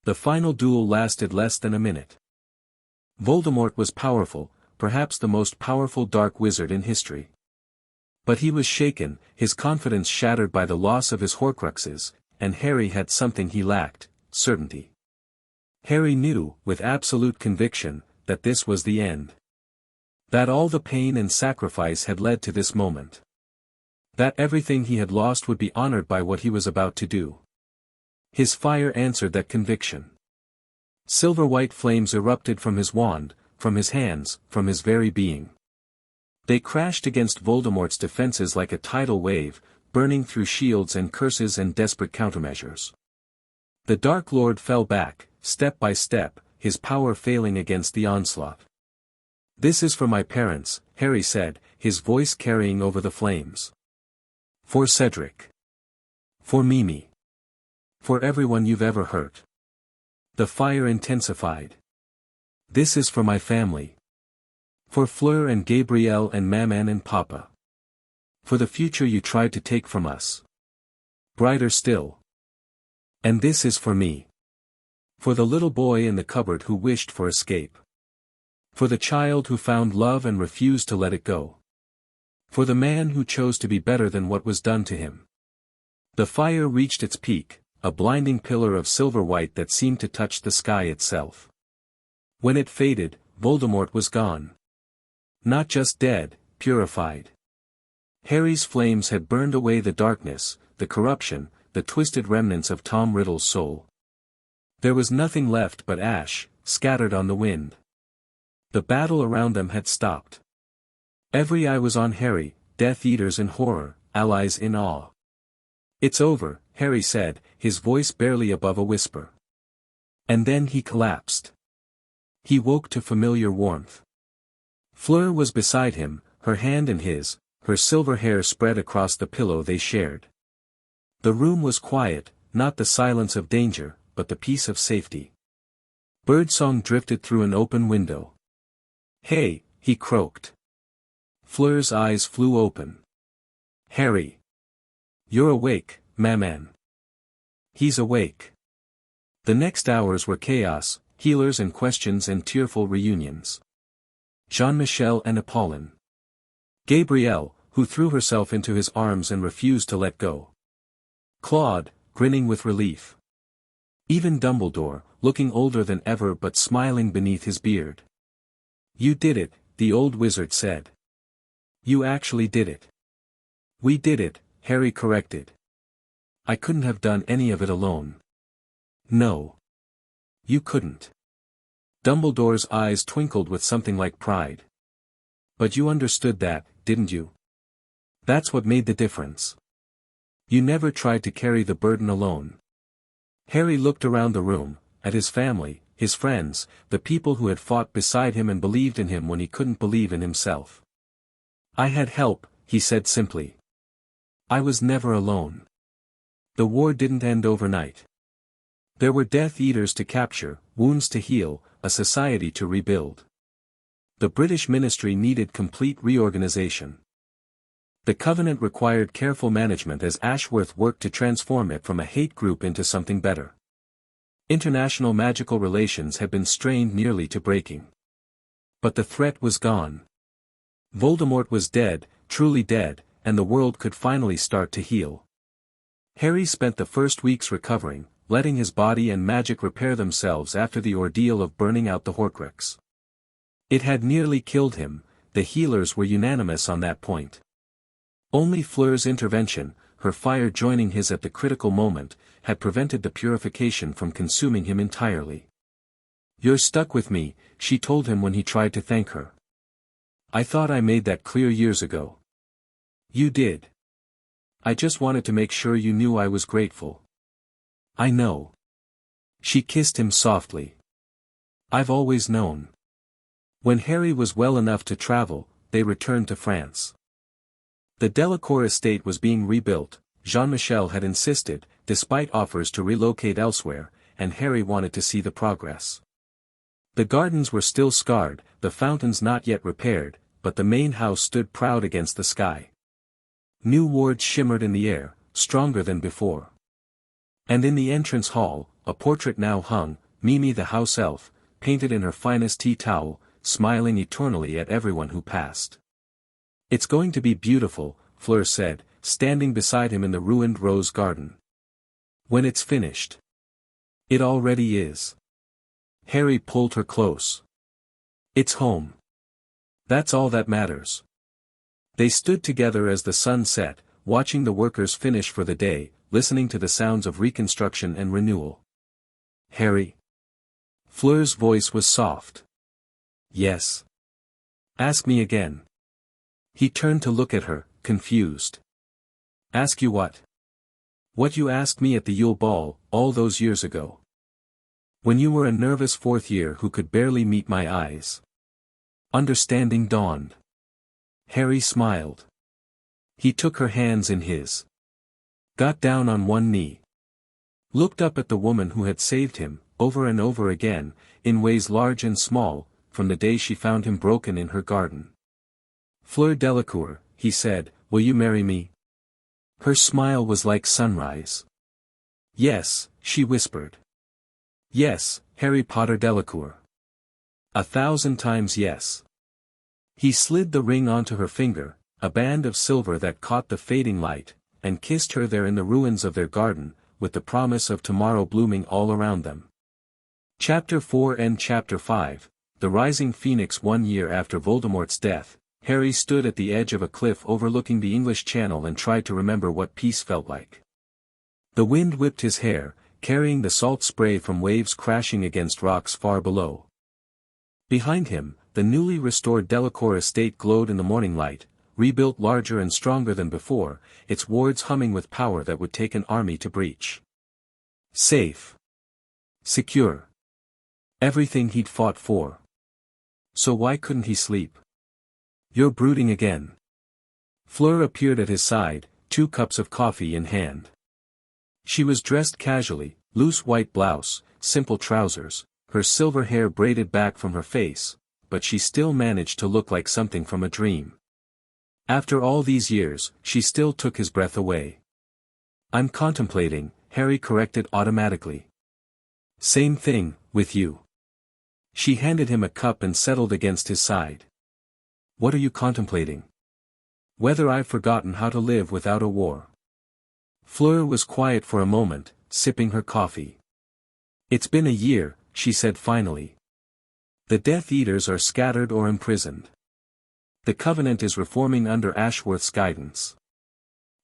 The final duel lasted less than a minute. Voldemort was powerful, perhaps the most powerful dark wizard in history. But he was shaken, his confidence shattered by the loss of his Horcruxes, and Harry had something he lacked, certainty. Harry knew, with absolute conviction, that this was the end. That all the pain and sacrifice had led to this moment. That everything he had lost would be honored by what he was about to do. His fire answered that conviction. Silver-white flames erupted from his wand, from his hands, from his very being. They crashed against Voldemort's defenses like a tidal wave, burning through shields and curses and desperate countermeasures. The Dark Lord fell back, step by step, his power failing against the onslaught. This is for my parents, Harry said, his voice carrying over the flames. For Cedric. For Mimi. For everyone you've ever hurt. The fire intensified. This is for my family. For Fleur and Gabrielle and Maman and Papa. For the future you tried to take from us. Brighter still. And this is for me. For the little boy in the cupboard who wished for escape. For the child who found love and refused to let it go. For the man who chose to be better than what was done to him. The fire reached its peak, a blinding pillar of silver white that seemed to touch the sky itself. When it faded, Voldemort was gone. Not just dead, purified. Harry's flames had burned away the darkness, the corruption, the twisted remnants of Tom Riddle's soul. There was nothing left but ash, scattered on the wind. The battle around them had stopped. Every eye was on Harry, Death Eaters in horror, allies in awe. It's over, Harry said, his voice barely above a whisper. And then he collapsed. He woke to familiar warmth. Fleur was beside him, her hand in his, her silver hair spread across the pillow they shared. The room was quiet, not the silence of danger, but the peace of safety. Birdsong drifted through an open window. Hey, he croaked. Fleur's eyes flew open. Harry. You're awake, Maman. He's awake. The next hours were chaos, healers and questions and tearful reunions. Jean-Michel and Apollon. Gabrielle, who threw herself into his arms and refused to let go. Claude, grinning with relief. Even Dumbledore, looking older than ever but smiling beneath his beard. You did it, the old wizard said. You actually did it. We did it, Harry corrected. I couldn't have done any of it alone. No. You couldn't. Dumbledore's eyes twinkled with something like pride. But you understood that, didn't you? That's what made the difference. You never tried to carry the burden alone. Harry looked around the room, at his family, his friends, the people who had fought beside him and believed in him when he couldn't believe in himself. I had help, he said simply. I was never alone. The war didn't end overnight. There were Death Eaters to capture, wounds to heal, a society to rebuild. The British ministry needed complete reorganization. The Covenant required careful management as Ashworth worked to transform it from a hate group into something better. International magical relations had been strained nearly to breaking. But the threat was gone. Voldemort was dead, truly dead, and the world could finally start to heal. Harry spent the first weeks recovering, letting his body and magic repair themselves after the ordeal of burning out the Horcrux. It had nearly killed him, the healers were unanimous on that point. Only Fleur's intervention, her fire joining his at the critical moment, had prevented the purification from consuming him entirely. "You're stuck with me," she told him when he tried to thank her. "I thought I made that clear years ago." "You did. I just wanted to make sure you knew I was grateful." "I know." She kissed him softly. "I've always known." When Harry was well enough to travel, they returned to France. The Delacour estate was being rebuilt, Jean-Michel had insisted, despite offers to relocate elsewhere, and Harry wanted to see the progress. The gardens were still scarred, the fountains not yet repaired, but the main house stood proud against the sky. New wards shimmered in the air, stronger than before. And in the entrance hall, a portrait now hung, Mimi the house elf, painted in her finest tea towel, smiling eternally at everyone who passed. "It's going to be beautiful," Fleur said, standing beside him in the ruined rose garden. "When it's finished." "It already is." Harry pulled her close. "It's home. That's all that matters." They stood together as the sun set, watching the workers finish for the day, listening to the sounds of reconstruction and renewal. "Harry?" Fleur's voice was soft. "Yes." "Ask me again." He turned to look at her, confused. "Ask you what?" "What you asked me at the Yule Ball, all those years ago. When you were a nervous fourth year who could barely meet my eyes." Understanding dawned. Harry smiled. He took her hands in his. Got down on one knee. Looked up at the woman who had saved him, over and over again, in ways large and small, from the day she found him broken in her garden. "Fleur Delacour," he said, "will you marry me?" Her smile was like sunrise. "Yes," she whispered. "Yes, Harry Potter Delacour. 1,000 times yes." He slid the ring onto her finger, a band of silver that caught the fading light, and kissed her there in the ruins of their garden, with the promise of tomorrow blooming all around them. Chapter 4 and Chapter 5, The Rising Phoenix. 1 year after Voldemort's death, Harry stood at the edge of a cliff overlooking the English Channel and tried to remember what peace felt like. The wind whipped his hair, carrying the salt spray from waves crashing against rocks far below. Behind him, the newly restored Delacour estate glowed in the morning light, rebuilt larger and stronger than before, its wards humming with power that would take an army to breach. Safe. Secure. Everything he'd fought for. So why couldn't he sleep? "You're brooding again." Fleur appeared at his side, 2 cups of coffee in hand. She was dressed casually, loose white blouse, simple trousers, her silver hair braided back from her face, but she still managed to look like something from a dream. After all these years, she still took his breath away. "I'm contemplating," Harry corrected automatically. "Same thing, with you." She handed him a cup and settled against his side. "What are you contemplating?" "Whether I've forgotten how to live without a war." Fleur was quiet for a moment, sipping her coffee. "It's been a year," she said finally. "The Death Eaters are scattered or imprisoned. The Covenant is reforming under Ashworth's guidance.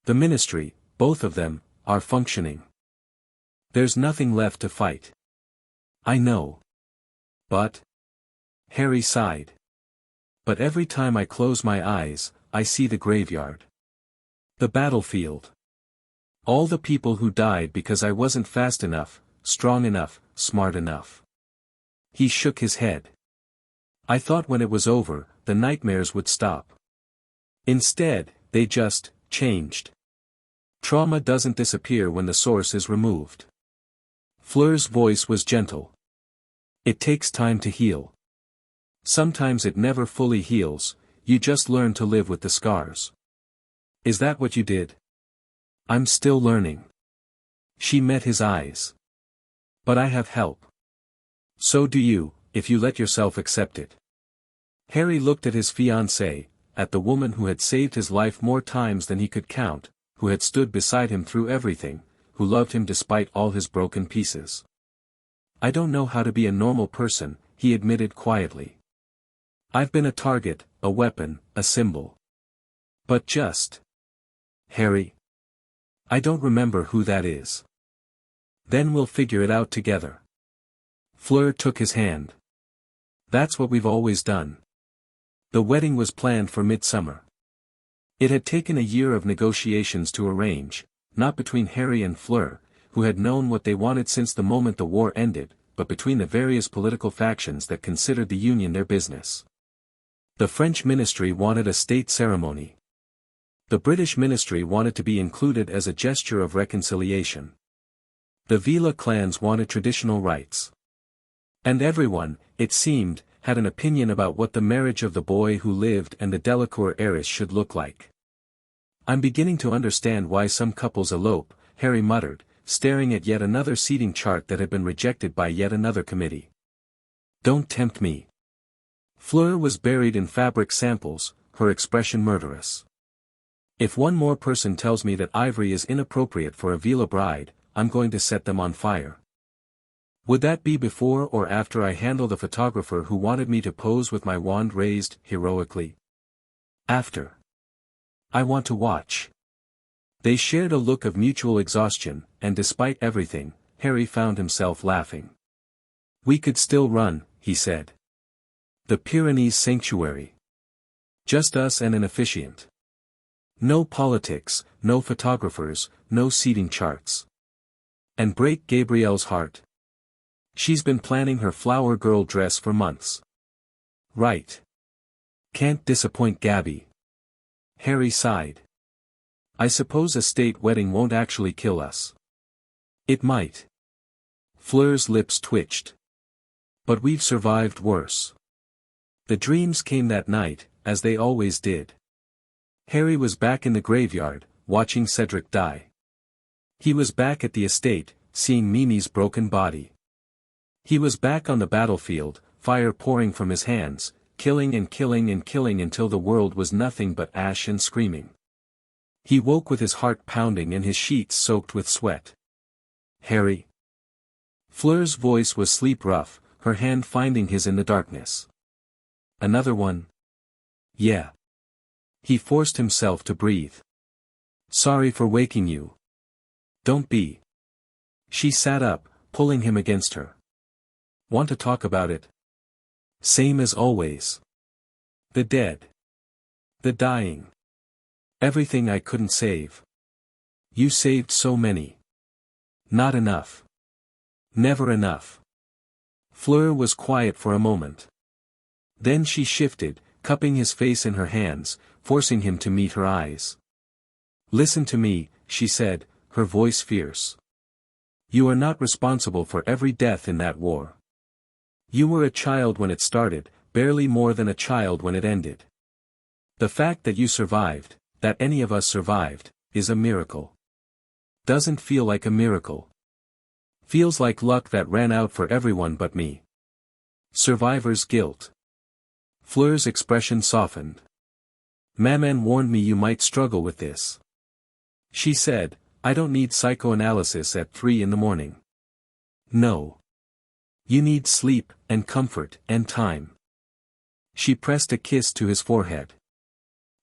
The Ministry, both of them, are functioning. There's nothing left to fight." "I know. But..." Harry sighed. "But every time I close my eyes, I see the graveyard. The battlefield. All the people who died because I wasn't fast enough, strong enough, smart enough." He shook his head. "I thought when it was over, the nightmares would stop. Instead, they just changed. Trauma doesn't disappear when the source is removed." Fleur's voice was gentle. "It takes time to heal. Sometimes it never fully heals, you just learn to live with the scars." Is that what you did? I'm still learning. She met his eyes. But I have help. So do you, if you let yourself accept it. Harry looked at his fiancée, at the woman who had saved his life more times than he could count, who had stood beside him through everything, who loved him despite all his broken pieces. I don't know how to be a normal person, he admitted quietly. I've been a target, a weapon, a symbol. But just. Harry. I don't remember who that is. Then we'll figure it out together. Fleur took his hand. That's what we've always done. The wedding was planned for midsummer. It had taken a year of negotiations to arrange, not between Harry and Fleur, who had known what they wanted since the moment the war ended, but between the various political factions that considered the union their business. The French ministry wanted a state ceremony. The British ministry wanted to be included as a gesture of reconciliation. The Villa clans wanted traditional rites. And everyone, it seemed, had an opinion about what the marriage of the boy who lived and the Delacour heiress should look like. I'm beginning to understand why some couples elope, Harry muttered, staring at yet another seating chart that had been rejected by yet another committee. Don't tempt me. Fleur was buried in fabric samples, her expression murderous. If one more person tells me that ivory is inappropriate for a Villa bride, I'm going to set them on fire. Would that be before or after I handle the photographer who wanted me to pose with my wand raised, heroically? After. I want to watch. They shared a look of mutual exhaustion, and despite everything, Harry found himself laughing. We could still run, he said. The Pyrenees sanctuary. Just us and an officiant. No politics, no photographers, no seating charts. And break Gabrielle's heart. She's been planning her flower girl dress for months. Right. Can't disappoint Gabby. Harry sighed. I suppose a state wedding won't actually kill us. It might. Fleur's lips twitched. But we've survived worse. The dreams came that night, as they always did. Harry was back in the graveyard, watching Cedric die. He was back at the estate, seeing Mimi's broken body. He was back on the battlefield, fire pouring from his hands, killing and killing and killing until the world was nothing but ash and screaming. He woke with his heart pounding and his sheets soaked with sweat. Harry. Fleur's voice was sleep rough, her hand finding his in the darkness. Another one? Yeah. He forced himself to breathe. Sorry for waking you. Don't be. She sat up, pulling him against her. Want to talk about it? Same as always. The dead. The dying. Everything I couldn't save. You saved so many. Not enough. Never enough. Fleur was quiet for a moment. Then she shifted, cupping his face in her hands, forcing him to meet her eyes. Listen to me, she said, her voice fierce. You are not responsible for every death in that war. You were a child when it started, barely more than a child when it ended. The fact that you survived, that any of us survived, is a miracle. Doesn't feel like a miracle. Feels like luck that ran out for everyone but me. Survivor's guilt. Fleur's expression softened. Maman warned me you might struggle with this. She said, I don't need psychoanalysis at 3 in the morning. No. You need sleep, and comfort, and time. She pressed a kiss to his forehead.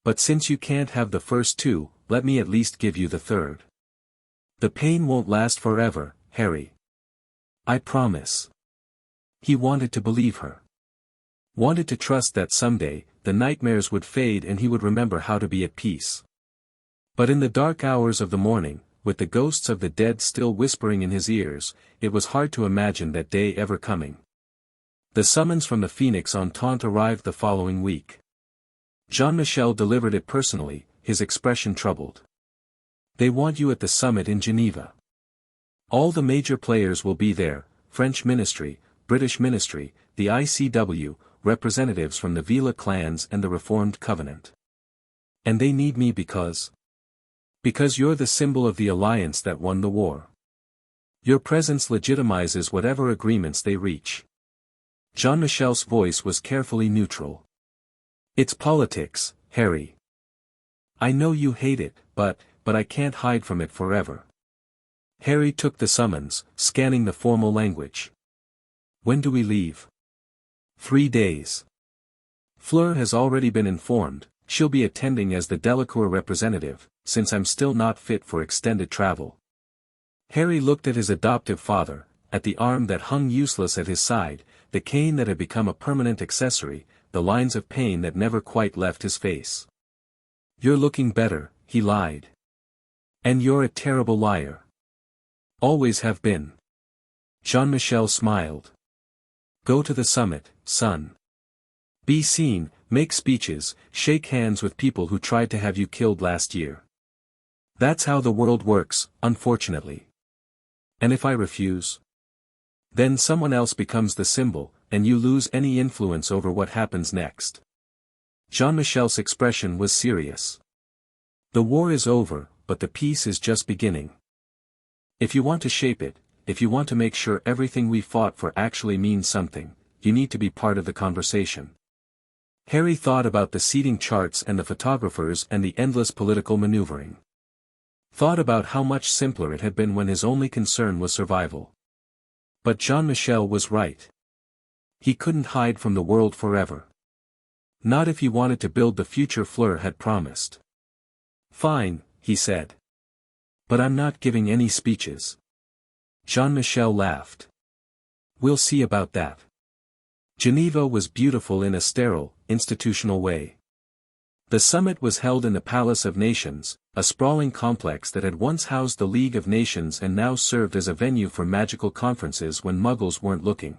But since you can't have the first two, let me at least give you the third. The pain won't last forever, Harry. I promise. He wanted to believe her. Wanted to trust that someday, the nightmares would fade and he would remember how to be at peace. But in the dark hours of the morning, with the ghosts of the dead still whispering in his ears, it was hard to imagine that day ever coming. The summons from the Phoenix Entente arrived the following week. Jean-Michel delivered it personally, his expression troubled. They want you at the summit in Geneva. All the major players will be there, French ministry, British ministry, the ICW, representatives from the Villa clans and the Reformed Covenant. And they need me because... Because you're the symbol of the alliance that won the war. Your presence legitimizes whatever agreements they reach. Jean-Michel's voice was carefully neutral. It's politics, Harry. I know you hate it, but I can't hide from it forever. Harry took the summons, scanning the formal language. When do we leave? 3 days. Fleur has already been informed, she'll be attending as the Delacour representative, since I'm still not fit for extended travel. Harry looked at his adoptive father, at the arm that hung useless at his side, the cane that had become a permanent accessory, the lines of pain that never quite left his face. You're looking better, he lied. And you're a terrible liar. Always have been. Jean-Michel smiled. Go to the summit, son. Be seen, make speeches, shake hands with people who tried to have you killed last year. That's how the world works, unfortunately. And if I refuse? Then someone else becomes the symbol, and you lose any influence over what happens next. Jean-Michel's expression was serious. The war is over, but the peace is just beginning. If you want to shape it, if you want to make sure everything we fought for actually means something, you need to be part of the conversation. Harry thought about the seating charts and the photographers and the endless political maneuvering. Thought about how much simpler it had been when his only concern was survival. But Jean-Michel was right. He couldn't hide from the world forever. Not if he wanted to build the future Fleur had promised. Fine, he said. But I'm not giving any speeches. Jean-Michel laughed. We'll see about that. Geneva was beautiful in a sterile, institutional way. The summit was held in the Palace of Nations, a sprawling complex that had once housed the League of Nations and now served as a venue for magical conferences when Muggles weren't looking.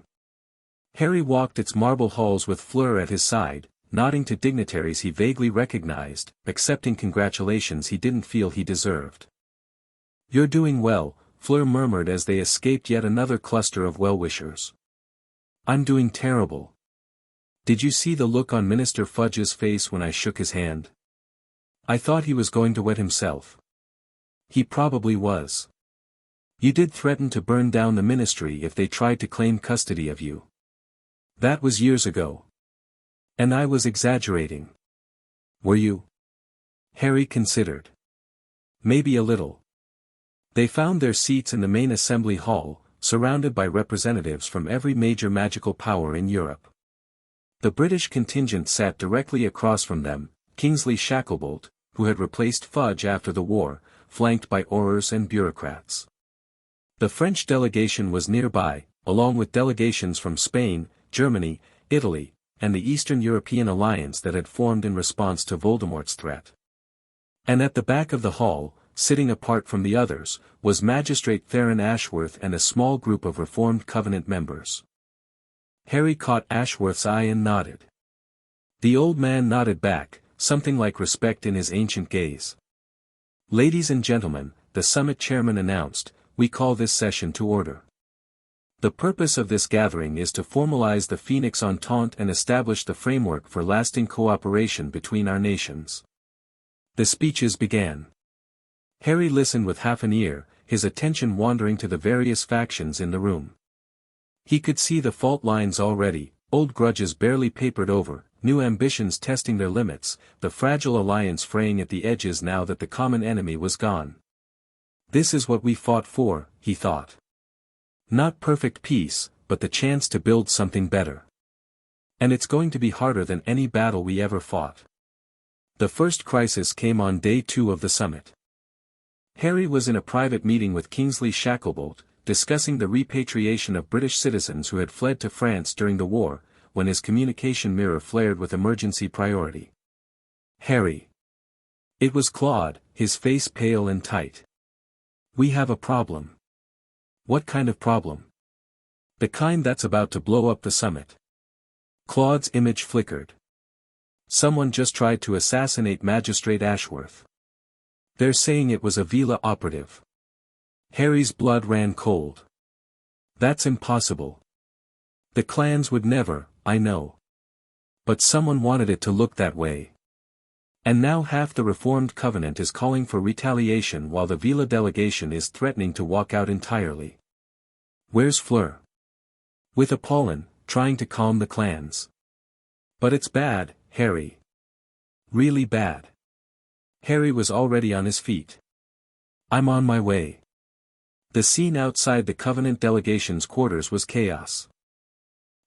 Harry walked its marble halls with Fleur at his side, nodding to dignitaries he vaguely recognized, accepting congratulations he didn't feel he deserved. You're doing well, Fleur murmured as they escaped yet another cluster of well-wishers. I'm doing terrible. Did you see the look on Minister Fudge's face when I shook his hand? I thought he was going to wet himself. He probably was. You did threaten to burn down the ministry if they tried to claim custody of you. That was years ago. And I was exaggerating. Were you? Harry considered. Maybe a little. They found their seats in the main assembly hall, surrounded by representatives from every major magical power in Europe. The British contingent sat directly across from them, Kingsley Shacklebolt, who had replaced Fudge after the war, flanked by Aurors and bureaucrats. The French delegation was nearby, along with delegations from Spain, Germany, Italy, and the Eastern European alliance that had formed in response to Voldemort's threat. And at the back of the hall, sitting apart from the others, was Magistrate Theron Ashworth and a small group of Reformed Covenant members. Harry caught Ashworth's eye and nodded. The old man nodded back, something like respect in his ancient gaze. Ladies and gentlemen, the summit chairman announced, we call this session to order. The purpose of this gathering is to formalize the Phoenix Entente and establish the framework for lasting cooperation between our nations. The speeches began. Harry listened with half an ear, his attention wandering to the various factions in the room. He could see the fault lines already, old grudges barely papered over, new ambitions testing their limits, the fragile alliance fraying at the edges now that the common enemy was gone. This is what we fought for, he thought. Not perfect peace, but the chance to build something better. And it's going to be harder than any battle we ever fought. The first crisis came on day 2 of the summit. Harry was in a private meeting with Kingsley Shacklebolt, discussing the repatriation of British citizens who had fled to France during the war, when his communication mirror flared with emergency priority. Harry. It was Claude, his face pale and tight. We have a problem. What kind of problem? The kind that's about to blow up the summit. Claude's image flickered. Someone just tried to assassinate Magistrate Ashworth. They're saying it was a Vila operative. Harry's blood ran cold. That's impossible. The clans would never, I know. But someone wanted it to look that way. And now half the Reformed Covenant is calling for retaliation while the Vila delegation is threatening to walk out entirely. Where's Fleur? With Apollon, trying to calm the clans. But it's bad, Harry. Really bad. Harry was already on his feet. I'm on my way. The scene outside the Covenant delegation's quarters was chaos.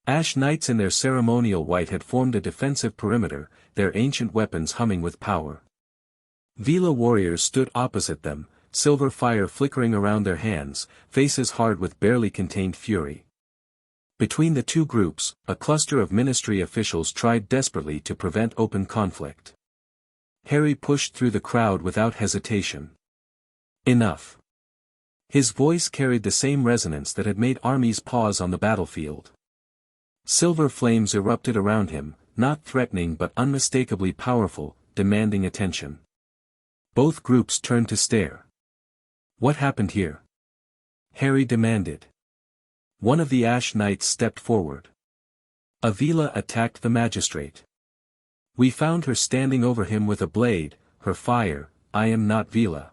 Ash Knights in their ceremonial white had formed a defensive perimeter, their ancient weapons humming with power. Vila warriors stood opposite them, silver fire flickering around their hands, faces hard with barely contained fury. Between the two groups, a cluster of ministry officials tried desperately to prevent open conflict. Harry pushed through the crowd without hesitation. Enough. His voice carried the same resonance that had made armies pause on the battlefield. Silver flames erupted around him, not threatening but unmistakably powerful, demanding attention. Both groups turned to stare. What happened here? Harry demanded. One of the Ash Knights stepped forward. A Vila attacked the magistrate. We found her standing over him with a blade, her fire, I am not Vila.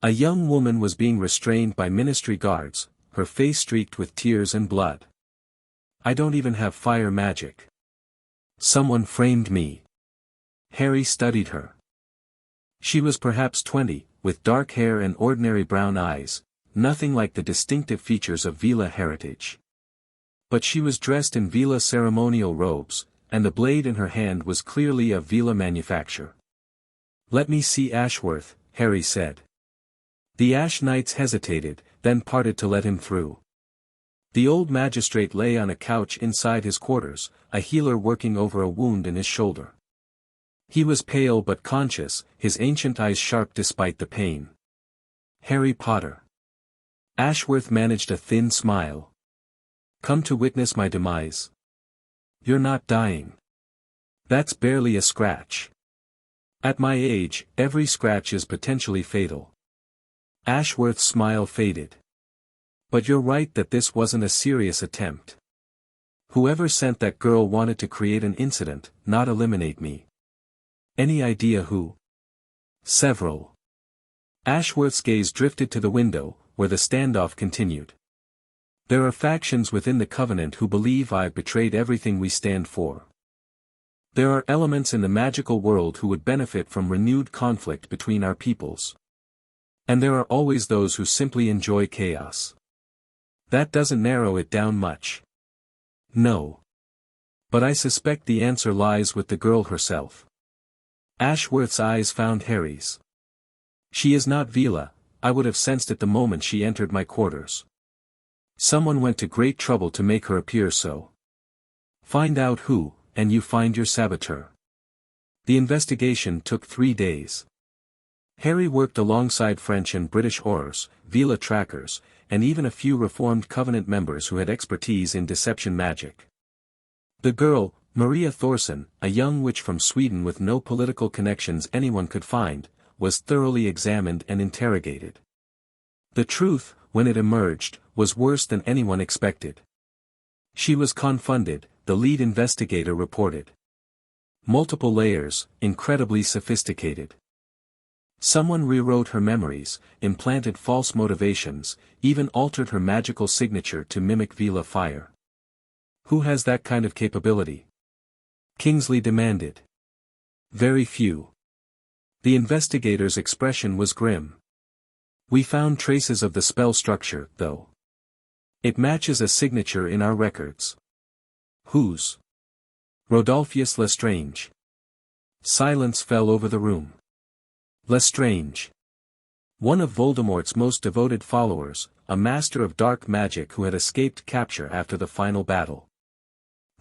A young woman was being restrained by ministry guards, her face streaked with tears and blood. I don't even have fire magic. Someone framed me. Harry studied her. She was perhaps 20, with dark hair and ordinary brown eyes, nothing like the distinctive features of Vila heritage. But she was dressed in Vila ceremonial robes, and the blade in her hand was clearly of Vila manufacture. Let me see Ashworth, Harry said. The Ash Knights hesitated, then parted to let him through. The old magistrate lay on a couch inside his quarters, a healer working over a wound in his shoulder. He was pale but conscious, his ancient eyes sharp despite the pain. Harry Potter. Ashworth managed a thin smile. Come to witness my demise. You're not dying. That's barely a scratch. At my age, every scratch is potentially fatal. Ashworth's smile faded. But you're right that this wasn't a serious attempt. Whoever sent that girl wanted to create an incident, not eliminate me. Any idea who? Several. Ashworth's gaze drifted to the window, where the standoff continued. There are factions within the Covenant who believe I've betrayed everything we stand for. There are elements in the magical world who would benefit from renewed conflict between our peoples. And there are always those who simply enjoy chaos. That doesn't narrow it down much. No. But I suspect the answer lies with the girl herself. Ashworth's eyes found Harry's. She is not Vila, I would have sensed it the moment she entered my quarters. Someone went to great trouble to make her appear so. Find out who, and you find your saboteur. The investigation took 3 days. Harry worked alongside French and British Aurors, Vila trackers, and even a few Reformed Covenant members who had expertise in deception magic. The girl, Maria Thorson, a young witch from Sweden with no political connections anyone could find, was thoroughly examined and interrogated. The truth, when it emerged, was worse than anyone expected. She was confounded, the lead investigator reported. Multiple layers, incredibly sophisticated. Someone rewrote her memories, implanted false motivations, even altered her magical signature to mimic Vila fire. Who has that kind of capability? Kingsley demanded. Very few. The investigator's expression was grim. We found traces of the spell structure, though. It matches a signature in our records. Whose? Rodolphius Lestrange. Silence fell over the room. Lestrange. One of Voldemort's most devoted followers, a master of dark magic who had escaped capture after the final battle.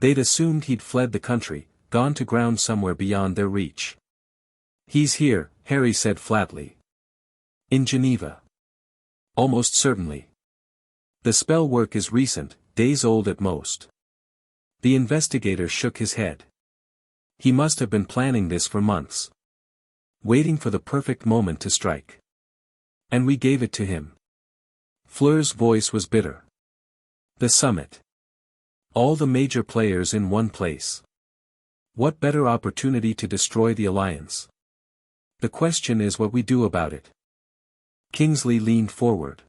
They'd assumed he'd fled the country, gone to ground somewhere beyond their reach. He's here, Harry said flatly. In Geneva. Almost certainly. The spell work is recent, days old at most. The investigator shook his head. He must have been planning this for months. Waiting for the perfect moment to strike. And we gave it to him. Fleur's voice was bitter. The summit. All the major players in one place. What better opportunity to destroy the alliance? The question is what we do about it. Kingsley leaned forward.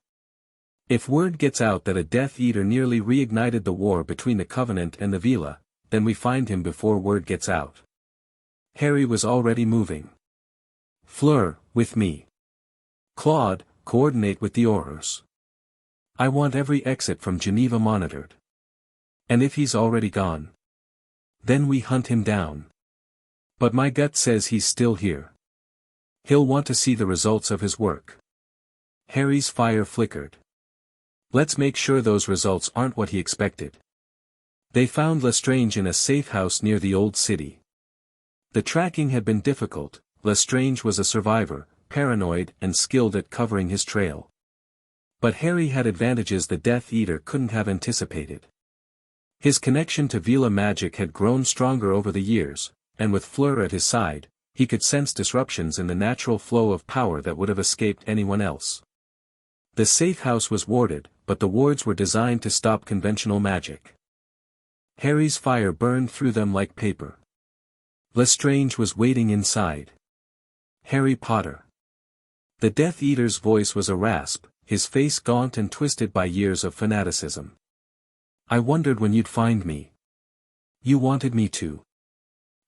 If word gets out that a Death Eater nearly reignited the war between the Covenant and the Vila, then we find him before word gets out. Harry was already moving. Fleur, with me. Claude, coordinate with the Aurors. I want every exit from Geneva monitored. And if he's already gone, then we hunt him down. But my gut says he's still here. He'll want to see the results of his work. Harry's fire flickered. Let's make sure those results aren't what he expected. They found Lestrange in a safe house near the old city. The tracking had been difficult. Lestrange was a survivor, paranoid and skilled at covering his trail. But Harry had advantages the Death Eater couldn't have anticipated. His connection to Vila magic had grown stronger over the years, and with Fleur at his side, he could sense disruptions in the natural flow of power that would have escaped anyone else. The safe house was warded, but the wards were designed to stop conventional magic. Harry's fire burned through them like paper. Lestrange was waiting inside. Harry Potter. The Death Eater's voice was a rasp, his face gaunt and twisted by years of fanaticism. I wondered when you'd find me. You wanted me to.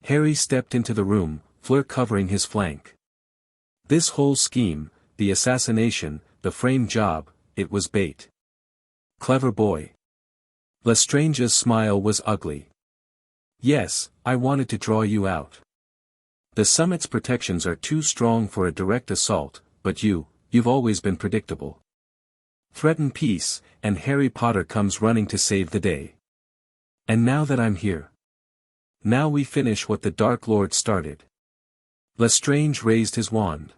Harry stepped into the room, Fleur covering his flank. This whole scheme, the assassination, the frame job, it was bait. Clever boy. Lestrange's smile was ugly. Yes, I wanted to draw you out. The summit's protections are too strong for a direct assault, but you've always been predictable. Threaten peace, and Harry Potter comes running to save the day. And now that I'm here. Now we finish what the Dark Lord started. Lestrange raised his wand.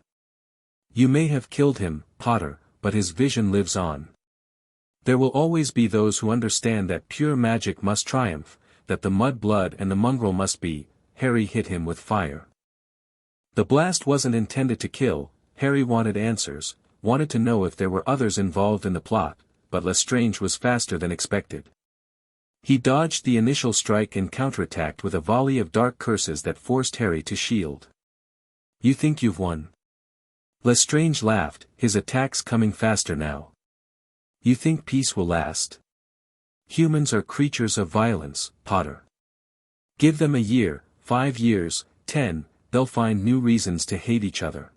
You may have killed him, Potter, but his vision lives on. There will always be those who understand that pure magic must triumph, that the mud blood and the mongrel must be. Harry hit him with fire. The blast wasn't intended to kill. Harry wanted answers, wanted to know if there were others involved in the plot, but Lestrange was faster than expected. He dodged the initial strike and counterattacked with a volley of dark curses that forced Harry to shield. You think you've won? Lestrange laughed, his attacks coming faster now. You think peace will last? Humans are creatures of violence, Potter. Give them a year, 5 years, 10, they'll find new reasons to hate each other.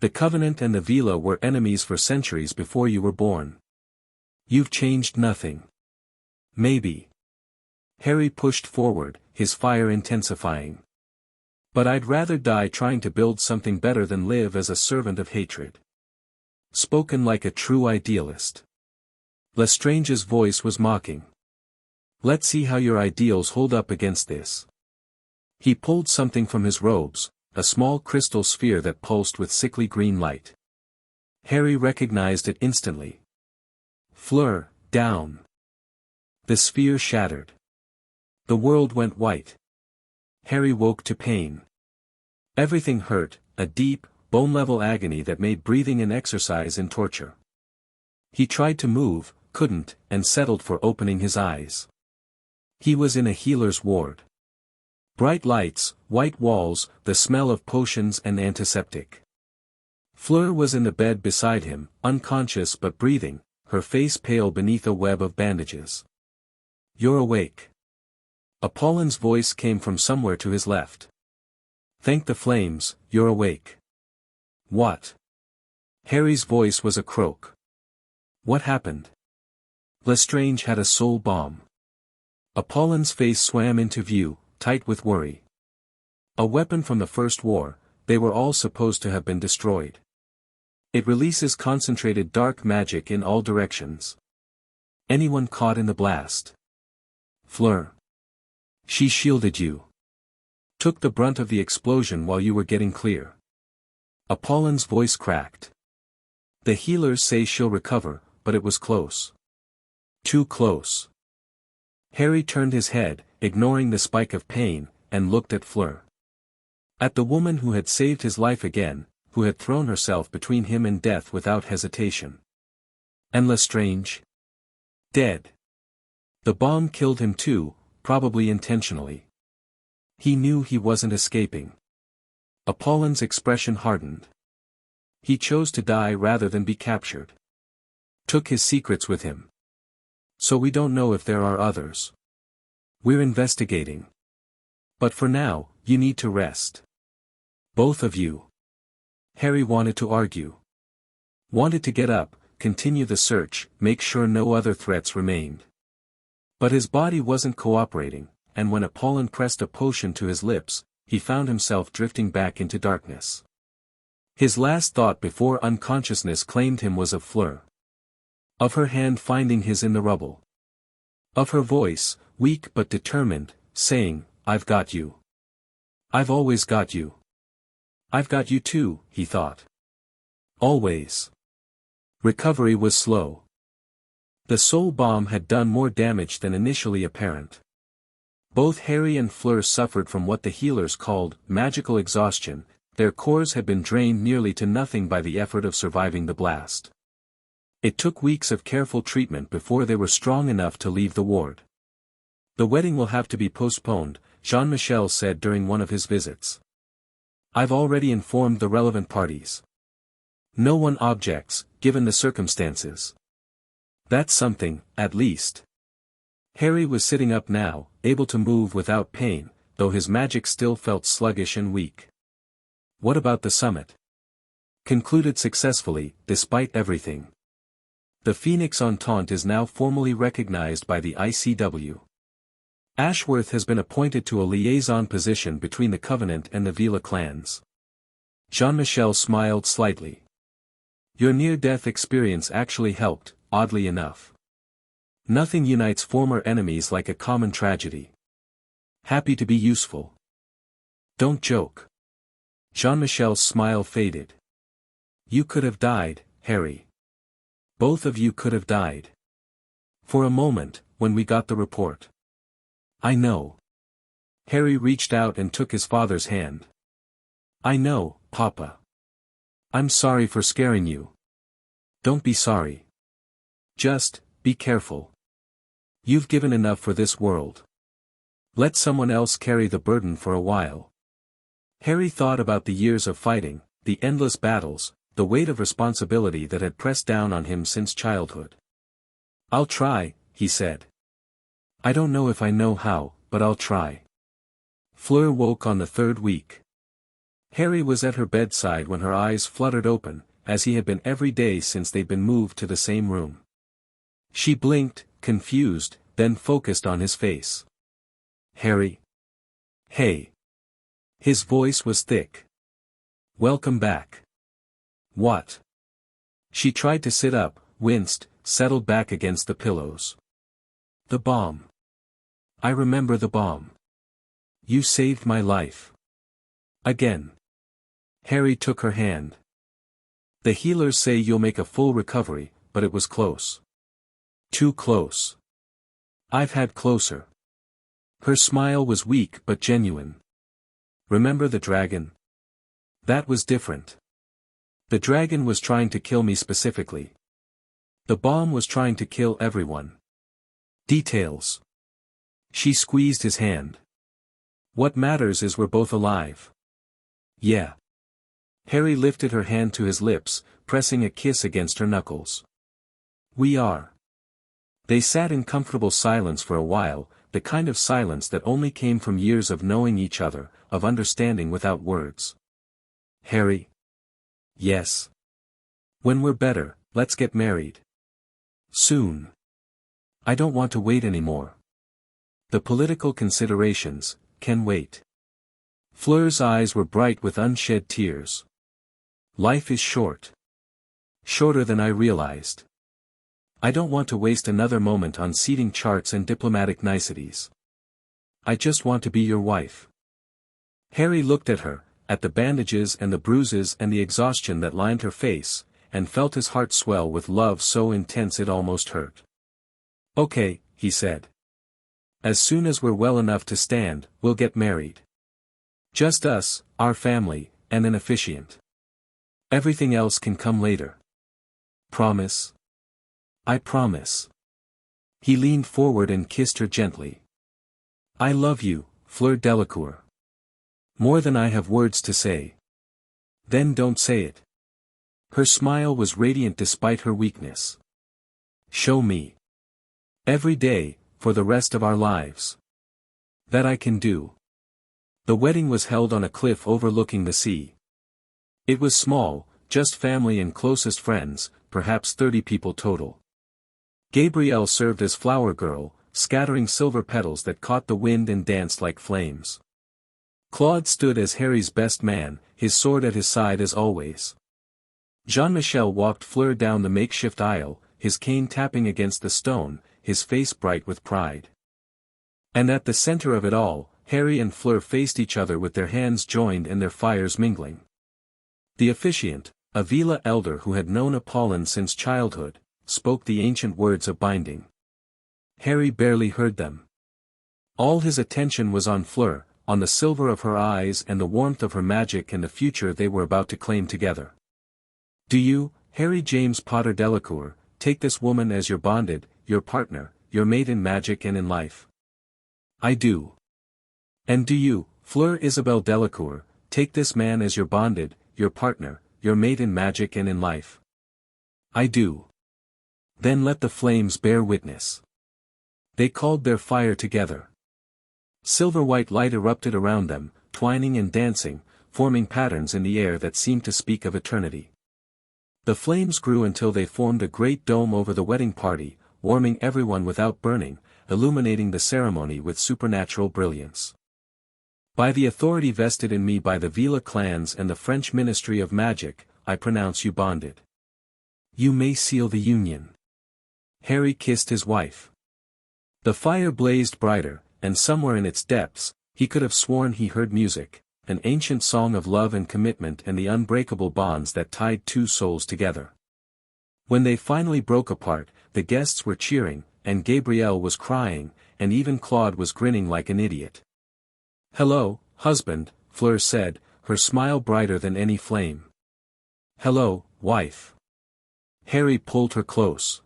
The Covenant and the Vila were enemies for centuries before you were born. You've changed nothing. Maybe. Harry pushed forward, his fire intensifying. But I'd rather die trying to build something better than live as a servant of hatred. Spoken like a true idealist. Lestrange's voice was mocking. Let's see how your ideals hold up against this. He pulled something from his robes, a small crystal sphere that pulsed with sickly green light. Harry recognized it instantly. Fleur, down. The sphere shattered. The world went white. Harry woke to pain. Everything hurt, a deep, bone-level agony that made breathing an exercise in torture. He tried to move, couldn't, and settled for opening his eyes. He was in a healer's ward. Bright lights, white walls, the smell of potions and antiseptic. Fleur was in the bed beside him, unconscious but breathing, her face pale beneath a web of bandages. You're awake. Apollin's voice came from somewhere to his left. Thank the flames, you're awake. What? Harry's voice was a croak. What happened? Lestrange had a soul bomb. Apollin's face swam into view, tight with worry. A weapon from the First War, they were all supposed to have been destroyed. It releases concentrated dark magic in all directions. Anyone caught in the blast? Fleur. She shielded you. Took the brunt of the explosion while you were getting clear. Apollin's voice cracked. The healers say she'll recover, but it was close. Too close. Harry turned his head, ignoring the spike of pain, and looked at Fleur. At the woman who had saved his life again, who had thrown herself between him and death without hesitation. And Lestrange? Dead. The bomb killed him too, probably intentionally. He knew he wasn't escaping. Apollin's expression hardened. He chose to die rather than be captured. Took his secrets with him. So we don't know if there are others. We're investigating. But for now, you need to rest. Both of you. Harry wanted to argue. Wanted to get up, continue the search, make sure no other threats remained. But his body wasn't cooperating, and when Apollon pressed a potion to his lips, he found himself drifting back into darkness. His last thought before unconsciousness claimed him was of Fleur. Of her hand finding his in the rubble. Of her voice, weak but determined, saying, "I've got you. I've always got you. I've got you too," he thought. Always. Recovery was slow. The soul bomb had done more damage than initially apparent. Both Harry and Fleur suffered from what the healers called magical exhaustion. Their cores had been drained nearly to nothing by the effort of surviving the blast. It took weeks of careful treatment before they were strong enough to leave the ward. "The wedding will have to be postponed," Jean-Michel said during one of his visits. "I've already informed the relevant parties. No one objects, given the circumstances. That's something, at least." Harry was sitting up now, able to move without pain, though his magic still felt sluggish and weak. What about the summit? Concluded successfully, despite everything. The Phoenix Entente is now formally recognized by the ICW. Ashworth has been appointed to a liaison position between the Covenant and the Vila clans. Jean-Michel smiled slightly. "Your near-death experience actually helped, oddly enough. Nothing unites former enemies like a common tragedy. Happy to be useful." "Don't joke." Jean-Michel's smile faded. "You could have died, Harry. Both of you could have died. For a moment, when we got the report." "I know." Harry reached out and took his father's hand. "I know, Papa. I'm sorry for scaring you." "Don't be sorry. Just, be careful. You've given enough for this world. Let someone else carry the burden for a while." Harry thought about the years of fighting, the endless battles, the weight of responsibility that had pressed down on him since childhood. "I'll try," he said. "I don't know if I know how, but I'll try." Fleur woke on the third week. Harry was at her bedside when her eyes fluttered open, as he had been every day since they'd been moved to the same room. She blinked, confused, then focused on his face. "Harry? Hey." His voice was thick. "Welcome back." "What?" She tried to sit up, winced, settled back against the pillows. "The bomb. I remember the bomb. You saved my life. Again." Harry took her hand. "The healers say you'll make a full recovery, but it was close. Too close. I've had closer." Her smile was weak but genuine. "Remember the dragon? That was different. The dragon was trying to kill me specifically. The bomb was trying to kill everyone. Details." She squeezed his hand. "What matters is we're both alive." "Yeah." Harry lifted her hand to his lips, pressing a kiss against her knuckles. "We are." They sat in comfortable silence for a while, the kind of silence that only came from years of knowing each other, of understanding without words. "Harry?" "Yes." "When we're better, let's get married. Soon. I don't want to wait anymore. The political considerations can wait." Fleur's eyes were bright with unshed tears. "Life is short. Shorter than I realized. I don't want to waste another moment on seating charts and diplomatic niceties. I just want to be your wife." Harry looked at her, at the bandages and the bruises and the exhaustion that lined her face, and felt his heart swell with love so intense it almost hurt. "Okay," he said. "As soon as we're well enough to stand, we'll get married. Just us, our family, and an officiant. Everything else can come later. Promise?" "I promise." He leaned forward and kissed her gently. "I love you, Fleur Delacour." More than I have words to say. Then don't say it. Her smile was radiant despite her weakness. Show me. Every day, for the rest of our lives. That I can do. The wedding was held on a cliff overlooking the sea. It was small, just family and closest friends, perhaps 30 people total. Gabrielle served as flower girl, scattering silver petals that caught the wind and danced like flames. Claude stood as Harry's best man, his sword at his side as always. Jean-Michel walked Fleur down the makeshift aisle, his cane tapping against the stone, his face bright with pride. And at the center of it all, Harry and Fleur faced each other with their hands joined and their fires mingling. The officiant, a Villa elder who had known Apollon since childhood, spoke the ancient words of binding. Harry barely heard them. All his attention was on Fleur, on the silver of her eyes and the warmth of her magic and the future they were about to claim together. Do you, Harry James Potter Delacour, take this woman as your bonded, your partner, your mate in magic and in life? I do. And do you, Fleur Isabel Delacour, take this man as your bonded, your partner, your mate in magic and in life? I do. Then let the flames bear witness. They called their fire together. Silver-white light erupted around them, twining and dancing, forming patterns in the air that seemed to speak of eternity. The flames grew until they formed a great dome over the wedding party, warming everyone without burning, illuminating the ceremony with supernatural brilliance. By the authority vested in me by the Villa clans and the French Ministry of Magic, I pronounce you bonded. You may seal the union. Harry kissed his wife. The fire blazed brighter, and somewhere in its depths, he could have sworn he heard music, an ancient song of love and commitment and the unbreakable bonds that tied two souls together. When they finally broke apart, the guests were cheering, and Gabrielle was crying, and even Claude was grinning like an idiot. Hello, husband, Fleur said, her smile brighter than any flame. Hello, wife. Harry pulled her close.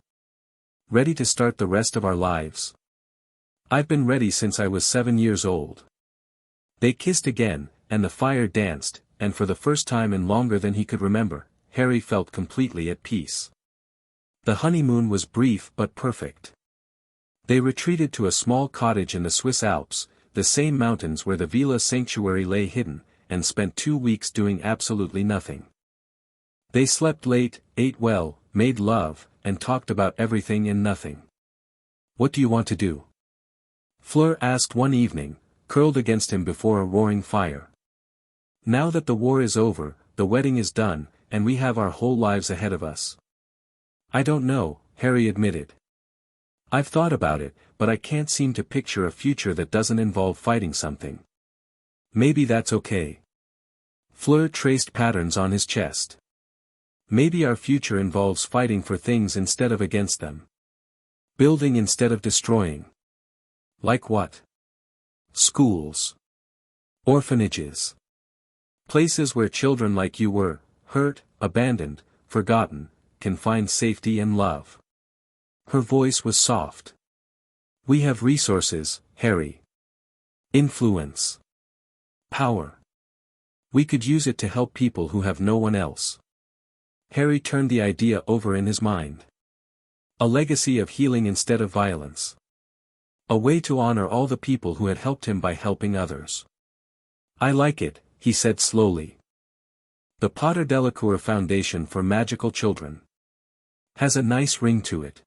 Ready to start the rest of our lives? I've been ready since I was 7 years old. They kissed again, and the fire danced, and for the first time in longer than he could remember, Harry felt completely at peace. The honeymoon was brief but perfect. They retreated to a small cottage in the Swiss Alps, the same mountains where the Villa sanctuary lay hidden, and spent 2 weeks doing absolutely nothing. They slept late, ate well, made love, and talked about everything and nothing. What do you want to do? Fleur asked one evening, curled against him before a roaring fire. Now that the war is over, the wedding is done, and we have our whole lives ahead of us. I don't know, Harry admitted. I've thought about it, but I can't seem to picture a future that doesn't involve fighting something. Maybe that's okay. Fleur traced patterns on his chest. Maybe our future involves fighting for things instead of against them. Building instead of destroying. Like what? Schools. Orphanages. Places where children like you were, hurt, abandoned, forgotten, can find safety and love. Her voice was soft. We have resources, Harry. Influence. Power. We could use it to help people who have no one else. Harry turned the idea over in his mind. A legacy of healing instead of violence. A way to honor all the people who had helped him by helping others. I like it, he said slowly. The Potter Delacour Foundation for Magical Children. Has a nice ring to it.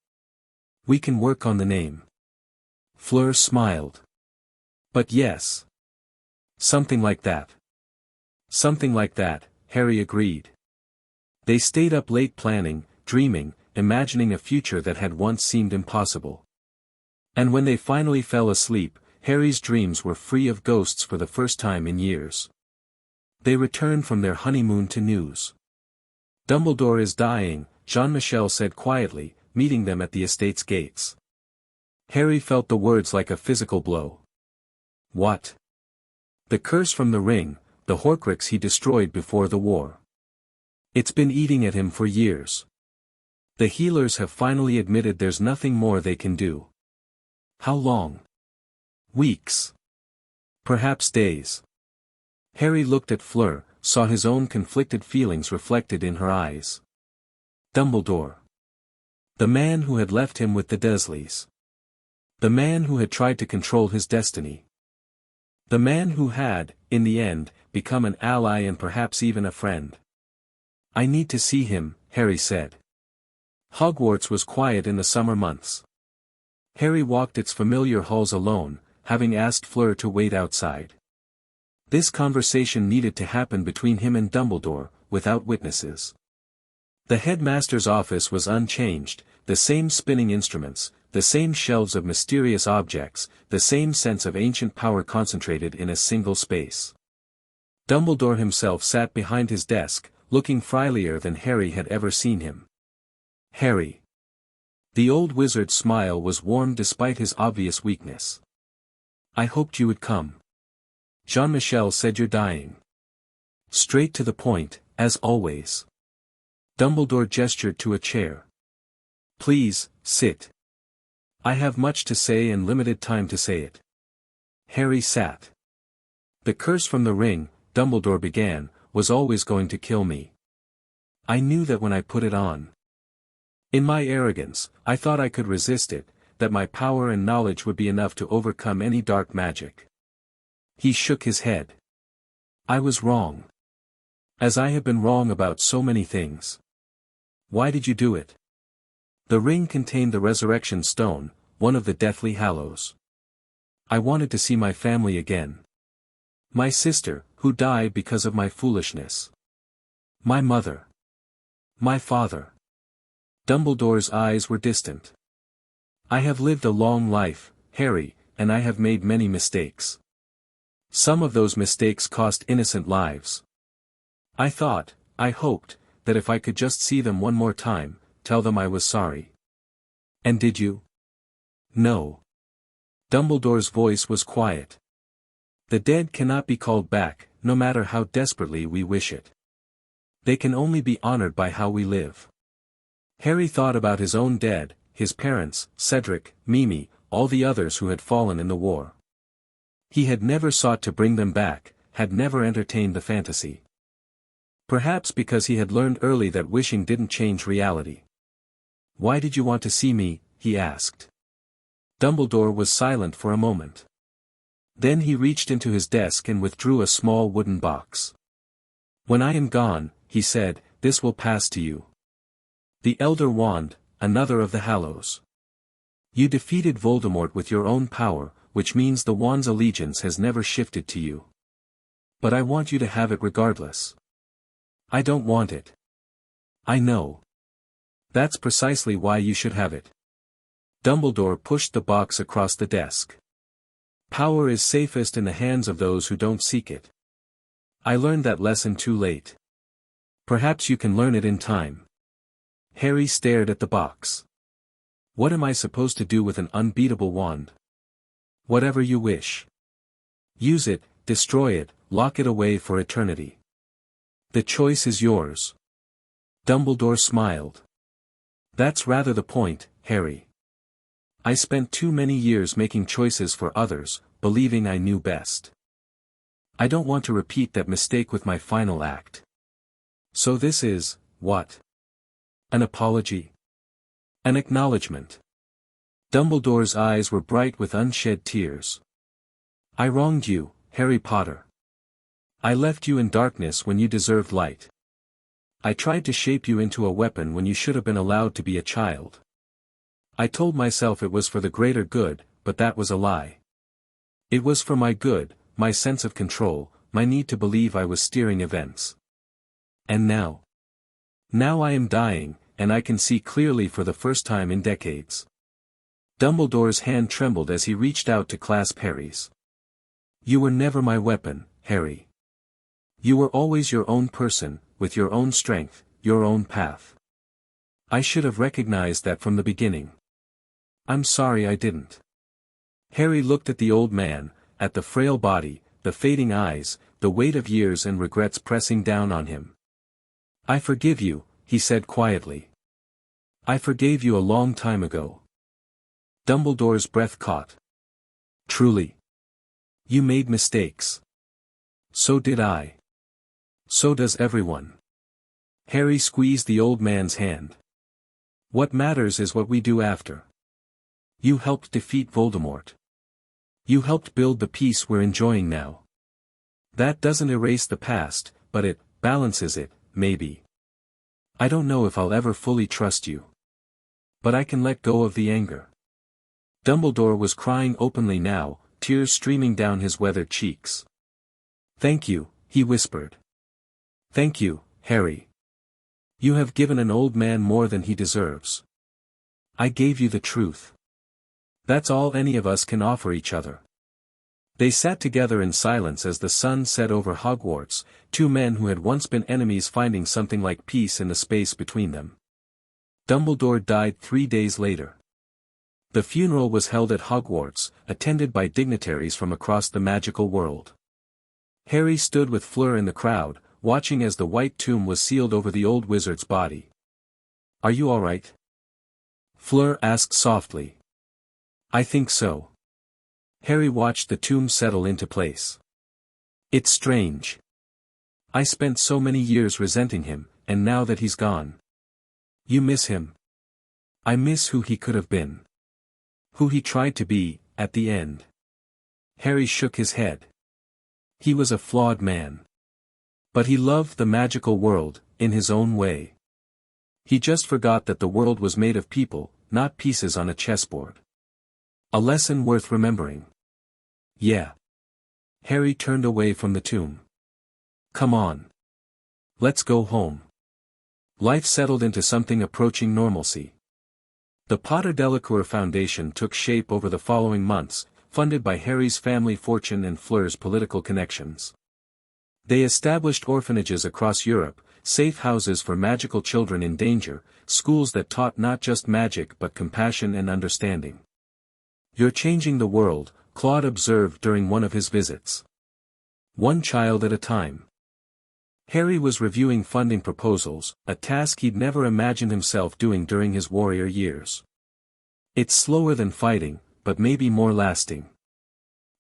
We can work on the name. Fleur smiled. But yes. Something like that. Something like that, Harry agreed. They stayed up late planning, dreaming, imagining a future that had once seemed impossible. And when they finally fell asleep, Harry's dreams were free of ghosts for the first time in years. They returned from their honeymoon to news. Dumbledore is dying, Jean-Michel said quietly, meeting them at the estate's gates. Harry felt the words like a physical blow. What? The curse from the ring, the Horcrux he destroyed before the war. It's been eating at him for years. The healers have finally admitted there's nothing more they can do. How long? Weeks. Perhaps days. Harry looked at Fleur, saw his own conflicted feelings reflected in her eyes. Dumbledore. The man who had left him with the Dursleys. The man who had tried to control his destiny. The man who had, in the end, become an ally and perhaps even a friend. I need to see him, Harry said. Hogwarts was quiet in the summer months. Harry walked its familiar halls alone, having asked Fleur to wait outside. This conversation needed to happen between him and Dumbledore, without witnesses. The headmaster's office was unchanged, the same spinning instruments, the same shelves of mysterious objects, the same sense of ancient power concentrated in a single space. Dumbledore himself sat behind his desk, looking friendlier than Harry had ever seen him. Harry. The old wizard's smile was warm despite his obvious weakness. I hoped you would come. Jean-Michel said you're dying. Straight to the point, as always. Dumbledore gestured to a chair. Please, sit. I have much to say and limited time to say it. Harry sat. The curse from the ring, Dumbledore began, was always going to kill me. I knew that when I put it on. In my arrogance, I thought I could resist it, that my power and knowledge would be enough to overcome any dark magic. He shook his head. I was wrong. As I have been wrong about so many things. Why did you do it? The ring contained the resurrection stone, one of the Deathly Hallows. I wanted to see my family again. My sister, who died because of my foolishness. My mother. My father. Dumbledore's eyes were distant. I have lived a long life, Harry, and I have made many mistakes. Some of those mistakes cost innocent lives. I thought, I hoped, that if I could just see them one more time, tell them I was sorry. And did you? No. Dumbledore's voice was quiet. The dead cannot be called back, no matter how desperately we wish it. They can only be honored by how we live. Harry thought about his own dead, his parents, Cedric, Mimi, all the others who had fallen in the war. He had never sought to bring them back, had never entertained the fantasy. Perhaps because he had learned early that wishing didn't change reality. Why did you want to see me? He asked. Dumbledore was silent for a moment. Then he reached into his desk and withdrew a small wooden box. When I am gone, he said, this will pass to you. The Elder Wand, another of the Hallows. You defeated Voldemort with your own power, which means the wand's allegiance has never shifted to you. But I want you to have it regardless. I don't want it. I know. That's precisely why you should have it. Dumbledore pushed the box across the desk. Power is safest in the hands of those who don't seek it. I learned that lesson too late. Perhaps you can learn it in time. Harry stared at the box. What am I supposed to do with an unbeatable wand? Whatever you wish. Use it, destroy it, lock it away for eternity. The choice is yours. Dumbledore smiled. That's rather the point, Harry. I spent too many years making choices for others, believing I knew best. I don't want to repeat that mistake with my final act. So this is, what? An apology? An acknowledgement. Dumbledore's eyes were bright with unshed tears. I wronged you, Harry Potter. I left you in darkness when you deserved light. I tried to shape you into a weapon when you should have been allowed to be a child. I told myself it was for the greater good, but that was a lie. It was for my good, my sense of control, my need to believe I was steering events. And now? Now I am dying, and I can see clearly for the first time in decades. Dumbledore's hand trembled as he reached out to clasp Harry's. You were never my weapon, Harry. You were always your own person, with your own strength, your own path. I should have recognized that from the beginning. I'm sorry I didn't. Harry looked at the old man, at the frail body, the fading eyes, the weight of years and regrets pressing down on him. I forgive you, he said quietly. I forgave you a long time ago. Dumbledore's breath caught. Truly. You made mistakes. So did I. So does everyone. Harry squeezed the old man's hand. What matters is what we do after. You helped defeat Voldemort. You helped build the peace we're enjoying now. That doesn't erase the past, but it balances it, maybe. I don't know if I'll ever fully trust you. But I can let go of the anger. Dumbledore was crying openly now, tears streaming down his weathered cheeks. Thank you, he whispered. Thank you, Harry. You have given an old man more than he deserves. I gave you the truth. That's all any of us can offer each other. They sat together in silence as the sun set over Hogwarts, two men who had once been enemies finding something like peace in the space between them. Dumbledore died 3 days later. The funeral was held at Hogwarts, attended by dignitaries from across the magical world. Harry stood with Fleur in the crowd, watching as the white tomb was sealed over the old wizard's body. Are you all right? Fleur asked softly. I think so. Harry watched the tomb settle into place. It's strange. I spent so many years resenting him, and now that he's gone. You miss him? I miss who he could have been. Who he tried to be, at the end. Harry shook his head. He was a flawed man. But he loved the magical world, in his own way. He just forgot that the world was made of people, not pieces on a chessboard. A lesson worth remembering. Yeah. Harry turned away from the tomb. Come on. Let's go home. Life settled into something approaching normalcy. The Potter Delacour Foundation took shape over the following months, funded by Harry's family fortune and Fleur's political connections. They established orphanages across Europe, safe houses for magical children in danger, schools that taught not just magic but compassion and understanding. You're changing the world, Claude observed during one of his visits. One child at a time. Harry was reviewing funding proposals, a task he'd never imagined himself doing during his warrior years. It's slower than fighting, but maybe more lasting.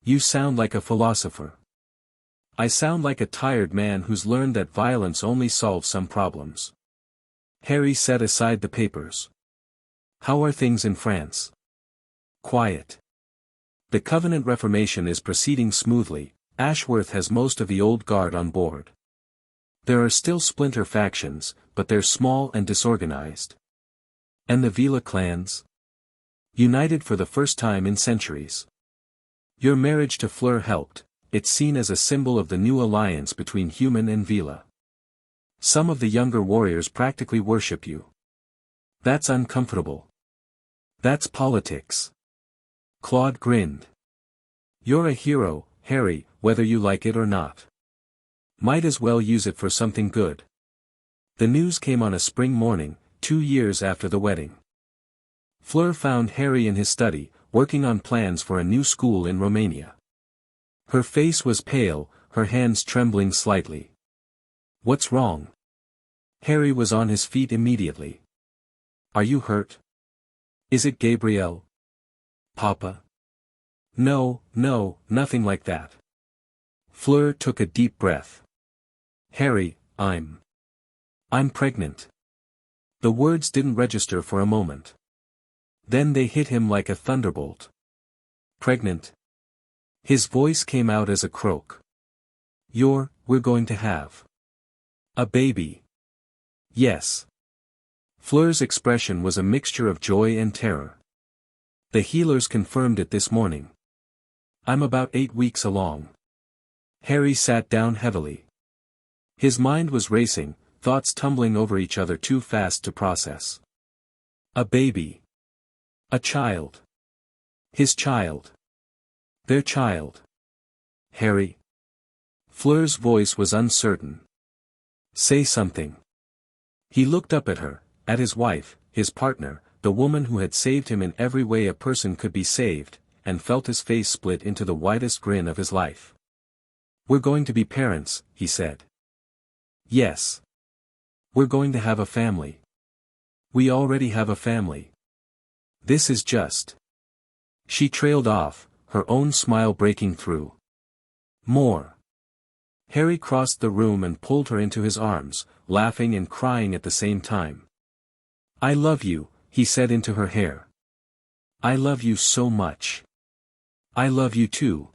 You sound like a philosopher. I sound like a tired man who's learned that violence only solves some problems. Harry set aside the papers. How are things in France? Quiet. The Covenant Reformation is proceeding smoothly. Ashworth has most of the old guard on board. There are still splinter factions, but they're small and disorganized. And the Vila clans? United for the first time in centuries. Your marriage to Fleur helped. It's seen as a symbol of the new alliance between human and Vila. Some of the younger warriors practically worship you. That's uncomfortable. That's politics. Claude grinned. You're a hero, Harry, whether you like it or not. Might as well use it for something good. The news came on a spring morning, 2 years after the wedding. Fleur found Harry in his study, working on plans for a new school in Romania. Her face was pale, her hands trembling slightly. What's wrong? Harry was on his feet immediately. Are you hurt? Is it Gabrielle? Papa? No, nothing like that. Fleur took a deep breath. Harry, I'm pregnant. The words didn't register for a moment. Then they hit him like a thunderbolt. Pregnant? His voice came out as a croak. We're going to have a baby. Yes. Fleur's expression was a mixture of joy and terror. The healers confirmed it this morning. I'm about 8 weeks along. Harry sat down heavily. His mind was racing, thoughts tumbling over each other too fast to process. A baby. A child. His child. Their child. Harry. Fleur's voice was uncertain. Say something. He looked up at her, at his wife, his partner, the woman who had saved him in every way a person could be saved, and felt his face split into the widest grin of his life. We're going to be parents, he said. Yes. We're going to have a family. We already have a family. This is just. She trailed off, her own smile breaking through. More. Harry crossed the room and pulled her into his arms, laughing and crying at the same time. "I love you," he said into her hair. "I love you so much." "I love you too."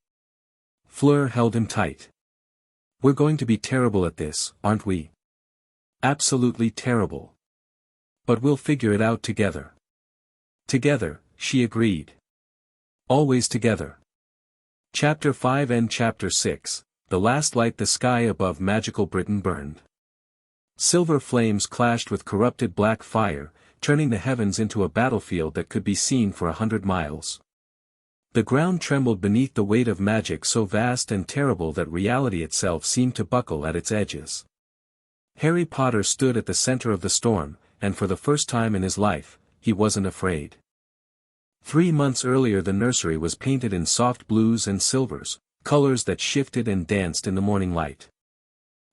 Fleur held him tight. "We're going to be terrible at this, aren't we?" "Absolutely terrible. But we'll figure it out together." "Together," she agreed. "Always together." Chapter 5 and Chapter 6, The Last Light. The sky above magical Britain burned. Silver flames clashed with corrupted black fire, turning the heavens into a battlefield that could be seen for 100 miles. The ground trembled beneath the weight of magic so vast and terrible that reality itself seemed to buckle at its edges. Harry Potter stood at the center of the storm, and for the first time in his life, he wasn't afraid. 3 months earlier the nursery was painted in soft blues and silvers, colors that shifted and danced in the morning light.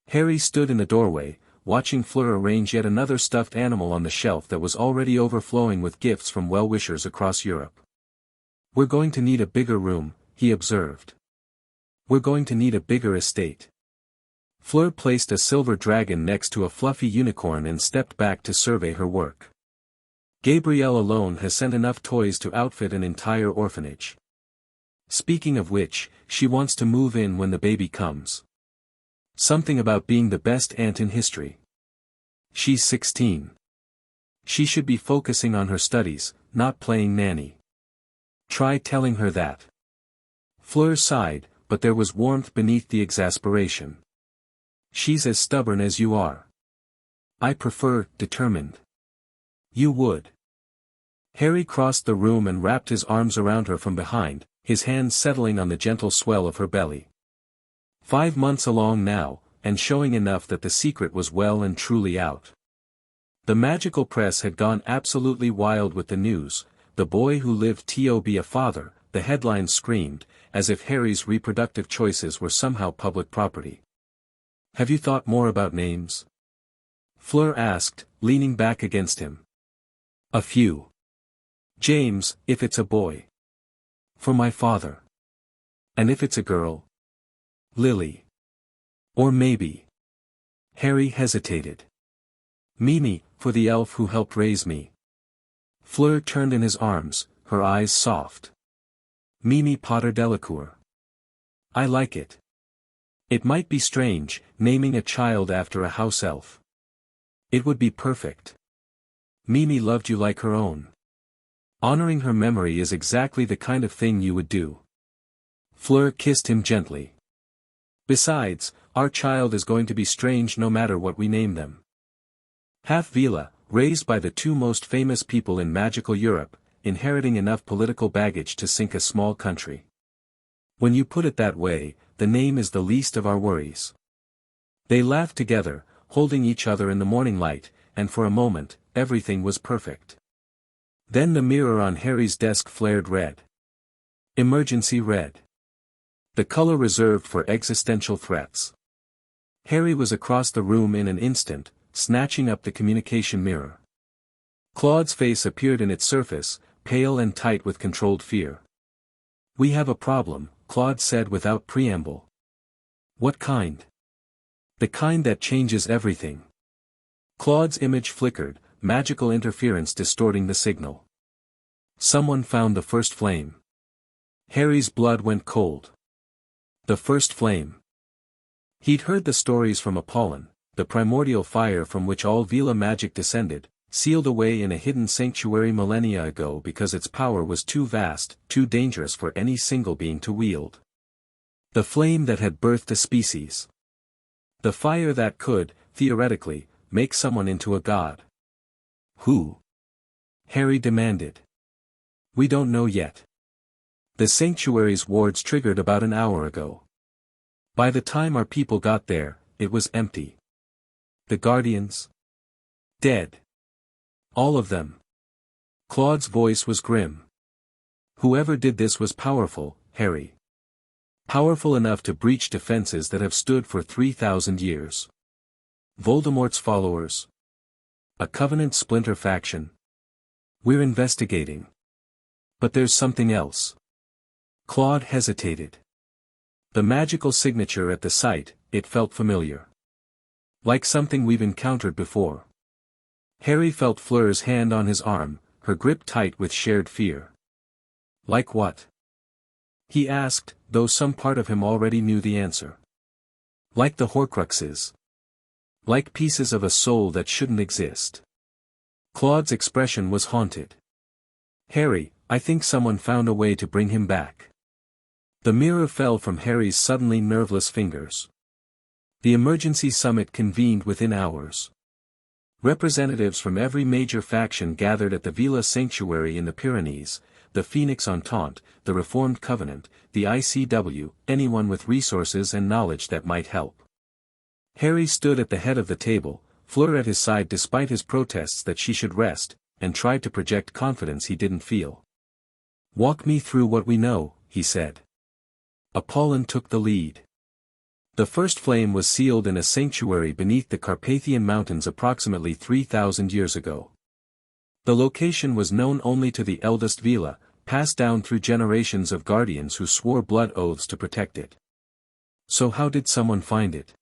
Harry stood in the doorway, watching Fleur arrange yet another stuffed animal on the shelf that was already overflowing with gifts from well-wishers across Europe. "We're going to need a bigger room," he observed. "We're going to need a bigger estate." Fleur placed a silver dragon next to a fluffy unicorn and stepped back to survey her work. "Gabrielle alone has sent enough toys to outfit an entire orphanage. Speaking of which, she wants to move in when the baby comes. Something about being the best aunt in history. She's 16. She should be focusing on her studies, not playing nanny. Try telling her that." Fleur sighed, but there was warmth beneath the exasperation. "She's as stubborn as you are." "I prefer determined." "You would." Harry crossed the room and wrapped his arms around her from behind, his hands settling on the gentle swell of her belly. 5 months along now, and showing enough that the secret was well and truly out. The magical press had gone absolutely wild with the news. "The boy who lived to be a father," the headlines screamed, as if Harry's reproductive choices were somehow public property. "Have you thought more about names?" Fleur asked, leaning back against him. "A few. James, if it's a boy. For my father. And if it's a girl? Lily. Or maybe." Harry hesitated. "Mimi, for the elf who helped raise me." Fleur turned in his arms, her eyes soft. "Mimi Potter Delacour. I like it. It might be strange, naming a child after a house elf. It would be perfect. Mimi loved you like her own. Honoring her memory is exactly the kind of thing you would do." Fleur kissed him gently. "Besides, our child is going to be strange no matter what we name them. Half Vila, raised by the 2 most famous people in magical Europe, inheriting enough political baggage to sink a small country. When you put it that way, the name is the least of our worries." They laughed together, holding each other in the morning light, and for a moment, everything was perfect. Then the mirror on Harry's desk flared red. Emergency red. The color reserved for existential threats. Harry was across the room in an instant, snatching up the communication mirror. Claude's face appeared in its surface, pale and tight with controlled fear. "We have a problem," Claude said without preamble. "What kind?" "The kind that changes everything." Claude's image flickered, magical interference distorting the signal. "Someone found the first flame." Harry's blood went cold. The first flame. He'd heard the stories from Apollon, the primordial fire from which all Vila magic descended, sealed away in a hidden sanctuary millennia ago because its power was too vast, too dangerous for any single being to wield. The flame that had birthed a species. The fire that could, theoretically, make someone into a god. Who? Harry demanded. "We don't know yet. The sanctuary's wards triggered about an hour ago. By the time our people got there, it was empty. The guardians? Dead. All of them." Claude's voice was grim. "Whoever did this was powerful, Harry. Powerful enough to breach defenses that have stood for 3,000 years. Voldemort's followers. A Covenant splinter faction. We're investigating. But there's something else." Claude hesitated. The magical signature at the site, it felt familiar. Like something we've encountered before. Harry felt Fleur's hand on his arm, her grip tight with shared fear. Like what? He asked, though some part of him already knew the answer. Like the Horcruxes. Like pieces of a soul that shouldn't exist. Claude's expression was haunted. Harry, I think someone found a way to bring him back. The mirror fell from Harry's suddenly nerveless fingers. The emergency summit convened within hours. Representatives from every major faction gathered at the Villa Sanctuary in the Pyrenees, the Phoenix Entente, the Reformed Covenant, the ICW, anyone with resources and knowledge that might help. Harry stood at the head of the table, Fleur at his side despite his protests that she should rest, and tried to project confidence he didn't feel. Walk me through what we know, he said. Apollon took the lead. The first flame was sealed in a sanctuary beneath the Carpathian Mountains approximately 3,000 years ago. The location was known only to the eldest Vila, passed down through generations of guardians who swore blood oaths to protect it. So how did someone find it?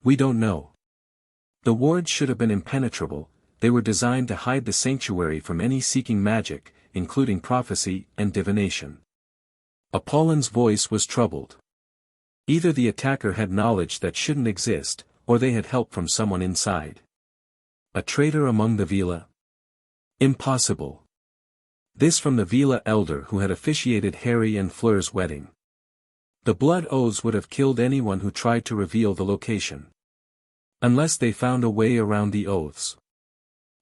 We don't know. The wards should have been impenetrable, they were designed to hide the sanctuary from any seeking magic, including prophecy and divination. Apollon's voice was troubled. Either the attacker had knowledge that shouldn't exist, or they had help from someone inside. A traitor among the Vila? Impossible. This from the Vila elder who had officiated Harry and Fleur's wedding. The blood oaths would have killed anyone who tried to reveal the location. Unless they found a way around the oaths.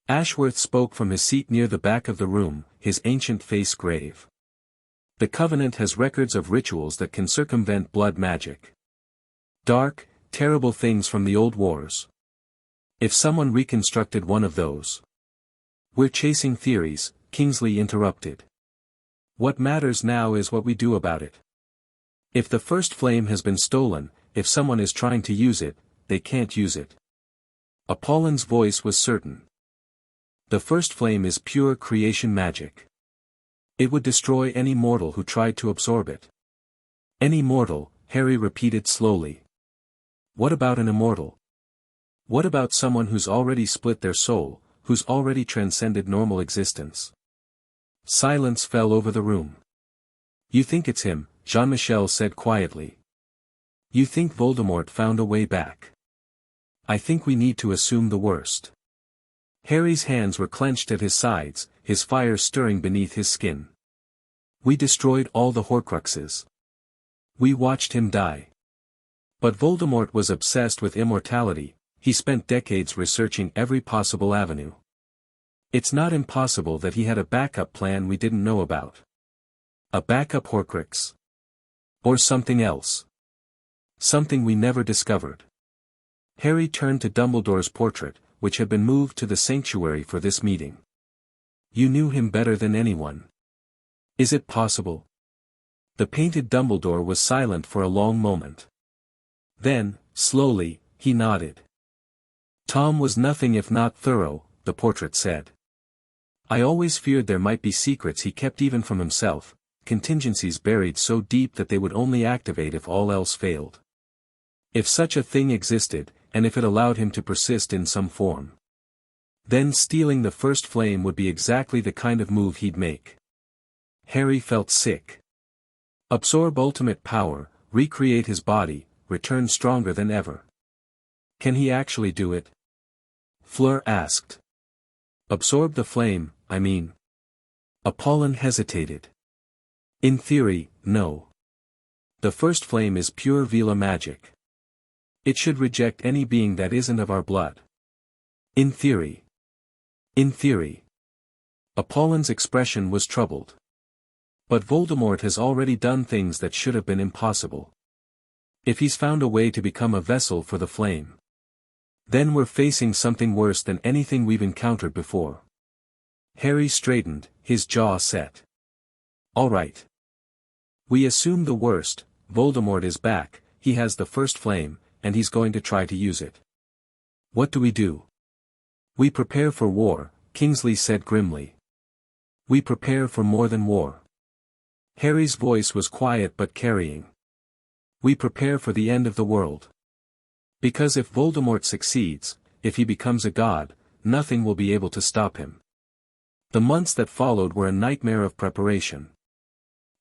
Ashworth spoke from his seat near the back of the room, his ancient face grave. The Covenant has records of rituals that can circumvent blood magic. Dark, terrible things from the old wars. If someone reconstructed one of those. We're chasing theories, Kingsley interrupted. What matters now is what we do about it. If the first flame has been stolen, if someone is trying to use it, they can't use it. Apollon's voice was certain. The first flame is pure creation magic. It would destroy any mortal who tried to absorb it. Any mortal, Harry repeated slowly. What about an immortal? What about someone who's already split their soul, who's already transcended normal existence? Silence fell over the room. You think it's him, Jean-Michel said quietly. You think Voldemort found a way back. I think we need to assume the worst. Harry's hands were clenched at his sides, his fire stirring beneath his skin. We destroyed all the Horcruxes. We watched him die. But Voldemort was obsessed with immortality, he spent decades researching every possible avenue. It's not impossible that he had a backup plan we didn't know about. A backup Horcrux. Or something else. Something we never discovered. Harry turned to Dumbledore's portrait, which had been moved to the sanctuary for this meeting. You knew him better than anyone. Is it possible? The painted Dumbledore was silent for a long moment. Then, slowly, he nodded. Tom was nothing if not thorough, the portrait said. I always feared there might be secrets he kept even from himself, contingencies buried so deep that they would only activate if all else failed. If such a thing existed, and if it allowed him to persist in some form. Then stealing the first flame would be exactly the kind of move he'd make. Harry felt sick. Absorb ultimate power, recreate his body, return stronger than ever. Can he actually do it? Fleur asked. Absorb the flame, I mean. Apollon hesitated. In theory, no. The first flame is pure Vila magic. It should reject any being that isn't of our blood. In theory. In theory. Apollon's expression was troubled. But Voldemort has already done things that should have been impossible. If he's found a way to become a vessel for the flame. Then we're facing something worse than anything we've encountered before. Harry straightened, his jaw set. All right. We assume the worst, Voldemort is back, he has the first flame, and he's going to try to use it. What do we do? We prepare for war, Kingsley said grimly. We prepare for more than war. Harry's voice was quiet but carrying. We prepare for the end of the world. Because if Voldemort succeeds, if he becomes a god, nothing will be able to stop him. The months that followed were a nightmare of preparation.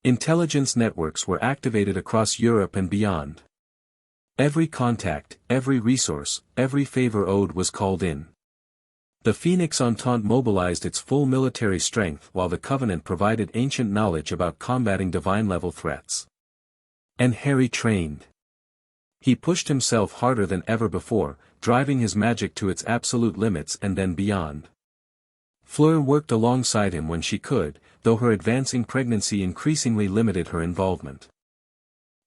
Intelligence networks were activated across Europe and beyond. Every contact, every resource, every favor owed was called in. The Phoenix Entente mobilized its full military strength while the Covenant provided ancient knowledge about combating divine-level threats. And Harry trained. He pushed himself harder than ever before, driving his magic to its absolute limits and then beyond. Fleur worked alongside him when she could, though her advancing pregnancy increasingly limited her involvement.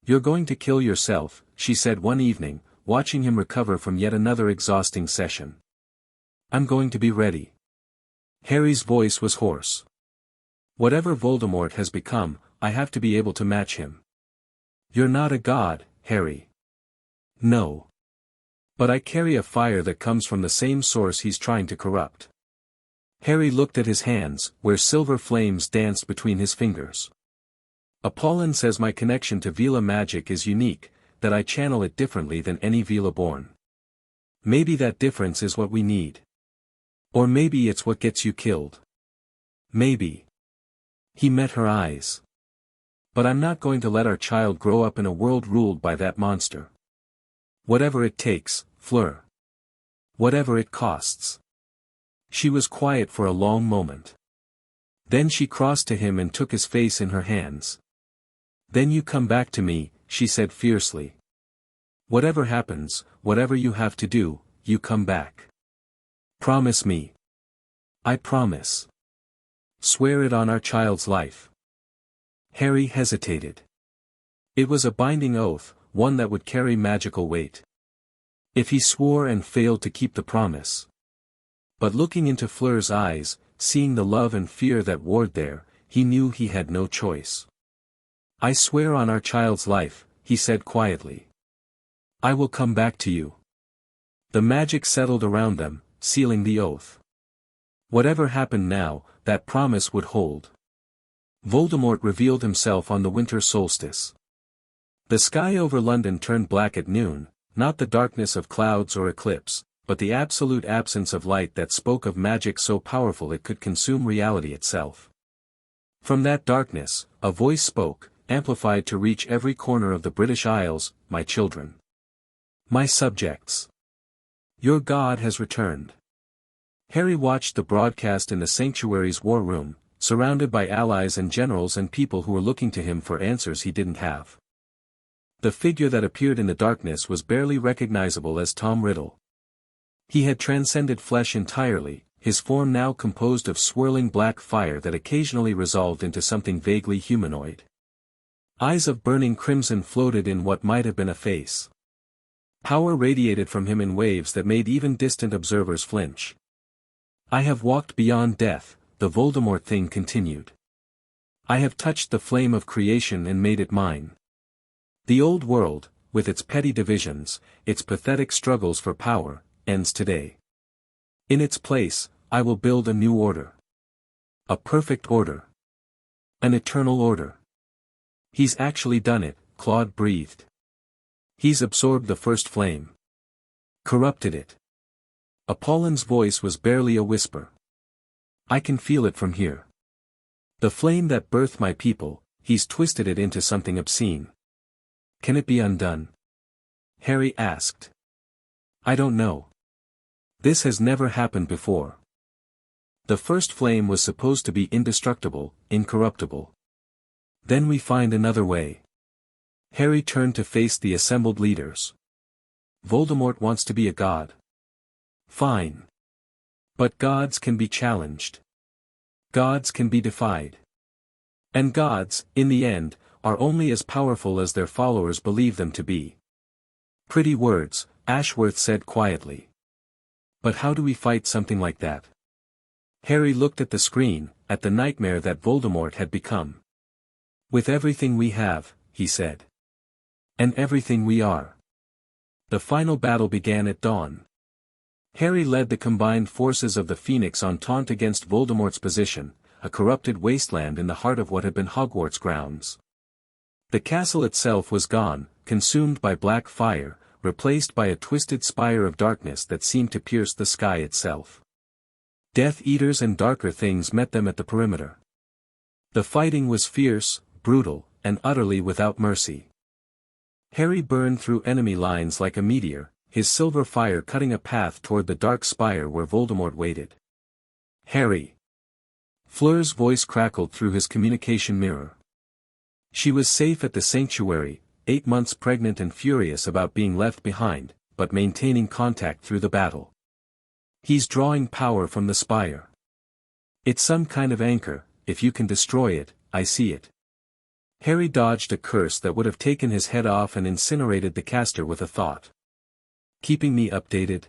"You're going to kill yourself," she said one evening, watching him recover from yet another exhausting session. "I'm going to be ready." Harry's voice was hoarse. "Whatever Voldemort has become, I have to be able to match him." "You're not a god, Harry." "No. But I carry a fire that comes from the same source he's trying to corrupt." Harry looked at his hands, where silver flames danced between his fingers. "Apollon says my connection to Vila magic is unique, that I channel it differently than any Vila-born. Maybe that difference is what we need. Or maybe it's what gets you killed. Maybe." He met her eyes. "But I'm not going to let our child grow up in a world ruled by that monster. Whatever it takes, Fleur. Whatever it costs." She was quiet for a long moment. Then she crossed to him and took his face in her hands. "Then you come back to me," she said fiercely. "Whatever happens, whatever you have to do, you come back. Promise me." "I promise." "Swear it on our child's life." Harry hesitated. It was a binding oath, one that would carry magical weight. If he swore and failed to keep the promise. But looking into Fleur's eyes, seeing the love and fear that warred there, he knew he had no choice. "I swear on our child's life," he said quietly. "I will come back to you." The magic settled around them, sealing the oath. Whatever happened now, that promise would hold. Voldemort revealed himself on the winter solstice. The sky over London turned black at noon, not the darkness of clouds or eclipse, but the absolute absence of light that spoke of magic so powerful it could consume reality itself. From that darkness, a voice spoke, amplified to reach every corner of the British Isles, "My children. My subjects. Your God has returned." Harry watched the broadcast in the sanctuary's war room, surrounded by allies and generals and people who were looking to him for answers he didn't have. The figure that appeared in the darkness was barely recognizable as Tom Riddle. He had transcended flesh entirely, his form now composed of swirling black fire that occasionally resolved into something vaguely humanoid. Eyes of burning crimson floated in what might have been a face. Power radiated from him in waves that made even distant observers flinch. "I have walked beyond death," the Voldemort thing continued. "I have touched the flame of creation and made it mine. The old world, with its petty divisions, its pathetic struggles for power, ends today. In its place, I will build a new order. A perfect order. An eternal order." "He's actually done it," Claude breathed. "He's absorbed the first flame. Corrupted it." Apollon's voice was barely a whisper. "I can feel it from here. The flame that birthed my people, he's twisted it into something obscene. Can it be undone?" Harry asked. "I don't know. This has never happened before. The first flame was supposed to be indestructible, incorruptible. Then we find another way." Harry turned to face the assembled leaders. "Voldemort wants to be a god. Fine. But gods can be challenged. Gods can be defied. And gods, in the end, are only as powerful as their followers believe them to be." "Pretty words," Ashworth said quietly. "But how do we fight something like that?" Harry looked at the screen, at the nightmare that Voldemort had become. "With everything we have," he said. "And everything we are." The final battle began at dawn. Harry led the combined forces of the Phoenix Entente against Voldemort's position, a corrupted wasteland in the heart of what had been Hogwarts grounds. The castle itself was gone, consumed by black fire, replaced by a twisted spire of darkness that seemed to pierce the sky itself. Death Eaters and darker things met them at the perimeter. The fighting was fierce, brutal, and utterly without mercy. Harry burned through enemy lines like a meteor, his silver fire cutting a path toward the dark spire where Voldemort waited. "Harry!" Fleur's voice crackled through his communication mirror. She was safe at the sanctuary, 8 months pregnant and furious about being left behind, but maintaining contact through the battle. "He's drawing power from the spire. It's some kind of anchor, if you can destroy it, I see it." Harry dodged a curse that would have taken his head off and incinerated the caster with a thought. "Keeping me updated?"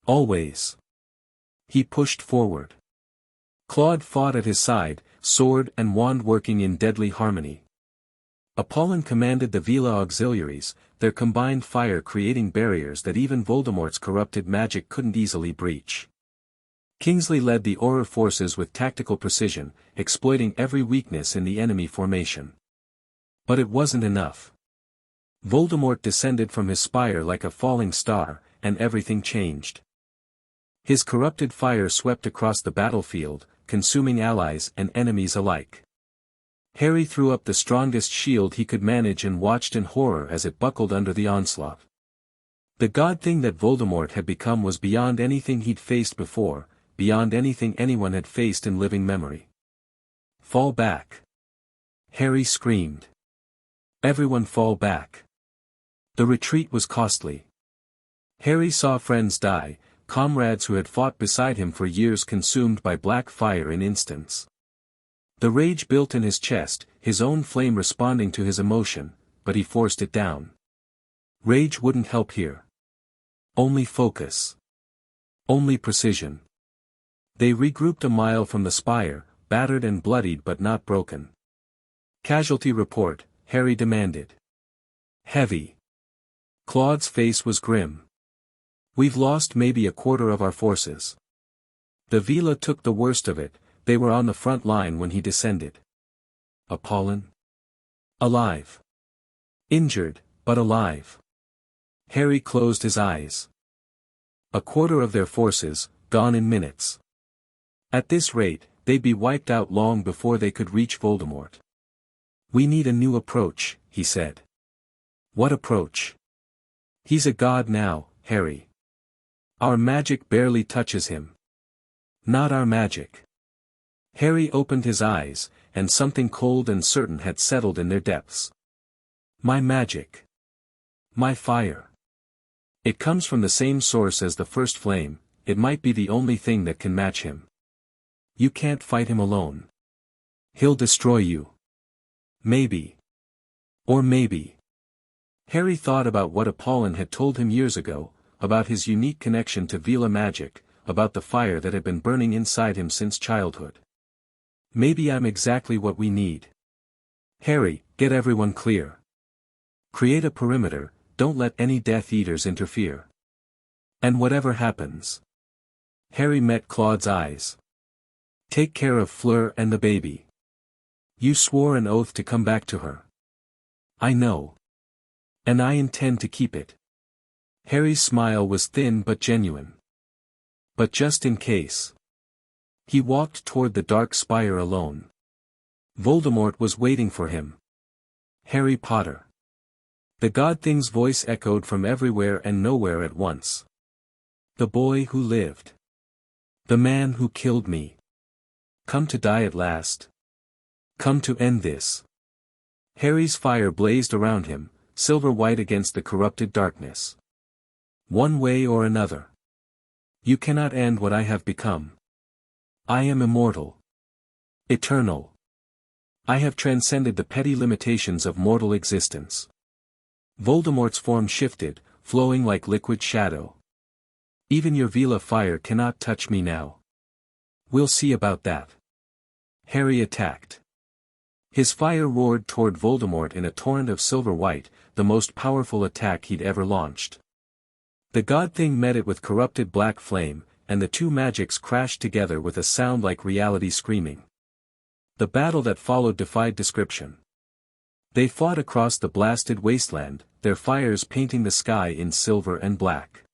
"Always." He pushed forward. Claude fought at his side, sword and wand working in deadly harmony. Apollon commanded the Vila auxiliaries, their combined fire creating barriers that even Voldemort's corrupted magic couldn't easily breach. Kingsley led the Auror forces with tactical precision, exploiting every weakness in the enemy formation. But it wasn't enough. Voldemort descended from his spire like a falling star, and everything changed. His corrupted fire swept across the battlefield, consuming allies and enemies alike. Harry threw up the strongest shield he could manage and watched in horror as it buckled under the onslaught. The god thing that Voldemort had become was beyond anything he'd faced before, beyond anything anyone had faced in living memory. "Fall back!" Harry screamed. "Everyone fall back!" The retreat was costly. Harry saw friends die, comrades who had fought beside him for years consumed by black fire in instants. The rage built in his chest, his own flame responding to his emotion, but he forced it down. Rage wouldn't help here. Only focus. Only precision. They regrouped a mile from the spire, battered and bloodied but not broken. "Casualty report," Harry demanded. "Heavy." Claude's face was grim. "We've lost maybe a quarter of our forces." The Vila took the worst of it, they were on the front line when he descended. Apollon? Alive. Injured, but alive. Harry closed his eyes. A quarter of their forces, gone in minutes. At this rate, they'd be wiped out long before they could reach Voldemort. "We need a new approach," he said. "What approach?" "He's a god now, Harry. Our magic barely touches him." "Not our magic." Harry opened his eyes, and something cold and certain had settled in their depths. "My magic. My fire. It comes from the same source as the first flame, it might be the only thing that can match him. You can't fight him alone. He'll destroy you. Maybe. Or maybe." Harry thought about what Apollon had told him years ago, about his unique connection to Vila magic, about the fire that had been burning inside him since childhood. "Maybe I'm exactly what we need. Harry, get everyone clear. Create a perimeter, don't let any Death Eaters interfere. And whatever happens." Harry met Claude's eyes. "Take care of Fleur and the baby. You swore an oath to come back to her." "I know. And I intend to keep it." Harry's smile was thin but genuine. "But just in case." He walked toward the dark spire alone. Voldemort was waiting for him. Harry Potter. The god thing's voice echoed from everywhere and nowhere at once. "The boy who lived. The man who killed me. Come to die at last. Come to end this." Harry's fire blazed around him, silver white against the corrupted darkness. "One way or another. You cannot end what I have become. I am immortal. Eternal. I have transcended the petty limitations of mortal existence." Voldemort's form shifted, flowing like liquid shadow. "Even your Vila fire cannot touch me now." "We'll see about that." Harry attacked. His fire roared toward Voldemort in a torrent of silver white, the most powerful attack he'd ever launched. The god thing met it with corrupted black flame, and the two magics crashed together with a sound like reality screaming. The battle that followed defied description. They fought across the blasted wasteland, their fires painting the sky in silver and black.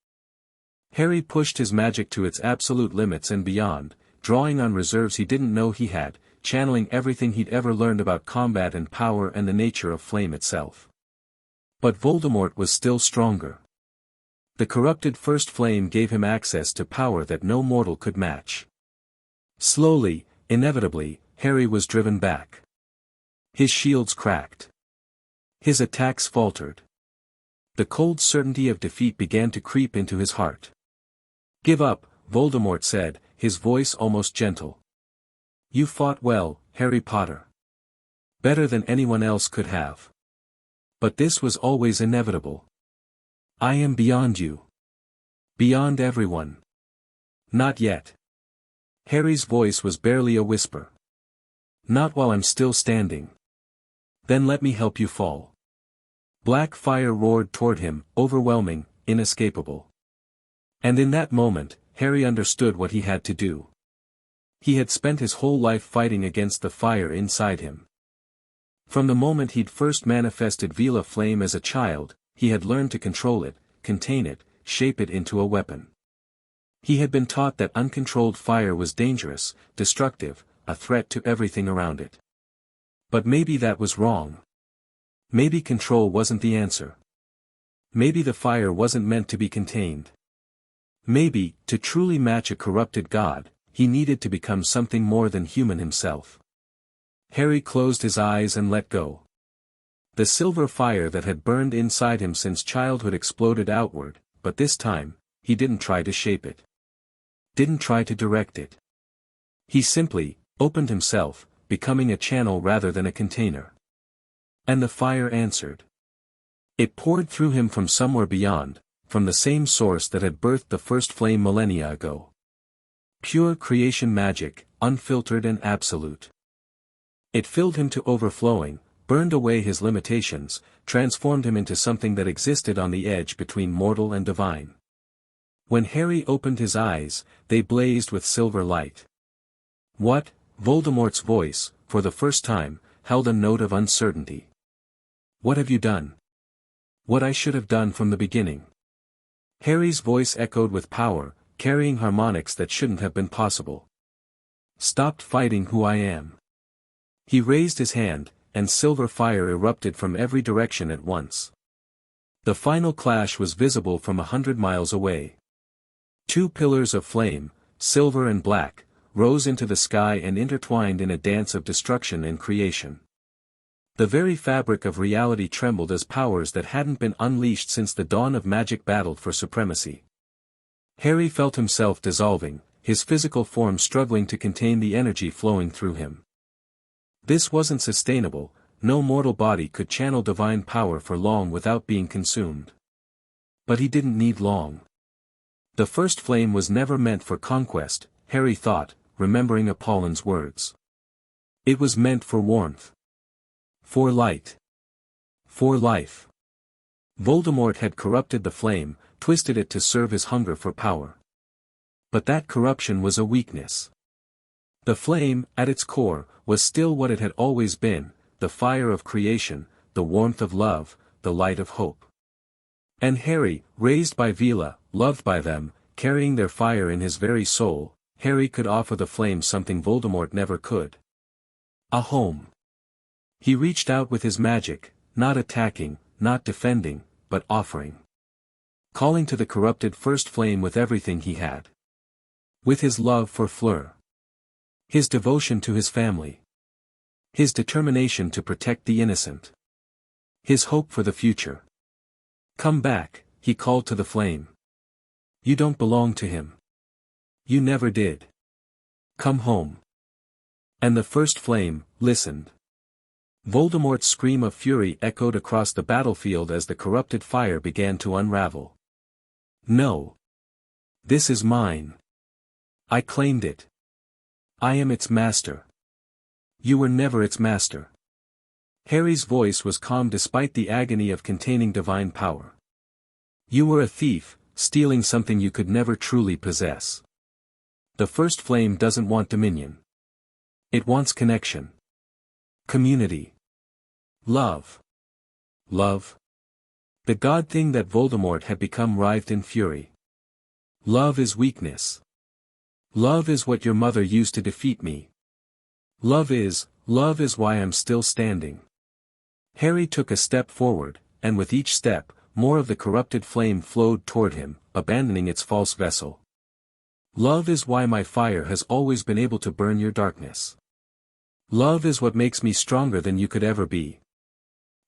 Harry pushed his magic to its absolute limits and beyond, drawing on reserves he didn't know he had, channeling everything he'd ever learned about combat and power and the nature of flame itself. But Voldemort was still stronger. The corrupted first flame gave him access to power that no mortal could match. Slowly, inevitably, Harry was driven back. His shields cracked. His attacks faltered. The cold certainty of defeat began to creep into his heart. "Give up," Voldemort said, his voice almost gentle. "You fought well, Harry Potter. Better than anyone else could have. But this was always inevitable. I am beyond you. Beyond everyone. Not yet." Harry's voice was barely a whisper. "Not while I'm still standing. Then let me help you fall." Black fire roared toward him, overwhelming, inescapable. And in that moment, Harry understood what he had to do. He had spent his whole life fighting against the fire inside him. From the moment he'd first manifested Vila Flame as a child, he had learned to control it, contain it, shape it into a weapon. He had been taught that uncontrolled fire was dangerous, destructive, a threat to everything around it. But maybe that was wrong. Maybe control wasn't the answer. Maybe the fire wasn't meant to be contained. Maybe, to truly match a corrupted god, he needed to become something more than human himself. Harry closed his eyes and let go. The silver fire that had burned inside him since childhood exploded outward, but this time, he didn't try to shape it. Didn't try to direct it. He simply opened himself, becoming a channel rather than a container. And the fire answered. It poured through him from somewhere beyond, from the same source that had birthed the first flame millennia ago. Pure creation magic, unfiltered and absolute. It filled him to overflowing, burned away his limitations, transformed him into something that existed on the edge between mortal and divine. When Harry opened his eyes, they blazed with silver light. "What?" Voldemort's voice, for the first time, held a note of uncertainty. "What have you done?" "What I should have done from the beginning." Harry's voice echoed with power, carrying harmonics that shouldn't have been possible. "Stopped fighting who I am." He raised his hand, and silver fire erupted from every direction at once. The final clash was visible from 100 miles away. Two pillars of flame, silver and black, rose into the sky and intertwined in a dance of destruction and creation. The very fabric of reality trembled as powers that hadn't been unleashed since the dawn of magic battled for supremacy. Harry felt himself dissolving, his physical form struggling to contain the energy flowing through him. This wasn't sustainable, no mortal body could channel divine power for long without being consumed. But he didn't need long. The first flame was never meant for conquest, Harry thought, remembering Apollin's words. It was meant for warmth. For light. For life. Voldemort had corrupted the flame, twisted it to serve his hunger for power. But that corruption was a weakness. The flame, at its core, was still what it had always been, the fire of creation, the warmth of love, the light of hope. And Harry, raised by Vila, loved by them, carrying their fire in his very soul, Harry could offer the flame something Voldemort never could. A home. He reached out with his magic, not attacking, not defending, but offering. Calling to the corrupted first flame with everything he had. With his love for Fleur. His devotion to his family. His determination to protect the innocent. His hope for the future. "Come back," he called to the flame. "You don't belong to him. You never did. Come home." And the first flame listened. Voldemort's scream of fury echoed across the battlefield as the corrupted fire began to unravel. "No. This is mine. I claimed it. I am its master. You were never its master." Harry's voice was calm despite the agony of containing divine power. "You were a thief, stealing something you could never truly possess. The first flame doesn't want dominion. It wants connection. Community. Love. Love. The god thing that Voldemort had become writhed in fury. Love is weakness. Love is what your mother used to defeat me. Love is why I'm still standing. Harry took a step forward, and with each step, more of the corrupted flame flowed toward him, abandoning its false vessel. Love is why my fire has always been able to burn your darkness. Love is what makes me stronger than you could ever be.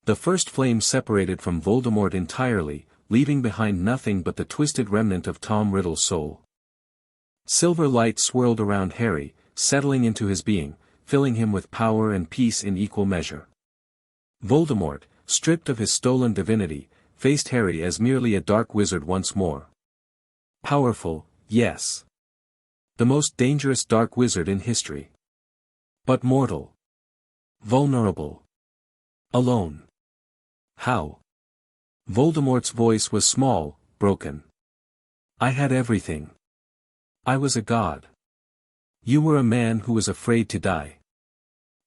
The first flame separated from Voldemort entirely, leaving behind nothing but the twisted remnant of Tom Riddle's soul. Silver light swirled around Harry, settling into his being, filling him with power and peace in equal measure. Voldemort, stripped of his stolen divinity, faced Harry as merely a dark wizard once more. Powerful, yes. The most dangerous dark wizard in history. But mortal. Vulnerable. Alone. How? Voldemort's voice was small, broken. I had everything. I was a god. You were a man who was afraid to die.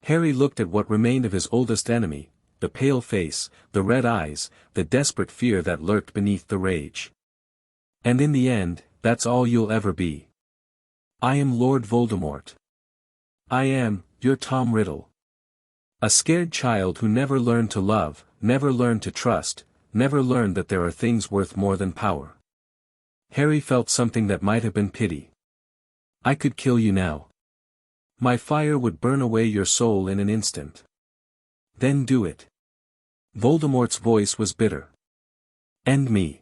Harry looked at what remained of his oldest enemy, the pale face, the red eyes, the desperate fear that lurked beneath the rage. And in the end, that's all you'll ever be. I am Lord Voldemort. I am, your Tom Riddle. A scared child who never learned to love, never learned to trust, never learned that there are things worth more than power. Harry felt something that might have been pity. I could kill you now. My fire would burn away your soul in an instant. Then do it. Voldemort's voice was bitter. End me.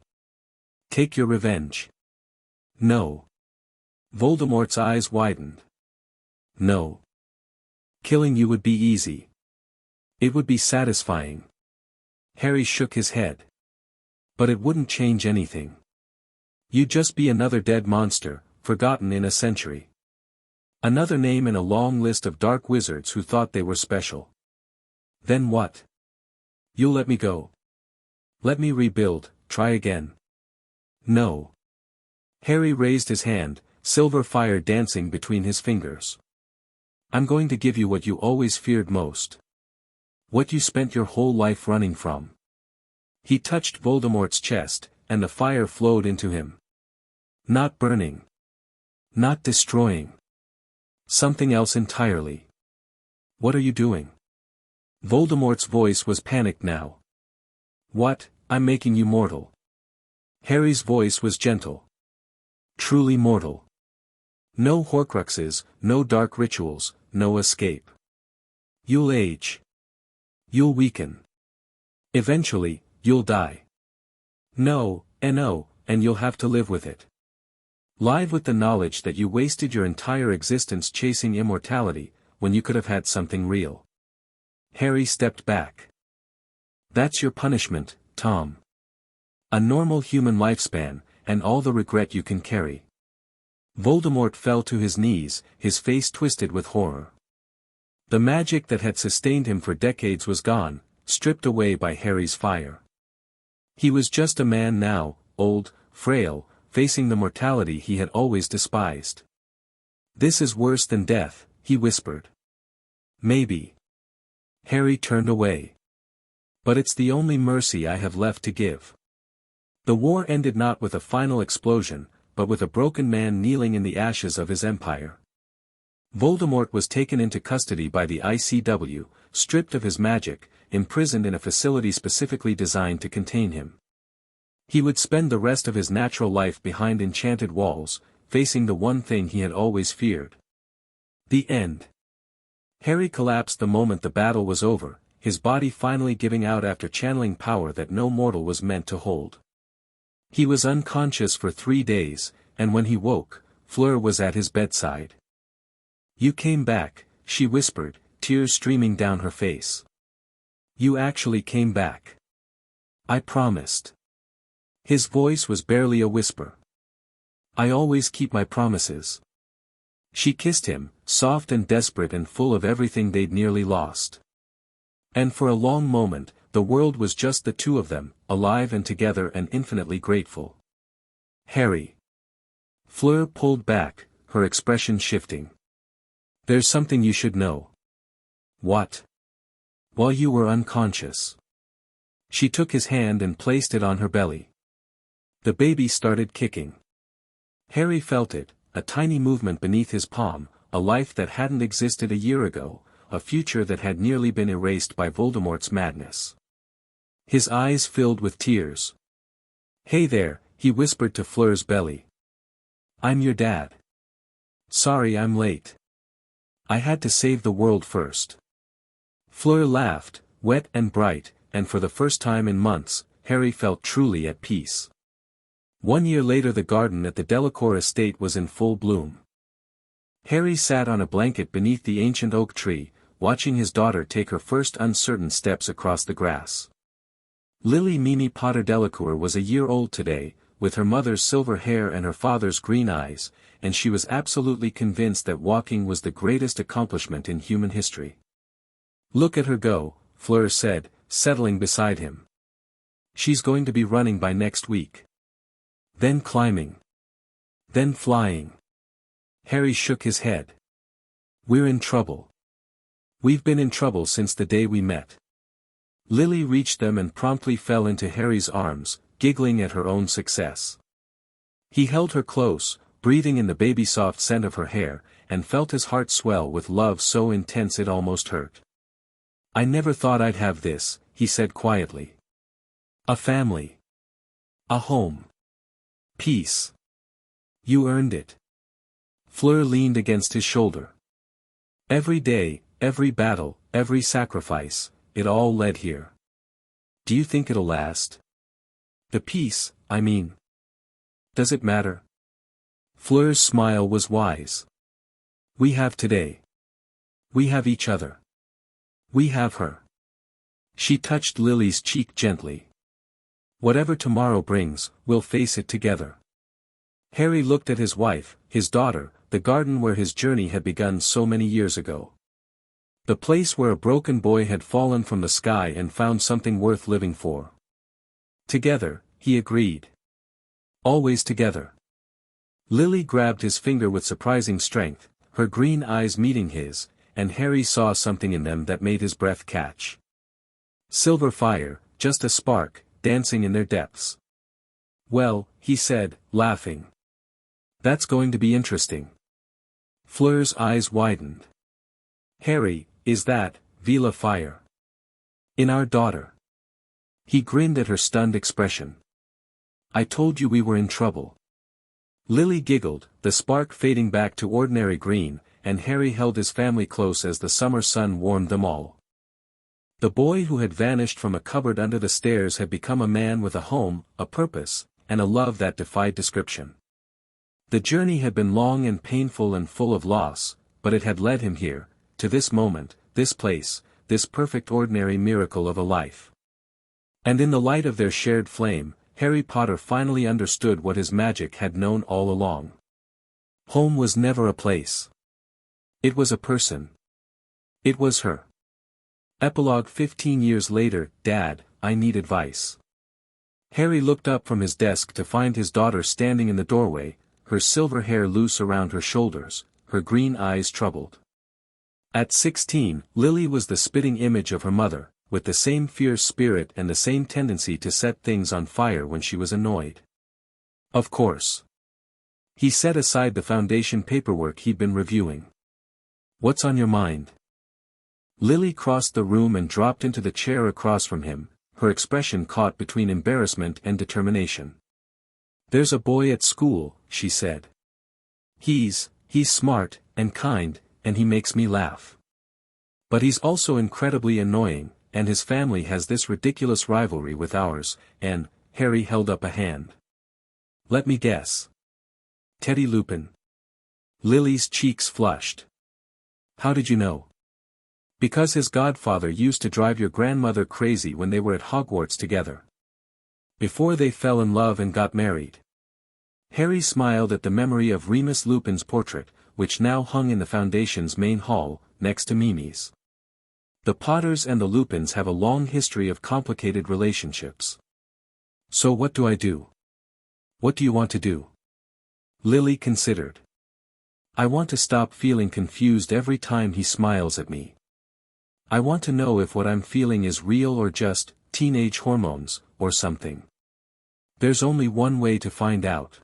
Take your revenge. No. Voldemort's eyes widened. No. Killing you would be easy. It would be satisfying. Harry shook his head. But it wouldn't change anything. You'd just be another dead monster, forgotten in a century. Another name in a long list of dark wizards who thought they were special. Then what? You'll let me go. Let me rebuild, try again. No. Harry raised his hand, silver fire dancing between his fingers. I'm going to give you what you always feared most. What you spent your whole life running from. He touched Voldemort's chest, and the fire flowed into him. Not burning. Not destroying. Something else entirely. What are you doing? Voldemort's voice was panicked now. What, I'm making you mortal. Harry's voice was gentle. Truly mortal. No Horcruxes, no dark rituals, no escape. You'll age. You'll weaken. Eventually, you'll die. No, and you'll have to live with it. Live with the knowledge that you wasted your entire existence chasing immortality, when you could have had something real. Harry stepped back. That's your punishment, Tom. A normal human lifespan, and all the regret you can carry. Voldemort fell to his knees, his face twisted with horror. The magic that had sustained him for decades was gone, stripped away by Harry's fire. He was just a man now, old, frail, facing the mortality he had always despised. This is worse than death, he whispered. Maybe. Harry turned away. But it's the only mercy I have left to give. The war ended not with a final explosion, but with a broken man kneeling in the ashes of his empire. Voldemort was taken into custody by the ICW, stripped of his magic, imprisoned in a facility specifically designed to contain him. He would spend the rest of his natural life behind enchanted walls, facing the one thing he had always feared. The end. Harry collapsed the moment the battle was over, his body finally giving out after channeling power that no mortal was meant to hold. He was unconscious for 3 days, and when he woke, Fleur was at his bedside. You came back, she whispered, tears streaming down her face. You actually came back. I promised. His voice was barely a whisper. I always keep my promises. She kissed him, soft and desperate and full of everything they'd nearly lost. And for a long moment, the world was just the two of them, alive and together and infinitely grateful. Harry. Fleur pulled back, her expression shifting. There's something you should know. What? While you were unconscious. She took his hand and placed it on her belly. The baby started kicking. Harry felt it, a tiny movement beneath his palm, a life that hadn't existed a year ago, a future that had nearly been erased by Voldemort's madness. His eyes filled with tears. "Hey there," he whispered to Fleur's belly. "I'm your dad. Sorry I'm late. I had to save the world first." Fleur laughed, wet and bright, and for the first time in months, Harry felt truly at peace. 1 year later the garden at the Delacour estate was in full bloom. Harry sat on a blanket beneath the ancient oak tree, watching his daughter take her first uncertain steps across the grass. Lily Mimi Potter Delacour was a year old today, with her mother's silver hair and her father's green eyes, and she was absolutely convinced that walking was the greatest accomplishment in human history. "Look at her go," Fleur said, settling beside him. "She's going to be running by next week. Then climbing. Then flying." Harry shook his head. "We're in trouble. We've been in trouble since the day we met." Lily reached them and promptly fell into Harry's arms, giggling at her own success. He held her close, breathing in the baby-soft scent of her hair, and felt his heart swell with love so intense it almost hurt. "I never thought I'd have this," he said quietly. "A family. A home. Peace. You earned it." Fleur leaned against his shoulder. "Every day, every battle, every sacrifice, it all led here. Do you think it'll last? The peace, I mean. Does it matter?" Fleur's smile was wise. "We have today. We have each other. We have her." She touched Lily's cheek gently. "Whatever tomorrow brings, we'll face it together." Harry looked at his wife, his daughter, the garden where his journey had begun so many years ago. The place where a broken boy had fallen from the sky and found something worth living for. Together, he agreed. Always together. Lily grabbed his finger with surprising strength, her green eyes meeting his, and Harry saw something in them that made his breath catch. Silver fire, just a spark, dancing in their depths. "Well," he said, laughing. "That's going to be interesting." Fleur's eyes widened. "Harry, is that, Vila fire? In our daughter?" He grinned at her stunned expression. "I told you we were in trouble." Lily giggled, the spark fading back to ordinary green, and Harry held his family close as the summer sun warmed them all. The boy who had vanished from a cupboard under the stairs had become a man with a home, a purpose, and a love that defied description. The journey had been long and painful and full of loss, but it had led him here, to this moment, this place, this perfect ordinary miracle of a life. And in the light of their shared flame, Harry Potter finally understood what his magic had known all along. Home was never a place. It was a person. It was her. Epilogue 15 years later, "Dad, I need advice." Harry looked up from his desk to find his daughter standing in the doorway, her silver hair loose around her shoulders, her green eyes troubled. At 16, Lily was the spitting image of her mother, with the same fierce spirit and the same tendency to set things on fire when she was annoyed. "Of course." He set aside the foundation paperwork he'd been reviewing. "What's on your mind?" Lily crossed the room and dropped into the chair across from him, her expression caught between embarrassment and determination. "There's a boy at school," she said. He's smart, and kind, and he makes me laugh. But he's also incredibly annoying, and his family has this ridiculous rivalry with ours, and," Harry held up a hand. "Let me guess. Teddy Lupin." Lily's cheeks flushed. "How did you know?" "Because his godfather used to drive your grandmother crazy when they were at Hogwarts together. Before they fell in love and got married." Harry smiled at the memory of Remus Lupin's portrait, which now hung in the Foundation's main hall, next to Mimi's. The Potters and the Lupins have a long history of complicated relationships. "So what do I do? What do you want to do?" Lily considered. "I want to stop feeling confused every time he smiles at me. I want to know if what I'm feeling is real or just teenage hormones, or something. There's only one way to find out.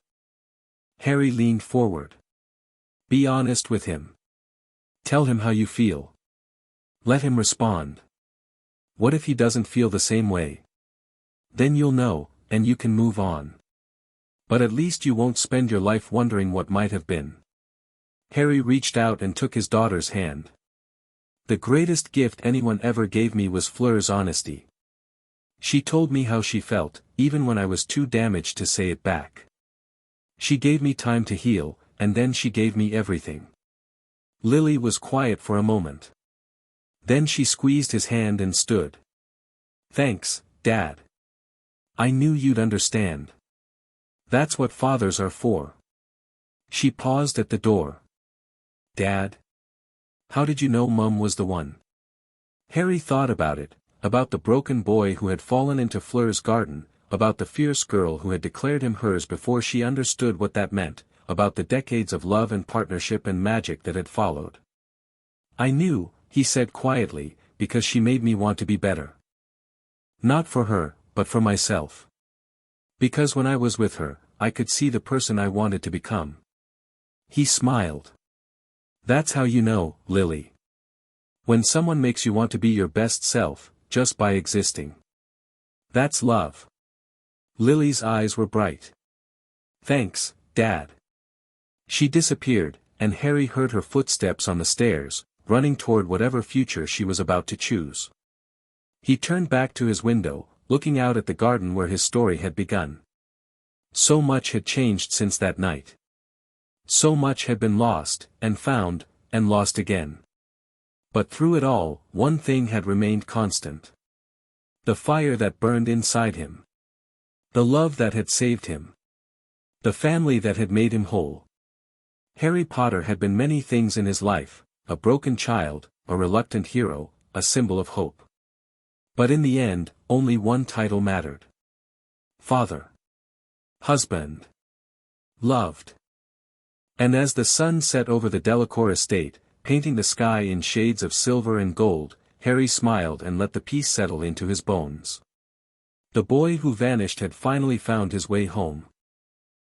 Harry leaned forward. Be honest with him. Tell him how you feel. Let him respond. What if he doesn't feel the same way? Then you'll know, and you can move on. But at least you won't spend your life wondering what might have been. Harry reached out and took his daughter's hand. The greatest gift anyone ever gave me was Fleur's honesty. She told me how she felt, even when I was too damaged to say it back. She gave me time to heal, and then she gave me everything. Lily was quiet for a moment. Then she squeezed his hand and stood. Thanks, Dad. I knew you'd understand. That's what fathers are for. She paused at the door. Dad? How did you know Mum was the one? Harry thought about it, about the broken boy who had fallen into Fleur's garden, about the fierce girl who had declared him hers before she understood what that meant, about the decades of love and partnership and magic that had followed. I knew, he said quietly, because she made me want to be better. Not for her, but for myself. Because when I was with her, I could see the person I wanted to become. He smiled. That's how you know, Lily. When someone makes you want to be your best self, just by existing. That's love. Lily's eyes were bright. Thanks, Dad. She disappeared, and Harry heard her footsteps on the stairs, running toward whatever future she was about to choose. He turned back to his window, looking out at the garden where his story had begun. So much had changed since that night. So much had been lost, and found, and lost again. But through it all, one thing had remained constant. The fire that burned inside him. The love that had saved him. The family that had made him whole. Harry Potter had been many things in his life, a broken child, a reluctant hero, a symbol of hope. But in the end, only one title mattered. Father. Husband. Loved. And as the sun set over the Delacour estate, painting the sky in shades of silver and gold, Harry smiled and let the peace settle into his bones. The boy who vanished had finally found his way home.